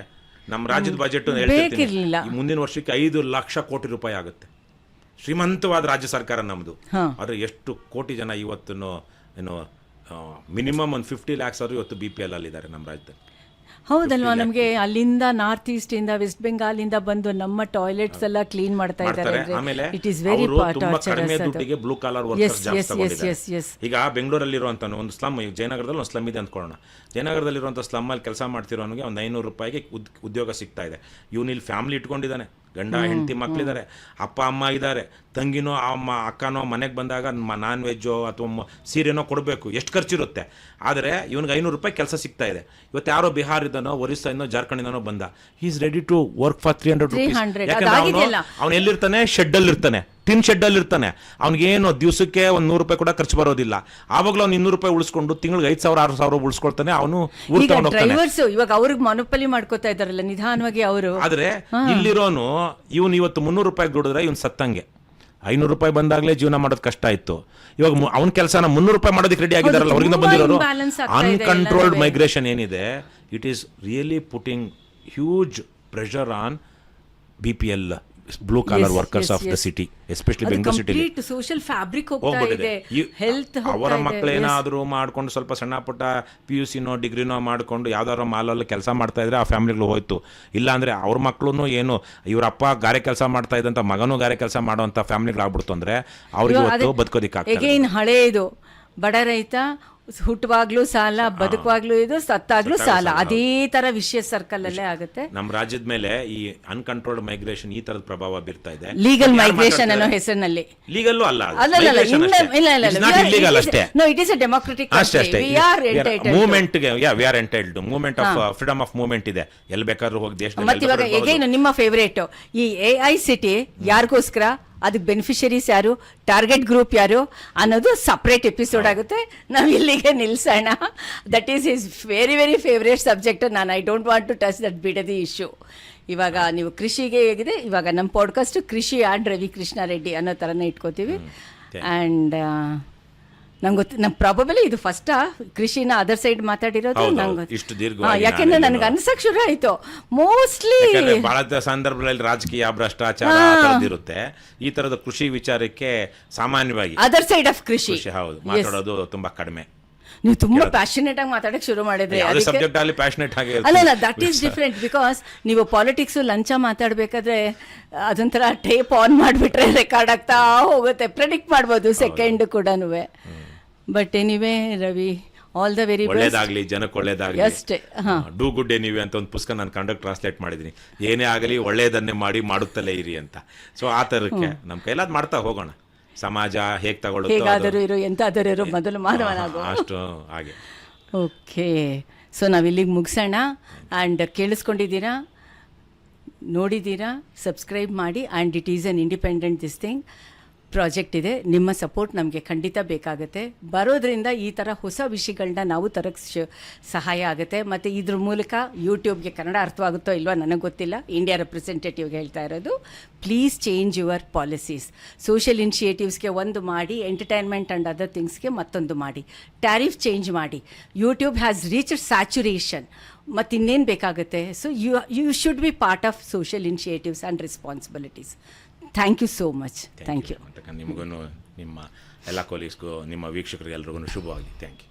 ನಮ್ಮ ರಾಜ್ಯದ ಬಜೆಟ್ ಬೇಕಿರ್ಲಿಲ್ಲ. ಮುಂದಿನ ವರ್ಷಕ್ಕೆ 5 ಲಕ್ಷ ಕೋಟಿ ರೂಪಾಯಿ ಆಗುತ್ತೆ. ಶ್ರೀಮಂತವಾದ ರಾಜ್ಯ ಸರ್ಕಾರ ನಮ್ಮದು. ಆದರೆ ಎಷ್ಟು ಕೋಟಿ ಜನ ಇವತ್ತು ಏನು ಮಿನಿಮಮ್ ಒಂದು 50 lakhs ಅವರು ಇವತ್ತು BPL ಅಲ್ಲಿದ್ದಾರೆ ನಮ್ಮ ರಾಜ್ಯದಲ್ಲಿ. ಹೌದಲ್ವಾ? ನಮಗೆ ಅಲ್ಲಿಂದ ನಾರ್ತ್ ಈಸ್ಟ್ ಇಂದ ವೆಸ್ಟ್ ಬೆಂಗಾಲ್ ಇಂದ ಬಂದು ನಮ್ಮ ಟಾಯ್ಲೆಟ್ಸ್ ಎಲ್ಲ ಕ್ಲೀನ್ ಮಾಡ್ತಾ ಇದ್ದಾರೆ. ಆಮೇಲೆ ಇಟ್ ಇಸ್ ವೆರಿ ಕಡಿಮೆ ದುಡ್ಡಿಗೆ ಬ್ಲೂ ಕಾಲರ್ ವರ್ಕರ್ಸ್ ಜಾಸ್ತಿ ತಗೊಂಡಿದ್ದಾರೆ. ಈಗ ಬೆಂಗಳೂರಲ್ಲಿರುವಂತ ಒಂದು ಸ್ಲಮ್, ಜಯನಗರದಲ್ಲಿ ಒಂದು ಸ್ಲಮ್ ಇದೆ ಅಂದ್ಕೊಳ್ಳೋಣ. ಜಯನಗರದಲ್ಲಿರುವಂಥ ಸ್ಲಮ್ ಅಲ್ಲಿ ಕೆಲಸ ಮಾಡ್ತಿರೋನಿಗೆ ಒಂದು 500 ರೂಪಾಯಿಗೆ ಉದ್ಯೋಗ ಸಿಗ್ತಾ ಇದೆ. ಇವನು ಇಲ್ಲಿ ಫ್ಯಾಮಿಲಿ ಇಟ್ಕೊಂಡಿದ್ದಾನೆ, ಗಂಡ ಹೆಂಡತಿ ಮಕ್ಕಳಿದ್ದಾರೆ, ಅಪ್ಪ ಅಮ್ಮ ಇದ್ದಾರೆ, ತಂಗಿನೋ ಅಮ್ಮ ಅಕ್ಕನೋ ಮನೆಗೆ ಬಂದಾಗ ನಾನ್ ವೆಜ್ಜೋ ಅಥವಾ ಸೀರೆನೋ ಕೊಡಬೇಕು, ಎಷ್ಟು ಖರ್ಚಿರುತ್ತೆ. ಆದರೆ ಇವನಿಗೆ 500 ರೂಪಾಯಿ ಕೆಲಸ ಸಿಗ್ತಾ ಇದೆ. ಇವತ್ತು ಯಾರೋ ಬಿಹಾರದನೋ ಒರಿಸ್ಸಾನೋ ಜಾರ್ಖಂಡಿನೋ ಬಂದ, he is ready to work for 300 rupees. ಯಾಕಂದ್ರೆ ಅವನು ಎಲ್ಲಿರ್ತಾನೆ, ಶೆಡ್ಡಲ್ಲಿ ಇರ್ತಾನೆ, ಟಿನ್ ಶೆಡ್ಡಲ್ಲಿ ಇರ್ತಾನೆ. ಅವ್ನಿಗೇನು ದಿವಸಕ್ಕೆ ಒಂದು 100 ರೂಪಾಯಿ ಕೂಡ ಖರ್ಚು ಬರೋದಿಲ್ಲ. ಆವಾಗಲೂ ಅವ್ನು 200 ರೂಪಾಯಿ ಉಳಿಸ್ಕೊಂಡು ತಿಂಗಳಿಗೆ 5,000-6,000 ಉಳಿಸ್ಕೊಳ್ತಾನೆ. ಅವನು ಡ್ರೈವರ್ಸ್ ಇವಾಗ ಅವ್ರಿಗೆ ಮೊನೊಪಲಿ ಮಾಡ್ಕೋತಾ ಇದಾರಲ್ಲ ನಿಧಾನವಾಗಿ ಅವರು. ಆದ್ರೆ ಇಲ್ಲಿರೋನು ಇವನು ಇವತ್ತು 300 ರೂಪಾಯಿ ದುಡಿದ್ರೆ ಇವನು ಸತ್ತಂಗೆ. 500 ರೂಪಾಯಿ ಬಂದಾಗಲೇ ಜೀವನ ಮಾಡೋದು ಕಷ್ಟ ಇತ್ತು. ಇವಾಗ ಅವನ ಕೆಲಸನ 300 ರೂಪಾಯಿ ಮಾಡೋದಕ್ಕೆ ರೆಡಿ ಆಗಿದಾರಲ್ಲ, ಅವ್ರಿಂದ ಬಂದಿರೋರು. ಅನ್ಕಂಟ್ರೋಲ್ಡ್ ಮೈಗ್ರೇಷನ್ ಏನಿದೆ, it is really putting huge pressure on BPL, blue collar workers of the city, especially Bengaluru ಸಿಟಿಲಿ. ಸೋಷಿಯಲ್ ಫ್ಯಾಬ್ರಿಕ್ ಹೋಗ್ತಾ ಇದೆ, ಹೆಲ್ತ್ ಅವರ ಮಕ್ಕಳು ಏನಾದರೂ ಮಾಡ್ಕೊಂಡು ಸ್ವಲ್ಪ ಸಣ್ಣ ಪುಟ್ಟ PUCನೋ ಡಿಗ್ರಿನೋ ಮಾಡ್ಕೊಂಡು ಯಾವ್ದಾದ್ರು ಮಾಲಲ್ಲಿ ಕೆಲಸ ಮಾಡ್ತಾ ಇದ್ರೆ ಆ ಫ್ಯಾಮಿಲಿಗಳು ಹೋಯ್ತು. ಇಲ್ಲಾಂದ್ರೆ ಅವ್ರ ಮಕ್ಕಳು ಏನು ಇವ್ರ ಅಪ್ಪ ಗಾರೆ ಕೆಲಸ ಮಾಡ್ತಾ ಇದ್ದಂತ ಮಗನೂ ಗಾರೆ ಕೆಲಸ ಮಾಡುವಂತ ಫ್ಯಾಮಿಲಿಗಳು ಆಗ್ಬಿಡ್ತು ಅಂದ್ರೆ ಅವ್ರಿಗೆ ಇವತ್ತು ಬದುಕೋದಿಕ್ಕಾಗ್ತದೆ. ಎಗೈನ್ ಹಳೇದು ಬಡ ರೈತ ಹುಟ್ಟುವಾಗ್ಲೂ ಸಾಲ, ಬದುಕುವಾಗ್ಲೂ ಇದು, ಸತ್ತಾಗ್ಲೂ ಸಾಲ, ಅದೇ ತರ ವಿಷಯ ಸರ್ಕಲ್ ಅಲ್ಲೇ ಆಗುತ್ತೆ. ನಮ್ಮ ರಾಜ್ಯದ ಮೇಲೆ ಈ ಅನ್ಕಂಟ್ರೋಲ್ಡ್ ಮೈಗ್ರೇಷನ್ ಈ ತರದ ಪ್ರಭಾವ ಬೀರ್ತಾ ಇದೆ. ಲೀಗಲ್ ಮೈಗ್ರೇಷನ್ ಅನ್ನೋ ಹೆಸರಿನಲ್ಲಿ. ಲೀಗಲ್ ಅಲ್ಲ, it is a democratic movement ಗೆ we are entitled. Movement of freedom of movement ಇದೆ, ಎಲ್ಲಿ ಬೇಕಾದ್ರೂ ಹೋಗಿ ದೇಶದಲ್ಲಿ. ಮತ್ತೆ ಇವಾಗ ಎಗೈನ್ ನಿಮ್ಮ ಫೇವರೇಟ್ ಈ AI ಸಿಟಿ ಯಾರಿಗೋಸ್ಕರ, ಅದಕ್ಕೆ ಬೆನಿಫಿಷರೀಸ್ ಯಾರು, ಟಾರ್ಗೆಟ್ ಗ್ರೂಪ್ ಯಾರು ಅನ್ನೋದು ಸಪ್ರೇಟ್ ಎಪಿಸೋಡ್ ಆಗುತ್ತೆ. ನಾವು ಇಲ್ಲಿಗೆ ನಿಲ್ಸೋಣ. That is his very very favourite subject. ನಾನು I don't want to touch that Bidadi issue. ಇವಾಗ ನೀವು ಕೃಷಿಗೆ ಹೇಗಿದೆ, ಇವಾಗ ನಮ್ಮ ಪಾಡ್ಕಾಸ್ಟ್ ಕೃಷಿ ಆ್ಯಂಡ್ ರವಿ ಕೃಷ್ಣ ರೆಡ್ಡಿ ಅನ್ನೋ ಥರನೇ ಇಟ್ಕೋತೀವಿ. ಆ್ಯಂಡ್ ನಂಗೆ ಗೊತ್ತು, ನಮ್ಮ ಪ್ರಾಬಬಲಿ ಇದು ಫಸ್ಟ್ ಕೃಷಿನ ಅದರ್ ಸೈಡ್ ಮಾತಾಡಿರೋದು. ಯಾಕೆಂದ್ರೆ ನನಗೆ ಅನ್ಸಕ್ ಶುರು ಆಯ್ತು. ಮೋಸ್ಟ್ಲಿ ಬಹಳ ಸಂದರ್ಭದಲ್ಲಿ ರಾಜಕೀಯ ಭ್ರಷ್ಟಾಚಾರ ಇರುತ್ತೆ. ಈ ತರದ ಕೃಷಿ ವಿಚಾರಕ್ಕೆ ಸಾಮಾನ್ಯವಾಗಿ ಅದರ್ ಸೈಡ್ ಆಫ್ ಕೃಷಿ ಹೌದು ಮಾತಾಡೋದು ತುಂಬಾ ಕಡಿಮೆ. ನೀವು ತುಂಬಾ ಪ್ಯಾಷನೇಟ್ ಆಗಿ ಮಾತಾಡಕ್ ಶುರು ಮಾಡಿದ್ರೆ ಅಲ್ಲ, ದಟ್ ಈಸ್ ಡಿಫ್ರೆಂಟ್. ಬಿಕಾಸ್ ನೀವು ಪಾಲಿಟಿಕ್ಸ್ ಲಂಚ ಮಾತಾಡ್ಬೇಕಾದ್ರೆ ಅದೊಂಥರ ಟೇಪ್ ಆನ್ ಮಾಡಿಬಿಟ್ರೆ ರೆಕಾರ್ಡ್ ಆಗ್ತಾ ಹೋಗುತ್ತೆ, ಪ್ರೆಡಿಕ್ಟ್ ಮಾಡ್ಬೋದು ಸೆಕೆಂಡ್ ಕೂಡ. But anyway Ravi, all the very ಒಳ್ಳೇದಾಗ್ಲಿ, ಜನಕ್ಕೆ ಒಳ್ಳೇದಾಗ್ಲಿ ಅಷ್ಟೇ. ಡೂ ಗುಡ್ ಎನಿವೆ ಅಂತ ಒಂದು ಪುಸ್ತಕ ನಾನು ಕಂಡಕ್ಟ್ ಟ್ರಾನ್ಸ್ಲೇಟ್ ಮಾಡಿದ್ದೀನಿ. ಏನೇ ಆಗಲಿ ಒಳ್ಳೇದನ್ನೇ ಮಾಡುತ್ತಲೇ ಇರಿ ಅಂತ. ಸೊ ಆ ತರಕ್ಕೆ ನಮ್ಮ ಕೈಲಾದ್ ಮಾಡ್ತಾ ಹೋಗೋಣ. ಸಮಾಜ ಹೇಗೆ ತಗೊಳ್ಳುತ್ತೋ, ಹೇಗಾದರೂ ಇರು, ಎಂತಾದರೂ ಇರು, ಮೊದಲು ಮಾನವನಾಗು. ಅಷ್ಟು ಹಾಗೆ. ಓಕೆ, ಸೊ ನಾವಿಲ್ಲಿಗೆ ಮುಗಿಸೋಣ. ಆ್ಯಂಡ್ ಕೇಳಿಸ್ಕೊಂಡಿದ್ದೀರಾ, ನೋಡಿದ್ದೀರಾ, ಸಬ್ಸ್ಕ್ರೈಬ್ ಮಾಡಿ. And it is an independent this thing project ಇದೆ. ನಿಮ್ಮ ಸಪೋರ್ಟ್ ನಮಗೆ ಖಂಡಿತ ಬೇಕಾಗುತ್ತೆ. ಬರೋದ್ರಿಂದ ಈ ಥರ ಹೊಸ ವಿಷಯಗಳನ್ನ ನಾವು ತರಕ್ಕೆ ಸಹಾಯ ಆಗುತ್ತೆ. ಮತ್ತು ಇದ್ರ ಮೂಲಕ ಯೂಟ್ಯೂಬ್ಗೆ ಕನ್ನಡ ಅರ್ಥವಾಗುತ್ತೋ ಇಲ್ವೋ ನನಗೆ ಗೊತ್ತಿಲ್ಲ, ಇಂಡಿಯಾ ರೆಪ್ರೆಸೆಂಟೇಟಿವ್ಗೆ ಹೇಳ್ತಾ ಇರೋದು. Please change your policies. Social ಇನಿಷಿಯೇಟಿವ್ಸ್ಗೆ ಒಂದು ಮಾಡಿ, ಎಂಟರ್ಟೈನ್ಮೆಂಟ್ ಆ್ಯಂಡ್ ಅದರ್ ಥಿಂಗ್ಸ್ಗೆ ಮತ್ತೊಂದು ಮಾಡಿ, ಟ್ಯಾರಿಫ್ ಚೇಂಜ್ ಮಾಡಿ. YouTube has reached saturation. ಮತ್ತು ಇನ್ನೇನು ಬೇಕಾಗುತ್ತೆ? So you should be part of social initiatives and responsibilities. Thank you so much. Thank you. ನಿಮಗೂ, ನಿಮ್ಮ ಎಲ್ಲ ಕೊಲೀಗ್ಸ್ಗೂ, ನಿಮ್ಮ ವೀಕ್ಷಕರಿಗೆಲ್ರಿಗೂ ಶುಭವಾಗಲಿ. Thank you.